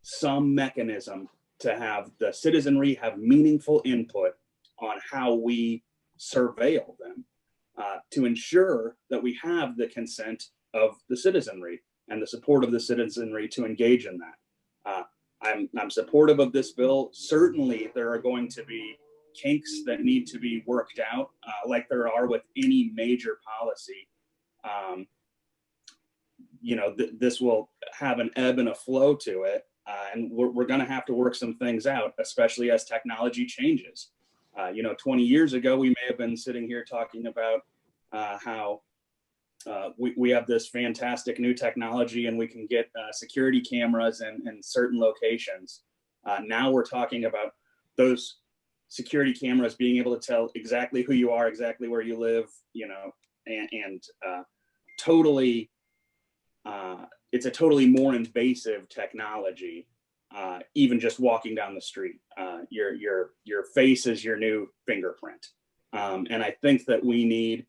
some mechanism to have the citizenry have meaningful input on how we surveil them to ensure that we have the consent of the citizenry and the support of the citizenry to engage in that. I'm supportive of this bill. Certainly, there are going to be kinks that need to be worked out, like there are with any major policy. This will have an ebb and a flow to it, and we're going to have to work some things out, especially as technology changes. 20 years ago, we may have been sitting here talking about how we have this fantastic new technology and we can get security cameras in certain locations. Now we're talking about those security cameras being able to tell exactly who you are, exactly where you live, and totally, it's a totally more invasive technology. Even just walking down the street, your face is your new fingerprint. And I think that we need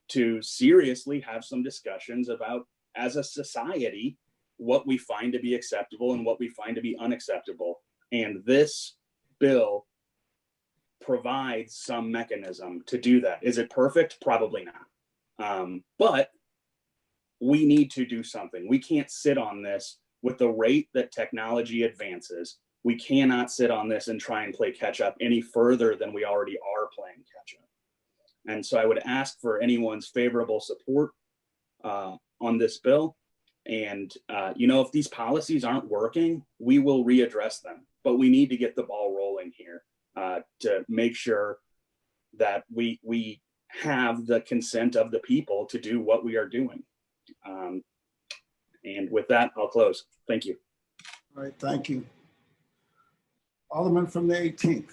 to seriously have some discussions about, as a society, what we find to be acceptable and what we find to be unacceptable. And this bill provides some mechanism to do that. Is it perfect? Probably not. But we need to do something. We can't sit on this with the rate that technology advances. We cannot sit on this and try and play catch up any further than we already are playing catch up. And so I would ask for anyone's favorable support on this bill. And, if these policies aren't working, we will readdress them. But we need to get the ball rolling here to make sure that we have the consent of the people to do what we are doing. And with that, I'll close. Thank you. All right, thank you. Alderman from the 18th.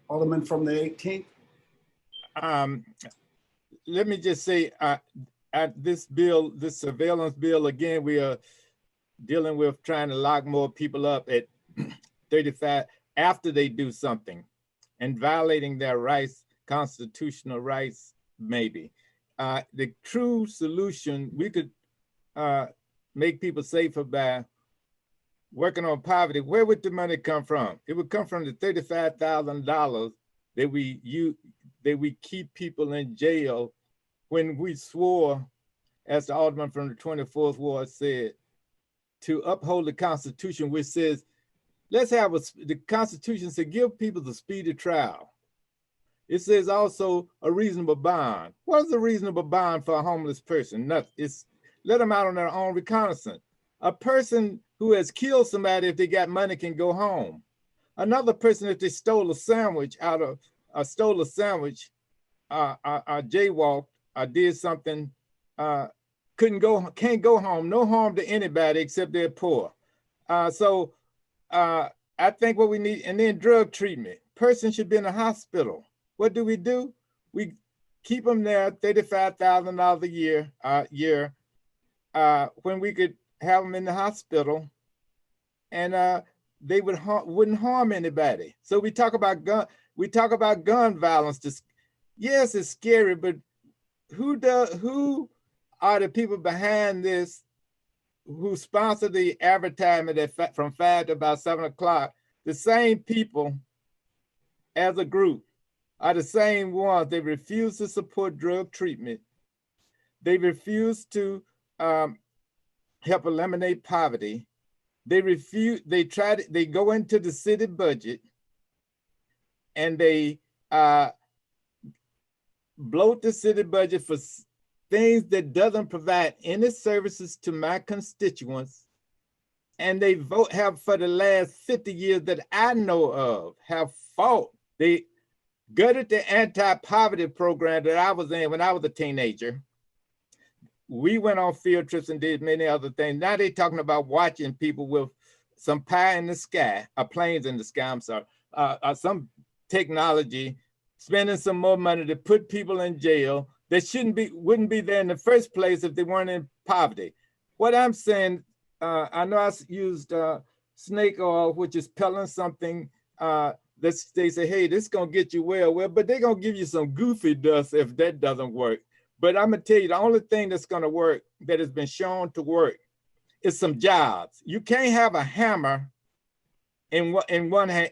Alderman from the 18th. Let me just say, at this bill, this surveillance bill, again, we are dealing with trying to lock more people up at 35 after they do something and violating their rights, constitutional rights, maybe. The true solution, we could make people safer by working on poverty. Where would the money come from? It would come from the $35,000 that we keep people in jail when we swore, as the Alderman from the 24th Ward said, to uphold the Constitution, which says, let's have the Constitution says give people the speedy trial. It says also a reasonable bond. What is a reasonable bond for a homeless person? Nothing. It's let them out on their own reconnaissance. A person who has killed somebody, if they got money, can go home. Another person, if they stole a sandwich jaywalked, or did something, can't go home. No harm to anybody except they're poor. So I think what we need, and then drug treatment. Person should be in a hospital. What do? We keep them there, $35,000 a year, when we could have them in the hospital, and they wouldn't harm anybody. So we talk about gun violence. Yes, it's scary, but who are the people behind this who sponsor the advertisement from 5 to about 7 o'clock? The same people as a group are the same ones. They refuse to support drug treatment. They refuse to help eliminate poverty. They go into the city budget and they bloat the city budget for things that doesn't provide any services to my constituents. And they have for the last 50 years that I know of, have fought. They gutted the anti-poverty program that I was in when I was a teenager. We went on field trips and did many other things. Now they're talking about watching people with some pie in the sky, planes in the sky, I'm sorry, some technology, spending some more money to put people in jail that wouldn't be there in the first place if they weren't in poverty. What I'm saying, I know I used snake oil, which is pelling something they say, hey, this is gonna get you well, but they're gonna give you some goofy dust if that doesn't work. But I'm gonna tell you, the only thing that's gonna work, that has been shown to work, is some jobs. You can't have a hammer in one hand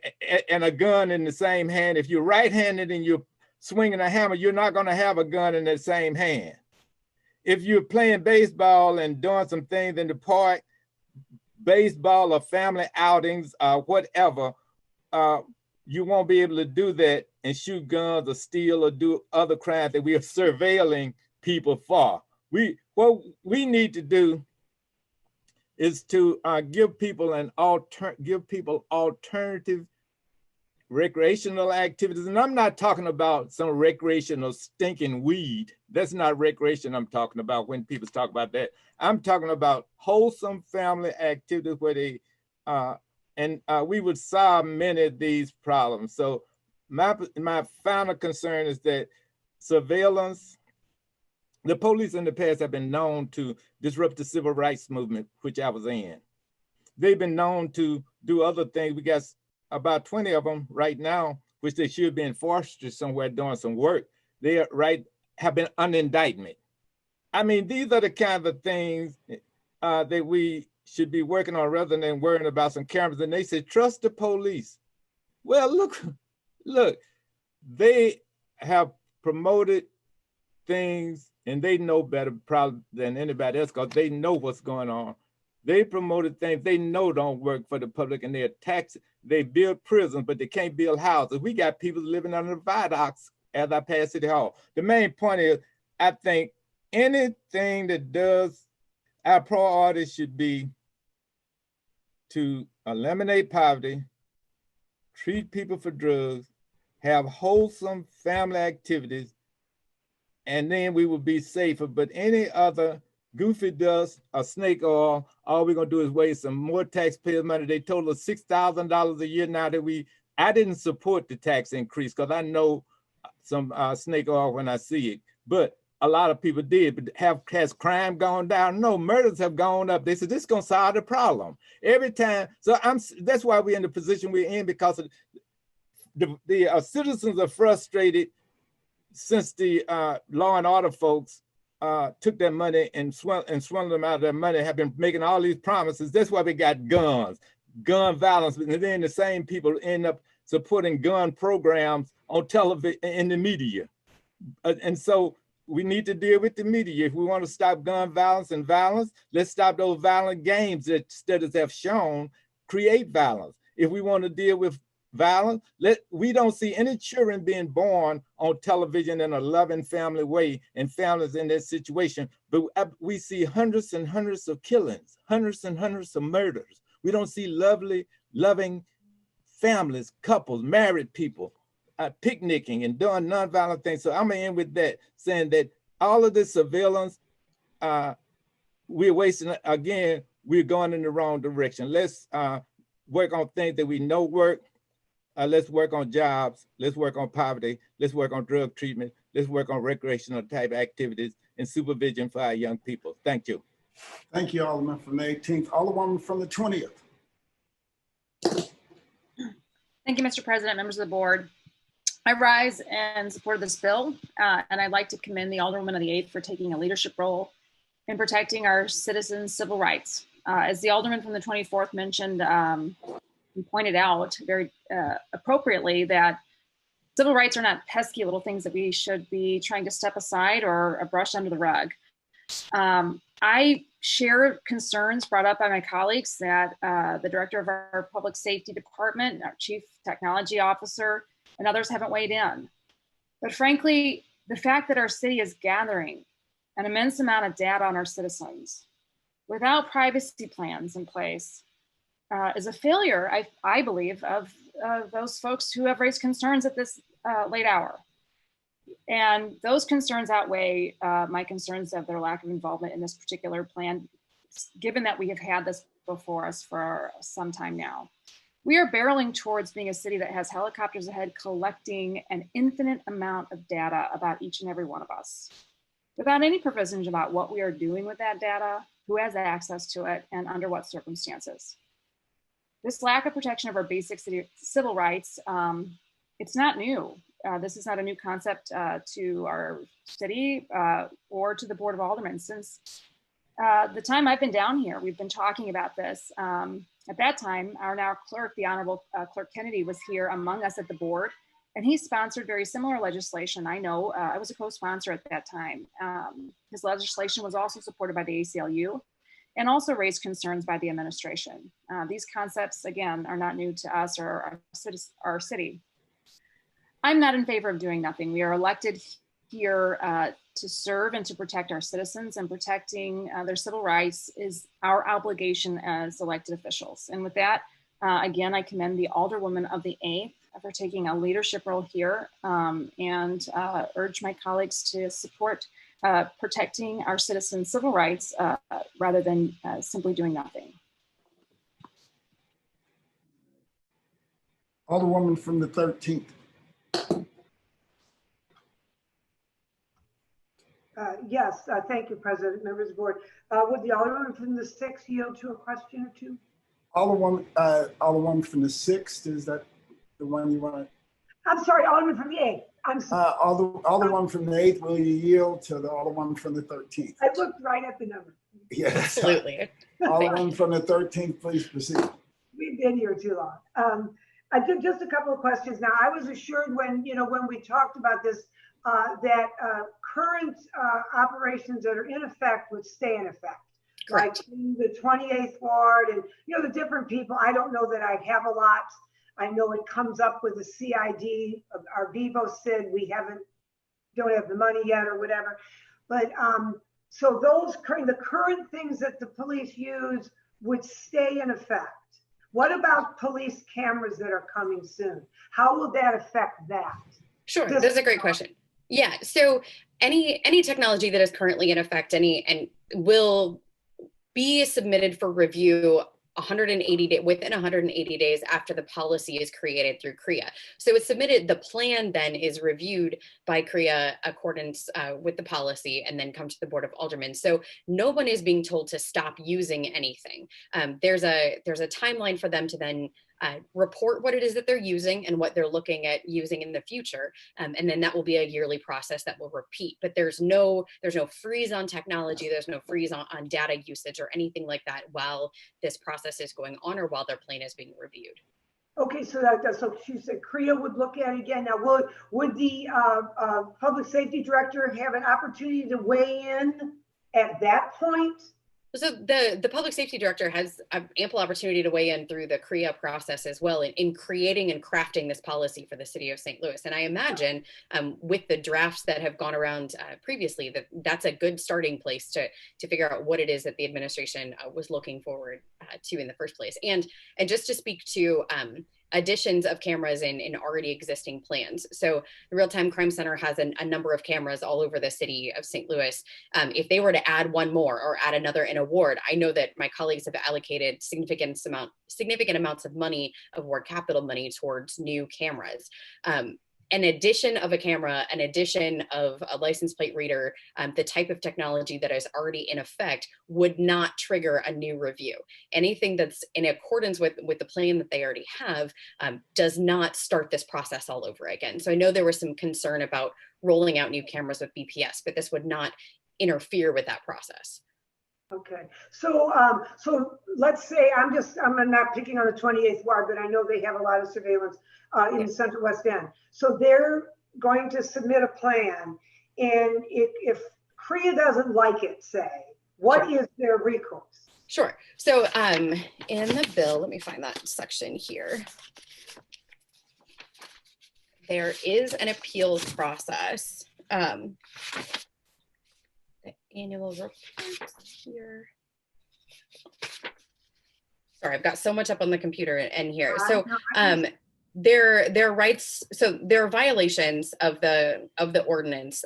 and a gun in the same hand. If you're right-handed and you're swinging a hammer, you're not gonna have a gun in the same hand. If you're playing baseball and doing some things in the park, baseball or family outings or whatever, you won't be able to do that and shoot guns or steal or do other crimes that we are surveilling people for. What we need to do is to give people alternative recreational activities. And I'm not talking about some recreational stinking weed. That's not recreation I'm talking about when people talk about that. I'm talking about wholesome family activities where they, we would solve many of these problems. So my final concern is that surveillance, the police in the past have been known to disrupt the civil rights movement, which I was in. They've been known to do other things. We got about 20 of them right now, which they should be enforced somewhere doing some work. They have been on indictment. I mean, these are the kind of things that we should be working on rather than worrying about some cameras. And they say, trust the police. Well, look, they have promoted things and they know better probably than anybody else because they know what's going on. They promoted things they know don't work for the public, and they build prisons, but they can't build houses. We got people living under the viaducts as I pass City Hall. The main point is, I think anything that does, our priority should be to eliminate poverty, treat people for drugs, have wholesome family activities, and then we will be safer. But any other Goofy dust, or snake oil, all we're gonna do is waste some more taxpayer money. They told us $6,000 a year now that I didn't support the tax increase because I know some snake oil when I see it, but a lot of people did. But has crime gone down? No, murders have gone up. They said this is gonna solve the problem every time. So that's why we're in the position we're in, because of the citizens are frustrated since the law and order folks took their money and swindled them out of their money, have been making all these promises. That's why we got guns, gun violence, and then the same people end up supporting gun programs on television, in the media. And so we need to deal with the media. If we want to stop gun violence and violence, let's stop those violent games that studies have shown create violence. If we want to deal with violence, we don't see any children being born on television in a loving family way and families in that situation, but we see hundreds and hundreds of killings, hundreds and hundreds of murders. We don't see lovely, loving families, couples, married people picnicking and doing nonviolent things. So I'm gonna end with that, saying that all of this surveillance, we're wasting, again, we're going in the wrong direction. Let's work on things that we know work. Let's work on jobs. Let's work on poverty. Let's work on drug treatment. Let's work on recreational type activities and supervision for our young people. Thank you. Thank you, Alderman from the 18th. Alderwoman from the 20th. Thank you, Mr. President, members of the board. I rise in support of this bill, and I'd like to commend the Alderwoman of the 8th for taking a leadership role in protecting our citizens' civil rights. As the Alderman from the 24th mentioned, and pointed out very appropriately, that civil rights are not pesky little things that we should be trying to step aside or brush under the rug. I share concerns brought up by my colleagues that the director of our public safety department, our chief technology officer, and others haven't weighed in. But frankly, the fact that our city is gathering an immense amount of data on our citizens without privacy plans in place is a failure, I believe, of those folks who have raised concerns at this late hour. And those concerns outweigh my concerns of their lack of involvement in this particular plan, given that we have had this before us for some time now. We are barreling towards being a city that has helicopters ahead collecting an infinite amount of data about each and every one of us, without any provisions about what we are doing with that data, who has access to it, and under what circumstances. This lack of protection of our basic civil rights, it's not new. This is not a new concept to our city or to the Board of Aldermen. Since the time I've been down here, we've been talking about this. At that time, our now clerk, the Honorable Clerk Kennedy, was here among us at the board, and he sponsored very similar legislation. I know I was a co-sponsor at that time. His legislation was also supported by the ACLU and also raised concerns by the administration. These concepts, again, are not new to us or our city. I'm not in favor of doing nothing. We are elected here to serve and to protect our citizens, and protecting their civil rights is our obligation as elected officials. And with that, again, I commend the Alderwoman of the 8th for taking a leadership role here, and urge my colleagues to support protecting our citizens' civil rights rather than simply doing nothing. Alderwoman from the 13th. Yes, thank you, President, members of the board. Would the Alderman from the 6th yield to a question or two? Alderwoman from the 6th, is that the one you want to? I'm sorry, Alderman from the 8th. I'm sorry. Alderwoman from the 8th, will you yield to the Alderwoman from the 13th? I looked right at the number. Yes. Absolutely. Alderwoman from the 13th, please proceed. We've been here too long. I did just a couple of questions. Now, I was assured when we talked about this that current operations that are in effect would stay in effect. Correct. Like in the 28th Ward and the different people. I don't know that I have a lot. I know it comes up with a CID, our Vivo SID. We don't have the money yet or whatever. But so the current things that the police use would stay in effect. What about police cameras that are coming soon? How will that affect that? Sure, that's a great question. Yeah, so any technology that is currently in effect, and will be submitted for review within 180 days after the policy is created through CREA. So it's submitted, the plan then is reviewed by CREA accordance with the policy, and then come to the Board of Aldermen. So no one is being told to stop using anything. There's a timeline for them to then report what it is that they're using and what they're looking at using in the future. And then that will be a yearly process that will repeat. But there's no freeze on technology. There's no freeze on data usage or anything like that while this process is going on or while their plan is being reviewed. Okay, so so she said CREA would look at it again. Now, would the public safety director have an opportunity to weigh in at that point? So the public safety director has ample opportunity to weigh in through the CREA process as well in creating and crafting this policy for the city of St. Louis. And I imagine with the drafts that have gone around previously, that's a good starting place to figure out what it is that the administration was looking forward to in the first place. And just to speak to additions of cameras in already existing plans. So the Real-Time Crime Center has a number of cameras all over the city of St. Louis. If they were to add one more or add another in a ward, I know that my colleagues have allocated significant amounts of money, of ward capital money, towards new cameras. An addition of a camera, an addition of a license plate reader, the type of technology that is already in effect would not trigger a new review. Anything that's in accordance with the plan that they already have does not start this process all over again. So I know there was some concern about rolling out new cameras with BPS, but this would not interfere with that process. Okay, so so let's say I'm not picking on the 28th ward, but I know they have a lot of surveillance in the Central West End. So they're going to submit a plan, and if CREA doesn't like it, say, what is their recourse? Sure. So in the bill, let me find that section here. There is an appeals process. The annual report here. Sorry, I've got so much up on the computer and here. So their rights, so there are violations of the ordinance.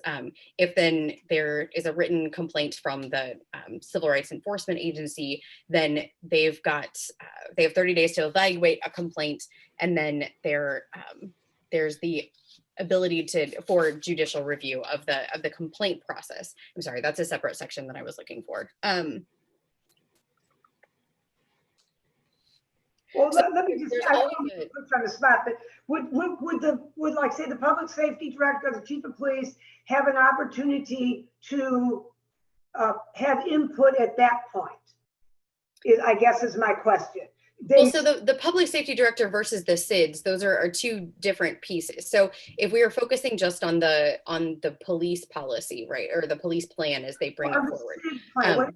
If then there is a written complaint from the Civil Rights Enforcement Agency, then they have 30 days to evaluate a complaint, and then there's the ability for judicial review of the complaint process. I'm sorry, that's a separate section that I was looking for. Well, let me just, I don't want to put you on the spot, but would like say the public safety director, the chief of police have an opportunity to have input at that point? I guess is my question. Well, so the public safety director versus the SIDS, those are two different pieces. So if we are focusing just on the police policy, right, or the police plan as they bring it forward. Whenever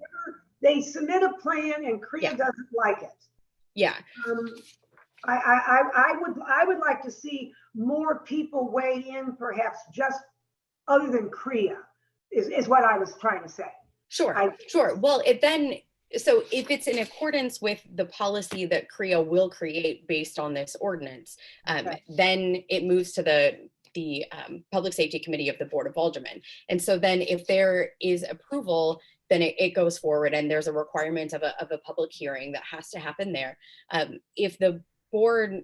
they submit a plan and CREA doesn't like it. Yeah. I would like to see more people weigh in, perhaps just other than CREA is what I was trying to say. Sure, sure. Well, so if it's in accordance with the policy that CREA will create based on this ordinance, then it moves to the Public Safety Committee of the Board of Aldermen. And so then if there is approval, then it goes forward, and there's a requirement of a public hearing that has to happen there. If the Board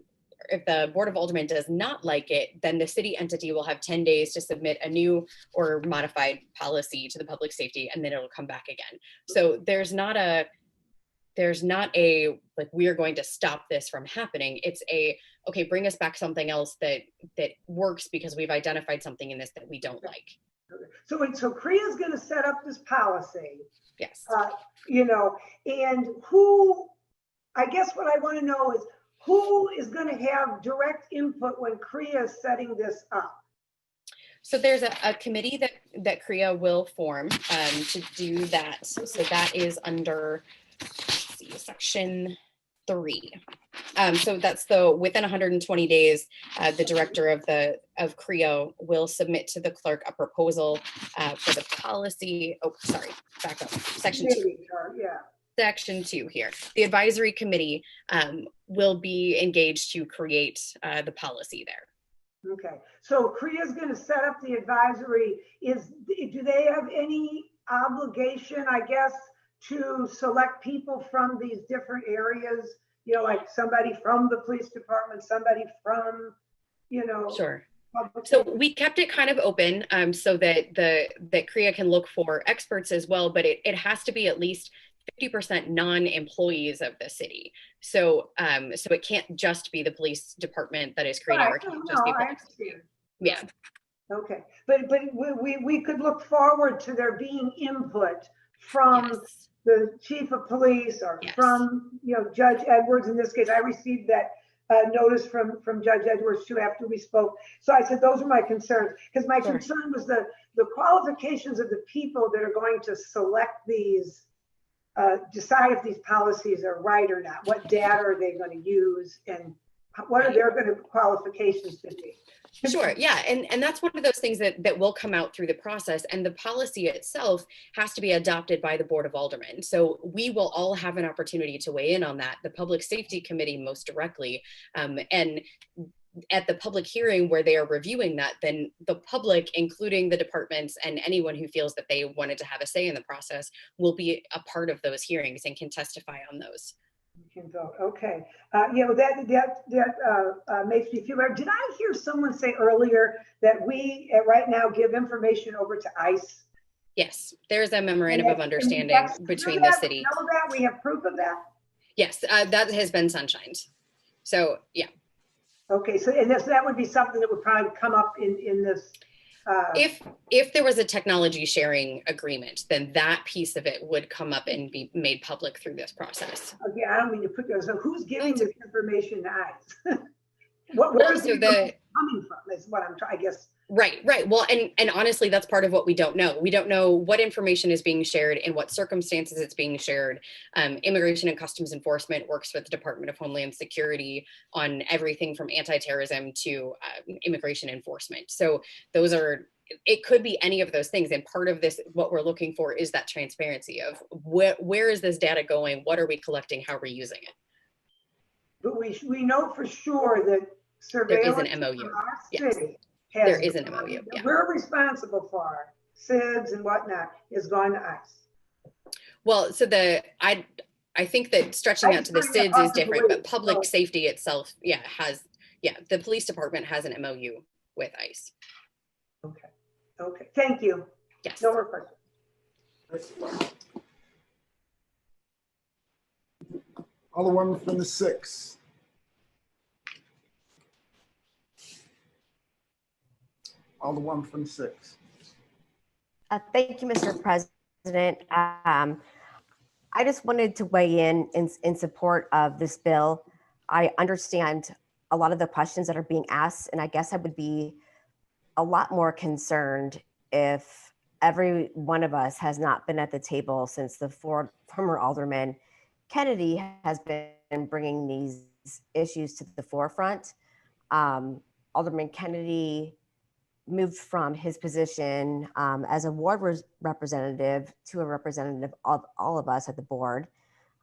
of Aldermen does not like it, then the city entity will have 10 days to submit a new or modified policy to the public safety, and then it'll come back again. So there's not a like, we are going to stop this from happening. It's okay, bring us back something else that works because we've identified something in this that we don't like. So CREA is going to set up this policy. Yes. And who, I guess what I want to know is who is going to have direct input when CREA is setting this up? So there's a committee that CREA will form to do that. So that is under, let's see, section 3. So that's within 120 days, the director of CREA will submit to the clerk a proposal for the policy. Oh, sorry, back up. Section 2. Yeah. Section 2 here. The advisory committee will be engaged to create the policy there. Okay, so Korea's going to set up the advisory. Do they have any obligation, I guess, to select people from these different areas? You know, like somebody from the police department, somebody from, Sure. So we kept it kind of open so that that Korea can look for experts as well, but it has to be at least 50% non-employees of the city. So so it can't just be the police department that is creating, or it can't just be public safety. Yeah. Okay, but we could look forward to there being input from the chief of police or from, Judge Edwards. In this case, I received that notice from Judge Edwards too after we spoke. So I said, those are my concerns, because my concern was the qualifications of the people that are going to select these, decide if these policies are right or not. What data are they going to use, and what are their qualifications to be? Sure. Yeah. And that's one of those things that will come out through the process, and the policy itself has to be adopted by the Board of Aldermen. So we will all have an opportunity to weigh in on that, the Public Safety Committee most directly. And at the public hearing where they are reviewing that, then the public, including the departments and anyone who feels that they wanted to have a say in the process, will be a part of those hearings and can testify on those. You can vote. Okay. That makes me feel better. Did I hear someone say earlier that we right now give information over to ICE? Yes, there's a memorandum of understanding between the city. Know that? We have proof of that? Yes, that has been sunshined. So, yeah. Okay, so and that would be something that would probably come up in this. If there was a technology sharing agreement, then that piece of it would come up and be made public through this process. Okay, I don't mean to put those. So who's giving this information to ICE? Where's it coming from? Is what I'm trying. I guess. Right. Well, and honestly, that's part of what we don't know. We don't know what information is being shared, in what circumstances it's being shared. Immigration and Customs Enforcement works with the Department of Homeland Security on everything from anti-terrorism to immigration enforcement. So it could be any of those things. And part of this, what we're looking for is that transparency of where is this data going? What are we collecting? How are we using it? But we know for sure that surveillance there is an MOU. From our Yes. city There is an MOU. Yeah. We're responsible for SIDS and whatnot is going to ICE. Well, so I think that stretching out to the SIDS is different, but public safety itself, the police department has an MOU with ICE. Okay. Thank you. Yes. No more questions. Alderwoman from the 6th. Alderwoman from the 6th. Thank you, Mr. President. I just wanted to weigh in support of this bill. I understand a lot of the questions that are being asked, and I guess I would be a lot more concerned if every one of us has not been at the table since the former Alderman Kennedy has been bringing these issues to the forefront. Alderman Kennedy moved from his position as a ward representative to a representative of all of us at the board.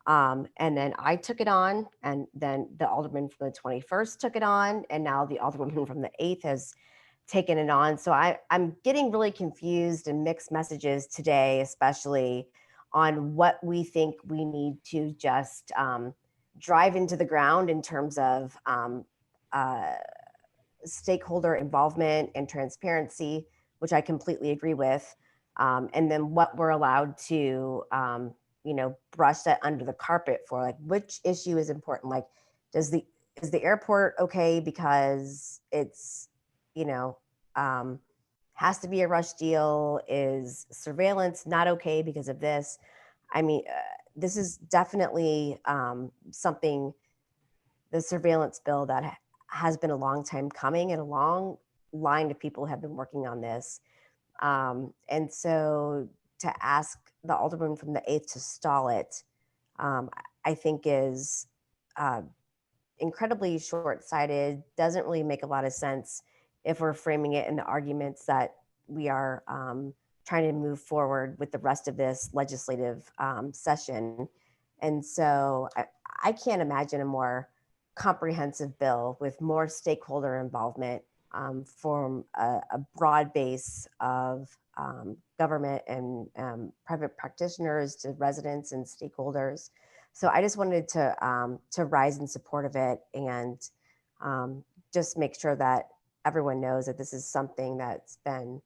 And then I took it on, and then the alderman from the 21st took it on, and now the alderwoman from the 8th has taken it on. So I'm getting really confused and mixed messages today, especially on what we think we need to just drive into the ground in terms of stakeholder involvement and transparency, which I completely agree with. And then what we're allowed to, brush that under the carpet for, like, which issue is important? Like, is the airport okay because it's, has to be a rush deal? Is surveillance not okay because of this? I mean, this is definitely something, the surveillance bill that has been a long time coming, and a long line of people have been working on this. And so to ask the alderman from the 8th to stall it, I think is incredibly short-sighted, doesn't really make a lot of sense if we're framing it in the arguments that we are trying to move forward with the rest of this legislative session. And so I can't imagine a more comprehensive bill with more stakeholder involvement from a broad base of government and private practitioners to residents and stakeholders. So I just wanted to rise in support of it and just make sure that everyone knows that this is something that's been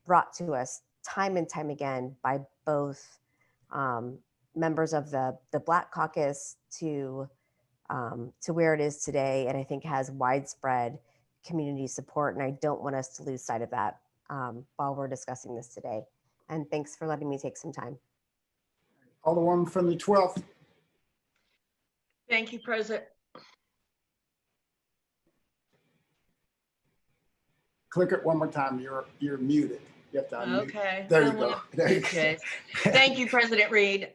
brought to us time and time again by both members of the Black Caucus to where it is today, and I think has widespread community support. And I don't want us to lose sight of that while we're discussing this today. And thanks for letting me take some time. Alderwoman from the 12th. Thank you, President. Click it one more time. You're muted. You have to unmute. Okay. There you go. There you go. Thank you, President Reed.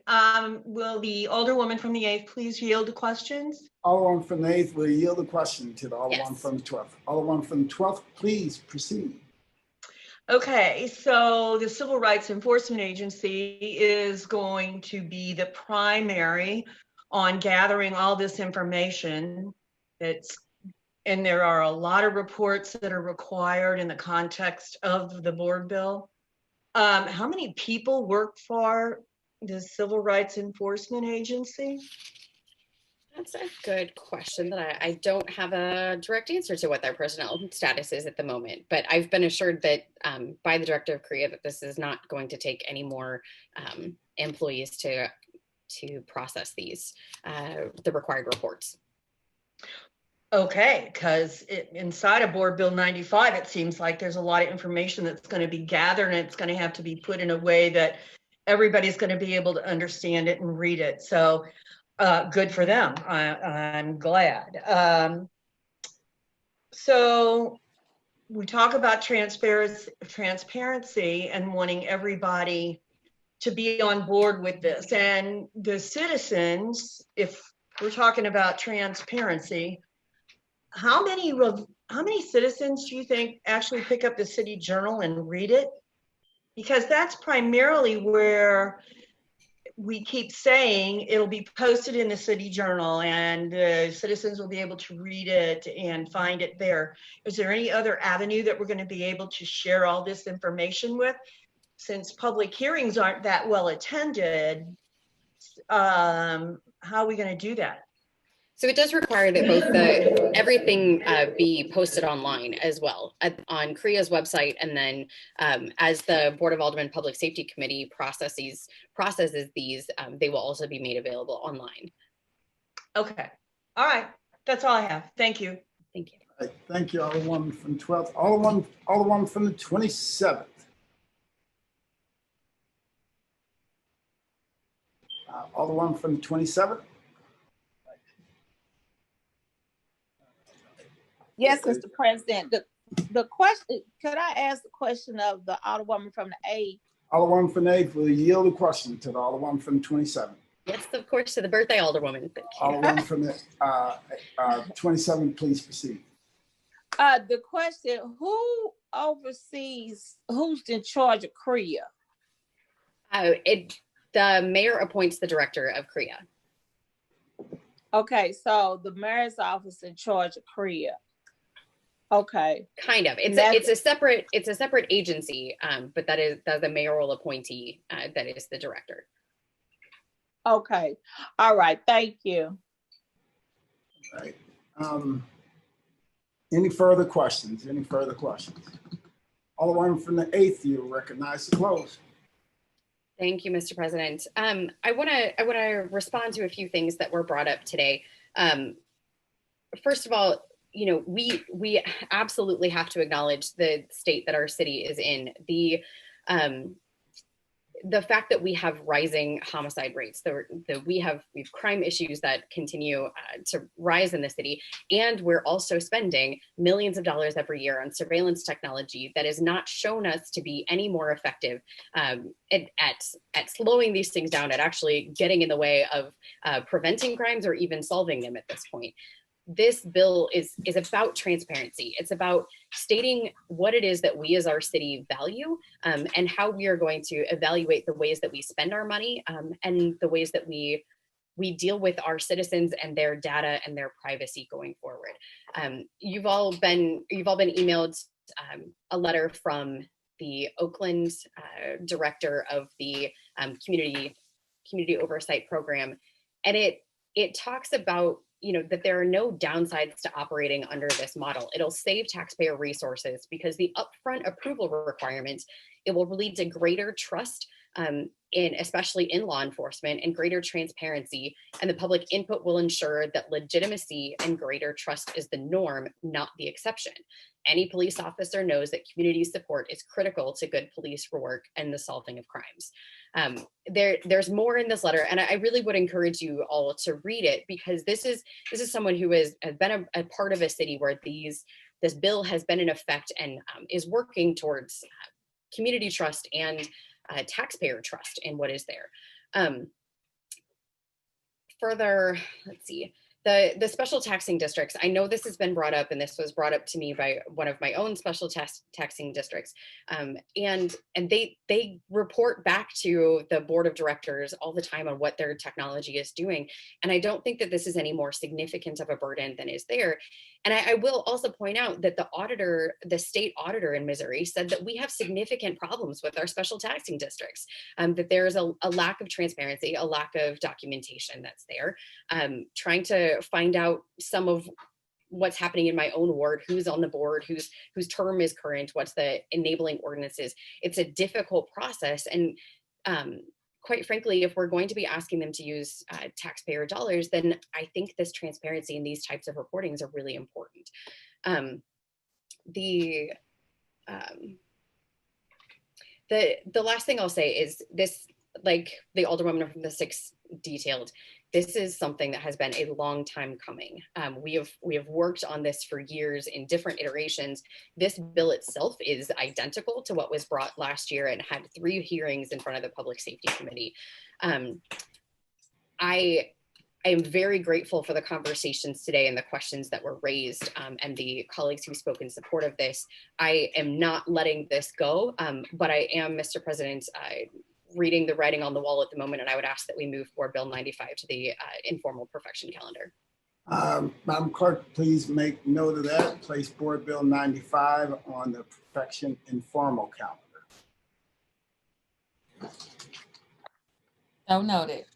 Will the Alderwoman from the 8th please yield to questions? Alderwoman from the 8th will yield the question to the Alderwoman Yes. from the 12th. Alderwoman from the 12th, please proceed. Okay, so the Civil Rights Enforcement Agency is going to be the primary on gathering all this information. And there are a lot of reports that are required in the context of the board bill. How many people work for the Civil Rights Enforcement Agency? That's a good question that I don't have a direct answer to what their personnel status is at the moment, but I've been assured that by the director of CREA that this is not going to take any more employees to process these, the required reports. Okay, because inside of Board Bill 95, it seems like there's a lot of information that's going to be gathered, and it's going to have to be put in a way that everybody's going to be able to understand it and read it. So good for them. I'm glad. So we talk about transparency and wanting everybody to be on board with this. And the citizens, if we're talking about transparency, how many citizens do you think actually pick up the City Journal and read it? Because that's primarily where we keep saying it'll be posted in the City Journal and citizens will be able to read it and find it there. Is there any other avenue that we're going to be able to share all this information with? Since public hearings aren't that well attended, how are we going to do that? So it does require that both everything be posted online as well on CREA's website, and then as the Board of Aldermen Public Safety Committee processes these, they will also be made available online. Okay, all right, that's all I have. Thank you. Thank you. All right. Thank you, Alderwoman from the 12th. Alderwoman from the 27th. Alderwoman from the 27th. Yes, Mr. President. The question, could I ask the question of the Alderwoman from the 8th? Alderwoman from the 8th will yield the question to the Alderwoman from the 27th. Yes, of course, to the birthday Alderwoman. Thank you. Alderwoman from the 27th, please proceed. The question, who oversees, who's in charge of CREA? The mayor appoints the director of CREA. Okay, so the mayor's office in charge of CREA. Okay. Kind of. It's a separate agency, but that's the mayoral appointee that is the director. Okay. All right. Thank you. All right. Any further questions? Any further questions? Alderwoman from the 8th, you recognize the close. Thank you, Mr. President. I want to respond to a few things that were brought up today. First of all, we absolutely have to acknowledge the state that our city is in. The fact that we have rising homicide rates, we have crime issues that continue to rise in the city, and we're also spending millions of dollars every year on surveillance technology that has not shown us to be any more effective at slowing these things down, at actually getting in the way of preventing crimes or even solving them at this point. This bill is about transparency. It's about stating what it is that we as our city value, and how we are going to evaluate the ways that we spend our money, and the ways that we we deal with our citizens and their data and their privacy going forward. You've all been emailed a letter from the Oakland director of the community oversight program, and it talks about that there are no downsides to operating under this model. It'll save taxpayer resources because the upfront approval requirements, it will lead to greater trust especially in law enforcement, and greater transparency, and the public input will ensure that legitimacy and greater trust is the norm, not the exception. Any police officer knows that community support is critical to good police work and the solving of crimes. There's more in this letter, and I really would encourage you all to read it, because this is someone who has been a part of a city where this bill has been in effect and is working towards community trust and taxpayer trust in what is there. Further, let's see, the special taxing districts. I know this has been brought up, and this was brought up to me by one of my own special taxing districts. And they report back to the board of directors all the time on what their technology is doing. And I don't think that this is any more significant of a burden than is there. And I will also point out that the state auditor in Missouri said that we have significant problems with our special taxing districts, that there's a lack of transparency, a lack of documentation that's there. Trying to find out some of what's happening in my own ward, who's on the board, whose term is current, what's the enabling ordinances. It's a difficult process. And quite frankly, if we're going to be asking them to use taxpayer dollars, then I think this transparency in these types of reportings are really important. The last thing I'll say is this, like the Alderwoman from the 6 detailed, this is something that has been a long time coming. We have worked on this for years in different iterations. This bill itself is identical to what was brought last year and had 3 hearings in front of the Public Safety Committee. I am very grateful for the conversations today and the questions that were raised, and the colleagues who spoke in support of this. I am not letting this go, but I am, Mr. President, reading the writing on the wall at the moment, and I would ask that we move Board Bill 95 to the informal perfection calendar. Madam Clerk, please make note of that. Place Board Bill 95 on the perfection informal calendar. So noted.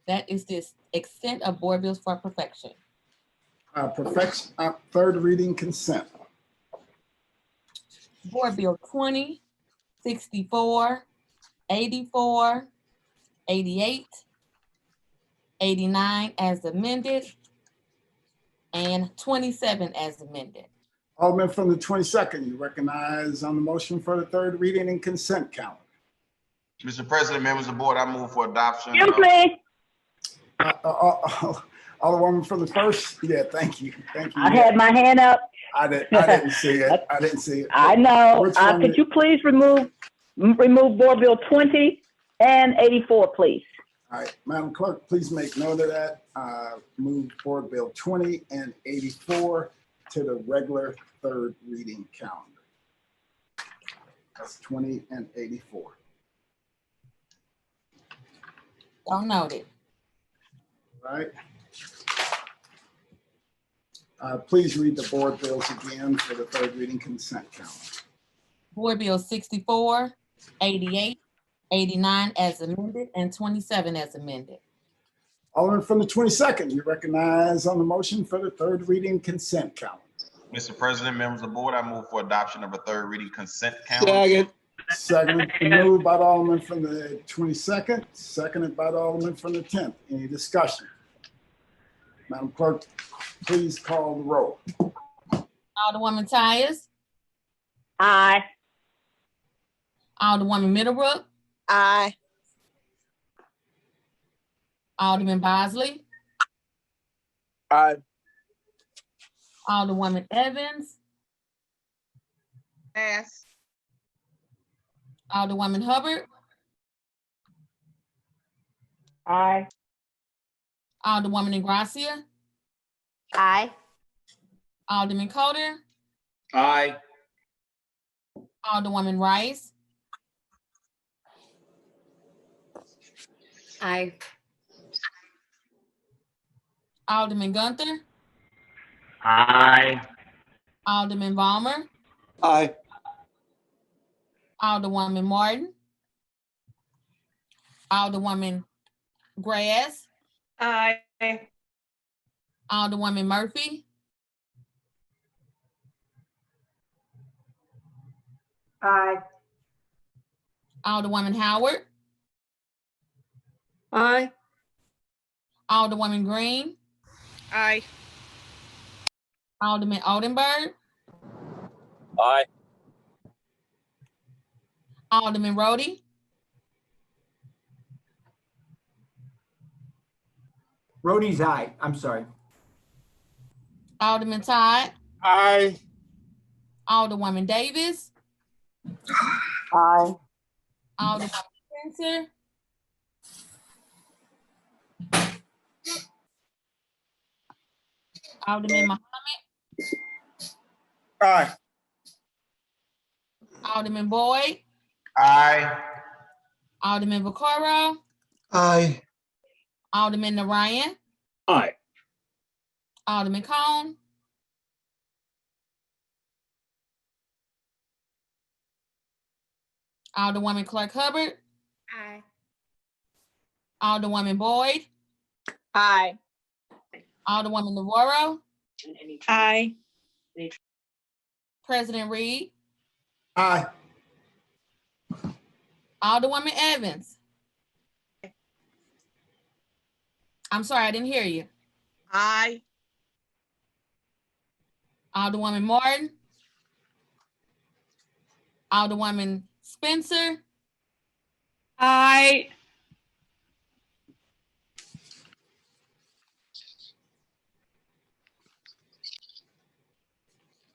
That is the extent of board bills for perfection. Third reading consent. Board Bill 20, 64, 84, 88, 89 as amended, and 27 as amended. Alderman from the 22nd, you recognize on the motion for the third reading and consent calendar. Mr. President, members of the board, I move for adoption. Excuse me. Alderwoman from the first. Yeah, thank you. Thank you. I had my hand up. I didn't see it. I didn't see it. I know. Could you please remove Board Bill 20 and 84, please? All right, Madam Clerk, please make note of that. Move Board Bill 20 and 84 to the regular third reading calendar. That's 20 and 84. So noted. All right. Please read the board bills again for the third reading consent calendar. Board Bill 64, 88, 89 as amended, and 27 as amended. Alderman from the 22nd, you recognize on the motion for the third reading consent calendar. Mr. President, members of the board, I move for adoption of a third reading consent calendar. Second, moved by the Alderman from the 22nd, seconded by the Alderman from the 10th. Any discussion? Madam Clerk, please call the roll. Alderwoman Tyers. Aye. Alderwoman Middlebrook. Aye. Alderman Bosley. Aye. Alderwoman Evans. Pass. Alderwoman Hubbard. Aye. Alderwoman Ingracia. Aye. Alderman Coder. Aye. Alderwoman Rice. Aye. Alderman Gunther, Aye. Alderman Balmer, Aye. Alderwoman Martin, Alderwoman Grass, Aye. Alderwoman Murphy, Aye. Alderwoman Howard, Aye. Alderwoman Green, Aye. Alderman Oldenburg, Aye. Alderman Rhodey, Rhodey's aye. I'm sorry. Alderman Todd, Aye. Alderwoman Davis, Aye. Alderwoman Spencer, Alderman Muhammad, Aye. Alderman Boyd, Aye. Alderman Vaccaro, Aye. Alderman Narayan, Aye. Alderman Cone, Alderwoman Clark Hubbard, Aye. Alderwoman Boyd, Aye. Alderwoman Navarro, Aye. President Reed, Aye. Alderwoman Evans. I'm sorry, I didn't hear you. Aye. Alderwoman Martin, Alderwoman Spencer, Aye.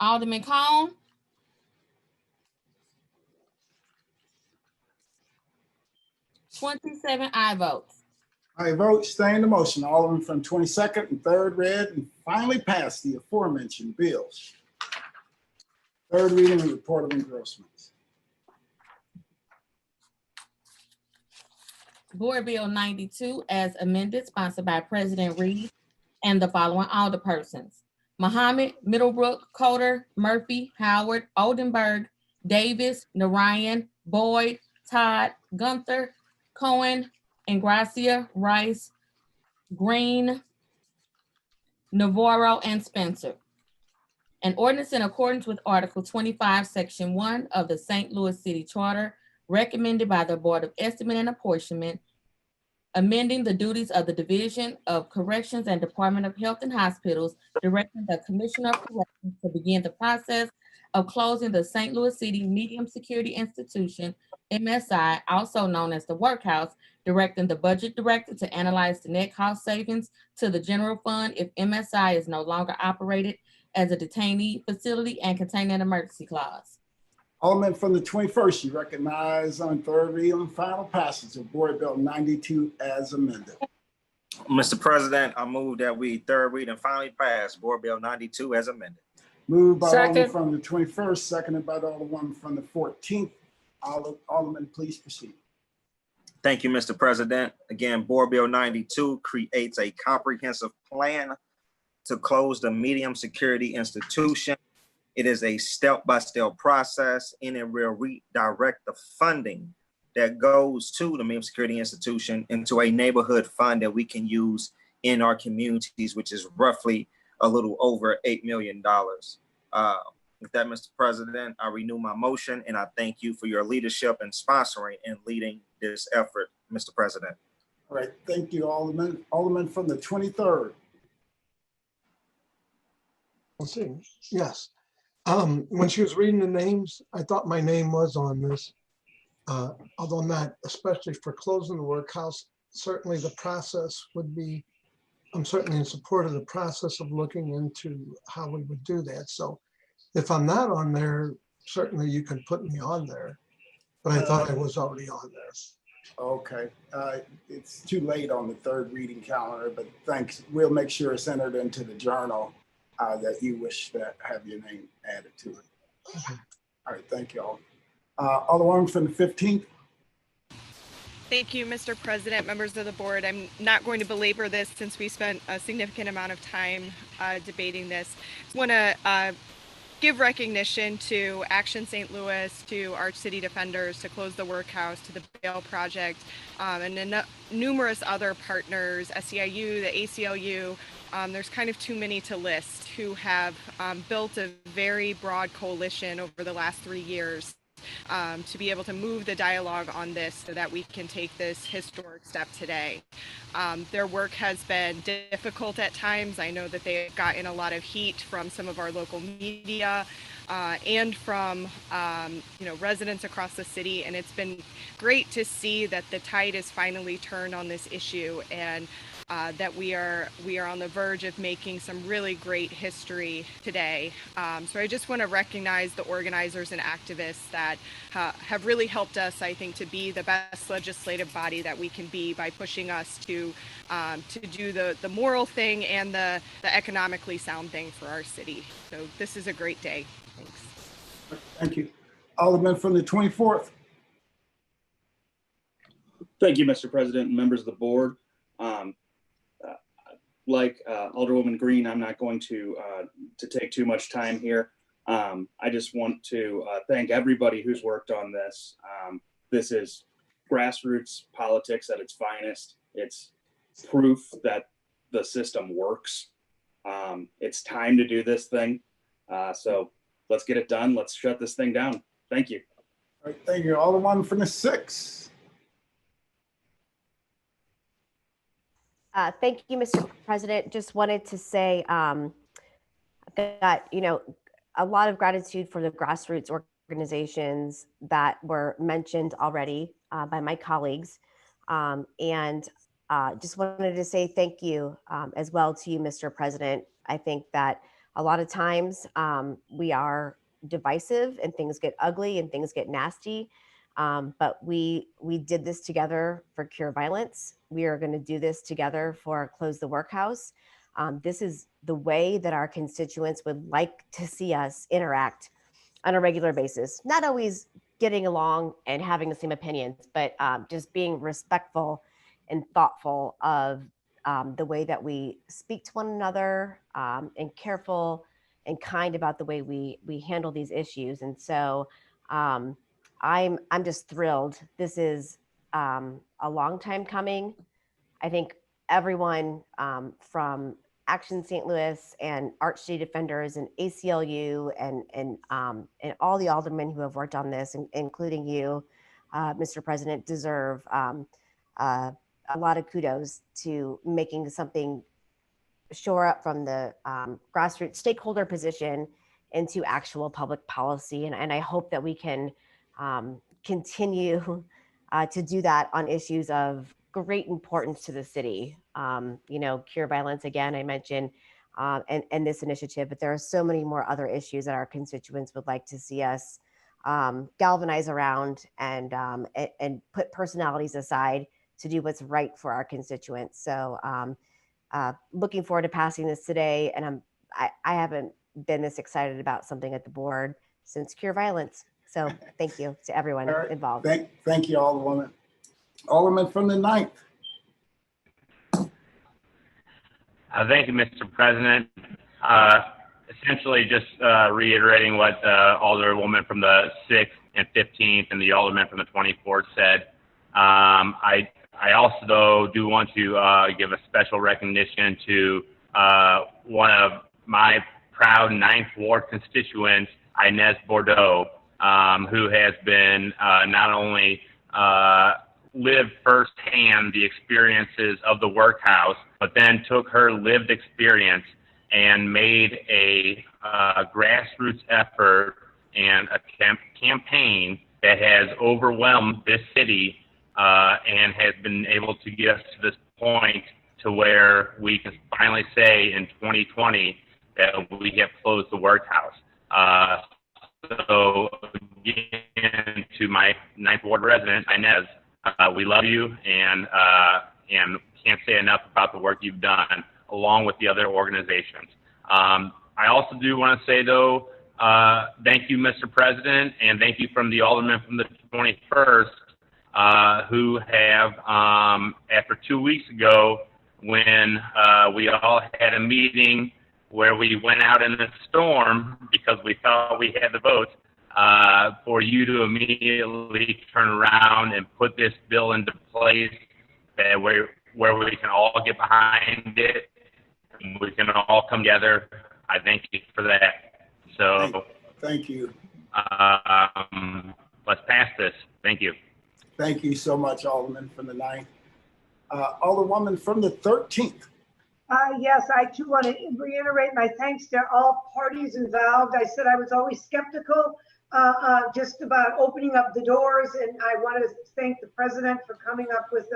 Alderman Cone, (27) aye votes. I vote staying the motion. Alderman from 22nd and 3rd read and finally passed the aforementioned bills. Third reading and report of engrossments. Board Bill 92 as amended, sponsored by President Reed and the following alderpersons: Muhammad, Middlebrook, Coder, Murphy, Howard, Oldenburg, Davis, Narayan, Boyd, Todd, Gunther, Cohen, Ingracia, Rice, Green, Navarro, and Spencer. An ordinance in accordance with Article 25, Section 1 of the St. Louis City Charter, recommended by the Board of Estimate and Apportionment, amending the duties of the Division of Corrections and Department of Health and Hospitals, directing the Commissioner of Corrections to begin the process of closing the St. Louis City Medium Security Institution, MSI, also known as the Workhouse, directing the Budget Director to analyze the net cost savings to the general fund if MSI is no longer operated as a detainee facility and containing an emergency clause. Alderman from the 21st, you recognize on third reading and final passage of Board Bill 92 as amended. Mr. President, I move that we third read and finally pass Board Bill 92 as amended. Moved by Alderman Second. from the 21st, seconded by the Alderman from the 14th. Alderman, please proceed. Thank you, Mr. President. Again, Board Bill 92 creates a comprehensive plan to close the medium security institution. It is a step-by-step process, and it will redirect the funding that goes to the medium security institution into a neighborhood fund that we can use in our communities, which is roughly a little over $8 million. With that, Mr. President, I renew my motion, and I thank you for your leadership and sponsoring and leading this effort, Mr. President. All right, thank you, Alderman. Alderman from the 23rd. Let's see. Yes. When she was reading the names, I thought my name was on this. Although not especially for closing the workhouse, certainly the process would be, I'm certainly in support of the process of looking into how we would do that. So if I'm not on there, certainly you can put me on there, but I thought I was already on there. Okay, it's too late on the third reading calendar, but thanks. We'll make sure it's entered into the journal that you wish to have your name added to it. All right, thank you all. Alderman from the 15th. Thank you, Mr. President, members of the board. I'm not going to belabor this since we spent a significant amount of time debating this. I just want to give recognition to Action St. Louis, to Arch City Defenders, to Close the Workhouse, to the Bail Project, and numerous other partners, SEIU, the ACLU. There's kind of too many to list, who have built a very broad coalition over the last 3 years to be able to move the dialogue on this so that we can take this historic step today. Their work has been difficult at times. I know that they've gotten a lot of heat from some of our local media and from residents across the city, and it's been great to see that the tide is finally turned on this issue, and that we are on the verge of making some really great history today. So I just want to recognize the organizers and activists that have really helped us, I think, to be the best legislative body that we can be by pushing us to do the moral thing and the economically sound thing for our city. So this is a great day. Thanks. Thank you. Alderman from the 24th. Thank you, Mr. President and members of the board. Like Alderwoman Green, I'm not going to take too much time here. I just want to thank everybody who's worked on this. This is grassroots politics at its finest. It's proof that the system works. It's time to do this thing. So let's get it done. Let's shut this thing down. Thank you. All right, thank you. Alderman from the 6th. Thank you, Mr. President. Just wanted to say that, a lot of gratitude for the grassroots organizations that were mentioned already by my colleagues. And just wanted to say thank you as well to you, Mr. President. I think that a lot of times we are divisive and things get ugly and things get nasty. But we did this together for Cure Violence. We are going to do this together for Close the Workhouse. This is the way that our constituents would like to see us interact on a regular basis. Not always getting along and having the same opinions, but just being respectful and thoughtful of the way that we speak to one another, and careful and kind about the way we handle these issues. And so I'm just thrilled. This is a long time coming. I think everyone from Action St. Louis and Arch City Defenders and ACLU and all the aldermen who have worked on this, including you, Mr. President, deserve a lot of kudos to making something shore up from the grassroots stakeholder position into actual public policy. And I hope that we can continue to do that on issues of great importance to the city. Cure violence, again, I mentioned, and this initiative, but there are so many more other issues that our constituents would like to see us galvanize around and put personalities aside to do what's right for our constituents. So looking forward to passing this today. And I haven't been this excited about something at the board since Cure Violence. So thank you to everyone involved. Thank you, Alderwoman. Alderman from the 9th. Thank you, Mr. President. Essentially just reiterating what the Alderwoman from the 6th and 15th and the Alderman from the 24th said. I also, though, do want to give a special recognition to one of my proud 9th Ward constituents, Inez Bordeaux, who has been not only lived firsthand the experiences of the workhouse, but then took her lived experience and made a grassroots effort and a campaign that has overwhelmed this city and has been able to get us to this point to where we can finally say in 2020 that we have closed the workhouse. So again, to my 9th Ward resident, Inez, we love you and can't say enough about the work you've done, along with the other organizations. I also do want to say, though, thank you, Mr. President, and thank you from the Alderman from the 21st who have, after 2 weeks ago, when we all had a meeting where we went out in the storm because we thought we had the votes, for you to immediately turn around and put this bill into place that where we can all get behind it, and we can all come together. I thank you for that. So thank you. Let's pass this. Thank you. Thank you so much, Alderman from the 9th. Alderwoman from the 13th. Yes, I too want to reiterate my thanks to all parties involved. I said I was always skeptical just about opening up the doors, and I want to thank the president for coming up with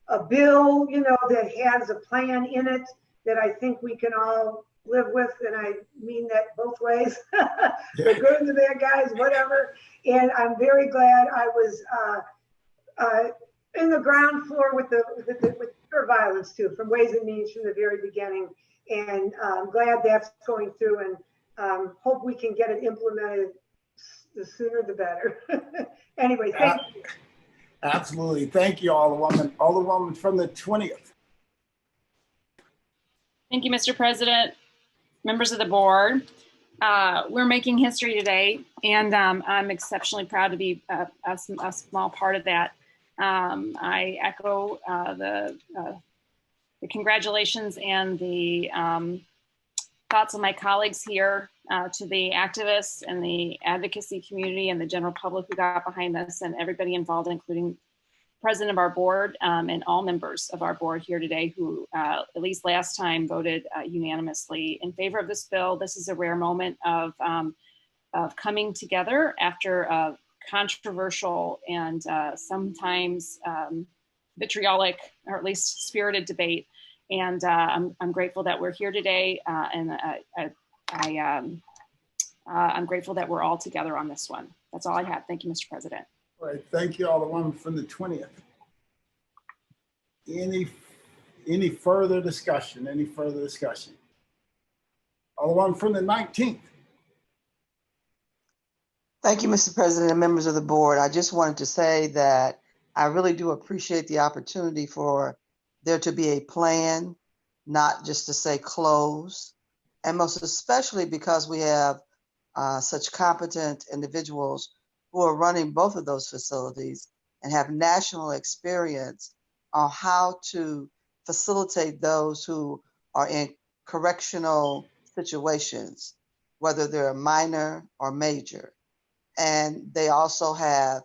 a bill, you know, that has a plan in it that I think we can all live with, and I mean that both ways. The good and the bad guys, whatever. And I'm very glad I was in the ground floor with pure violence too, from Ways and Means from the very beginning. And I'm glad that's going through, and hope we can get it implemented the sooner the better. Anyway, thank you. Absolutely. Thank you, Alderwoman. Alderwoman from the 20th. Thank you, Mr. President, members of the board. We're making history today, and I'm exceptionally proud to be a small part of that. I echo the congratulations and the thoughts of my colleagues here, to the activists and the advocacy community and the general public who got behind this, and everybody involved, including president of our board and all members of our board here today who, at least last time, voted unanimously in favor of this bill. This is a rare moment of coming together after a controversial and sometimes vitriolic, or at least spirited debate. And I'm grateful that we're here today, and I'm grateful that we're all together on this one. That's all I have. Thank you, Mr. President. All right, thank you, Alderwoman from the 20th. Any further discussion? Any further discussion? Alderwoman from the 19th. Thank you, Mr. President and members of the board. I just wanted to say that I really do appreciate the opportunity for there to be a plan, not just to say close, and most especially because we have such competent individuals who are running both of those facilities and have national experience on how to facilitate those who are in correctional situations, whether they're minor or major. And they also have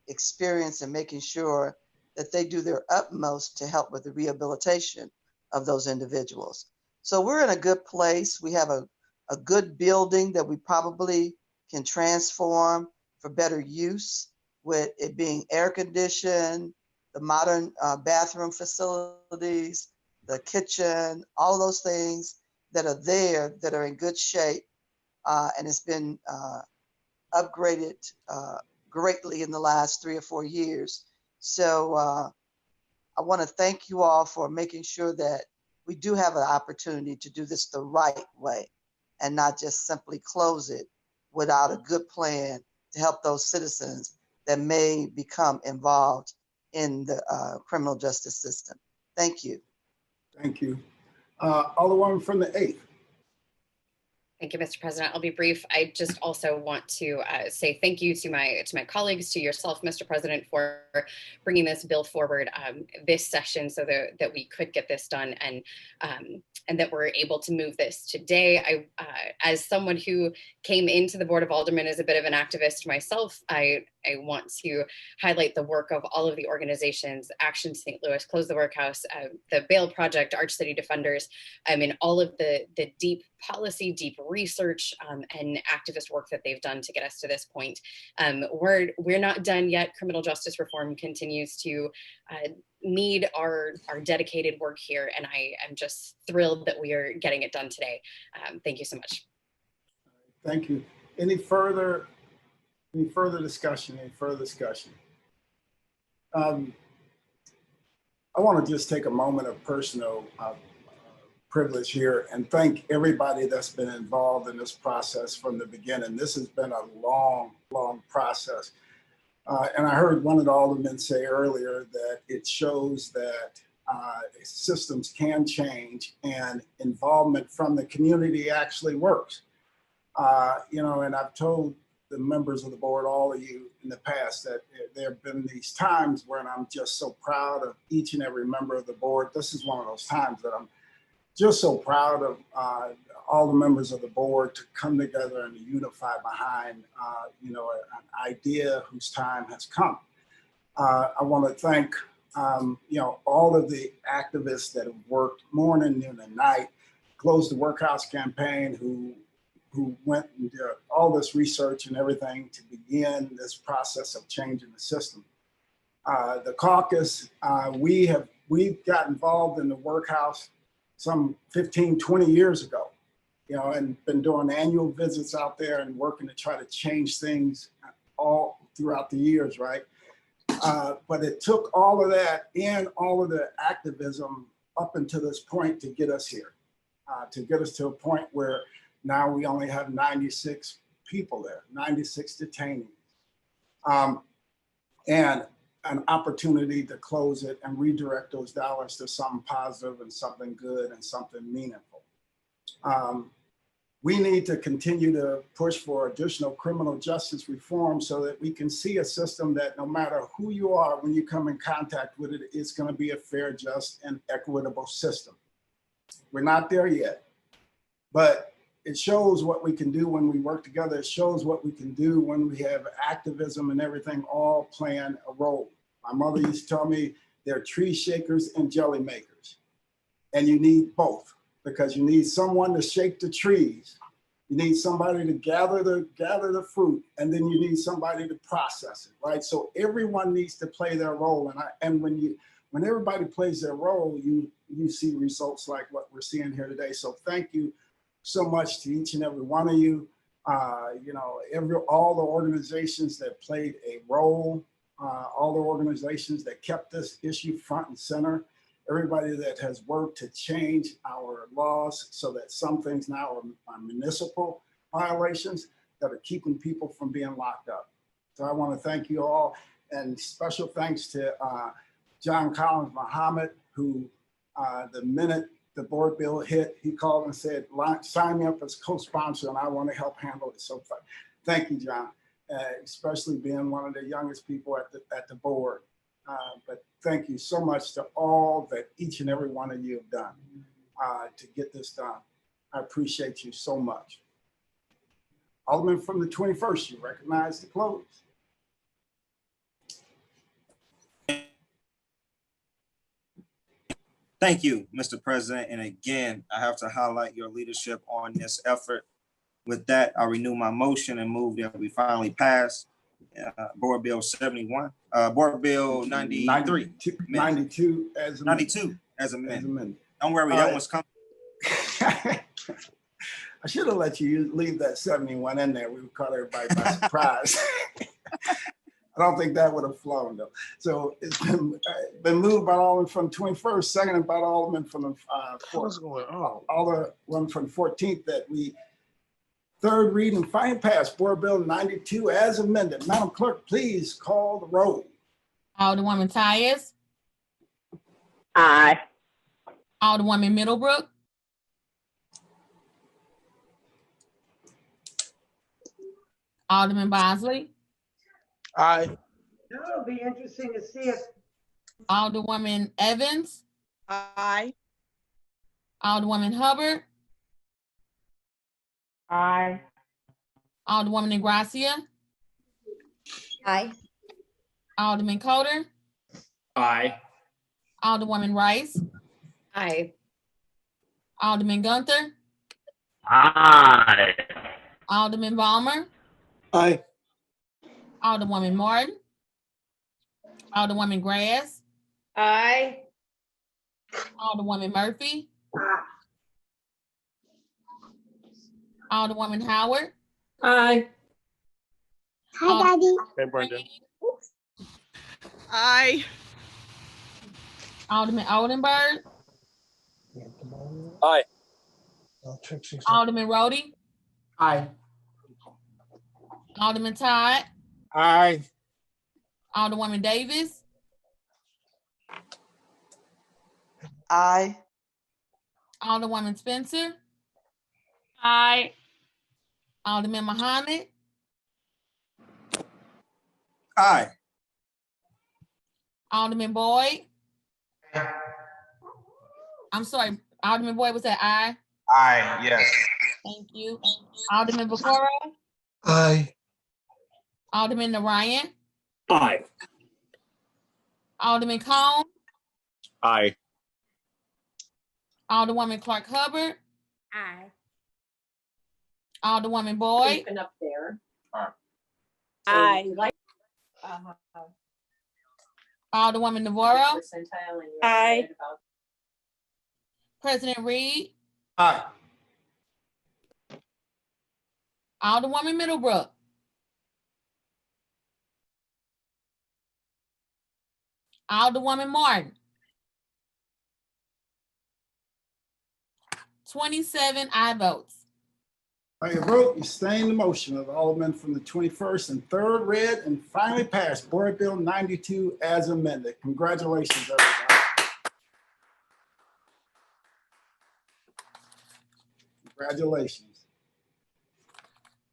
experience in making sure that they do their utmost to help with the rehabilitation of those individuals. So we're in a good place. We have a good building that we probably can transform for better use, with it being air conditioned, the modern bathroom facilities, the kitchen, all of those things that are there that are in good shape. And it's been upgraded greatly in the last 3 or 4 years. So I want to thank you all for making sure that we do have an opportunity to do this the right way and not just simply close it without a good plan to help those citizens that may become involved in the criminal justice system. Thank you. Thank you. Alderwoman from the 8th. Thank you, Mr. President. I'll be brief. I just also want to say thank you to my colleagues, to yourself, Mr. President, for bringing this bill forward this session so that we could get this done, and that we're able to move this today. As someone who came into the Board of Aldermen as a bit of an activist myself, I want to highlight the work of all of the organizations: Action St. Louis, Close the Workhouse, the Bail Project, Arch City Defenders, and all of the deep policy, deep research, and activist work that they've done to get us to this point. We're not done yet. Criminal justice reform continues to need our dedicated work here, and I am just thrilled that we are getting it done today. Thank you so much. Thank you. Any further discussion? Any further discussion? I want to just take a moment of personal privilege here and thank everybody that's been involved in this process from the beginning. This has been a long process. And I heard one of the aldermen say earlier that it shows that systems can change and involvement from the community actually works. You know, and I've told the members of the board, all of you in the past, that there have been these times when I'm just so proud of each and every member of the board. This is one of those times that I'm just so proud of all the members of the board to come together and unify behind, you know, an idea whose time has come. I want to thank, you know, all of the activists that have worked morning, noon, and night, Close the Workhouse campaign, who went and did all this research and everything to begin this process of changing the system. The caucus, we got involved in the workhouse some 15, 20 years ago, you know, and been doing annual visits out there and working to try to change things all throughout the years, right? But it took all of that and all of the activism up until this point to get us here, to get us to a point where now we only have 96 people there, 96 detainees, and an opportunity to close it and redirect those dollars to something positive and something good and something meaningful. We need to continue to push for additional criminal justice reform so that we can see a system that no matter who you are, when you come in contact with it, it's going to be a fair, just, and equitable system. We're not there yet, but it shows what we can do when we work together. It shows what we can do when we have activism and everything all playing a role. My mother used to tell me they're tree shakers and jelly makers. And you need both, because you need someone to shake the trees. You need somebody to gather the fruit, and then you need somebody to process it, right? So everyone needs to play their role. And when everybody plays their role, you see results like what we're seeing here today. So thank you so much to each and every one of you. You know, all the organizations that played a role, all the organizations that kept this issue front and center, everybody that has worked to change our laws so that some things now are municipal violations that are keeping people from being locked up. So I want to thank you all, and special thanks to John Collins Muhammad, who the minute the board bill hit, he called and said, sign me up as co-sponsor and I want to help handle it. So thank you, John, especially being one of the youngest people at the board. But thank you so much to all that each and every one of you have done to get this done. I appreciate you so much. Alderman from the 21st, you recognize the close. Thank you, Mr. President. And again, I have to highlight your leadership on this effort. With that, I renew my motion and move that we finally pass Board Bill 71, Board Bill 93. 92 as amended. 92 as amended. Don't worry, that one's coming. I should have let you leave that 71 in there. We would caught everybody by surprise. I don't think that would have flown though. So it's been moved by Alderman from 21st, seconded by Alderman from the What's going on? Alderman from 14th, that we third read and final pass Board Bill 92 as amended. Madam Clerk, please call the roll. Alderwoman Tyus. Aye. Alderwoman Middlebrook. Alderman Bosley. Aye. It'll be interesting to see if. Alderwoman Evans. Aye. Alderwoman Hubbard. Aye. Alderwoman Ingracia. Aye. Alderman Coder. Aye. Alderwoman Rice. Aye. Alderman Gunther. Aye. Alderman Balmer. Aye. Alderwoman Martin. Alderwoman Grass. Aye. Alderwoman Murphy. Alderwoman Howard. Aye. Hi, Daddy. Hey, Brenda. Aye. Alderman Oldenburg. Aye. Alderman Rhodey. Aye. Alderman Todd. Aye. Alderwoman Davis, Aye. Alderwoman Spencer, Aye. Alderman Muhammad, Aye. Alderman Boyd. I'm sorry, Alderman Boyd, was that aye? Aye, yes. Thank you. Alderman Vaccaro, Aye. Alderman Narayan, Aye. Alderman Cone, Aye. Alderwoman Clark Hubbard, Aye. Alderwoman Boyd, Keeping up there. Aye. Alderwoman Navarro, Aye. President Reed, Aye. Alderwoman Middlebrook, Alderwoman Martin. 27 aye votes. By your vote, you sustain the motion of the Alderman from the 21st and third read and finally passed Board Bill 92 as amended. Congratulations, everybody. Congratulations.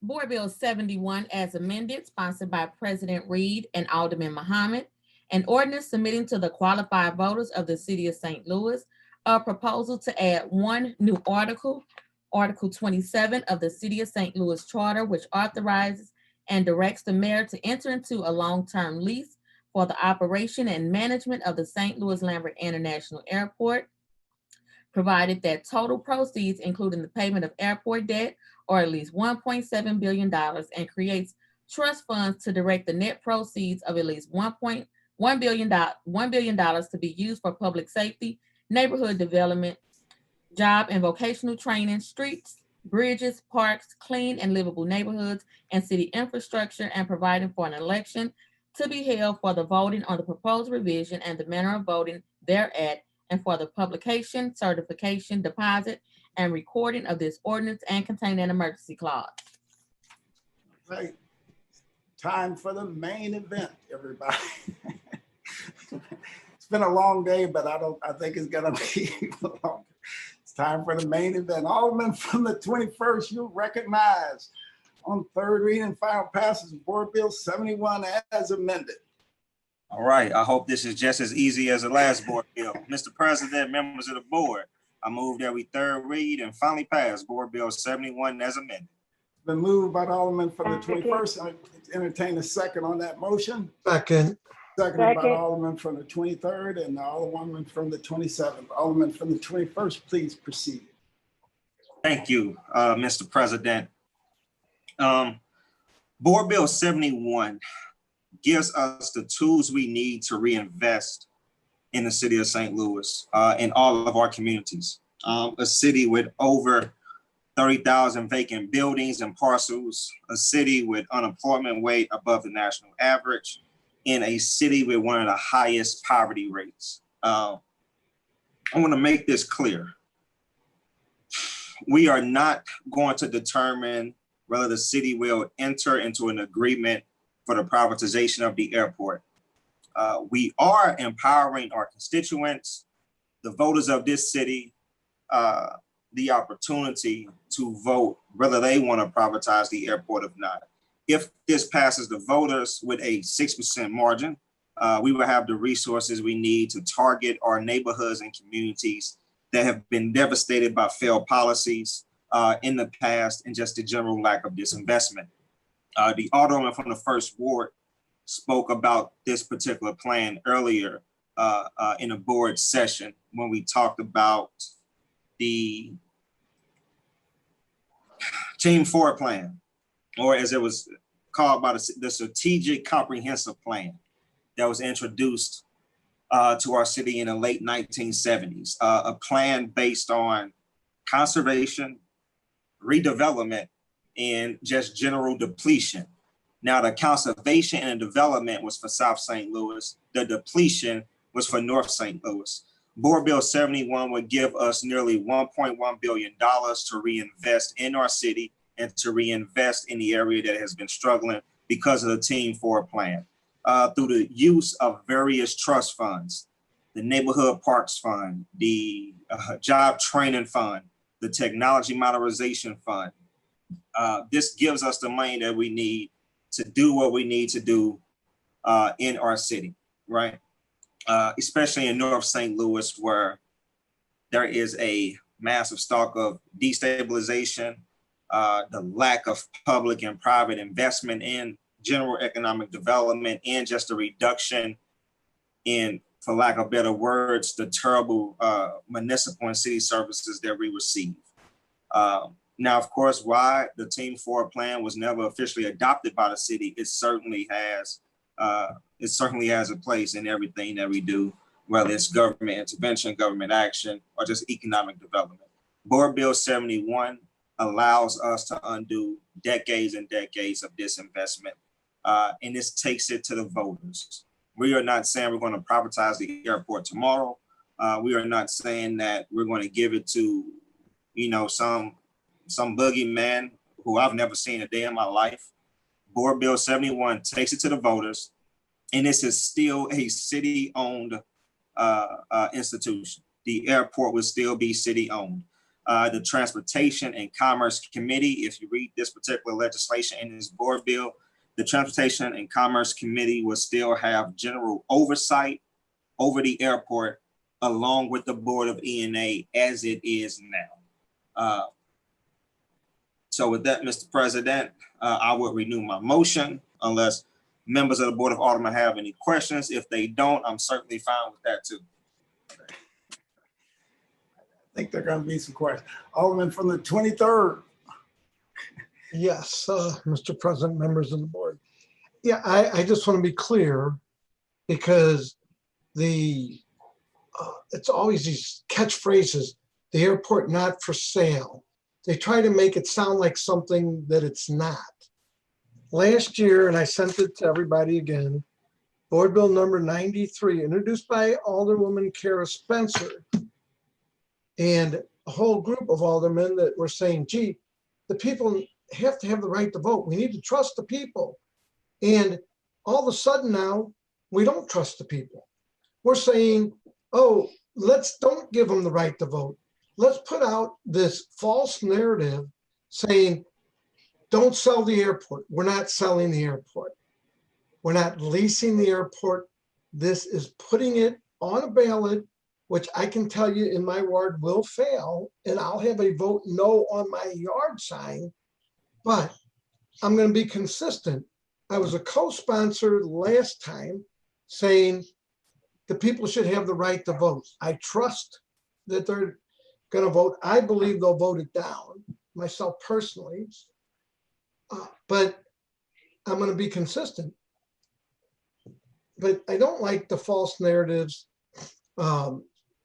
Board Bill 71 as amended, sponsored by President Reed and Alderman Muhammad, an ordinance submitting to the qualified voters of the city of St. Louis a proposal to add one new article, Article 27 of the City of St. Louis Charter, which authorizes and directs the mayor to enter into a long-term lease for the operation and management of the St. Louis Lambert International Airport, provided that total proceeds, including the payment of airport debt, are at least $1.7 billion, and creates trust funds to direct the net proceeds of at least $1 billion to be used for public safety, neighborhood development, job and vocational training, streets, bridges, parks, clean and livable neighborhoods, and city infrastructure, and providing for an election to be held for the voting on the proposed revision and the manner of voting thereat, and for the publication, certification, deposit, and recording of this ordinance, and contain an emergency clause. Right. Time for the main event, everybody. It's been a long day, but I think it's gonna be longer. It's time for the main event. Alderman from the 21st, you recognize on third reading and final passage of Board Bill 71 as amended. All right, I hope this is just as easy as the last board bill. Mr. President, members of the board, I move that we third read and finally pass Board Bill 71 as amended. Been moved by the Alderman from the 21st. I entertain a second on that motion. Second. Seconded by the Alderman from the 23rd and the Alderwoman from the 27th. Alderman from the 21st, please proceed. Thank you, Mr. President. Board Bill 71 gives us the tools we need to reinvest in the city of St. Louis, in all of our communities. A city with over 30,000 vacant buildings and parcels, a city with unemployment rate above the national average, in a city with one of the highest poverty rates. I want to make this clear. We are not going to determine whether the city will enter into an agreement for the privatization of the airport. We are empowering our constituents, the voters of this city, the opportunity to vote whether they want to privatize the airport or not. If this passes the voters with a 6% margin, we will have the resources we need to target our neighborhoods and communities that have been devastated by failed policies in the past and just the general lack of disinvestment. The Alderman from the first ward spoke about this particular plan earlier in a board session when we talked about the Team 4 plan, or as it was called by the Strategic Comprehensive Plan that was introduced to our city in the late 1970s, a plan based on conservation, redevelopment, and just general depletion. Now, the conservation and development was for South St. Louis. The depletion was for North St. Louis. Board Bill 71 would give us nearly $1.1 billion to reinvest in our city and to reinvest in the area that has been struggling because of the Team 4 plan. through the use of various trust funds, the Neighborhood Parks Fund, the Job Training Fund, the Technology Modernization Fund. This gives us the money that we need to do what we need to do in our city, right? Especially in North St. Louis, where there is a massive stock of destabilization, the lack of public and private investment in general economic development, and just a reduction in, for lack of better words, the terrible municipal and city services that we receive. Now, of course, why the Team Forward plan was never officially adopted by the city, it certainly has a place in everything that we do, whether it's government intervention, government action, or just economic development. Board Bill 71 allows us to undo decades and decades of disinvestment, and this takes it to the voters. We are not saying we're going to privatize the airport tomorrow. We are not saying that we're going to give it to, some boogeyman who I've never seen a day in my life. Board Bill 71 takes it to the voters, and this is still a city-owned institution. The airport will still be city-owned. The Transportation and Commerce Committee, if you read this particular legislation in this board bill, the Transportation and Commerce Committee will still have general oversight over the airport, along with the Board of E&A as it is now. So with that, Mr. President, I will renew my motion unless members of the Board of Aldermen have any questions. If they don't, I'm certainly fine with that too. I think there are going to be some questions. Alderman from the 23rd. Yes, Mr. President, members of the board. Yeah, I just want to be clear because it's always these catchphrases, the airport not for sale. They try to make it sound like something that it's not. Last year, and I sent it to everybody again, Board Bill number 93, introduced by Alderwoman Kara Spencer, and a whole group of aldermen that were saying, gee, the people have to have the right to vote. We need to trust the people. And all of a sudden now, we don't trust the people. We're saying, oh, don't give them the right to vote. Let's put out this false narrative saying, don't sell the airport. We're not selling the airport. We're not leasing the airport. This is putting it on a ballot, which I can tell you in my ward will fail, and I'll have a vote no on my yard sign, but I'm going to be consistent. I was a co-sponsor last time saying the people should have the right to vote. I trust that they're going to vote. I believe they'll vote it down, myself personally, but I'm going to be consistent. But I don't like the false narratives.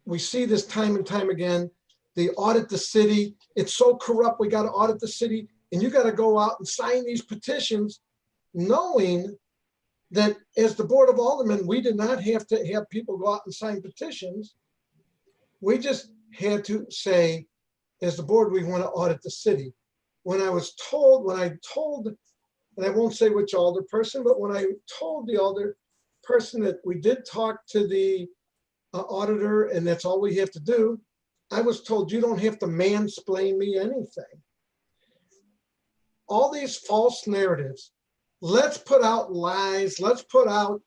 We see this time and time again. They audit the city. It's so corrupt. We got to audit the city. And you got to go out and sign these petitions knowing that as the Board of Aldermen, we did not have to have people go out and sign petitions. We just had to say, as the board, we want to audit the city. When I told, and I won't say which alder person, but when I told the alder person that we did talk to the auditor and that's all we have to do, I was told you don't have to mansplain me anything. All these false narratives, let's put out lies, let's put out,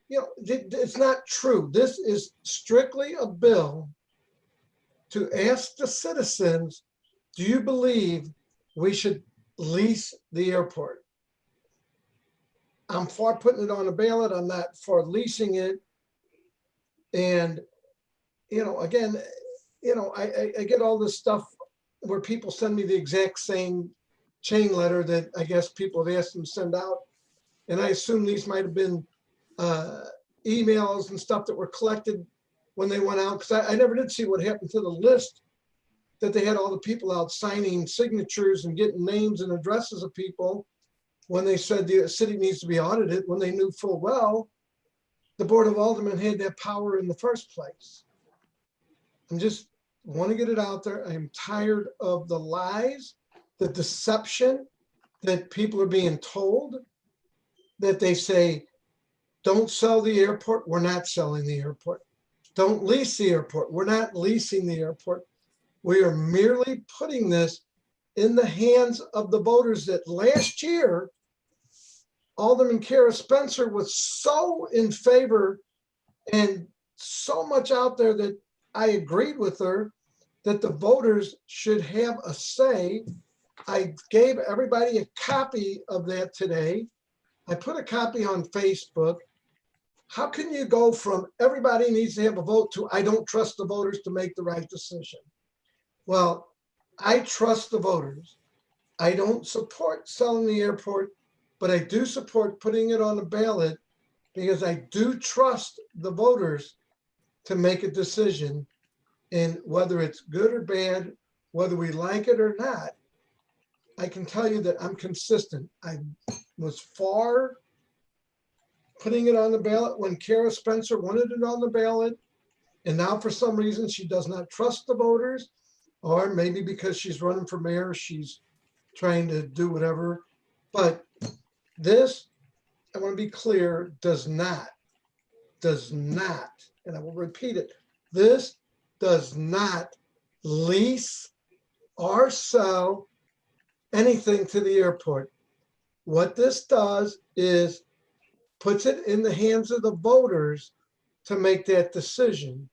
it's not true. This is strictly a bill to ask the citizens, do you believe we should lease the airport? I'm for putting it on a ballot. I'm not for leasing it. And, again, I get all this stuff where people send me the exact same chain letter that I guess people have asked them to send out. And I assume these might have been emails and stuff that were collected when they went out, because I never did see what happened to the list that they had all the people out signing signatures and getting names and addresses of people when they said the city needs to be audited, when they knew full well the Board of Aldermen had that power in the first place. I'm just want to get it out there. I'm tired of the lies, the deception. that people are being told that they say, don't sell the airport, we're not selling the airport. Don't lease the airport, we're not leasing the airport. We are merely putting this in the hands of the voters that last year, Alderman Kara Spencer was so in favor and so much out there that I agreed with her that the voters should have a say. I gave everybody a copy of that today. I put a copy on Facebook. How can you go from everybody needs to have a vote to I don't trust the voters to make the right decision? Well, I trust the voters. I don't support selling the airport, but I do support putting it on the ballot because I do trust the voters to make a decision. And whether it's good or bad, whether we like it or not, I can tell you that I'm consistent. I was for putting it on the ballot when Kara Spencer wanted it on the ballot. And now for some reason, she does not trust the voters, or maybe because she's running for mayor, she's trying to do whatever. But this, I want to be clear, does not, and I will repeat it, this does not lease or sell anything to the airport. What this does is puts it in the hands of the voters to make that decision.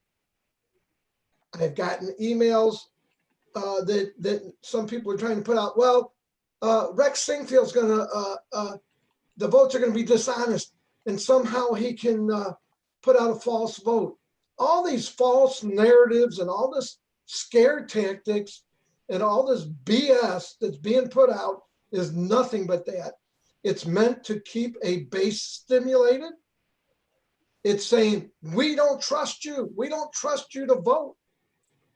I've gotten emails that some people are trying to put out, well, Rex Singfield's gonna, the votes are gonna be dishonest and somehow he can put out a false vote. All these false narratives and all this scare tactics and all this BS that's being put out is nothing but that. It's meant to keep a base stimulated. It's saying, we don't trust you. We don't trust you to vote.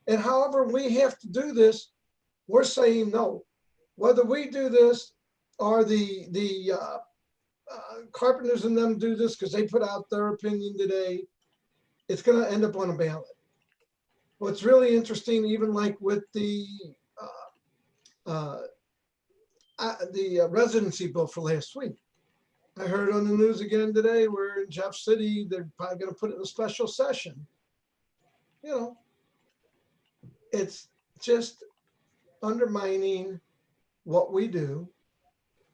And however we have to do this, we're saying no. Whether we do this or the Carpenters and them do this because they put out their opinion today, it's going to end up on a ballot. What's really interesting, even like with the residency bill for last week, I heard on the news again today where in Jeff City, they're probably going to put it in a special session. You know, it's just undermining what we do.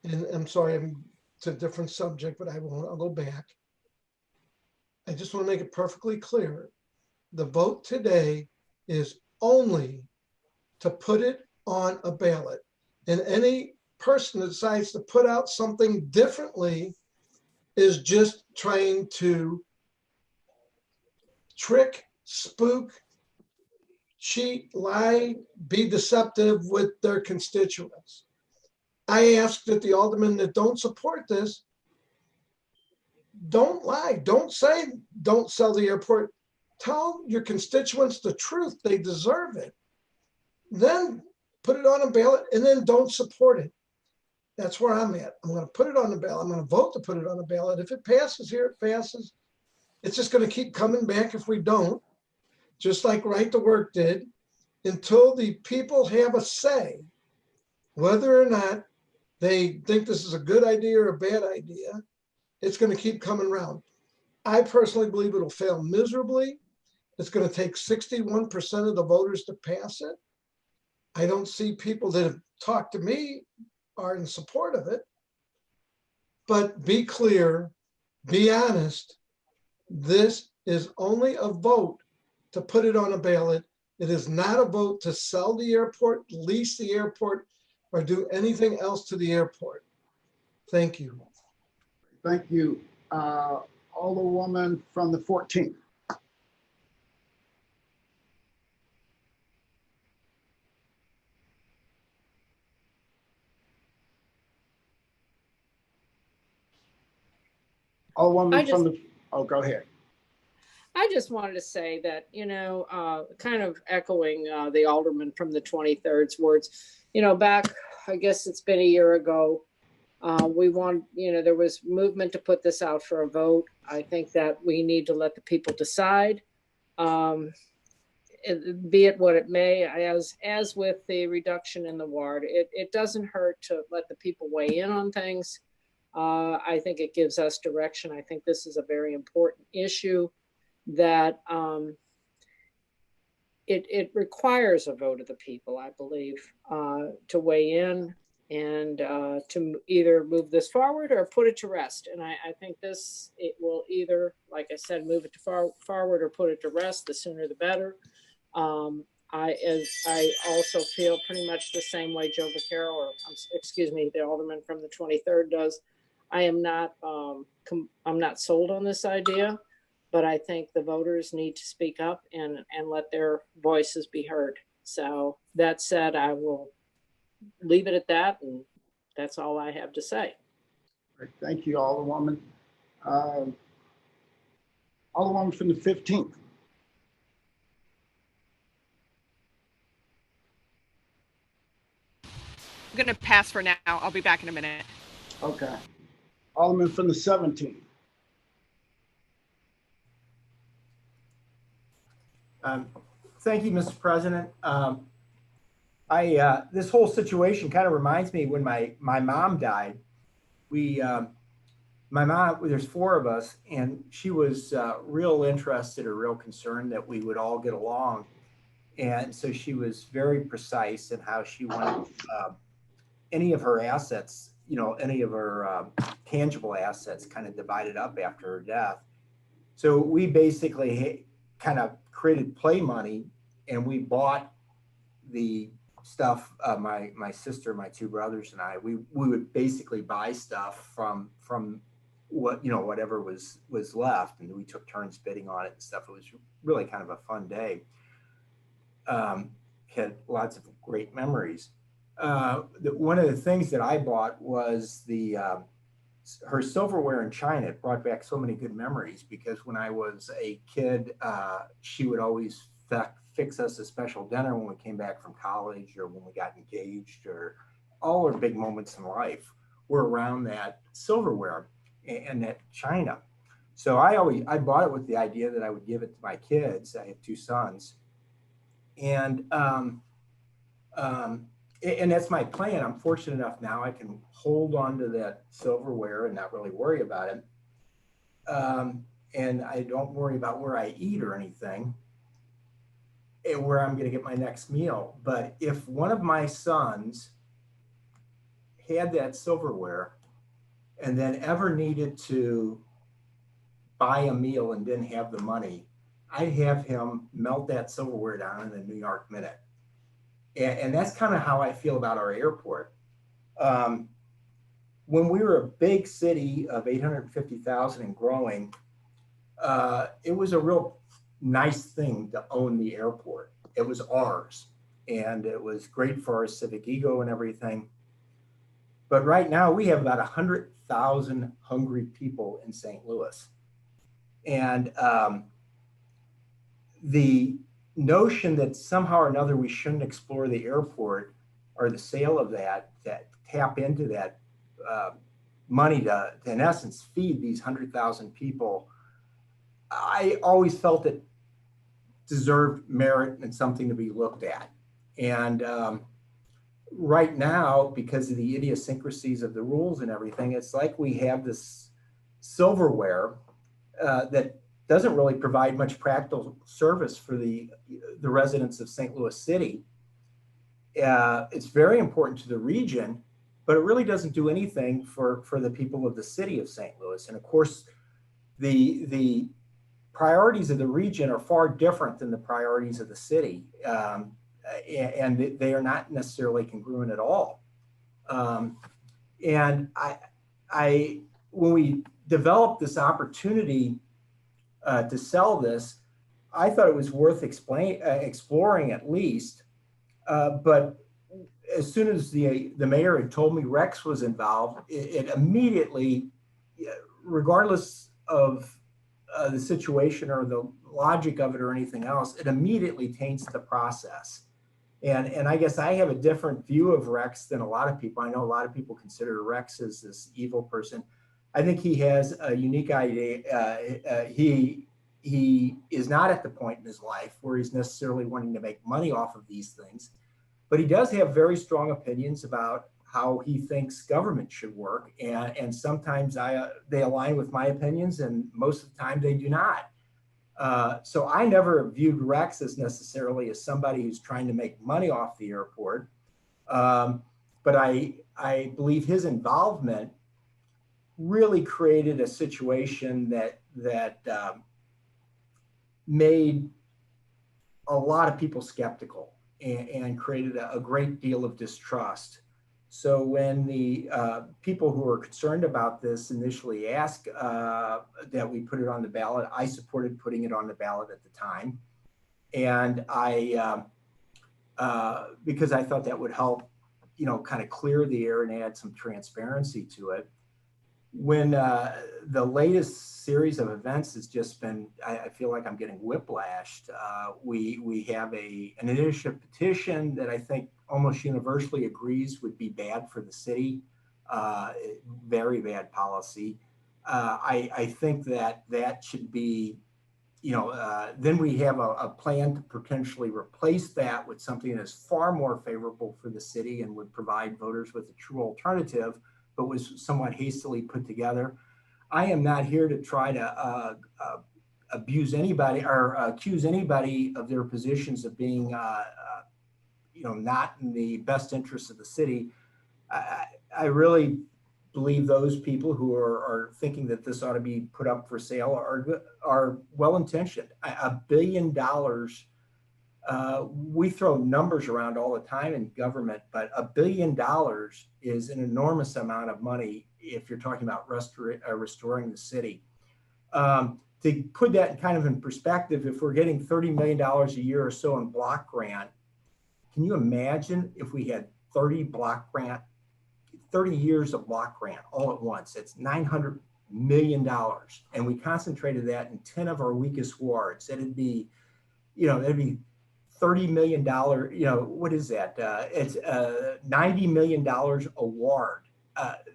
And I'm sorry, it's a different subject, but I'll go back. I just want to make it perfectly clear. The vote today is only to put it on a ballot. And any person that decides to put out something differently is just trying to trick, spook, cheat, lie, be deceptive with their constituents. I ask that the aldermen that don't support this, don't lie. Don't say, don't sell the airport. Tell your constituents the truth. They deserve it. Then put it on a ballot and then don't support it. That's where I'm at. I'm going to put it on the ballot. I'm going to vote to put it on the ballot. If it passes here, it passes. It's just going to keep coming back if we don't, just like Right to Work did, until the people have a say whether or not they think this is a good idea or a bad idea. It's going to keep coming around. I personally believe it'll fail miserably. It's going to take 61% of the voters to pass it. I don't see people that have talked to me are in support of it. But be clear, be honest. This is only a vote to put it on a ballot. It is not a vote to sell the airport, lease the airport, or do anything else to the airport. Thank you. Thank you. Alderwoman from the 14th. Alderwoman from the, oh, go ahead. I just wanted to say that, you know, kind of echoing the alderman from the 23rd's words, you know, back, I guess it's been a year ago, we want, you know, there was movement to put this out for a vote. I think that we need to let the people decide. be it what it may, as with the reduction in the ward, it doesn't hurt to let the people weigh in on things. I think it gives us direction. I think this is a very important issue that it requires a vote of the people, I believe, to weigh in and to either move this forward or put it to rest. And I think it will either, like I said, move it to forward or put it to rest. The sooner the better. I also feel pretty much the same way Joe Vaquero, or excuse me, the alderman from the 23rd does. I am not, I'm not sold on this idea, but I think the voters need to speak up and let their voices be heard. So that said, I will leave it at that, and that's all I have to say. Great. Thank you, Alderwoman. Alderwoman from the 15th. I'm going to pass for now. I'll be back in a minute. Okay. Alderman from the 17th. Thank you, Mr. President. This whole situation kind of reminds me when my mom died. My mom, there's 4 of us, and she was real interested or real concerned that we would all get along. And so she was very precise in how she wanted any of her assets, any of her tangible assets kind of divided up after her death. So we basically kind of created play money, and we bought the stuff. My sister, my 2 brothers, and I, we would basically buy stuff from what whatever was left, and we took turns bidding on it and stuff. It was really kind of a fun day. Had lots of great memories. One of the things that I bought was her silverware in China. It brought back so many good memories because when I was a kid, she would always fix us a special dinner when we came back from college or when we got engaged, or all our big moments in life were around that silverware and that China. So I bought it with the idea that I would give it to my kids. I have 2 sons. And that's my plan. I'm fortunate enough now I can hold on to that silverware and not really worry about it. And I don't worry about where I eat or anything, and where I'm going to get my next meal. But if one of my sons had that silverware and then ever needed to buy a meal and didn't have the money, I'd have him melt that silverware down in a New York minute. And that's kind of how I feel about our airport. When we were a big city of 850,000 and growing, it was a real nice thing to own the airport. It was ours, and it was great for our civic ego and everything. But right now we have about 100,000 hungry people in St. Louis. And the notion that somehow or another we shouldn't explore the airport or the sale of that tap into that money to in essence feed these 100,000 people, I always felt it deserved merit and something to be looked at. And right now, because of the idiosyncrasies of the rules and everything, it's like we have this silverware that doesn't really provide much practical service for the residents of St. Louis City. It's very important to the region, but it really doesn't do anything for the people of the city of St. Louis. And of course, the priorities of the region are far different than the priorities of the city. And they are not necessarily congruent at all. And when we developed this opportunity to sell this, I thought it was worth exploring at least. But as soon as the mayor had told me Rex was involved, it immediately, regardless of the situation or the logic of it or anything else, it immediately taints the process. And I guess I have a different view of Rex than a lot of people. I know a lot of people consider Rex as this evil person. I think he has a unique idea. he is not at the point in his life where he's necessarily wanting to make money off of these things, but he does have very strong opinions about how he thinks government should work. And sometimes they align with my opinions, and most of the time they do not. So I never viewed Rex as necessarily as somebody who's trying to make money off the airport. But I believe his involvement really created a situation that made a lot of people skeptical and created a great deal of distrust. So when the people who were concerned about this initially asked that we put it on the ballot, I supported putting it on the ballot at the time. And because I thought that would help, kind of clear the air and add some transparency to it. When the latest series of events has just been, I feel like I'm getting whiplashed. We have an initiative petition that I think almost universally agrees would be bad for the city, very bad policy. I think that should be, then we have a plan to potentially replace that with something that's far more favorable for the city and would provide voters with a true alternative, but was somewhat hastily put together. I am not here to try to abuse anybody or accuse anybody of their positions of being, not in the best interest of the city. I really believe those people who are thinking that this ought to be put up for sale are well-intentioned. $1 billion, we throw numbers around all the time in government, but $1 billion is an enormous amount of money if you're talking about restoring the city. To put that kind of in perspective, if we're getting $30 million a year or so in block grant, can you imagine if we had 30 years of block grant all at once? It's $900 million. And we concentrated that in 10 of our weakest wards. That'd be, that'd be $30 million, what is that? It's $90 million a ward.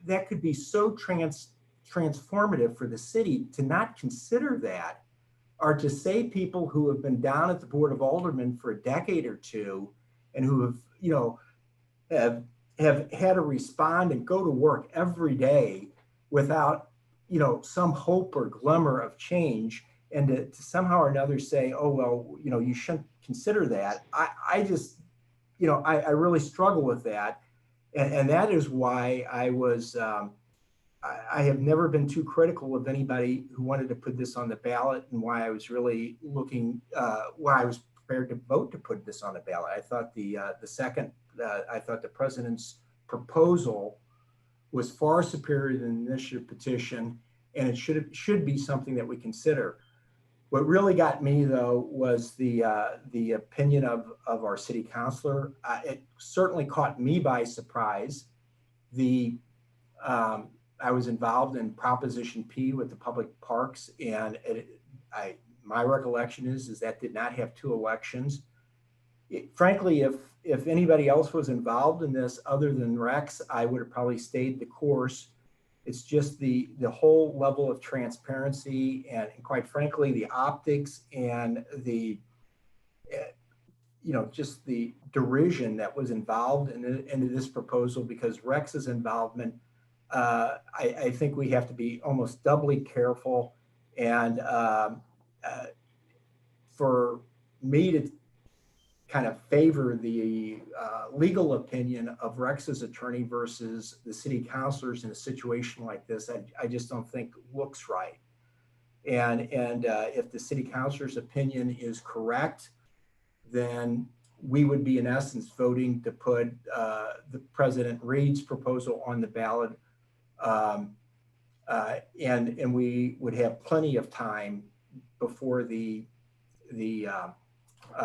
That could be so transformative for the city. To not consider that, or to say people who have been down at the Board of Aldermen for a decade or two and who have had to respond and go to work every day without, some hope or glimmer of change, and to somehow or another say, oh, well, you shouldn't consider that. I just, I really struggle with that. And that is why I was, I have never been too critical of anybody who wanted to put this on the ballot, and why I was really looking, why I was prepared to vote to put this on the ballot. I thought I thought the president's proposal was far superior than the initiative petition, and it should be something that we consider. What really got me, though, was the opinion of our city councilor. It certainly caught me by surprise. I was involved in Proposition P with the public parks, and my recollection is that did not have 2 elections. Frankly, if anybody else was involved in this other than Rex, I would have probably stayed the course. It's just the whole level of transparency and quite frankly, the optics and the, just the derision that was involved in this proposal, because Rex's involvement, I think we have to be almost doubly careful. And for me to kind of favor the legal opinion of Rex's attorney versus the city councilors in a situation like this, I just don't think looks right. And if the city councilor's opinion is correct, then we would be in essence voting to put the President Reed's proposal on the ballot, and we would have plenty of time before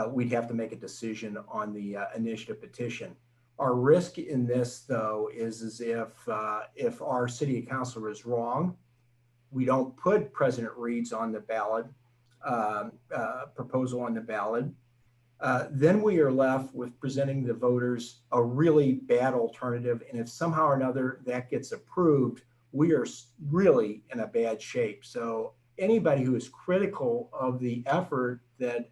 we'd have to make a decision on the initiative petition. Our risk in this, though, is if our city councilor is wrong, we don't put President Reed's on the ballot, proposal on the ballot, then we are left with presenting the voters a really bad alternative. And if somehow or another that gets approved, we are really in a bad shape. So anybody who is critical of the effort that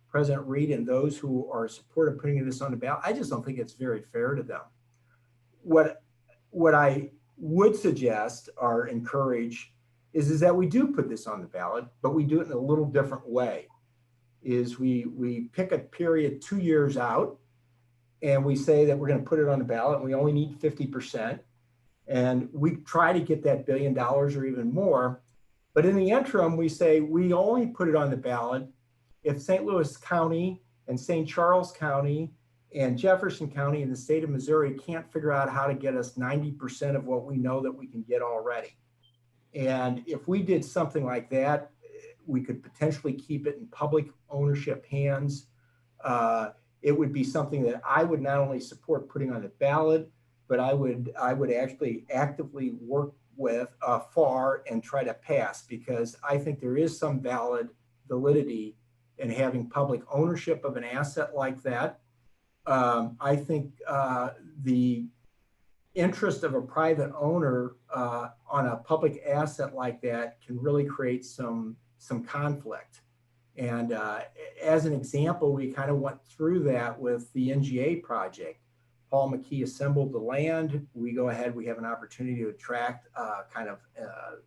President Reed and those who are supportive of putting this on the ballot, I just don't think it's very fair to them. What I would suggest or encourage is that we do put this on the ballot, but we do it in a little different way. Is we pick a period 2 years out, and we say that we're going to put it on the ballot, and we only need 50%, and we try to get that $1 billion or even more. But in the interim, we say we only put it on the ballot if St. Louis County and St. Charles County and Jefferson County and the state of Missouri can't figure out how to get us 90% of what we know that we can get already. And if we did something like that, we could potentially keep it in public ownership hands. It would be something that I would not only support putting on the ballot, but I would actually actively work with FAR and try to pass, because I think there is some validity in having public ownership of an asset like that. I think the interest of a private owner on a public asset like that can really create some conflict. And as an example, we kind of went through that with the NGA project. Paul McKee assembled the land. We go ahead, we have an opportunity to attract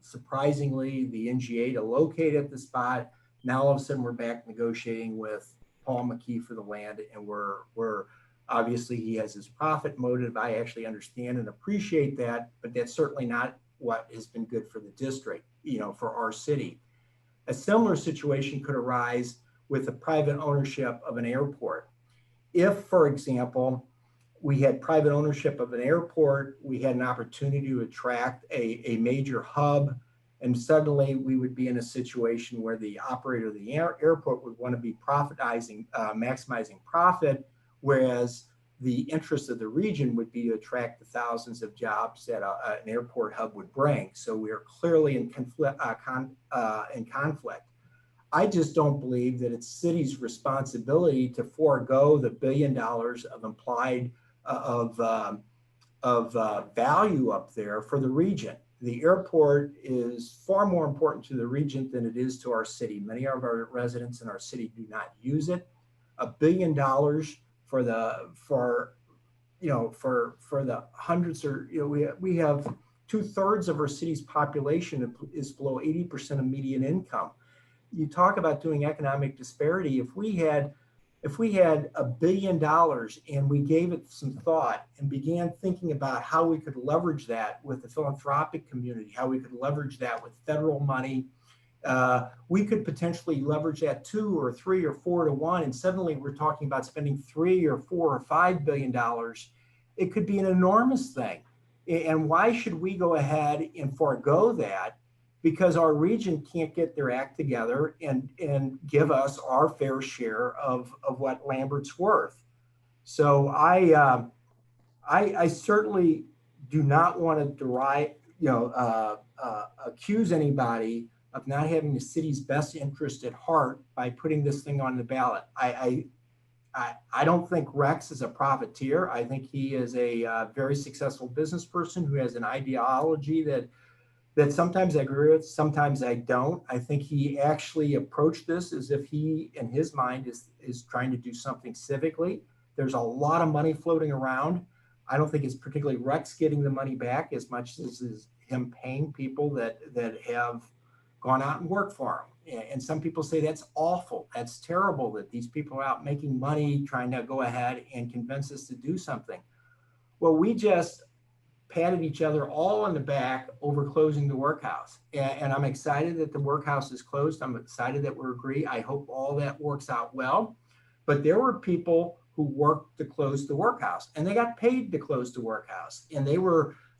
surprisingly the NGA to locate at the spot. Now all of a sudden we're back negotiating with Paul McKee for the land, and we're obviously he has his profit motive. I actually understand and appreciate that, but that's certainly not what has been good for the district, for our city. A similar situation could arise with the private ownership of an airport. If, for example, we had private ownership of an airport, we had an opportunity to attract a major hub, and suddenly we would be in a situation where the operator of the airport would want to be maximizing profit, whereas the interest of the region would be to attract the thousands of jobs that an airport hub would bring. So we are clearly in conflict. I just don't believe that it's city's responsibility to forego the $1 billion of implied value up there for the region. The airport is far more important to the region than it is to our city. Many of our residents in our city do not use it. $1 billion for the hundreds, or we have 2/3 of our city's population is below 80% of median income. You talk about doing economic disparity. If we had $1 billion and we gave it some thought and began thinking about how we could leverage that with the philanthropic community, how we could leverage that with federal money, we could potentially leverage that 2 or 3 or 4 to 1. And suddenly we're talking about spending $3 or $4 or $5 billion. It could be an enormous thing. And why should we go ahead and forego that? Because our region can't get their act together and give us our fair share of what Lambert's worth. So I certainly do not want to accuse anybody of not having the city's best interest at heart by putting this thing on the ballot. I don't think Rex is a profiteer. I think he is a very successful business person who has an ideology that sometimes I agree with, sometimes I don't. I think he actually approached this as if he, in his mind, is trying to do something civically. There's a lot of money floating around. I don't think it's particularly Rex getting the money back as much as is him paying people that have gone out and worked for him. And some people say that's awful. That's terrible that these people are out making money trying to go ahead and convince us to do something. Well, we just patted each other all on the back over closing the workhouse. And I'm excited that the workhouse is closed. I'm excited that we're agreed. I hope all that works out well. But there were people who worked to close the workhouse, and they got paid to close the workhouse. And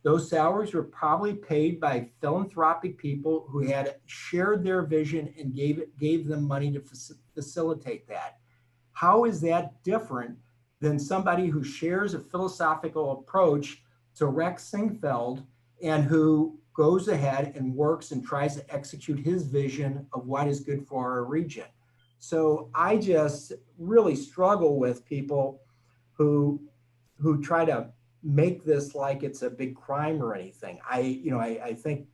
those salaries were probably paid by philanthropic people who had shared their vision and gave them money to facilitate that. How is that different than somebody who shares a philosophical approach to Rex Singfeld and who goes ahead and works and tries to execute his vision of what is good for our region? So I just really struggle with people who try to make this like it's a big crime or anything. I think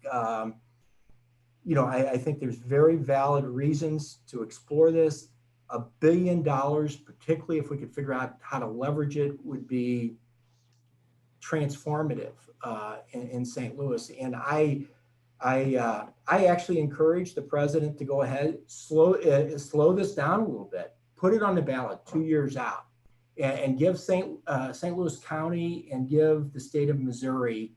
you know, I think there's very valid reasons to explore this. $1 billion, particularly if we could figure out how to leverage it, would be transformative in St. Louis. And I actually encourage the president to go ahead, slow this down a little bit, put it on the ballot 2 years out, and give St. Louis County and give the state of Missouri,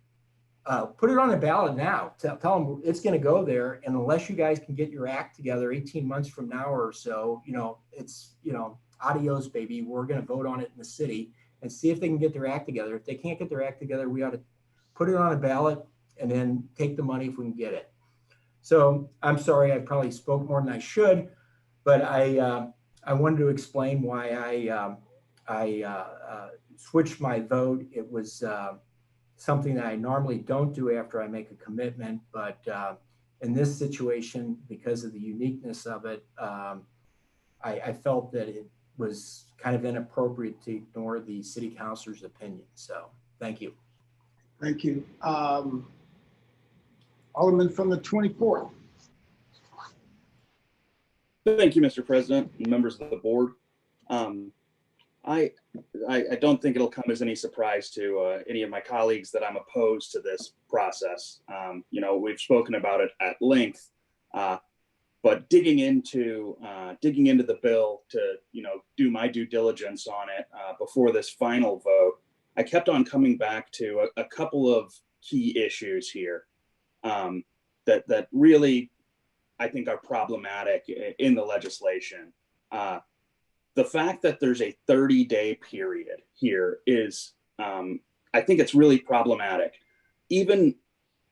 put it on the ballot now. Tell them it's going to go there, and unless you guys can get your act together 18 months from now or so, you know, it's, you know, adios, baby. We're going to vote on it in the city and see if they can get their act together. If they can't get their act together, we ought to put it on a ballot and then take the money if we can get it. So I'm sorry, I probably spoke more than I should, but I wanted to explain why I switched my vote. It was something that I normally don't do after I make a commitment, but in this situation, because of the uniqueness of it, I felt that it was kind of inappropriate to ignore the city councilor's opinion. So thank you. Thank you. Alderman from the 24th. Thank you, Mr. President and members of the board. I don't think it'll come as any surprise to any of my colleagues that I'm opposed to this process. You know, we've spoken about it at length, but digging into the bill to, you know, do my due diligence on it before this final vote, I kept on coming back to a couple of key issues here that really I think are problematic in the legislation. The fact that there's a 30-day period here is, I think it's really problematic. Even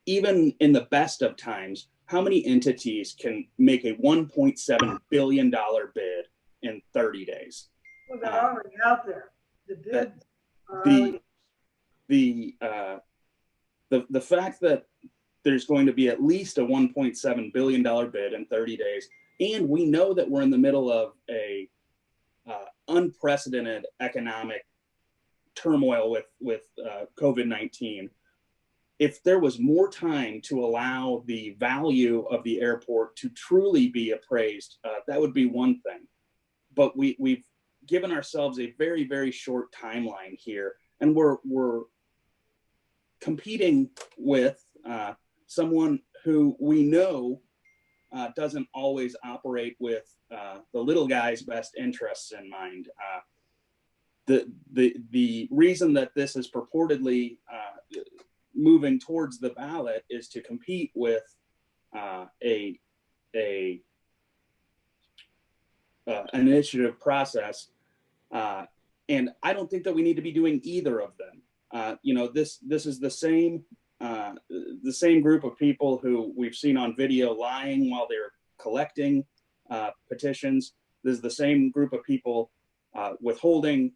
in the best of times, how many entities can make a $1.7 billion bid in 30 days? Well, they're already out there. The bids are already. The fact that there's going to be at least a $1.7 billion bid in 30 days, and we know that we're in the middle of a unprecedented economic turmoil with COVID-19. If there was more time to allow the value of the airport to truly be appraised, that would be one thing. But we've given ourselves a very, very short timeline here, and we're competing with someone who we know doesn't always operate with the little guy's best interests in mind. The reason that this is purportedly moving towards the ballot is to compete with an initiative process, and I don't think that we need to be doing either of them. You know, this is the same group of people who we've seen on video lying while they're collecting petitions. This is the same group of people withholding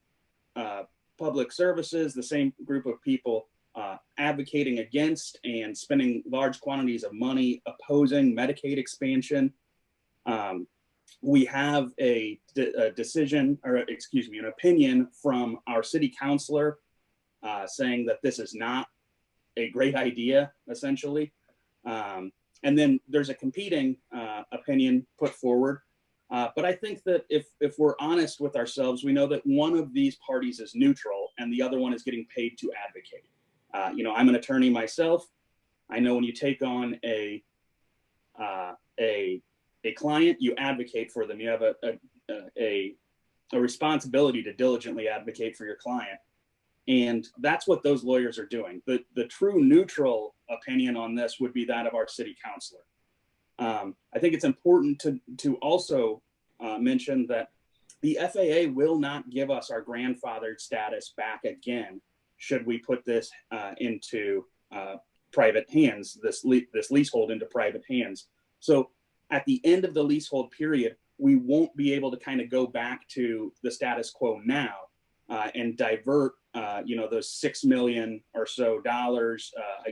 public services, the same group of people advocating against and spending large quantities of money opposing Medicaid expansion. We have a decision, or excuse me, an opinion from our city councilor saying that this is not a great idea, essentially. And then there's a competing opinion put forward. But I think that if we're honest with ourselves, we know that one of these parties is neutral and the other one is getting paid to advocate. You know, I'm an attorney myself. I know when you take on a client, you advocate for them. You have a responsibility to diligently advocate for your client. And that's what those lawyers are doing. The true neutral opinion on this would be that of our city councilor. I think it's important to also mention that the FAA will not give us our grandfathered status back again should we put this into private hands, this leasehold into private hands. So at the end of the leasehold period, we won't be able to kind of go back to the status quo now and divert you know, those $6 million or so a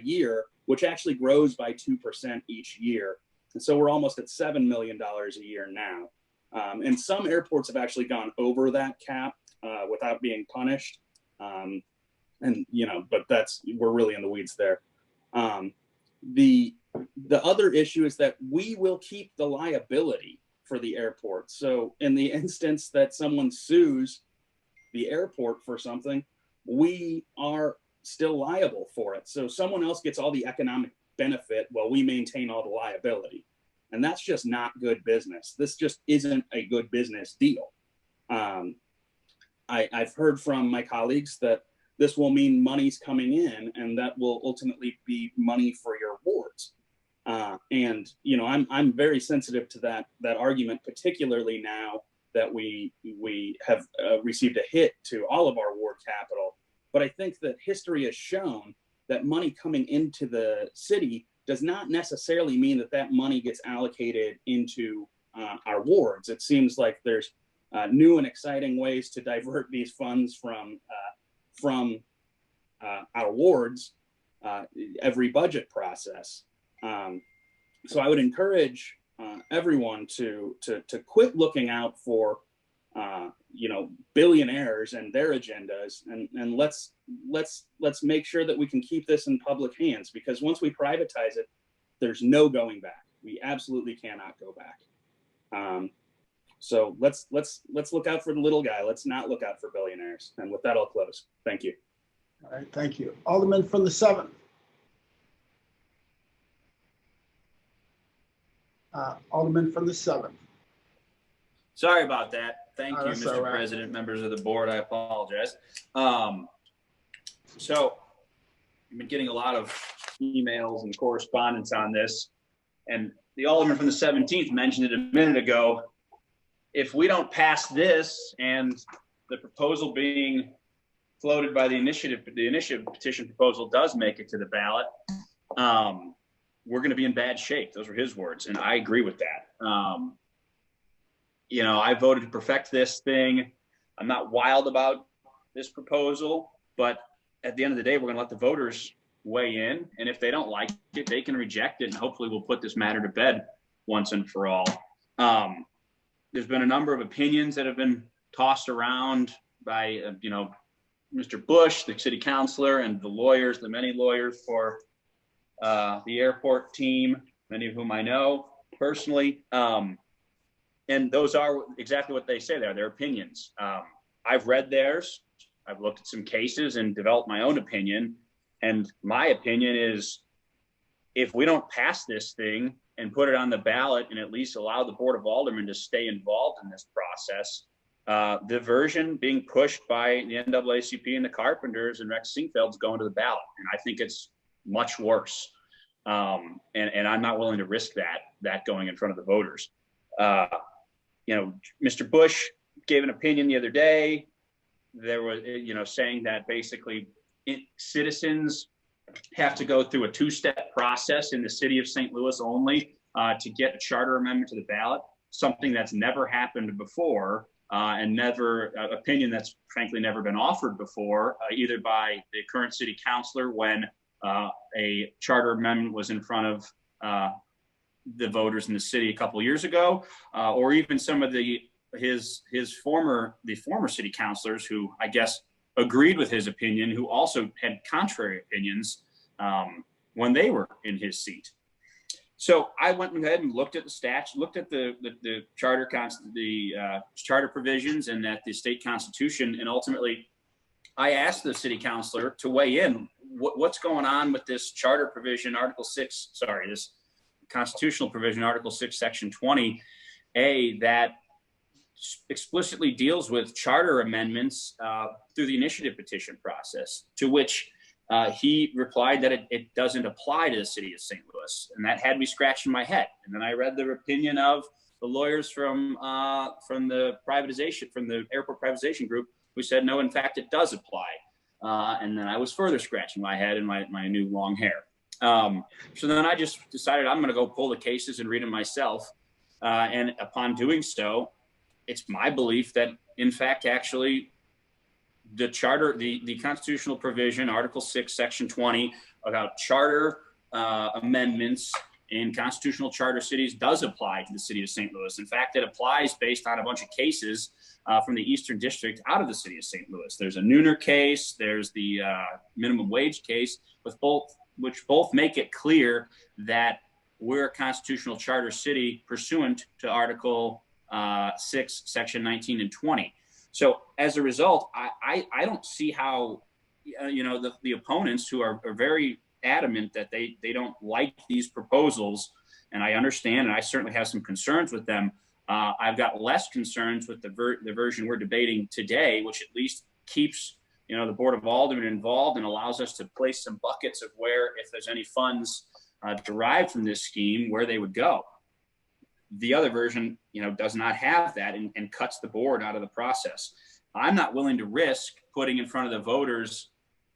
year, which actually grows by 2% each year. And so we're almost at $7 million a year now. And some airports have actually gone over that cap without being punished. And, you know, but we're really in the weeds there. the other issue is that we will keep the liability for the airport. So in the instance that someone sues the airport for something, we are still liable for it. So someone else gets all the economic benefit while we maintain all the liability. And that's just not good business. This just isn't a good business deal. I've heard from my colleagues that this will mean money's coming in, and that will ultimately be money for your wards. And you know, I'm very sensitive to that argument, particularly now that we have received a hit to all of our ward capital. But I think that history has shown that money coming into the city does not necessarily mean that that money gets allocated into our wards. It seems like there's new and exciting ways to divert these funds from our wards every budget process. So I would encourage everyone to quit looking out for you know, billionaires and their agendas, and let's make sure that we can keep this in public hands, because once we privatize it, there's no going back. We absolutely cannot go back. So let's look out for the little guy. Let's not look out for billionaires. And with that, I'll close. Thank you. All right, thank you. Alderman from the 7th. Alderman from the 7th. Sorry about that. Thank you, That's all Mr. right. President, members of the board. I apologize. So I've been getting a lot of emails and correspondence on this, and the Alderman from the 17th mentioned it a minute ago. If we don't pass this, and the proposal being floated by the initiative petition proposal does make it to the ballot, we're going to be in bad shape. Those were his words, and I agree with that. You know, I voted to perfect this thing. I'm not wild about this proposal, but at the end of the day, we're going to let the voters weigh in. And if they don't like it, they can reject it. And hopefully we'll put this matter to bed once and for all. There's been a number of opinions that have been tossed around by, you know, Mr. Bush, the city councilor, and the lawyers, the many lawyers for the airport team, many of whom I know personally. And those are exactly what they say there, their opinions. I've read theirs. I've looked at some cases and developed my own opinion. And my opinion is, if we don't pass this thing and put it on the ballot and at least allow the Board of Aldermen to stay involved in this process, the version being pushed by the NAACP and the Carpenters and Rex Singfeld's going to the ballot. And I think it's much worse. And I'm not willing to risk that going in front of the voters. You know, Mr. Bush gave an opinion the other day. There was, you know, saying that basically citizens have to go through a two-step process in the city of St. Louis only to get a charter amendment to the ballot, something that's never happened before, and never opinion that's frankly never been offered before, either by the current city councilor when a charter amendment was in front of the voters in the city a couple of years ago, or even some of his former city councilors who I guess agreed with his opinion, who also had contrary opinions when they were in his seat. So I went ahead and looked at the statute, looked at the charter charter provisions and at the state constitution, and ultimately I asked the city councilor to weigh in. What's going on with this charter provision, this constitutional provision, Article 6, Section 20A, that explicitly deals with charter amendments through the initiative petition process, to which he replied that it doesn't apply to the city of St. Louis. And that had me scratching my head. And then I read the opinion of the lawyers from the airport privatization group, who said, no, in fact, it does apply. And then I was further scratching my head and my new long hair. So then I just decided I'm going to go pull the cases and read them myself. And upon doing so, it's my belief that, in fact, actually, the charter, the constitutional provision, Article 6, Section 20, about charter amendments in constitutional charter cities does apply to the city of St. Louis. In fact, it applies based on a bunch of cases from the Eastern District out of the city of St. Louis. There's a Nooner case, there's the minimum wage case, with both which both make it clear that we're a constitutional charter city pursuant to Article 6, Section 19 and 20. So as a result, I don't see how, the opponents who are very adamant that they don't like these proposals, and I understand, and I certainly have some concerns with them. I've got less concerns with the version we're debating today, which at least keeps the Board of Aldermen involved and allows us to place some buckets of where, if there's any funds derived from this scheme, where they would go. The other version, does not have that and cuts the board out of the process. I'm not willing to risk putting in front of the voters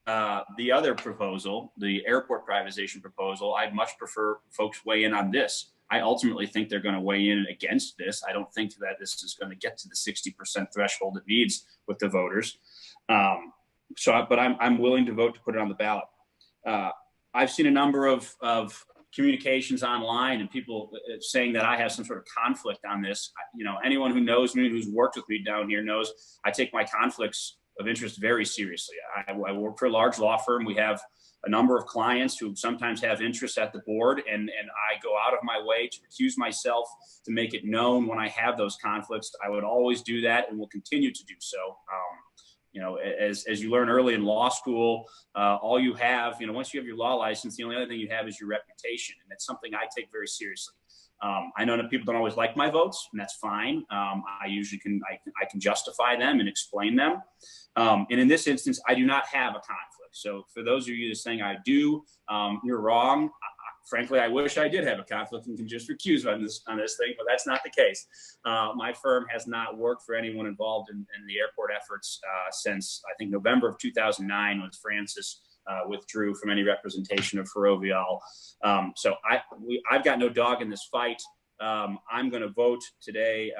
the other proposal, the airport privatization proposal. I'd much prefer folks weigh in on this. I ultimately think they're going to weigh in against this. I don't think that this is going to get to the 60% threshold it needs with the voters. But I'm willing to vote to put it on the ballot. I've seen a number of communications online and people saying that I have some sort of conflict on this. Anyone who knows me, who's worked with me down here, knows I take my conflicts of interest very seriously. I work for a large law firm. We have a number of clients who sometimes have interests at the board, and I go out of my way to recuse myself to make it known when I have those conflicts. I would always do that and will continue to do so. As you learn early in law school, all you have, once you have your law license, the only other thing you have is your reputation. And that's something I take very seriously. I know that people don't always like my votes, and that's fine. I usually can justify them and explain them. And in this instance, I do not have a conflict. So for those of you saying I do, you're wrong. Frankly, I wish I did have a conflict and can just recuse on this thing, but that's not the case. My firm has not worked for anyone involved in the airport efforts since, I think, November of 2009, when Francis withdrew from any representation of Ferrovial. So I've got no dog in this fight. I'm going to vote today,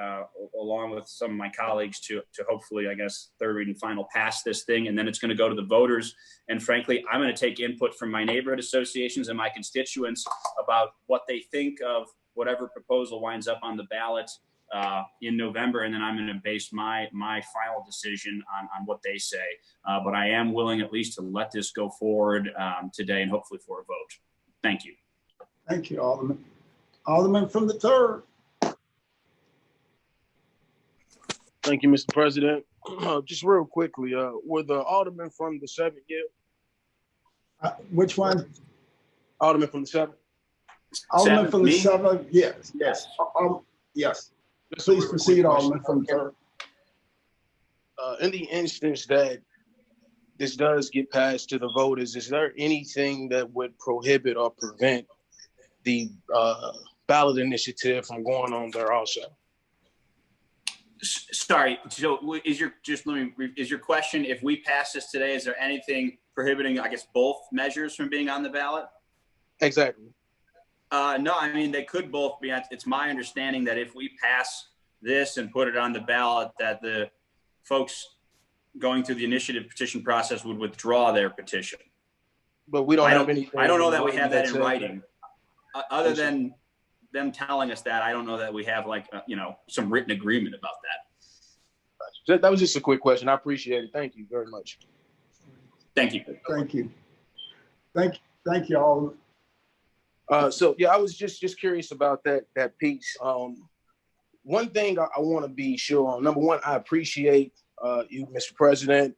along with some of my colleagues, to hopefully, I guess, third reading final pass this thing, and then it's going to go to the voters. And frankly, I'm going to take input from my neighborhood associations and my constituents about what they think of whatever proposal winds up on the ballot in November, and then I'm going to base my final decision on what they say. But I am willing at least to let this go forward today, and hopefully for a vote. Thank you. Thank you, Alderman. Alderman from the 3rd. Thank you, Mr. President. Just real quickly, were the aldermen from the 7th here? Which one? Alderman from the 7th. Alderman from the 7th. Yes. Yes. Please proceed, Alderman from the 3rd. In the instance that this does get passed to the voters, is there anything that would prohibit or prevent the ballot initiative from going on there also? Sorry. So is your question, if we pass this today, is there anything prohibiting, I guess, both measures from being on the ballot? Exactly. No, I mean, they could both be. It's my understanding that if we pass this and put it on the ballot, that the folks going through the initiative petition process would withdraw their petition. But we don't have anything. I don't know that we have that in says writing. Other than them telling us that, I don't know that we have some written agreement about that. That was just a quick question. I appreciate it. Thank you very much. Thank you. Thank you. Thank you all. So yeah, I was just curious about that piece. One thing I want to be sure on. Number one, I appreciate you, Mr. President,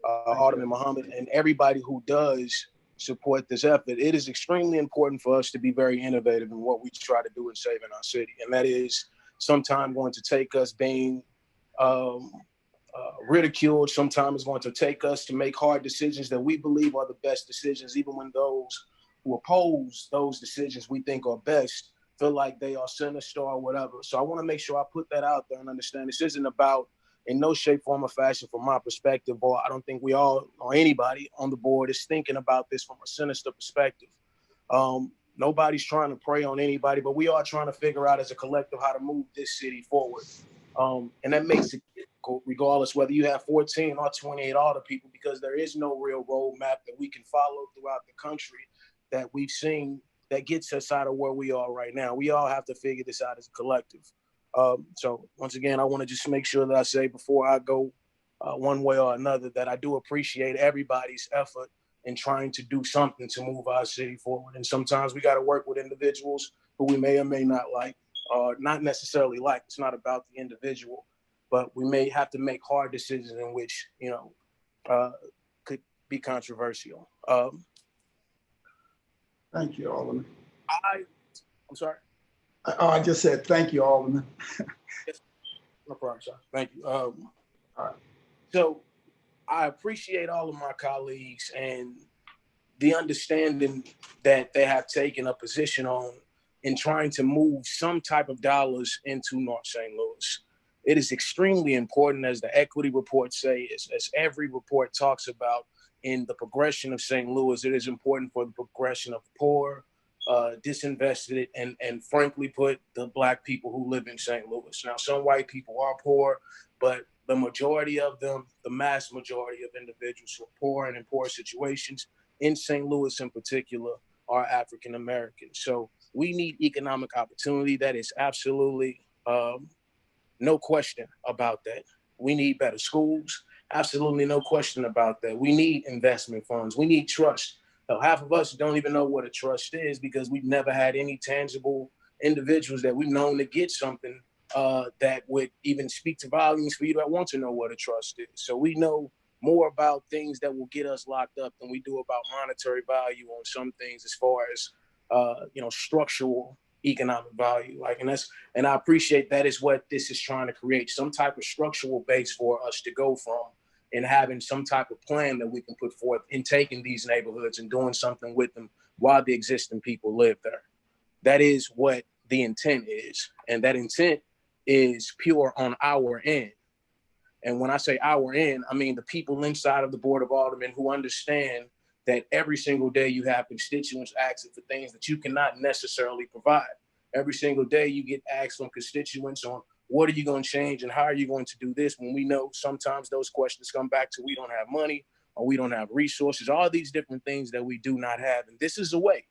Alderman Muhammad, and everybody who does support this effort. It is extremely important for us to be very innovative in what we try to do in saving our city. And that is sometimes going to take us being ridiculed. Sometimes it's going to take us to make hard decisions that we believe are the best decisions, even when those who oppose those decisions we think are best feel like they are sinister or whatever. So I want to make sure I put that out there and understand this isn't about, in no shape, form, or fashion, from my perspective, or I don't think we all or anybody on the board is thinking about this from a sinister perspective. Nobody's trying to prey on anybody, but we are trying to figure out as a collective how to move this city forward. And that makes it difficult, regardless whether you have 14 or 28 other people, because there is no real roadmap that we can follow throughout the country that we've seen that gets us out of where we are right now. We all have to figure this out as a collective. So once again, I want to just make sure that I say before I go one way or another that I do appreciate everybody's effort and trying to do something to move our city forward. And sometimes we got to work with individuals who we may or may not like, or not necessarily like. It's not about the individual, but we may have to make hard decisions in which, could be controversial. Thank you, Alderman. I'm sorry. Oh, I just said thank you, Alderman. Yes. No problem, sir. Thank you. All right. So I appreciate all of my colleagues and the understanding that they have taken a position on in trying to move some type of dollars into North St. Louis. It is extremely important, as the equity reports say, as every report talks about in the progression of St. Louis. It is important for the progression of poor, disinvested, and frankly put, the Black people who live in St. Louis. Now, some white people are poor, but the majority of them, the mass majority of individuals who are poor and in poor situations in St. Louis in particular, are African Americans. So we need economic opportunity. That is absolutely no question about that. We need better schools. Absolutely no question about that. We need investment funds. We need trust. Half of us don't even know what a trust is because we've never had any tangible individuals that we've known to get something that would even speak to volumes for you that want to know what a trust is. So we know more about things that will get us locked up than we do about monetary value on some things, as far as structural economic value. And I appreciate that is what this is trying to create, some type of structural base for us to go from, and having some type of plan that we can put forth in taking these neighborhoods and doing something with them while the existing people live there. That is what the intent is. And that intent is pure on our end. And when I say our end, I mean the people inside of the Board of Aldermen who understand that every single day you have constituents asking for things that you cannot necessarily provide. Every single day you get asked from constituents on what are you going to change and how are you going to do this, when we know sometimes those questions come back to we don't have money or we don't have resources, all these different things that we do not have. And this is a way,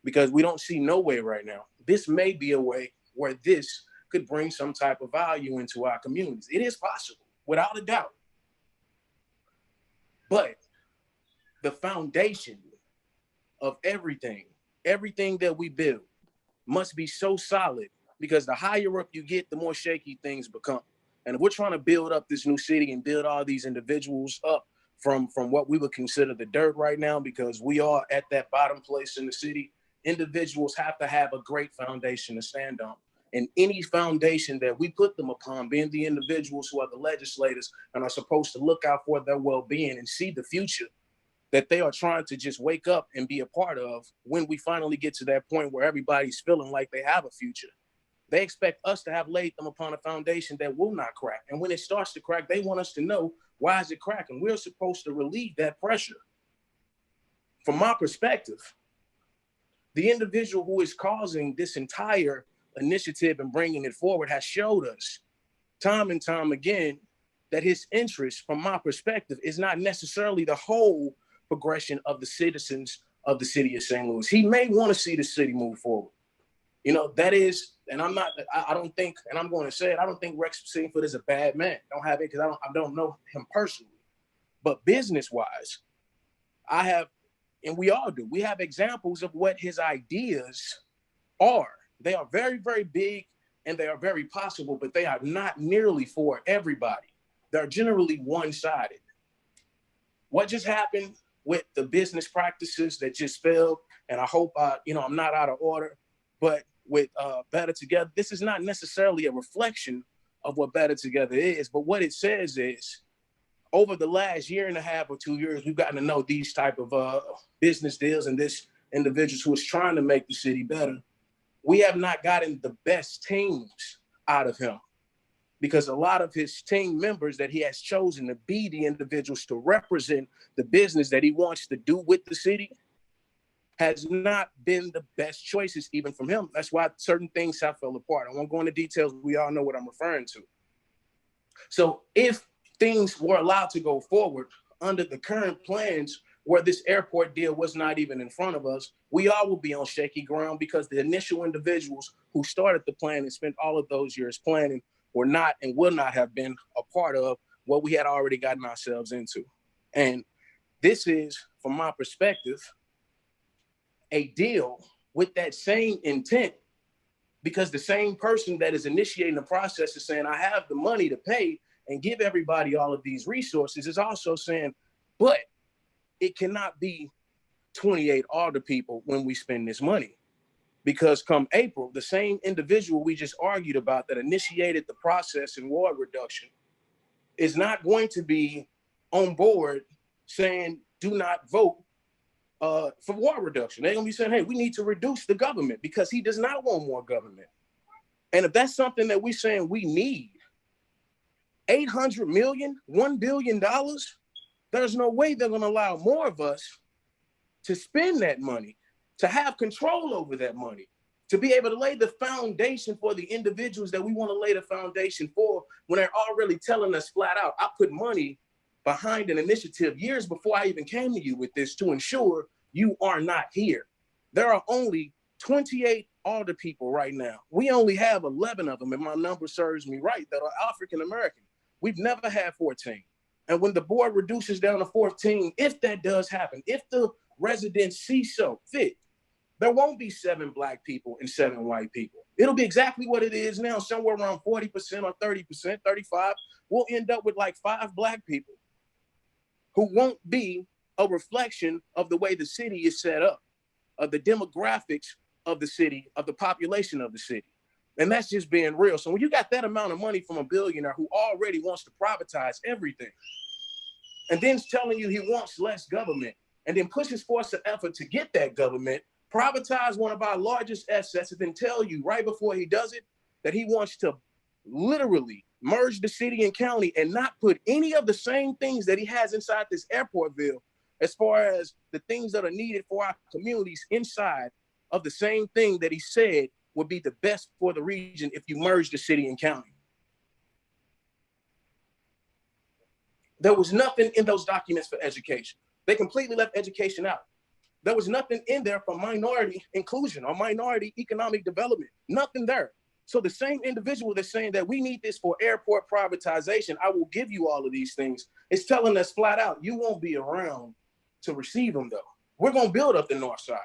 because we don't see no way right now. This may be a way where this could bring some type of value into our communities. It is possible, without a doubt. But the foundation of everything that we build must be so solid, because the higher up you get, the more shaky things become. And if we're trying to build up this new city and build all these individuals up from what we would consider the dirt right now, because we are at that bottom place in the city, individuals have to have a great foundation to stand on. And any foundation that we put them upon, being the individuals who are the legislators and are supposed to look out for their well-being and see the future that they are trying to just wake up and be a part of, when we finally get to that point where everybody's feeling like they have a future, they expect us to have laid them upon a foundation that will not crack. And when it starts to crack, they want us to know, why is it cracking? We're supposed to relieve that pressure. From my perspective, the individual who is causing this entire initiative and bringing it forward has showed us time and time again that his interest, from my perspective, is not necessarily the whole progression of the citizens of the city of St. Louis. He may want to see the city move forward. That is, and I don't think, and I'm going to say it, I don't think Rex Singford is a bad man. I don't have it because I don't know him personally. But business-wise, I have, and we all do, we have examples of what his ideas are. They are very, very big and they are very possible, but they are not nearly for everybody. They're generally one-sided. What just happened with the business practices that just failed, and I hope I'm not out of order, but with Better Together, this is not necessarily a reflection of what Better Together is, but what it says is, over the last year and a half or 2 years, we've gotten to know these type of business deals and this individuals who is trying to make the city better. We have not gotten the best teams out of him, because a lot of his team members that he has chosen to be the individuals to represent the business that he wants to do with the city has not been the best choices even from him. That's why certain things have fell apart. I won't go into details. We all know what I'm referring to. So if things were allowed to go forward under the current plans, where this airport deal was not even in front of us, we all will be on shaky ground, because the initial individuals who started the plan and spent all of those years planning were not and will not have been a part of what we had already gotten ourselves into. And this is from my perspective, a deal with that same intent, because the same person that is initiating the process is saying, I have the money to pay and give everybody all of these resources, is also saying, but it cannot be 28 alder people when we spend this money. Because come April, the same individual we just argued about that initiated the process in ward reduction is not going to be on board saying, do not vote for ward reduction. They're gonna be saying, hey, we need to reduce the government because he does not want more government. And if that's something that we're saying we need, 800 million, $1 billion, there's no way they're gonna allow more of us to spend that money, to have control over that money, to be able to lay the foundation for the individuals that we want to lay the foundation for, when they're already telling us flat out, I put money behind an initiative years before I even came to you with this to ensure you are not here. There are only 28 alder people right now. We only have 11 of them, if my number serves me right, that are African American. We've never had 14. And when the board reduces down to 14, if that does happen, if the residents see so fit, there won't be 7 Black people and 7 white people. It'll be exactly what it is now, somewhere around 40% or 30%, 35. We'll end up with like 5 Black people who won't be a reflection of the way the city is set up, of the demographics of the city, of the population of the city. And that's just being real. So when you got that amount of money from a billionaire who already wants to privatize everything, and then telling you he wants less government, and then pushes forth an effort to get that government, privatize one of our largest assets, and then tell you right before he does it that he wants to literally merge the city and county and not put any of the same things that he has inside this airport bill, as far as the things that are needed for our communities inside of the same thing that he said would be the best for the region if you merge the city and county. There was nothing in those documents for education. They completely left education out. There was nothing in there for minority inclusion or minority economic development, nothing there. So the same individual that's saying that we need this for airport privatization, I will give you all of these things, is telling us flat out, you won't be around to receive them though. We're gonna build up the north side.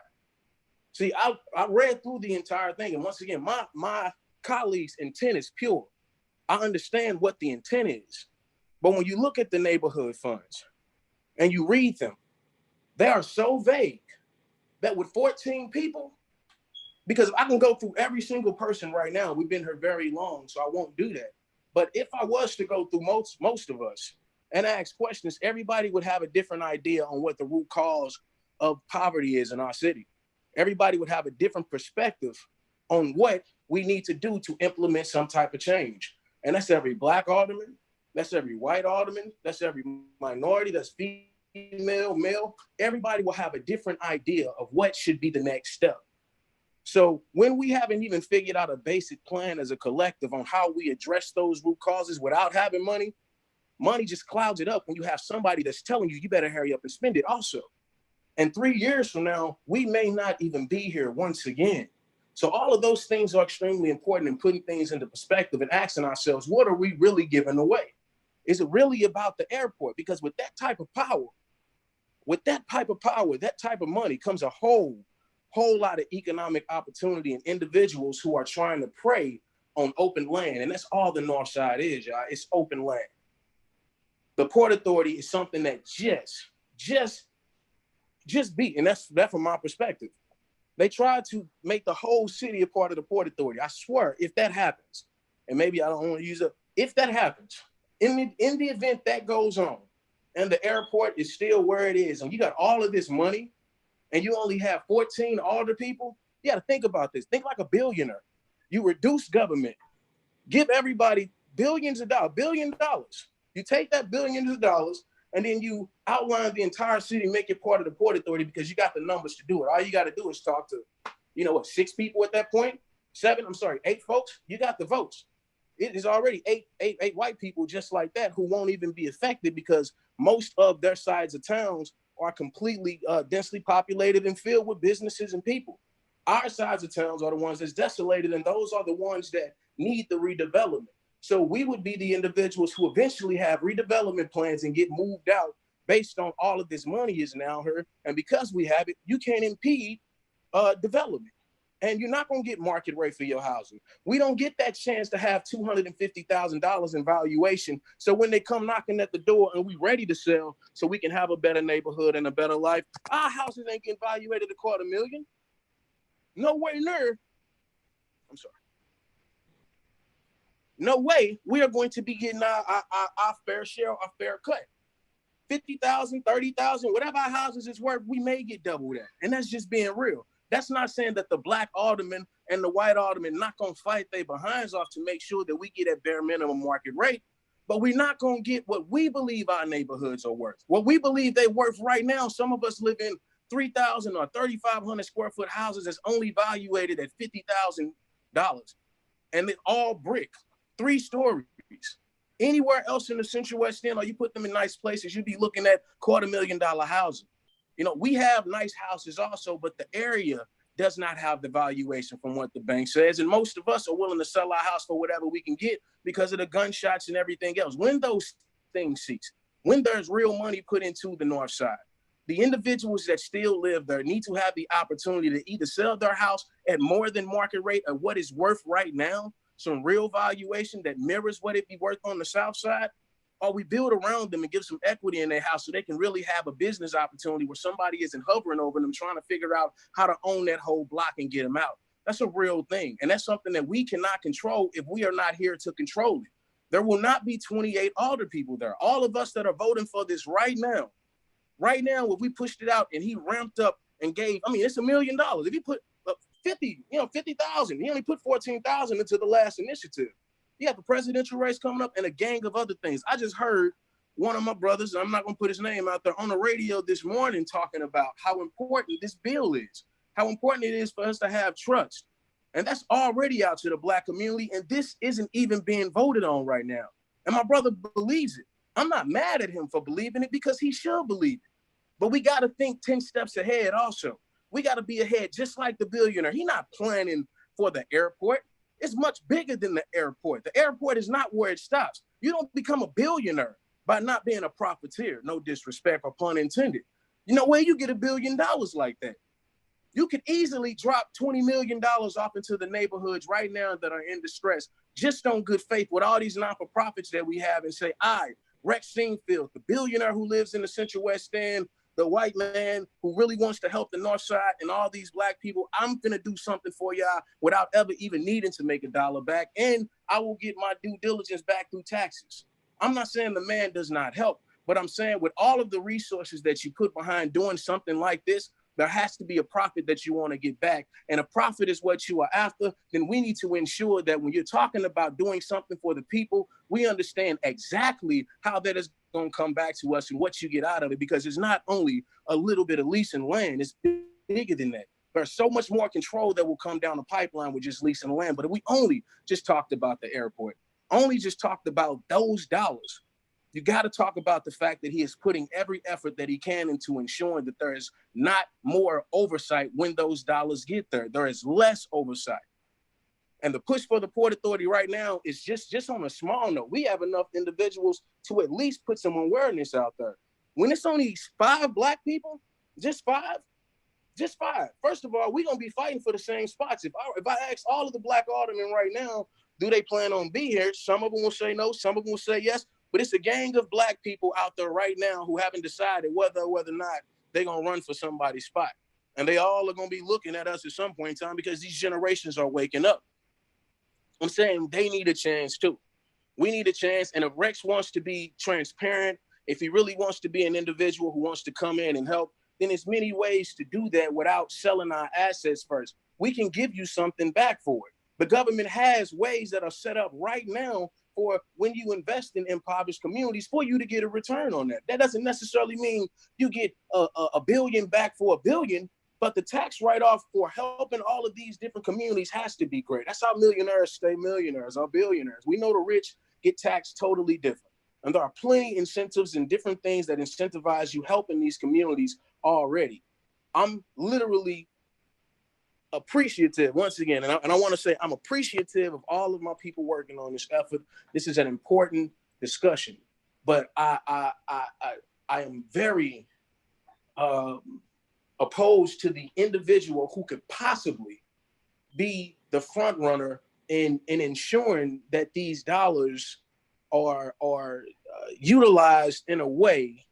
See, I read through the entire thing, and once again, my colleagues' intent is pure. I understand what the intent is, but when you look at the neighborhood funds and you read them, they are so vague that with 14 people, because I can go through every single person right now, we've been here very long, so I won't do that. But if I was to go through most of us and ask questions, everybody would have a different idea on what the root cause of poverty is in our city. Everybody would have a different perspective on what we need to do to implement some type of change. And that's every Black alderman, that's every white alderman, that's every minority, that's female, male. Everybody will have a different idea of what should be the next step. So when we haven't even figured out a basic plan as a collective on how we address those root causes without having money, money just clouds it up when you have somebody that's telling you, you better hurry up and spend it also. And 3 years from now, we may not even be here once again. So all of those things are extremely important in putting things into perspective and asking ourselves, what are we really giving away? Is it really about the airport? Because with that type of power, that type of money comes a whole lot of economic opportunity and individuals who are trying to prey on open land. And that's all the North Side is, y'all. It's open land. The Port Authority is something that just beat, and that's from my perspective. They tried to make the whole city a part of the Port Authority. I swear, if that happens, and maybe I don't want to use it, if that happens, in the event that goes on, and the airport is still where it is, and you got all of this money, and you only have 14 alder people, you got to think about this. Think like a billionaire. You reduce government, give everybody billions of dollars, $1 billion. You take that billions of dollars, and then you outline the entire city, make it part of the Port Authority because you got the numbers to do it. All you got to do is talk to, 6 people at that point? 8 folks? You got the votes. It is already eight white people just like that who won't even be affected because most of their sides of towns are completely densely populated and filled with businesses and people. Our sides of towns are the ones that's desolated, and those are the ones that need the redevelopment. So we would be the individuals who eventually have redevelopment plans and get moved out based on all of this money is now here. And because we have it, you can't impede development. And you're not going to get market rate for your housing. We don't get that chance to have $250,000 in valuation. So when they come knocking at the door and we ready to sell so we can have a better neighborhood and a better life, our houses ain't getting valuated $250,000. Nowhere near. I'm sorry. No way we are going to be getting our fair share, our fair cut. 50,000, 30,000, whatever our houses is worth, we may get double that. And that's just being real. That's not saying that the black aldermen and the white aldermen not gonna fight their behinds off to make sure that we get at bare minimum market rate, but we're not gonna get what we believe our neighborhoods are worth. What we believe they're worth right now, some of us live in 3,000 or 3,500 square foot houses that's only valuated at $50,000. And it's all brick, 3 stories. Anywhere else in the Central West End, or you put them in nice places, you'd be looking at $250,000 housing. You know, we have nice houses also, but the area does not have the valuation from what the bank says. And most of us are willing to sell our house for whatever we can get because of the gunshots and everything else. When those things cease, when there's real money put into the North Side, the individuals that still live there need to have the opportunity to either sell their house at more than market rate of what it's worth right now, some real valuation that mirrors what it'd be worth on the South Side, or we build around them and give some equity in their house so they can really have a business opportunity where somebody isn't hovering over them trying to figure out how to own that whole block and get them out. That's a real thing. And that's something that we cannot control if we are not here to control it. There will not be 28 alder people there. All of us that are voting for this right now, if we pushed it out and he ramped up and gave, I mean, it's $1 million. If he put 50,000, he only put 14,000 into the last initiative. You have a presidential race coming up and a gang of other things. I just heard one of my brothers, and I'm not going to put his name out there, on the radio this morning talking about how important this bill is, how important it is for us to have trust. And that's already out to the black community, and this isn't even being voted on right now. And my brother believes it. I'm not mad at him for believing it because he should believe it. But we got to think 10 steps ahead also. We got to be ahead just like the billionaire. He's not planning for the airport. It's much bigger than the airport. The airport is not where it stops. You don't become a billionaire by not being a profiteer. No disrespect or pun intended. You know where you get $1 billion like that? You could easily drop $20 million off into the neighborhoods right now that are in distress, just on good faith with all these non-for-profits that we have, and say, Rex Seenfield, the billionaire who lives in the Central West End, the white man who really wants to help the North Side and all these black people, I'm gonna do something for y'all without ever even needing to make $1 back. And I will get my due diligence back through taxes. I'm not saying the man does not help, but I'm saying with all of the resources that you put behind doing something like this, there has to be a profit that you want to get back. And a profit is what you are after. Then we need to ensure that when you're talking about doing something for the people, we understand exactly how that is going to come back to us and what you get out of it, because it's not only a little bit of leasing land, it's bigger than that. There's so much more control that will come down the pipeline with just leasing land. But if we only just talked about the airport, only just talked about those dollars, you got to talk about the fact that he is putting every effort that he can into ensuring that there is not more oversight when those dollars get there. There is less oversight. And the push for the Port Authority right now is just on a small note. We have enough individuals to at least put some awareness out there. When it's only 5 black people, just 5. First of all, we're going to be fighting for the same spots. If I ask all of the black aldermen right now, do they plan on being here? Some of them will say no, some of them will say yes. But it's a gang of black people out there right now who haven't decided whether or not they're going to run for somebody's spot. And they all are going to be looking at us at some point in time because these generations are waking up. I'm saying they need a chance too. We need a chance. And if Rex wants to be transparent, if he really wants to be an individual who wants to come in and help, then there's many ways to do that without selling our assets first. We can give you something back for it. The government has ways that are set up right now for when you invest in impoverished communities for you to get a return on that. That doesn't necessarily mean you get a billion back for $1 billion, but the tax write-off for helping all of these different communities has to be great. That's how millionaires stay millionaires or billionaires. We know the rich get taxed totally different. And there are plenty of incentives and different things that incentivize you helping these communities already. I'm literally appreciative once again, and I want to say I'm appreciative of all of my people working on this effort. This is an important discussion, but I am very opposed to the individual who could possibly be the front runner in ensuring that these dollars are utilized in a way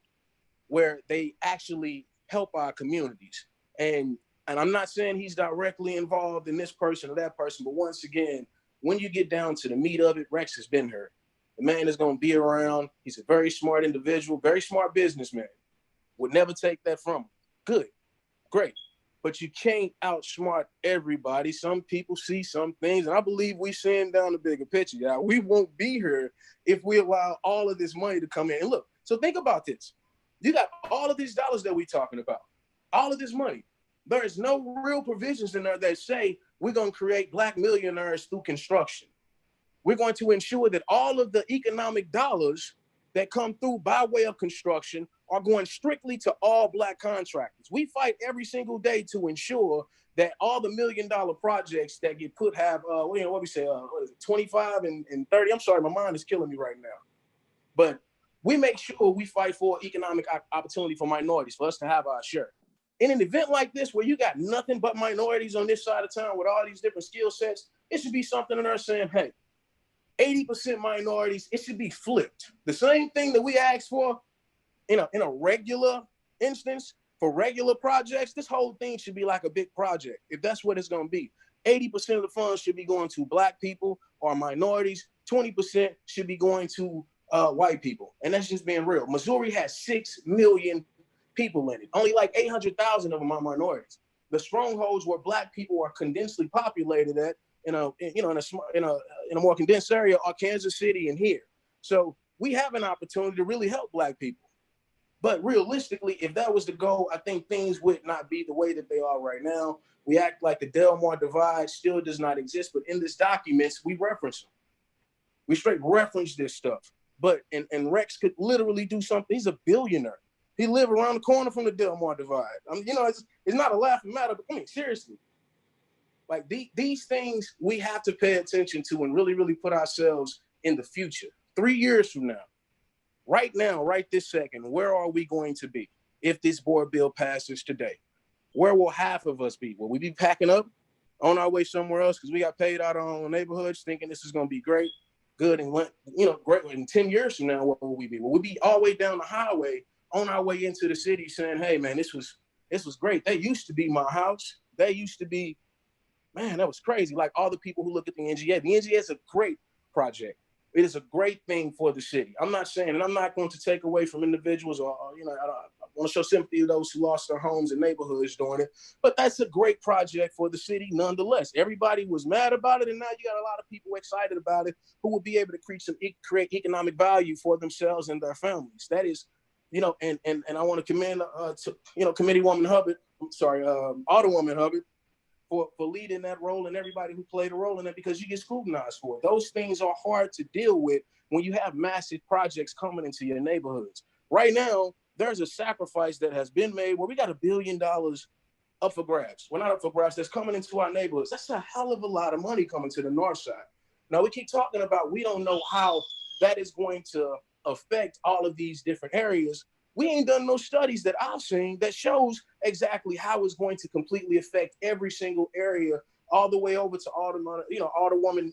where they actually help our communities. And I'm not saying he's directly involved in this person or that person, but once again, when you get down to the meat of it, Rex has been here. The man is going to be around. He's a very smart individual, very smart businessman. Would never take that from him. Good, great. But you can't outsmart everybody. Some people see some things, and I believe we seeing down the bigger picture. Yeah, we won't be here if we allow all of this money to come in. And look, so think about this. You got all of these dollars that we're talking about, all of this money. There is no real provisions in there that say we're going to create Black millionaires through construction. We're going to ensure that all of the economic dollars that come through by way of construction are going strictly to all Black contractors. We fight every single day to ensure that all the $1 million projects that get put have, what we say, what is it, 25 and 30? I'm sorry, my mind is killing me right now. But we make sure we fight for economic opportunity for minorities, for us to have our share. In an event like this, where you got nothing but minorities on this side of town with all these different skill sets, it should be something in there saying, hey, 80% minorities, it should be flipped. The same thing that we ask for in a regular instance for regular projects, this whole thing should be like a big project, if that's what it's going to be. 80% of the funds should be going to Black people or minorities. 20% should be going to white people. And that's just being real. Missouri has 6 million people in it. Only like 800,000 of them are minorities. The strongholds where Black people are condensely populated at in a more condensed area are Kansas City and here. So we have an opportunity to really help Black people. But realistically, if that was the goal, I think things would not be the way that they are right now. We act like the Delmar divide still does not exist, but in this documents, we reference them. We straight reference this stuff. But and Rex could literally do something. He's a billionaire. He live around the corner from the Delmar divide. I mean, it's not a laughing matter, but I mean, seriously. Like these things we have to pay attention to and really, really put ourselves in the future. 3 years from now, right now, right this second, where are we going to be if this board bill passes today? Where will half of us be? Will we be packing up on our way somewhere else because we got paid out on our neighborhoods thinking this is going to be great, good, and great? In 10 years from now, where will we be? Will we be all the way down the highway on our way into the city saying, hey, man, this was great. They used to be my house. They used to be, man, that was crazy. Like all the people who look at the NGA. The NGA is a great project. It is a great thing for the city. I'm not saying, and I'm not going to take away from individuals or I want to show sympathy to those who lost their homes and neighborhoods doing it, but that's a great project for the city nonetheless. Everybody was mad about it, and now you got a lot of people excited about it who will be able to create economic value for themselves and their families. That is, and I want to commend Committeewoman Hubbard, Alderwoman Hubbard, for leading that role and everybody who played a role in that, because you get scrutinized for it. Those things are hard to deal with when you have massive projects coming into your neighborhoods. Right now, there's a sacrifice that has been made where we got $1 billion up for grabs. Well, not up for grabs, that's coming into our neighborhoods. That's a hell of a lot of money coming to the north side. Now, we keep talking about we don't know how that is going to affect all of these different areas. We ain't done no studies that I've seen that shows exactly how it's going to completely affect every single area, all the way over to Alderwoman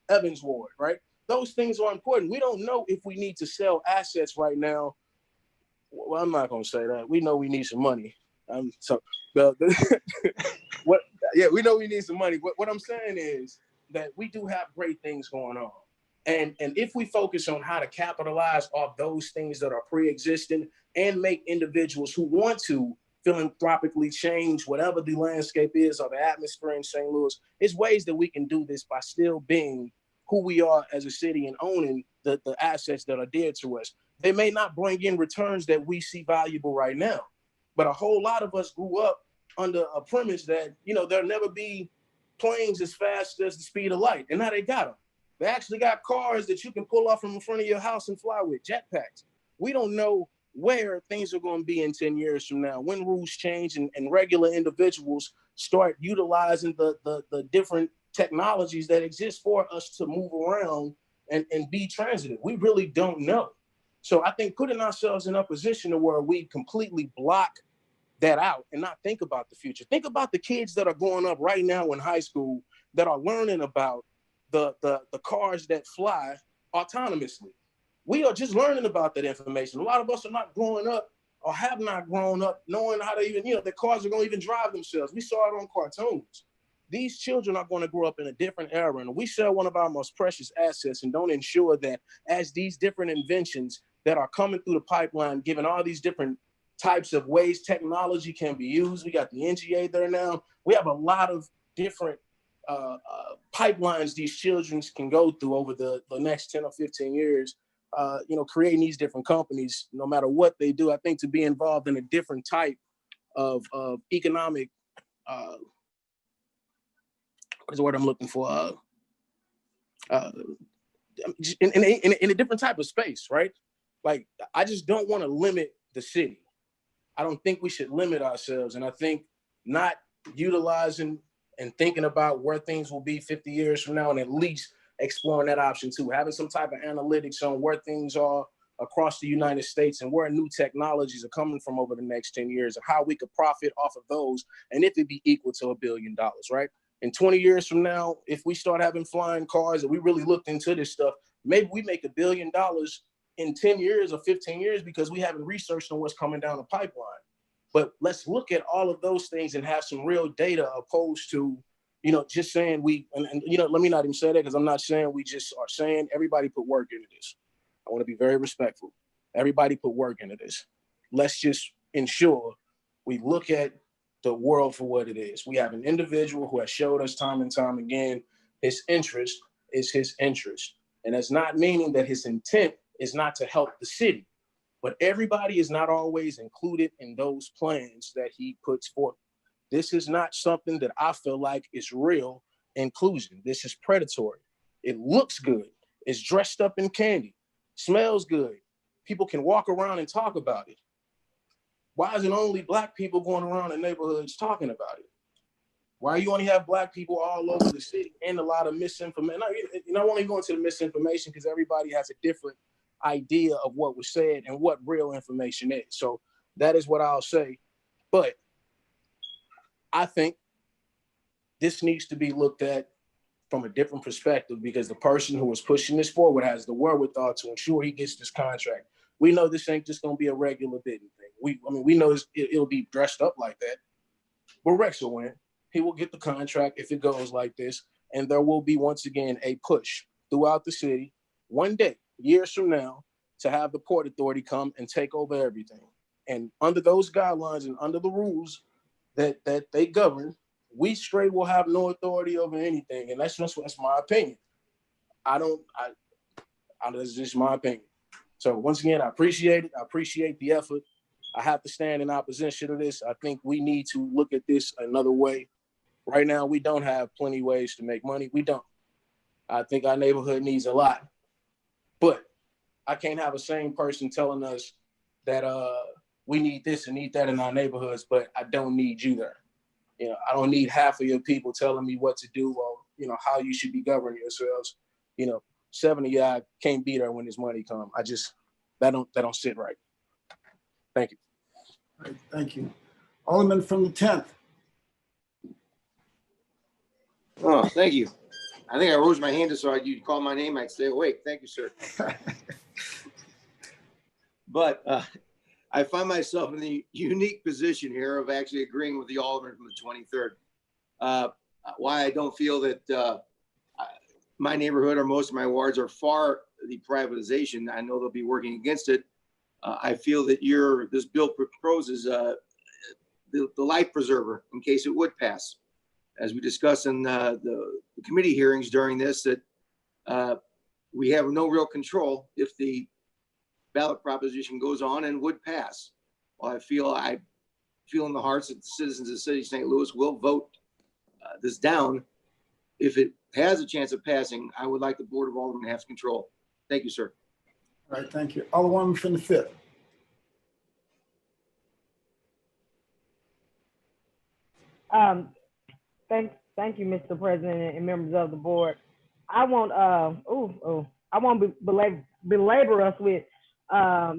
Evans Ward, right? Those things are important. We don't know if we need to sell assets right now. Well, I'm not going to say that. We know we need some money. We know we need some money. What I'm saying is that we do have great things going on. And if we focus on how to capitalize off those things that are pre-existing and make individuals who want to philanthropically change whatever the landscape is or the atmosphere in St. Louis, there's ways that we can do this by still being who we are as a city and owning the assets that are dear to us. They may not bring in returns that we see valuable right now, but a whole lot of us grew up under a premise that, there'll never be planes as fast as the speed of light. And now they got them. They actually got cars that you can pull off from in front of your house and fly with, jetpacks. We don't know where things are going to be in 10 years from now, when rules change and regular individuals start utilizing the different technologies that exist for us to move around and be transitive. We really don't know. So I think putting ourselves in a position to where we completely block that out and not think about the future. Think about the kids that are growing up right now in high school that are learning about the cars that fly autonomously. We are just learning about that information. A lot of us are not growing up or have not grown up knowing how to even, the cars are going to even drive themselves. We saw it on cartoons. These children are going to grow up in a different era, and we sell one of our most precious assets and don't ensure that as these different inventions that are coming through the pipeline, given all these different types of ways technology can be used. We got the NGA there now. We have a lot of different pipelines these children can go through over the next 10 or 15 years, creating these different companies, no matter what they do. I think to be involved in a different type of economic, what's the word I'm looking for? In a different type of space, right? Like, I just don't want to limit the city. I don't think we should limit ourselves. And I think not utilizing and thinking about where things will be 50 years from now, and at least exploring that option too, having some type of analytics on where things are across the United States and where new technologies are coming from over the next 10 years and how we could profit off of those. And if it be equal to $1 billion, right? In 20 years from now, if we start having flying cars and we really looked into this stuff, maybe we make $1 billion in 10 years or 15 years because we haven't researched on what's coming down the pipeline. But let's look at all of those things and have some real data opposed to, just saying let me not even say that, because I'm not saying we just are saying everybody put work into this. I want to be very respectful. Everybody put work into this. Let's just ensure we look at the world for what it is. We have an individual who has showed us time and time again, his interest is his interest. And that's not meaning that his intent is not to help the city, but everybody is not always included in those plans that he puts forth. This is not something that I feel like is real inclusion. This is predatory. It looks good. It's dressed up in candy, smells good. People can walk around and talk about it. Why is it only Black people going around in neighborhoods talking about it? Why you only have Black people all over the city and a lot of misinformation? I won't even go into the misinformation because everybody has a different idea of what was said and what real information is. So that is what I'll say. But I think this needs to be looked at from a different perspective, because the person who is pushing this forward has the wherewithal to ensure he gets this contract. We know this ain't just going to be a regular bidding thing. We know it'll be dressed up like that. But Rex will win. He will get the contract if it goes like this. And there will be, once again, a push throughout the city one day, years from now, to have the Port Authority come and take over everything. And under those guidelines and under the rules that they govern, we straight will have no authority over anything. And that's my opinion. That's just my opinion. So once again, I appreciate it. I appreciate the effort. I have to stand in opposition to this. I think we need to look at this another way. Right now, we don't have plenty of ways to make money. We don't. I think our neighborhood needs a lot. But I can't have a sane person telling us that we need this and need that in our neighborhoods, but I don't need you there. I don't need half of your people telling me what to do or, how you should be governing yourselves. 7 of y'all can't be there when this money comes. That don't sit right. Thank you. All right, thank you. Alderman from the 10th. Oh, thank you. I think I rose my hand so you'd call my name, I'd stay awake. Thank you, sir. But I find myself in the unique position here of actually agreeing with the Alderman from the 23rd. Why I don't feel that my neighborhood or most of my wards are for the privatization. I know they'll be working against it. I feel that this bill proposes the life preserver in case it would pass. As we discussed in the committee hearings during this, that we have no real control if the ballot proposition goes on and would pass. Well, I feel in the hearts that the citizens of the city of St. Louis will vote this down. If it has a chance of passing, I would like the Board of Aldermen to have control. Thank you, sir. All right, thank you. Alderman from the 5th. Thank you, Mr. President and members of the board. I won't belabor us with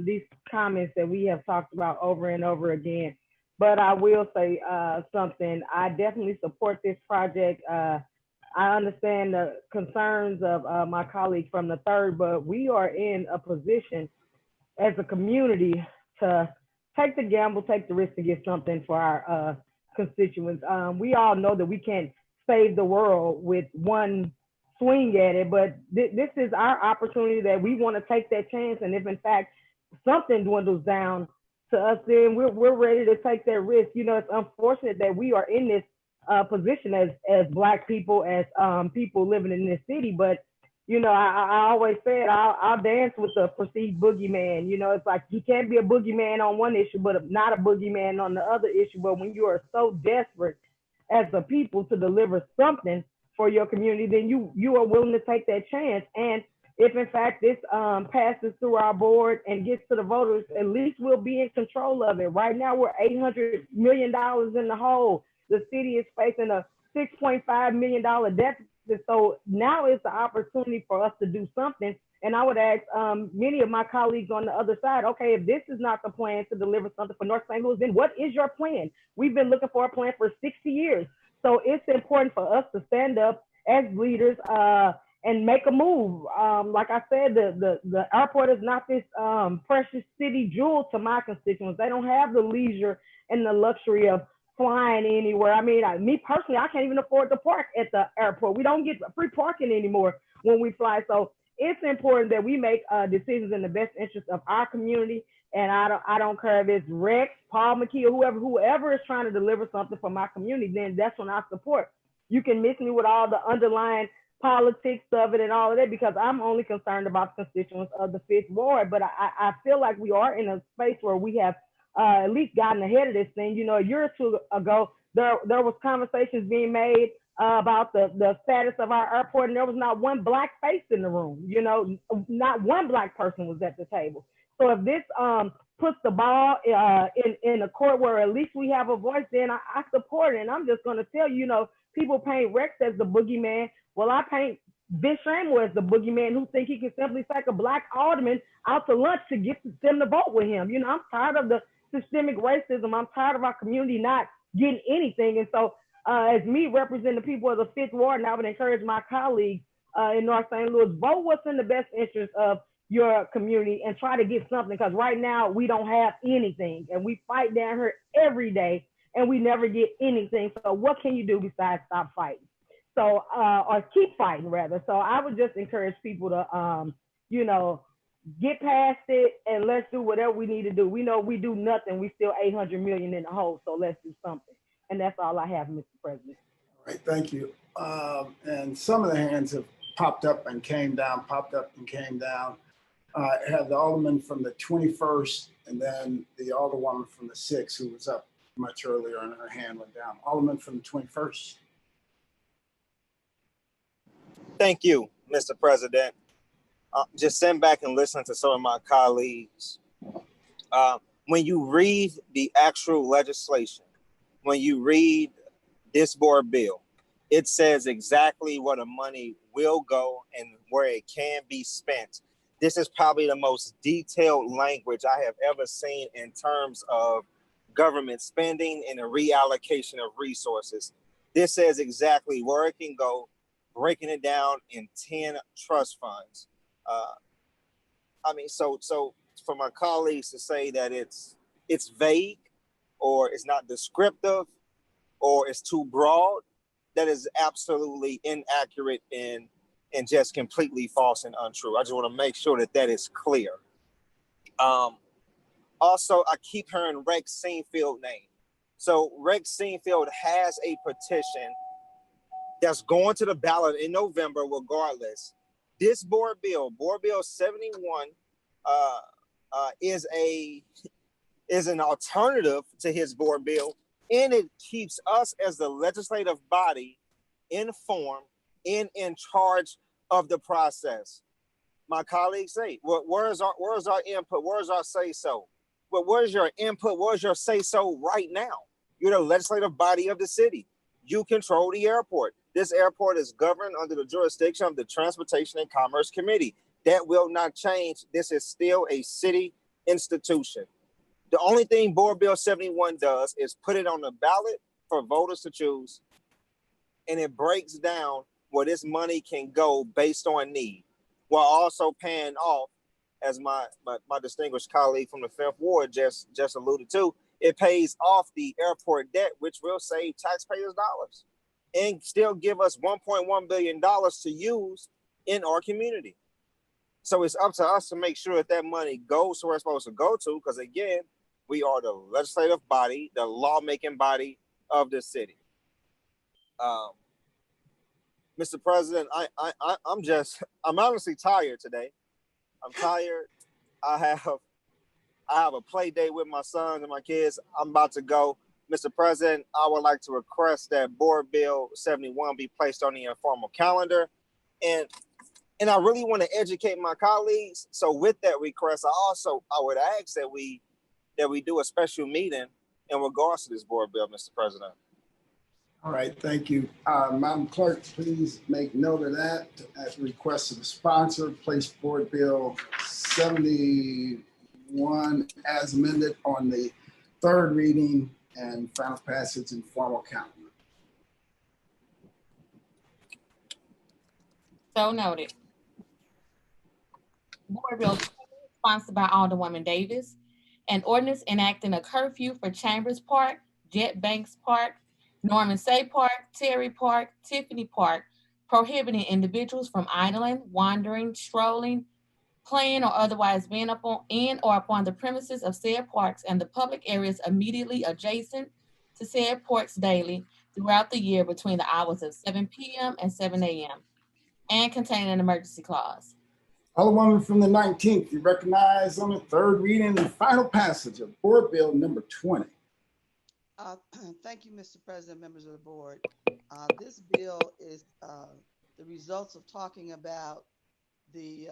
these comments that we have talked about over and over again. But I will say something. I definitely support this project. I understand the concerns of my colleague from the 3rd, but we are in a position as a community to take the gamble, take the risk to get something for our constituents. We all know that we can't save the world with one swing at it, but this is our opportunity that we want to take that chance. And if in fact something dwindles down to us, then we're ready to take that risk. You know, it's unfortunate that we are in this position as Black people, as people living in this city, but you know, I always said I'll dance with the perceived boogeyman. You know, it's like he can't be a boogeyman on one issue, but not a boogeyman on the other issue. But when you are so desperate as a people to deliver something for your community, then you are willing to take that chance. And if in fact this passes through our board and gets to the voters, at least we'll be in control of it. Right now, we're $800 million in the hole. The city is facing a $6.5 million deficit. So now is the opportunity for us to do something. And I would ask many of my colleagues on the other side, okay, if this is not the plan to deliver something for North St. Louis, then what is your plan? We've been looking for a plan for 60 years. So it's important for us to stand up as leaders and make a move. Like I said, the airport is not this precious city jewel to my constituents. They don't have the leisure and the luxury of flying anywhere. I mean, me personally, I can't even afford to park at the airport. We don't get free parking anymore when we fly. So it's important that we make decisions in the best interest of our community. And I don't care if it's Rex, Paul McKee, or whoever is trying to deliver something for my community, then that's what I support. You can miss me with all the underlying politics of it and all of that, because I'm only concerned about the constituents of the 5th Ward. But I feel like we are in a space where we have at least gotten ahead of this thing. You know, a year or two ago, there was conversations being made about the status of our airport, and there was not one Black face in the room. You know, not one Black person was at the table. So if this puts the ball in a court where at least we have a voice, then I support it. And I'm just going to tell you, you know, people paint Rex as the boogeyman. Well, I paint Vince Shamwell as the boogeyman who think he can simply take a Black alderman out to lunch to get them to vote with him. You know, I'm tired of the systemic racism. I'm tired of our community not getting anything. And so as me representing the people of the 5th Ward, and I would encourage my colleagues in North St. Louis, vote what's in the best interest of your community and try to get something, because right now we don't have anything and we fight down here every day and we never get anything. So what can you do besides stop fighting? So, or keep fighting rather. So I would just encourage people to, you know, get past it and let's do whatever we need to do. We know we do nothing. We still 800 million in the hole. So let's do something. And that's all I have, Mr. President. All right, thank you. And some of the hands have popped up and came down, Had the Alderman from the 21st and then the Alderwoman from the 6th, who was up much earlier and her hand went down. Alderman from the 21st. Thank you, Mr. President. Just sitting back and listening to some of my colleagues. When you read the actual legislation, when you read this board bill, it says exactly where the money will go and where it can be spent. This is probably the most detailed language I have ever seen in terms of government spending and the reallocation of resources. This says exactly where it can go, breaking it down in 10 trust funds. I mean, so for my colleagues to say that it's vague or it's not descriptive or it's too broad, that is absolutely inaccurate and just completely false and untrue. I just want to make sure that that is clear. Also, I keep hearing Rex Seenfield name. So Rex Seenfield has a petition that's going to the ballot in November regardless. This board bill 71, is an alternative to his board bill, and it keeps us as the legislative body informed and in charge of the process. My colleagues say, well, where's our input? Where's our say-so? But where's your input? Where's your say-so right now? You're the legislative body of the city. You control the airport. This airport is governed under the jurisdiction of the Transportation and Commerce Committee. That will not change. This is still a city institution. The only thing Board Bill 71 does is put it on the ballot for voters to choose, and it breaks down where this money can go based on need, while also paying off, as my distinguished colleague from the 5th Ward just alluded to, it pays off the airport debt, which will save taxpayers dollars and still give us $1.1 billion to use in our community. So it's up to us to make sure that that money goes to where it's supposed to go to, because again, we are the legislative body, the lawmaking body of the city. Mr. President, I'm honestly tired today. I'm tired. I have a play date with my sons and my kids. I'm about to go. Mr. President, I would like to request that Board Bill 71 be placed on the informal calendar. And I really want to educate my colleagues. So with that request, I would ask that we do a special meeting in regards to this board bill, Mr. President. All right, thank you. Madam Clerk, please make note of that. At the request of the sponsor, place Board Bill 71 as amended on the 3rd reading and final passage in formal calendar. So noted. Board Bill 20, sponsored by Alderwoman Davis, an ordinance enacting a curfew for Chambers Park, Jet Banks Park, Norman Say Park, Terry Park, Tiffany Park, prohibiting individuals from idling, wandering, strolling, playing, or otherwise being in or upon the premises of said parks and the public areas immediately adjacent to said parks daily throughout the year between the hours of 7 p.m. and 7 a.m. and containing an emergency clause. Alderwoman from the 19th, you recognize on the 3rd reading and final passage of Board Bill number 20. Thank you, Mr. President, members of the board. This bill is the results of talking about the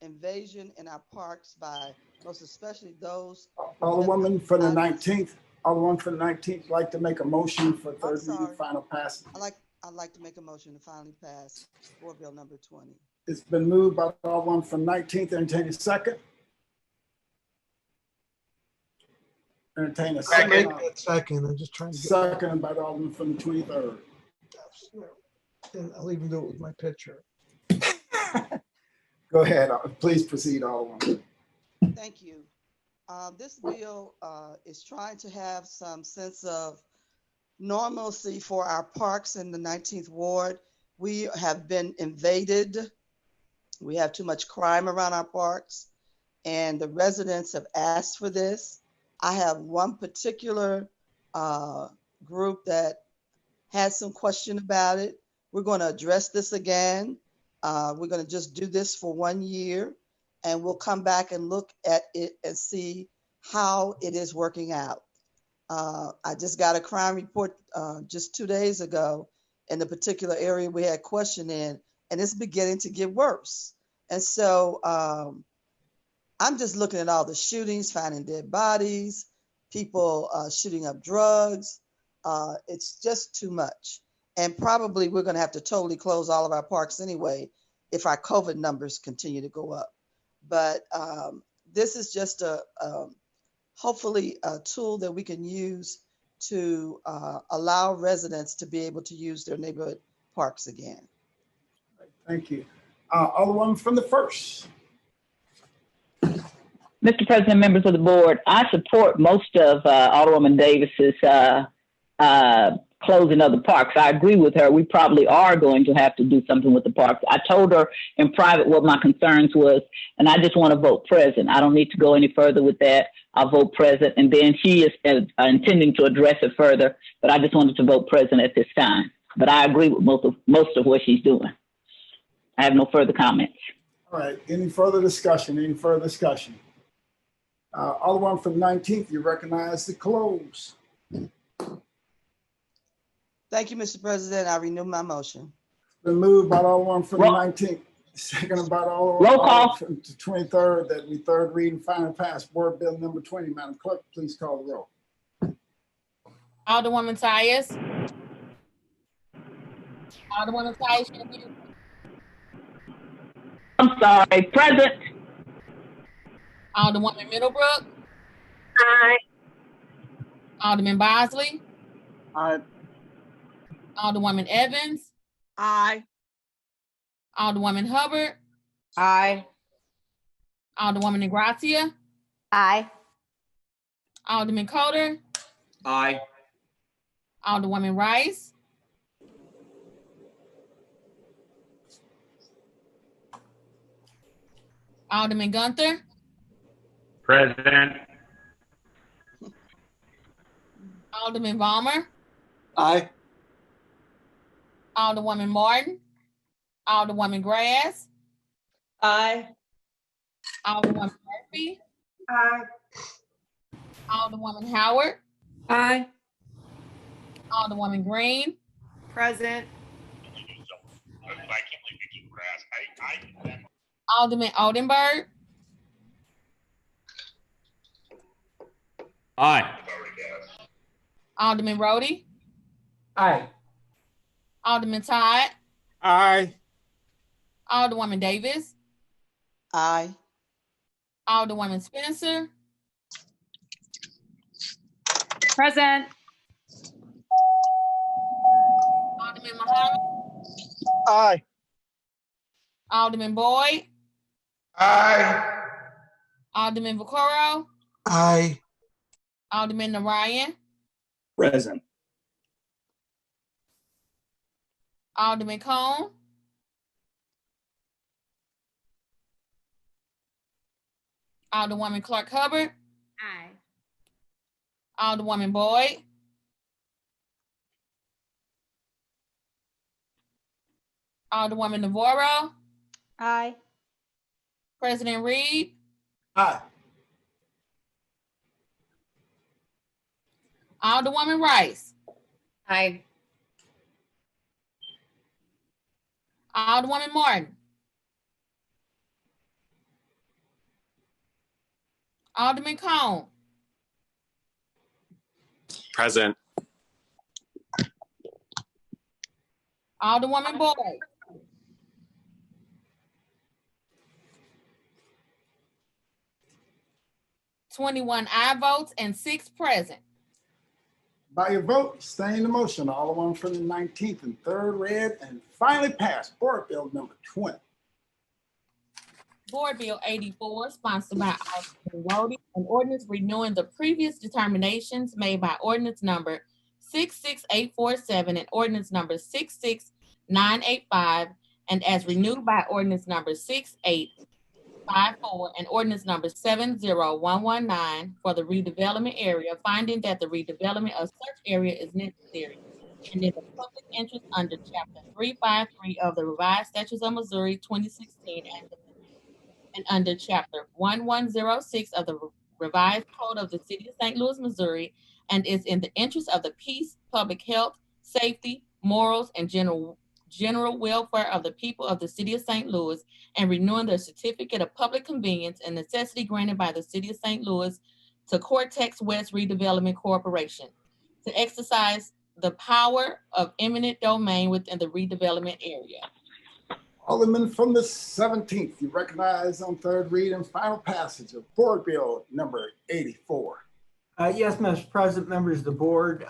invasion in our parks by most especially those. Alderwoman from the 19th, Alderwoman from the 19th, like to make a motion for 3rd reading final passage. I'd like to make a motion to finally pass Board Bill number 20. It's been moved by Alderwoman from 19th. Entertain a second. Entertain a second. Second. I'm just trying to get second by the Alderman from the 23rd. And I'll even do it with my picture. Go ahead. Please proceed, Alderwoman. Thank you. This bill is trying to have some sense of normalcy for our parks in the 19th Ward. We have been invaded. We have too much crime around our parks, and the residents have asked for this. I have one particular group that had some question about it. We're going to address this again. We're going to just do this for 1 year, and we'll come back and look at it and see how it is working out. I just got a crime report just 2 days ago in the particular area we had question in, and it's beginning to get worse. And so I'm just looking at all the shootings, finding dead bodies, people shooting up drugs. It's just too much. And probably we're going to have to totally close all of our parks anyway if our COVID numbers continue to go up. But this is just hopefully a tool that we can use to allow residents to be able to use their neighborhood parks again. Thank you. Alderwoman from the 1st. Mr. President, members of the board, I support most of Alderwoman Davis's closing of the parks. I agree with her. We probably are going to have to do something with the parks. I told her in private what my concerns was, and I just want to vote present. I don't need to go any further with that. I'll vote present, and then she is intending to address it further, but I just wanted to vote present at this time. But I agree with most of what she's doing. I have no further comments. All right. Any further discussion? Any further discussion? Alderwoman from the 19th, you recognize the close. Thank you, Mr. President. I renew my motion. Been moved by Alderwoman from the 19th, seconded by Alderwoman from the 23rd, that we 3rd read and final pass Board Bill number 20. Madam Clerk, please call the roll. Alderwoman Tyus. Alderwoman Tyus. I'm sorry. Present. Alderwoman Middlebrook, Aye. Alderman Bosley, Aye. Alderwoman Evans, Aye. Alderwoman Hubbard, Aye. Alderwoman Negratia, Aye. Alderman Coder, Aye. Alderwoman Rice, Alderman Gunther, Present. Alderman Balmer, Aye. Alderwoman Martin, Alderwoman Grass, Aye. Alderwoman Murphy, Aye. Alderwoman Howard, Aye. Alderwoman Green, Present. Alderman Oldenburg, Aye. Alderman Rhodey, Aye. Alderman Todd, Aye. Alderwoman Davis, Aye. Alderwoman Spencer, Present. Alderman Muhammad, Aye. Alderman Boyd, Aye. Alderman Vaccaro, Aye. Alderman Narayan, Present. Alderman Cone, Alderwoman Clark Hubbard, Aye. Alderwoman Boyd, Alderwoman Navarro, Aye. President Reed, Aye. Alderwoman Rice, Aye. Alderwoman Martin, Alderman Cone, Present. Alderwoman Boyd, 21 aye votes and 6 present. By your vote, staying the motion, Alderman from the 19th and third read and finally passed Board Bill number 20. Board Bill 84, sponsored by Alderman Rhodey, an ordinance renewing the previous determinations made by ordinance number 66847 and ordinance number 66985, and as renewed by ordinance number 6854 and ordinance number 70119 for the redevelopment area, finding that the redevelopment of such area is necessary and in the public interest under Chapter 353 of the Revised Statutes of Missouri 2016 and under Chapter 1106 of the Revised Code of the City of St. Louis, Missouri, and is in the interest of the peace, public health, safety, morals, and general welfare of the people of the City of St. Louis, and renewing the certificate of public convenience and necessity granted by the City of St. Louis to Cortex West Redevelopment Corporation to exercise the power of eminent domain within the redevelopment area. Alderman from the 17th, you recognize on third read and final passage of Board Bill number 84. Yes, Mr. President, members of the board. You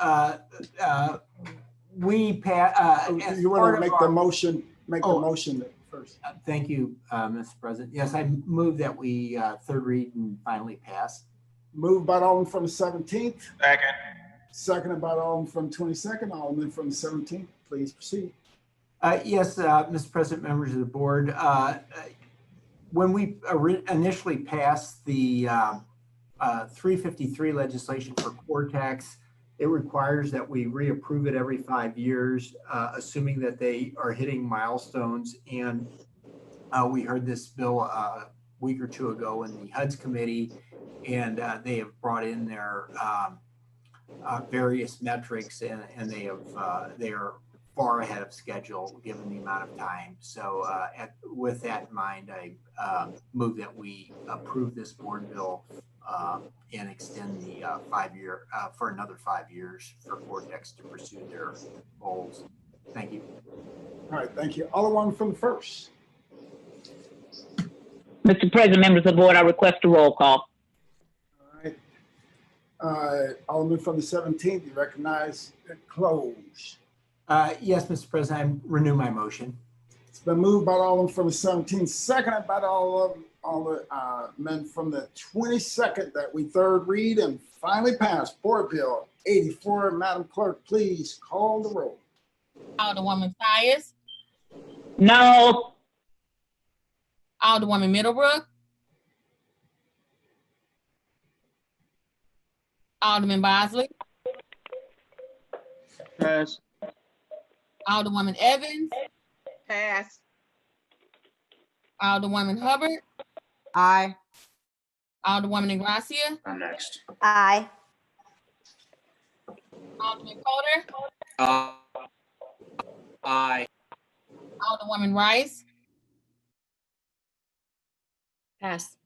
want to make the motion, the motion first. Thank you, Mr. President. Yes, I move that we third read and finally pass. Moved by Alderman from the 17th. Second. Seconded by Alderman from the 22nd. Alderman from the 17th, please proceed. Yes, Mr. President, members of the board. When we initially passed the 353 legislation for Cortex, it requires that we reapprove it every 5 years, assuming that they are hitting milestones. And we heard this bill a week or two ago in the HUD's committee, and they have brought in their various metrics, and they are far ahead of schedule given the amount of time. So with that in mind, I move that we approve this board bill and extend the 5 year for another 5 years for Cortex to pursue their goals. Thank you. All right, thank you. Alderman from the first. Mr. President, members of the board, I request a roll call. Alderman from the 17th, you recognize close. Yes, Mr. President, I renew my motion. It's been moved by the Alderman from the 17th, seconded by the Alderman from the 22nd that we third read and finally pass Board Bill 84. Madam Clerk, please call the roll. Alderwoman Tyus, No. Alderwoman Middlebrook, Alderman Bosley, Pass. Alderwoman Evans, Pass. Alderwoman Hubbard, Aye. Alderwoman Ingracia, I'm next. Aye. Alderman Coder, Aye. Alderwoman Rice, Pass.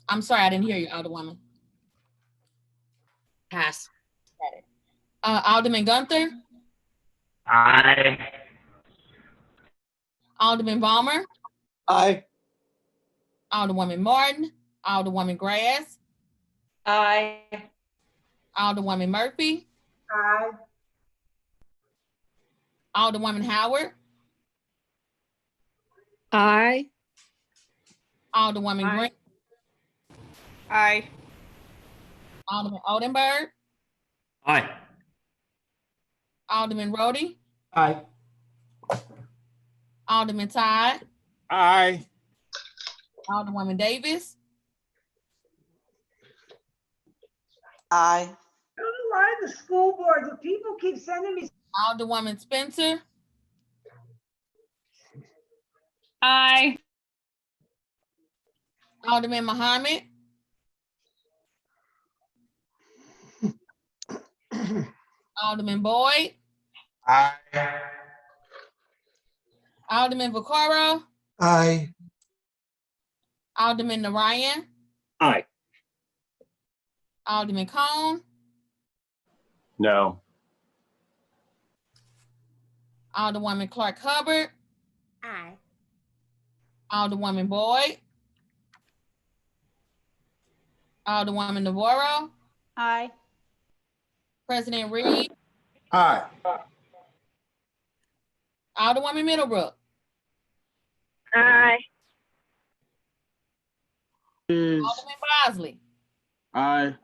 I'm sorry, I didn't hear you, Alderwoman. Pass. Alderman Gunther, Aye. Alderman Balmer, Aye. Alderwoman Martin, Alderwoman Grass, Aye. Alderwoman Murphy, Aye. Alderwoman Howard, Aye. Alderwoman Green, Aye. Alderman Oldenburg, Aye. Alderman Rhodey, Aye. Alderman Todd, Aye. Alderwoman Davis, Aye. I don't know why the school board, the people keep sending me. Alderwoman Spencer, Aye. Alderman Muhammad, Alderman Boyd, Aye. Alderman Vaccaro, Aye. Alderman Narayan, Aye. Alderman Cone, No. Alderwoman Clark Hubbard, Aye. Alderwoman Boyd, Alderwoman Navarro, Aye. President Reed, Aye. Alderwoman Middlebrook, Aye. Alderman Bosley, Aye.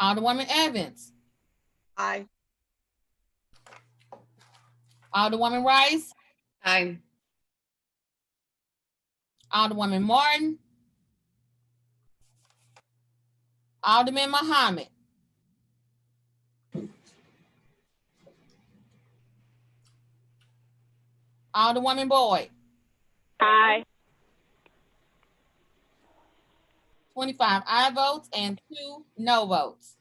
Alderwoman Evans, Aye. Alderwoman Rice, Aye. Alderwoman Martin, Alderman Muhammad, Alderwoman Boyd, Aye. 25 aye votes and 2 no votes.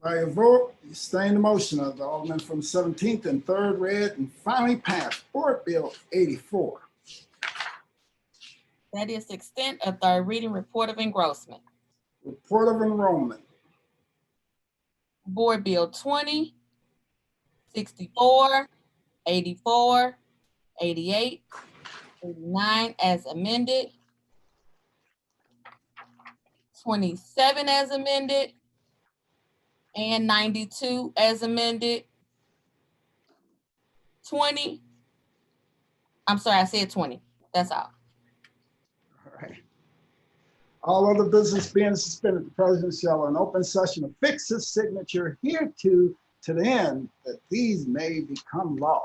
By your vote, you sustain the motion of the Alderman from the 17th and third read and finally passed Board Bill 84. That is the extent of third reading report of engrossment. Report of enrollment. Board Bill 20, 64, 84, 88, 89 as amended, 27 as amended, and 92 as amended. 20. I'm sorry, I said 20. That's all. All right. All other business being suspended, the president shall in open session affix his signature hereto to the end that these may become law.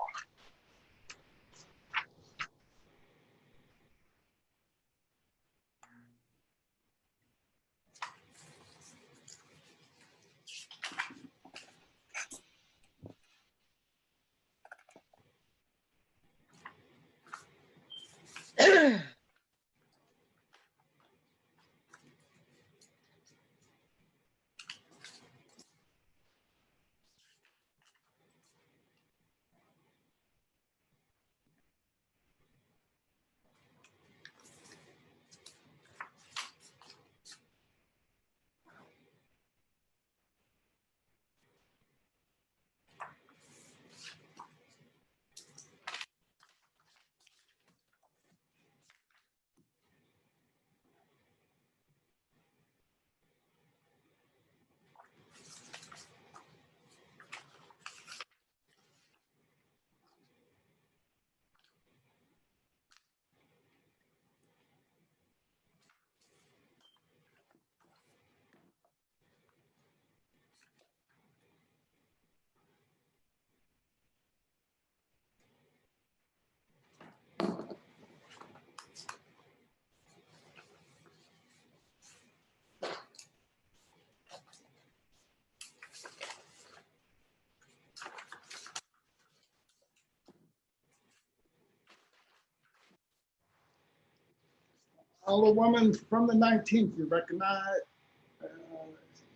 Alderwoman from the 19th, you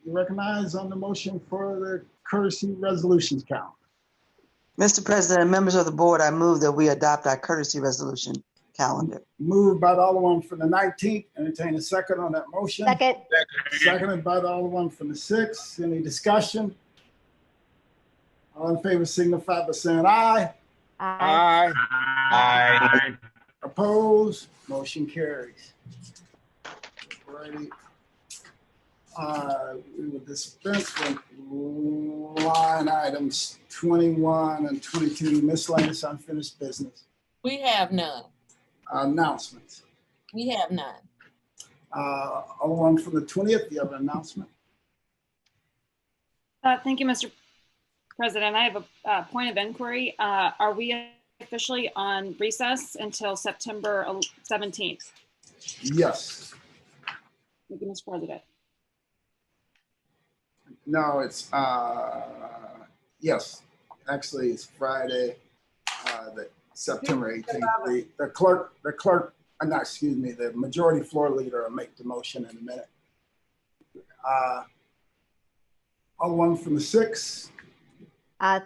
recognize on the motion for the courtesy resolutions count. Mr. President and members of the board, I move that we adopt our courtesy resolution calendar. Moved by the Alderwoman from the 19th. Entertain a second on that motion. Second. Seconded by the Alderwoman from the 6th. Any discussion? All in favor signify by saying aye. Aye. Aye. Opposed? Motion carries. Alrighty. We will dispense with line items 21 and 22, miscellaneous unfinished business. We have none. Announcements. We have none. Alderman from the 20th, you have an announcement? Thank you, Mr. President. I have a point of inquiry. Are we officially on recess until September 17th? Yes. Thank you, Mr. President. No, it's, yes, actually it's Friday, the September 18th. The clerk, the majority floor leader will make the motion in a minute. Alderman from the 6th.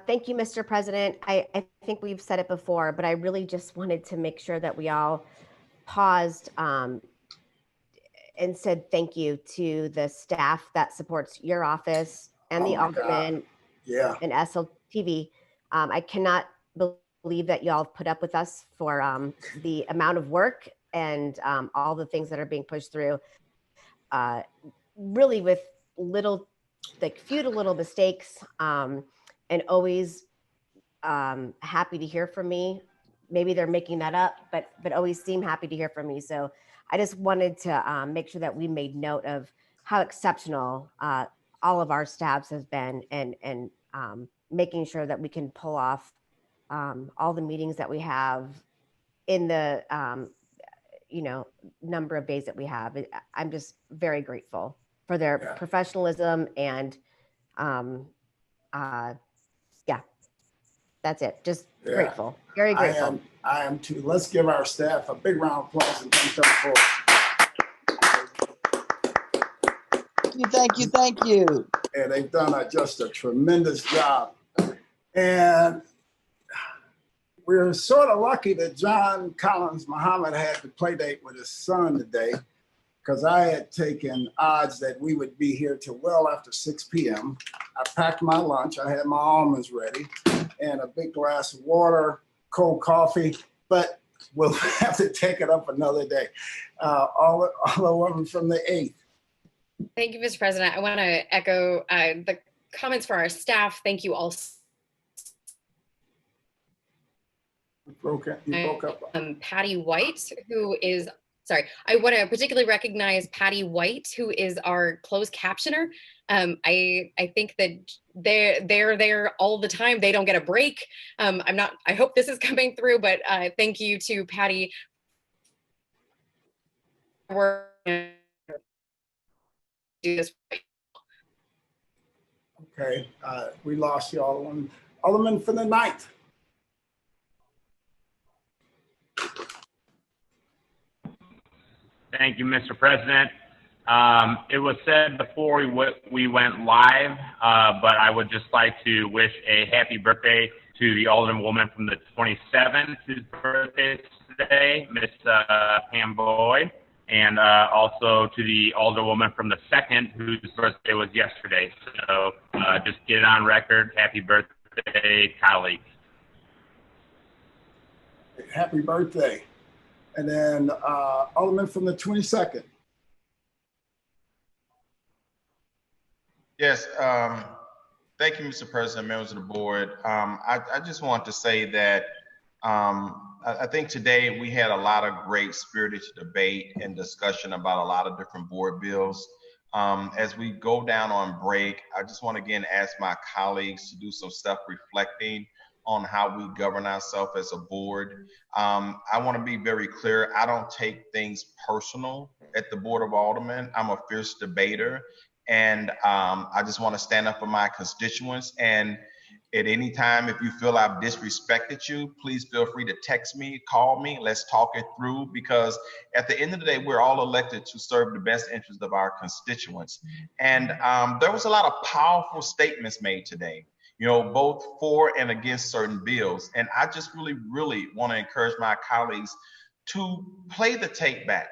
Thank you, Mr. President. I think we've said it before, but I really just wanted to make sure that we all paused and said thank you to the staff that supports your office and the Aldermen and SLTV. I cannot believe that y'all put up with us for the amount of work and all the things that are being pushed through, really with few little mistakes, and always happy to hear from me. Maybe they're making that up, but always seem happy to hear from me. So I just wanted to make sure that we made note of how exceptional all of our staffs has been, and making sure that we can pull off all the meetings that we have in the number of days that we have. I'm just very grateful for their professionalism, and that's it. Just grateful, very grateful. I am too. Let's give our staff a big round of applause and thank them for. Thank you. And they've done just a tremendous job. And we're sort of lucky that John Collins Muhammad had the play date with his son today, because I had taken odds that we would be here till well after 6 p.m. I packed my lunch. I had my almonds ready and a big glass of water, cold coffee, but we'll have to take it up another day. Alderwoman from the 8th. Thank you, Mr. President. I want to echo the comments for our staff. Thank you all. You broke up. Patty White, who is, sorry, I want to particularly recognize Patty White, who is our closed captioner. I think that they're there all the time. They don't get a break. I hope this is coming through, but thank you to Patty. Do this. Okay, we lost you, Alderman. Alderman from the 9th. Thank you, Mr. President. It was said before we went live, but I would just like to wish a happy birthday to the Alderwoman from the 27th, whose birthday is today, Miss Pam Boyd, and also to the Alderwoman from the 2nd, whose birthday was yesterday. So just get it on record. Happy birthday, colleagues. Happy birthday. And then Alderman from the 22nd. Yes, thank you, Mr. President, members of the board. I just want to say that I think today we had a lot of great spirited debate and discussion about a lot of different board bills. As we go down on break, I just want to again ask my colleagues to do some self-reflecting on how we govern ourselves as a board. I want to be very clear. I don't take things personal at the Board of Aldermen. I'm a fierce debater, and I just want to stand up for my constituents. And At any time, if you feel I've disrespected you, please feel free to text me, call me, let's talk it through, because at the end of the day, we're all elected to serve the best interest of our constituents. And there was a lot of powerful statements made today, you know, both for and against certain bills. And I just really want to encourage my colleagues to play the tape back.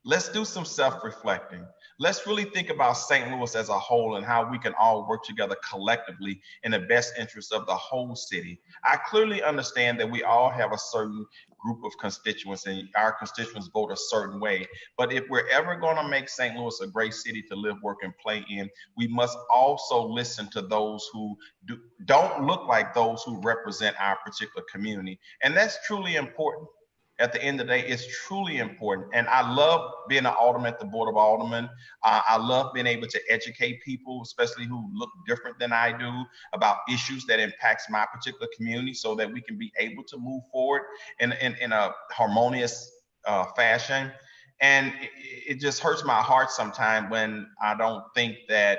Let's do some self-reflecting. Let's really think about St. Louis as a whole and how we can all work together collectively in the best interest of the whole city. I clearly understand that we all have a certain group of constituents and our constituents vote a certain way. But if we're ever going to make St. Louis a great city to live, work, and play in, we must also listen to those who don't look like those who represent our particular community. And that's truly important. At the end of the day, it's truly important. And I love being an alderman at the Board of Aldermen. I love being able to educate people, especially who look different than I do, about issues that impacts my particular community so that we can be able to move forward in a harmonious fashion. And it just hurts my heart sometimes when I don't think that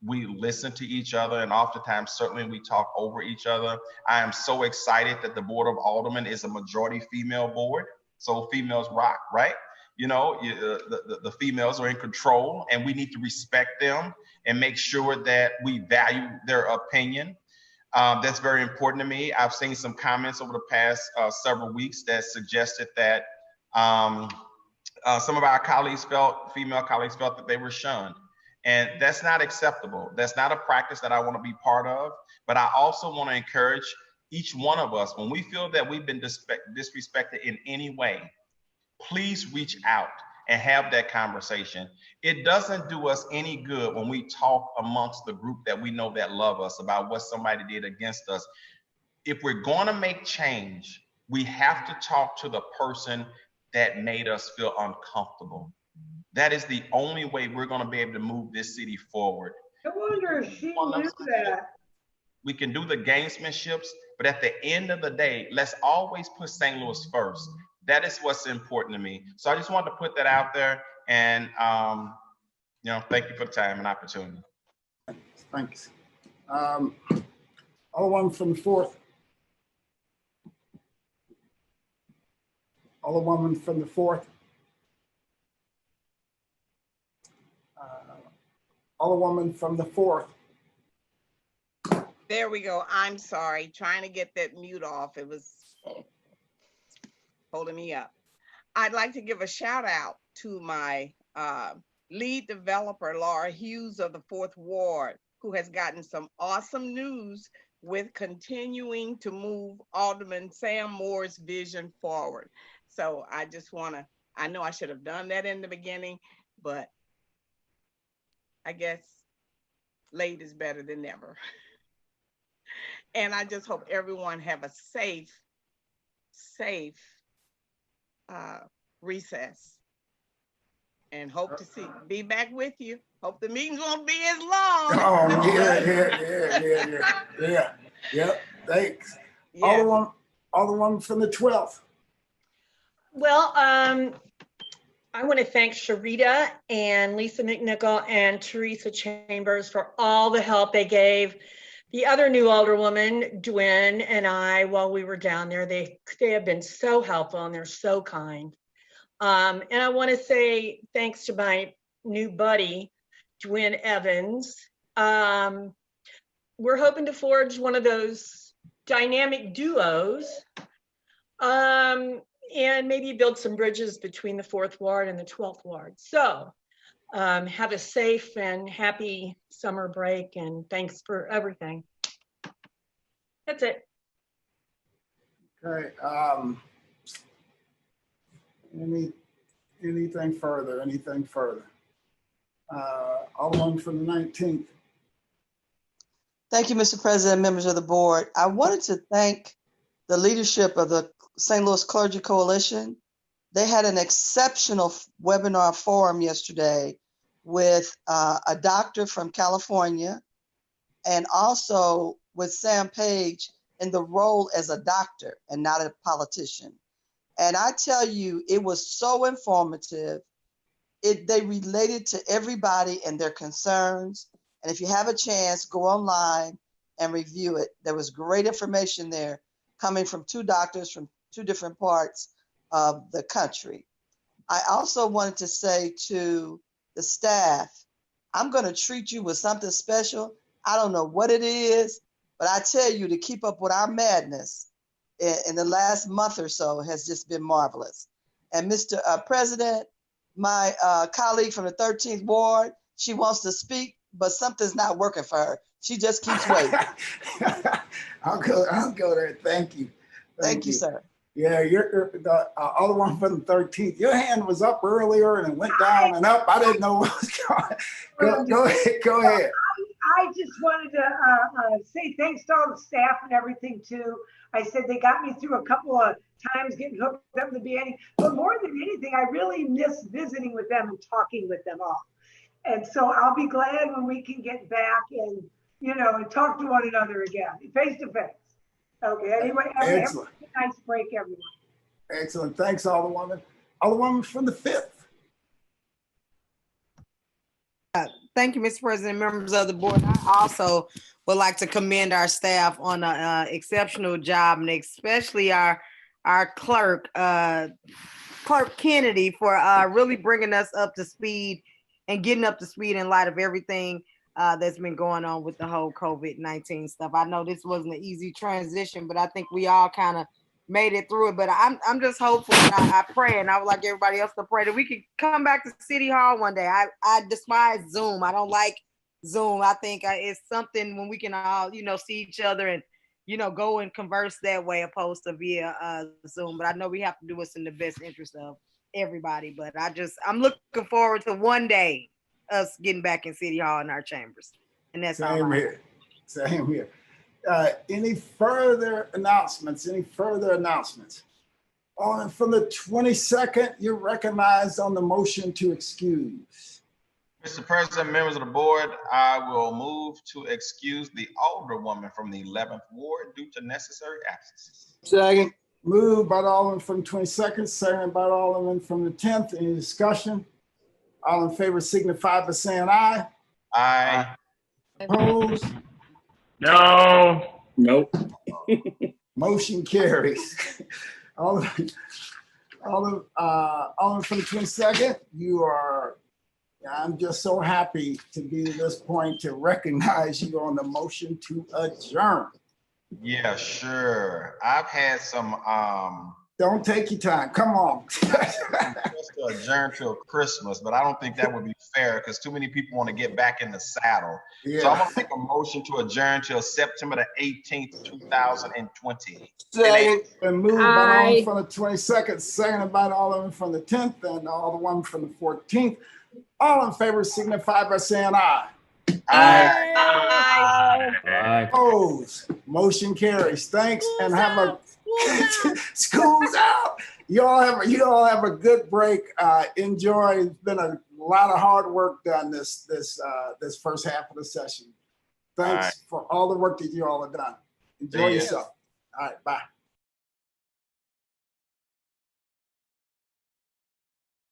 we listen to each other, and oftentimes certainly we talk over each other. I am so excited that the Board of Aldermen is a majority female board, so females rock, right? You know, the females are in control, and we need to respect them and make sure that we value their opinion. That's very important to me. I've seen some comments over the past several weeks that suggested that some of our female colleagues felt that they were shunned. And that's not acceptable. That's not a practice that I want to be part of. But I also want to encourage each one of us, when we feel that we've been disrespected in any way, please reach out and have that conversation. It doesn't do us any good when we talk amongst the group that we know that love us about what somebody did against us. If we're going to make change, we have to talk to the person that made us feel uncomfortable. That is the only way we're going to be able to move this city forward. I wonder if she knew that. We can do the gamesmanships, but at the end of the day, let's always put St. Louis first. That is what's important to me. So I just wanted to put that out there, and you know, thank you for the time and opportunity. Thanks. Alderman from the 4th. Alderwoman from the 4th. Alderwoman from the 4th. There we go. I'm sorry. Trying to get that mute off. It was holding me up. I'd like to give a shout out to my lead developer, Laura Hughes of the 4th Ward, who has gotten some awesome news with continuing to move Alderman Sam Moore's vision forward. So I just want to, I know I should have done that in the beginning, but I guess late is better than never. And I just hope everyone have a safe recess, and hope to be back with you. Hope the meetings won't be as long. Oh, yeah. Thanks. Yeah. Alderwoman from the 12th. Well, I want to thank Sharita and Lisa McNichol and Teresa Chambers for all the help they gave the other new alderwoman, Dwynn, and I, while we were down there. They have been so helpful and they're so kind. And I want to say thanks to my new buddy, Dwynn Evans. We're hoping to forge one of those dynamic duos and maybe build some bridges between the 4th Ward and the 12th Ward. So have a safe and happy summer break, and thanks for everything. That's it. Okay. Anything further? Alderman from the 19th. Thank you, Mr. President, members of the board. I wanted to thank the leadership of the St. Louis Clergy Coalition. They had an exceptional webinar forum yesterday with a doctor from California, and also with Sam Page in the role as a doctor and not a politician. And I tell you, it was so informative. They related to everybody and their concerns. And if you have a chance, go online and review it. There was great information there coming from 2 doctors from 2 different parts of the country. I also wanted to say to the staff, I'm going to treat you with something special. I don't know what it is, but I tell you, to keep up with our madness in the last month or so has just been marvelous. And Mr. President, my colleague from the 13th Ward, she wants to speak, but something's not working for her. She just keeps waiting. I'll go there. Thank you. Thank you, sir. Yeah, you're the other one from the 13th. Your hand was up earlier and it went down and up. I didn't know what was going. Go ahead. Go ahead. I just wanted to say thanks to all the staff and everything too. I said they got me through a couple of times getting hooked up in the beginning, but more than anything, I really miss visiting with them and talking with them all. And so I'll be glad when we can get back and, you know, and talk to one another again, face to face. Okay, anyway, have a nice break, everyone. Excellent. Thanks, Alderwoman. Alderwoman from the 5th. Thank you, Mr. President, members of the board. I also would like to commend our staff on an exceptional job, and especially our clerk, Clerk Kennedy, for really bringing us up to speed and getting up to speed in light of everything that's been going on with the whole COVID-19 stuff. I know this wasn't an easy transition, but I think we all kind of made it through it. But I'm just hopeful, and I pray, and I would like everybody else to pray that we could come back to City Hall one day. I despise Zoom. I don't like Zoom. I think it's something when we can all, you know, see each other and, you know, go and converse that way opposed to via Zoom. But I know we have to do what's in the best interest of everybody. But I'm looking forward to one day us getting back in City Hall in our chambers. And that's all. Same here. Same here. Any further announcements? Any further announcements? On from the 22nd, you're recognized on the motion to excuse. Mr. President, members of the board, I will move to excuse the Alderwoman from the 11th Ward due to necessary absences. Second. Moved by the Alderman from the 22nd, seconded by the Alderman from the 10th. Any discussion? All in favor signify by saying aye. Aye. Opposed? No. Nope. Motion carries. Alderman from the 22nd, you are, I'm just so happy to be at this point to recognize you on the motion to adjourn. Yeah, sure. I've had some Don't take your time. Come on. just to adjourn till Christmas, but I don't think that would be fair because too many people want to get back in the saddle. Yeah. So I'm gonna make a motion to adjourn till September the 18th, 2020. Second. And moved by the Alderman from the 22nd, seconded by the Alderman from the 10th, and all the one from the 14th. All in favor signify by saying aye. Aye. Aye. Opposed? Motion carries. Thanks, and have a school's out. You all have a good break. Enjoy. It's been a lot of hard work done this first half of the session. Thanks for all the work that you all have done. Enjoy yourself. All right, bye.